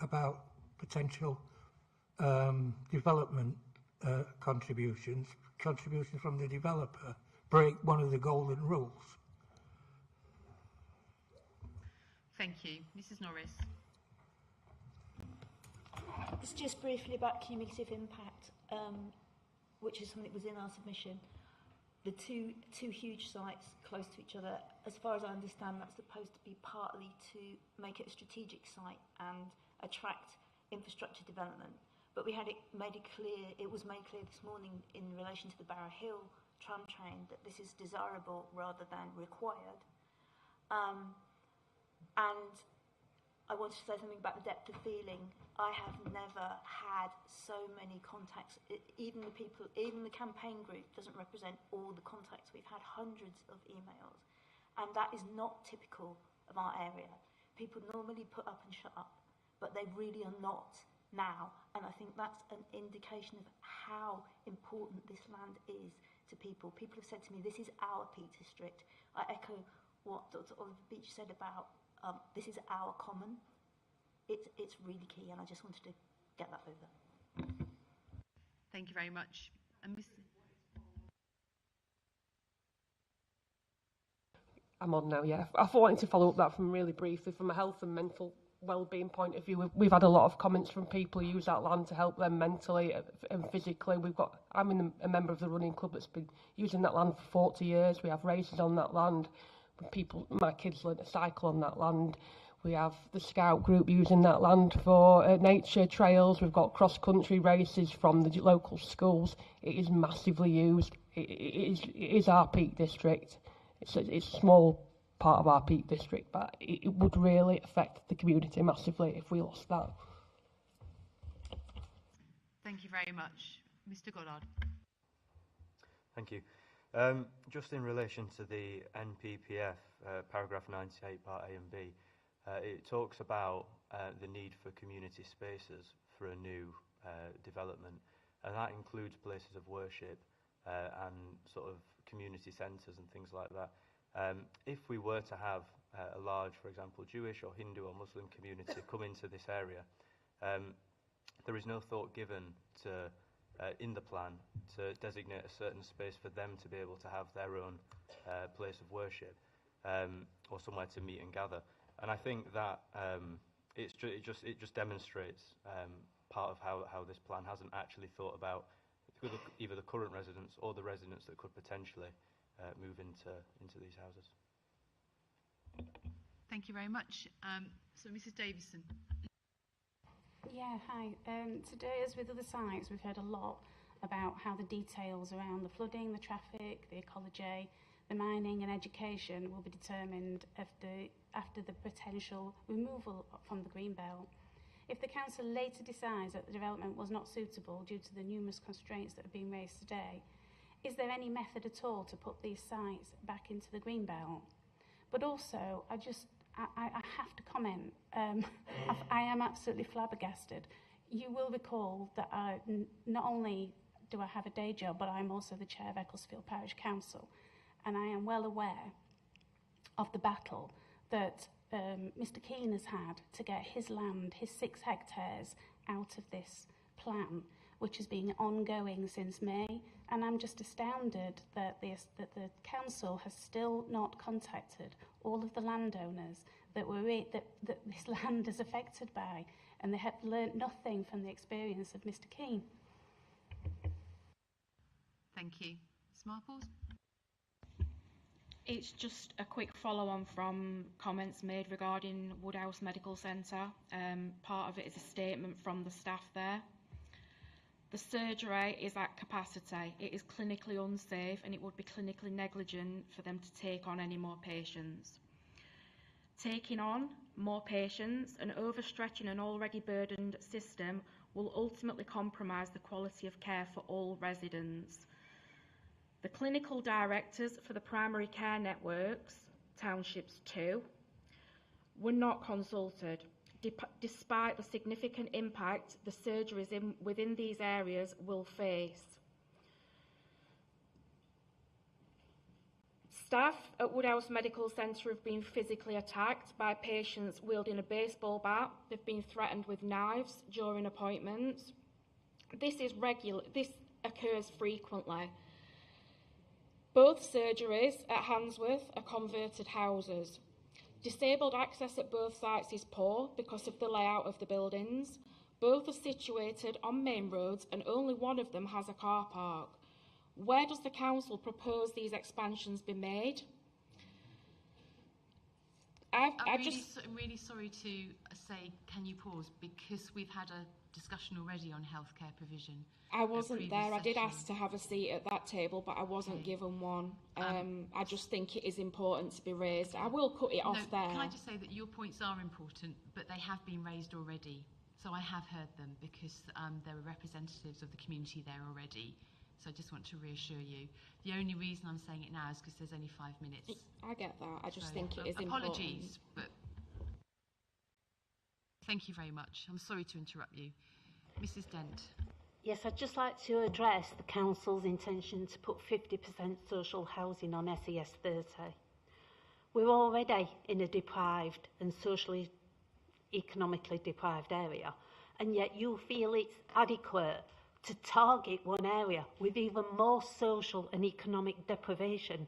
S12: about potential development contributions from the developer, break one of the golden rules?
S5: Thank you. Mrs. Norris.
S11: It's just briefly about cumulative impact, which is something that was in our submission. The two huge sites close to each other, as far as I understand, that's supposed to be partly to make it a strategic site and attract infrastructure development. But we had it made clear this morning in relation to the Barrow Hill tram train that this is desirable rather than required. And I wanted to say something about the depth of feeling. I have never had so many contacts. Even the campaign group doesn't represent all the contacts. We've had hundreds of emails, and that is not typical of our area. People normally put up and shut up, but they really are not now. And I think that's an indication of how important this land is to people. People have said to me, this is our Peak District. I echo what Dr. Oliver Beach said about this is our common. It's really key, and I just wanted to get that over.
S5: Thank you very much. And Mr.
S10: I'm on now, yeah. I wanted to follow up that from really briefly from a health and mental well-being point of view. We've had a lot of comments from people who use that land to help them mentally and physically. I'm a member of the running club that's been using that land for 40 years. We have races on that land. My kids learn to cycle on that land. We have the scout group using that land for nature trails. We've got cross-country races from the local schools. It is massively used. It is our Peak District. It's a small part of our Peak District, but it would really affect the community massively if we lost that.
S5: Thank you very much. Mr. Goddard.
S4: Thank you. Just in relation to the NPPF, paragraph 98, part A and B, it talks about the need for community spaces for a new development, and that includes places of worship and sort of community centres and things like that. If we were to have a large, for example, Jewish or Hindu or Muslim community come into this area, there is no thought given to in the plan to designate a certain space for them to be able to have their own place of worship or somewhere to meet and gather. And I think that it just demonstrates part of how this plan hasn't actually thought about either the current residents or the residents that could potentially move into these houses.
S5: Thank you very much. So Mrs. Davison.
S18: Yeah, hi. Today, as with other sites, we've heard a lot about how the details around the flooding, the traffic, the ecology, the mining and education will be determined after the potential removal from the green belt. If the council later decides that the development was not suitable due to the numerous constraints that have been raised today, is there any method at all to put these sites back into the green belt? But also, I have to comment, I am absolutely flabbergasted. You will recall that not only do I have a day job, but I'm also the chair of Ecclesfield Parish Council, and I am well aware of the battle that Mr. Keane has had to get his land, his 6 hectares, out of this plan, which has been ongoing since May, and I'm just astounded that the council has still not contacted all of the landowners that this land is affected by, and they have learnt nothing from the experience of Mr. Keane.
S5: Thank you. Ms. Marples?
S17: It's just a quick follow-on from comments made regarding Woodhouse Medical Centre. Part of it is a statement from the staff there. The surgery is at capacity. It is clinically unsafe, and it would be clinically negligent for them to take on any more patients. Taking on more patients and overstretching an already burdened system will ultimately compromise the quality of care for all residents. The clinical directors for the primary care networks, Townships 2, were not consulted, despite the significant impact the surgeries within these areas will face. Staff at Woodhouse Medical Centre have been physically attacked by patients wielding a baseball bat. They've been threatened with knives during appointments. This occurs frequently. Both surgeries at Handsworth are converted houses. Disabled access at both sites is poor because of the layout of the buildings. Both are situated on main roads and only one of them has a car park. Where does the council propose these expansions be made?
S5: I'm really sorry to say, can you pause? Because we've had discussion already on healthcare provision.
S17: I wasn't there. I did
S5: session.
S17: ask to have a seat at that table, but I wasn't given one. I just think it is important to be raised. I will cut it off there.
S5: Can I just say that your points are important, but they have been raised already. So I have heard them because there are representatives of the community there already. So I just want to reassure you. The only reason I'm saying it now is because there's only 5 minutes.
S17: I get that. I just think it is important.
S5: Apologies, but thank you very much. I'm sorry to interrupt you. Mrs. Dent.
S9: Yes, I'd just like to address the Council's intention to put 50% social housing on SES30. We're already in a deprived and socially, economically deprived area, and yet you feel it's adequate to target one area with even more social and economic deprivation.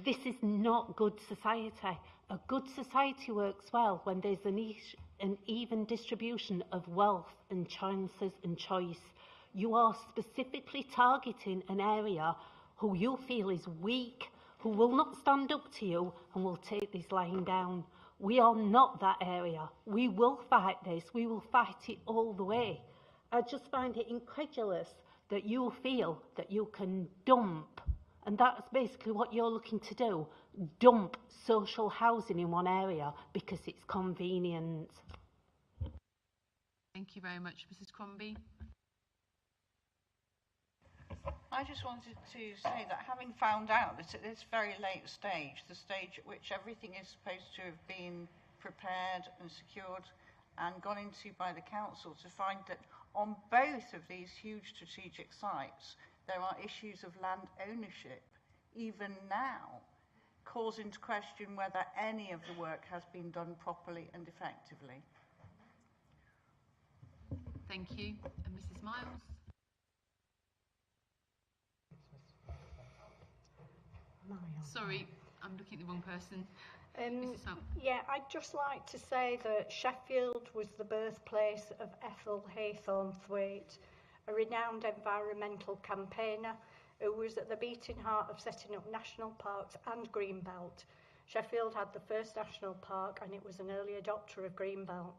S9: This is not good society. A good society works well when there's an even distribution of wealth and chances and choice. You are specifically targeting an area who you feel is weak, who will not stand up to you and will take this lying down. We are not that area. We will fight this. We will fight it all the way. I just find it incredulous that you feel that you can dump, and that's basically what you're looking to do, dump social housing in one area because it's convenient.
S5: Thank you very much, Mrs. Crombie.
S15: I just wanted to say that having found out that at this very late stage, the stage at which everything is supposed to have been prepared and secured and gone into by the council, to find that on both of these huge strategic sites, there are issues of land ownership, even now, calls into question whether any of the work has been done properly and effectively.
S5: Thank you. And Mrs. Miles? Sorry, I'm looking at the wrong person. Mrs. Hunt.
S20: Yeah, I'd just like to say that Sheffield was the birthplace of Ethel Haythorne-Thwaite, a renowned environmental campaigner who was at the beating heart of setting up national parks and Greenbelt. Sheffield had the first national park and it was an early adopter of Greenbelt.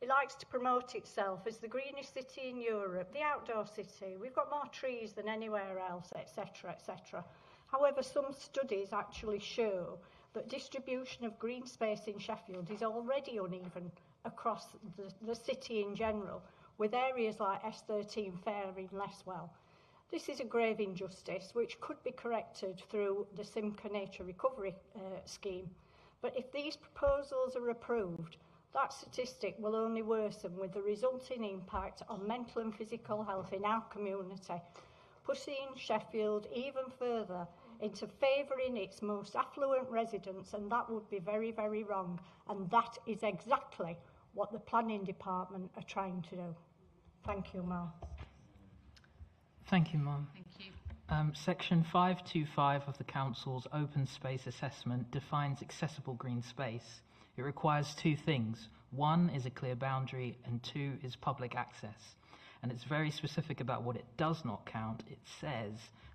S20: It likes to promote itself as the greenest city in Europe, the outdoor city. We've got more trees than anywhere else, etc., etc. However, some studies actually show that distribution of green space in Sheffield is already uneven across the city in general, with areas like S13 faring less well. This is a grave injustice which could be corrected through the Simca Nature Recovery Scheme. But if these proposals are approved, that statistic will only worsen, with the resulting impact on mental and physical health in our community, pushing Sheffield even further into favouring its most affluent residents, and that would be very, very wrong. And that is exactly what the planning department are trying to do. Thank you, Ma'am.
S21: Thank you, Ma'am.
S5: Thank you.
S21: Section 525 of the Council's Open Space Assessment defines accessible green space. It requires two things. One is a clear boundary, and two is public access. And it's very specific about what it does not count. It says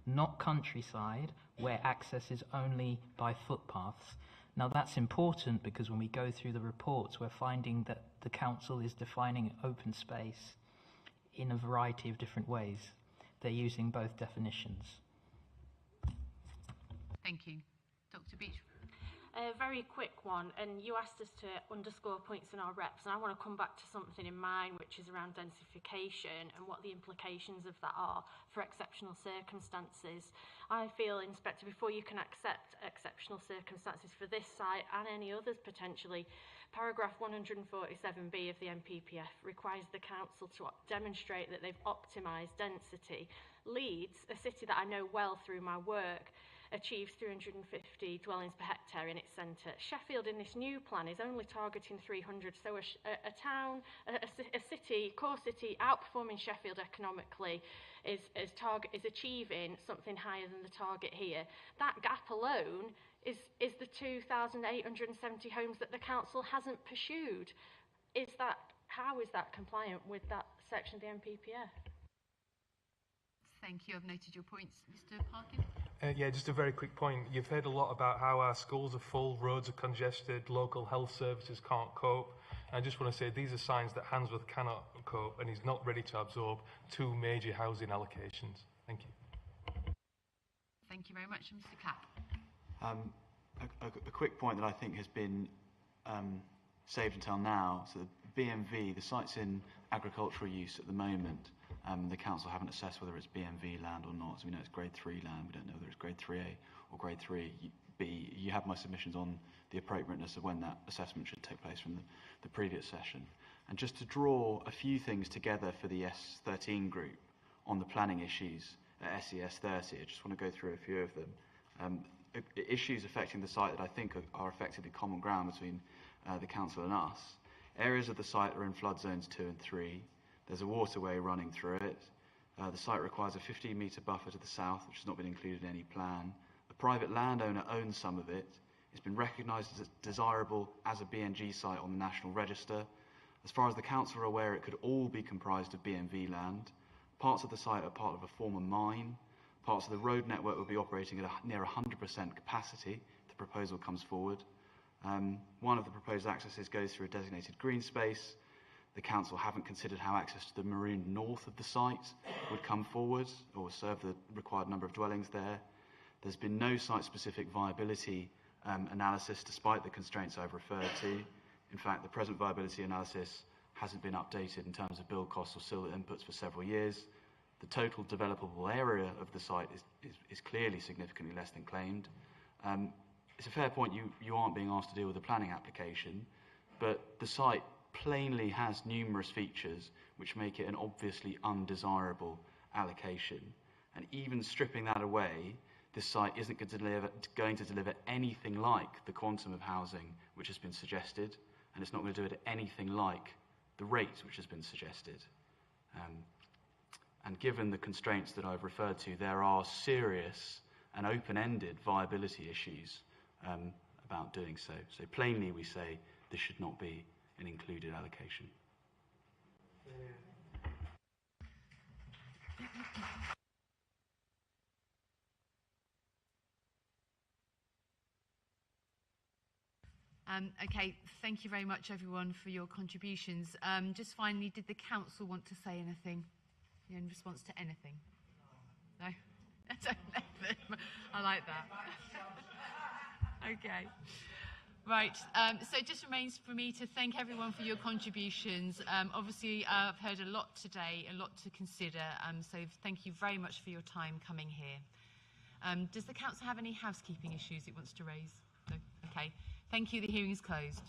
S21: not countryside, where access is only by footpaths. Now that's important because when we go through the reports, we're finding that the council is defining open space in a variety of different ways. They're using both definitions.
S5: Thank you. Dr. Beach.
S24: A very quick one, and you asked us to underscore points in our reps, and I want to come back to something in mine which is around densification and what the implications of that are for exceptional circumstances. I feel, Inspector, before you can accept exceptional circumstances for this site and any others potentially, paragraph 147B of the NPPF requires the council to demonstrate that they've optimised density. Leeds, a city that I know well through my work, achieves 350 dwellings per hectare in its centre. Sheffield in this new plan is only targeting 300, so a city, core city, outperforming Sheffield economically is achieving something higher than the target here. That gap alone is the 2,870 homes that the council hasn't pursued. How is that compliant with that section of the NPPF?
S5: Thank you. I've noted your points. Mr. Parkin?
S7: Yeah, just a very quick point. You've heard a lot about how our schools are full, roads are congested, local health services can't cope. I just want to say these are signs that Handsworth cannot cope and is not ready to absorb 2 major housing allocations. Thank you.
S5: Thank you very much, Mr. Clapp.
S13: A quick point that I think has been saved until now. So the BMV, the site's in agricultural use at the moment. The council haven't assessed whether it's BMV land or not. So we know it's grade 3 land. We don't know whether it's grade 3A or grade 3B. You have my submissions on the appropriateness of when that assessment should take place from the previous session. And just to draw a few things together for the S13 group on the planning issues at SES30, I just want to go through a few of them. Issues affecting the site that I think are effectively common ground between the council and us. Areas of the site are in flood zones 2 and 3. There's a waterway running through it. The site requires a 15-metre buffer to the south, which has not been included in any plan. A private landowner owns some of it. It's been recognised as desirable as a BNG site on the National Register. As far as the council are aware, it could all be comprised of BNV land. Parts of the site are part of a former mine. Parts of the road network will be operating at near 100% capacity if the proposal comes forward. One of the proposed accesses goes through a designated green space. The council haven't considered how access to the maroon north of the site would come forward or serve the required number of dwellings there. There's been no site-specific viability analysis despite the constraints I've referred to. In fact, the present viability analysis hasn't been updated in terms of build costs or silver inputs for several years. The total developable area of the site is clearly significantly less than claimed. It's a fair point you aren't being asked to deal with a planning application, but the site plainly has numerous features which make it an obviously undesirable allocation. And even stripping that away, this site isn't going to deliver anything like the quantum of housing which has been suggested, and it's not going to do it at anything like the rate which has been suggested. And given the constraints that I've referred to, there are serious and open-ended viability issues about doing so. So plainly we say this should not be an included allocation.
S5: Okay, thank you very much everyone for your contributions. Just finally, did the council want to say anything in response to anything? No? I like that. Okay. Right, so it just remains for me to thank everyone for your contributions. Obviously, I've heard a lot today, a lot to consider, so thank you very much for your time coming here. Does the council have any housekeeping issues it wants to raise? No? Okay. Thank you. The hearing is closed.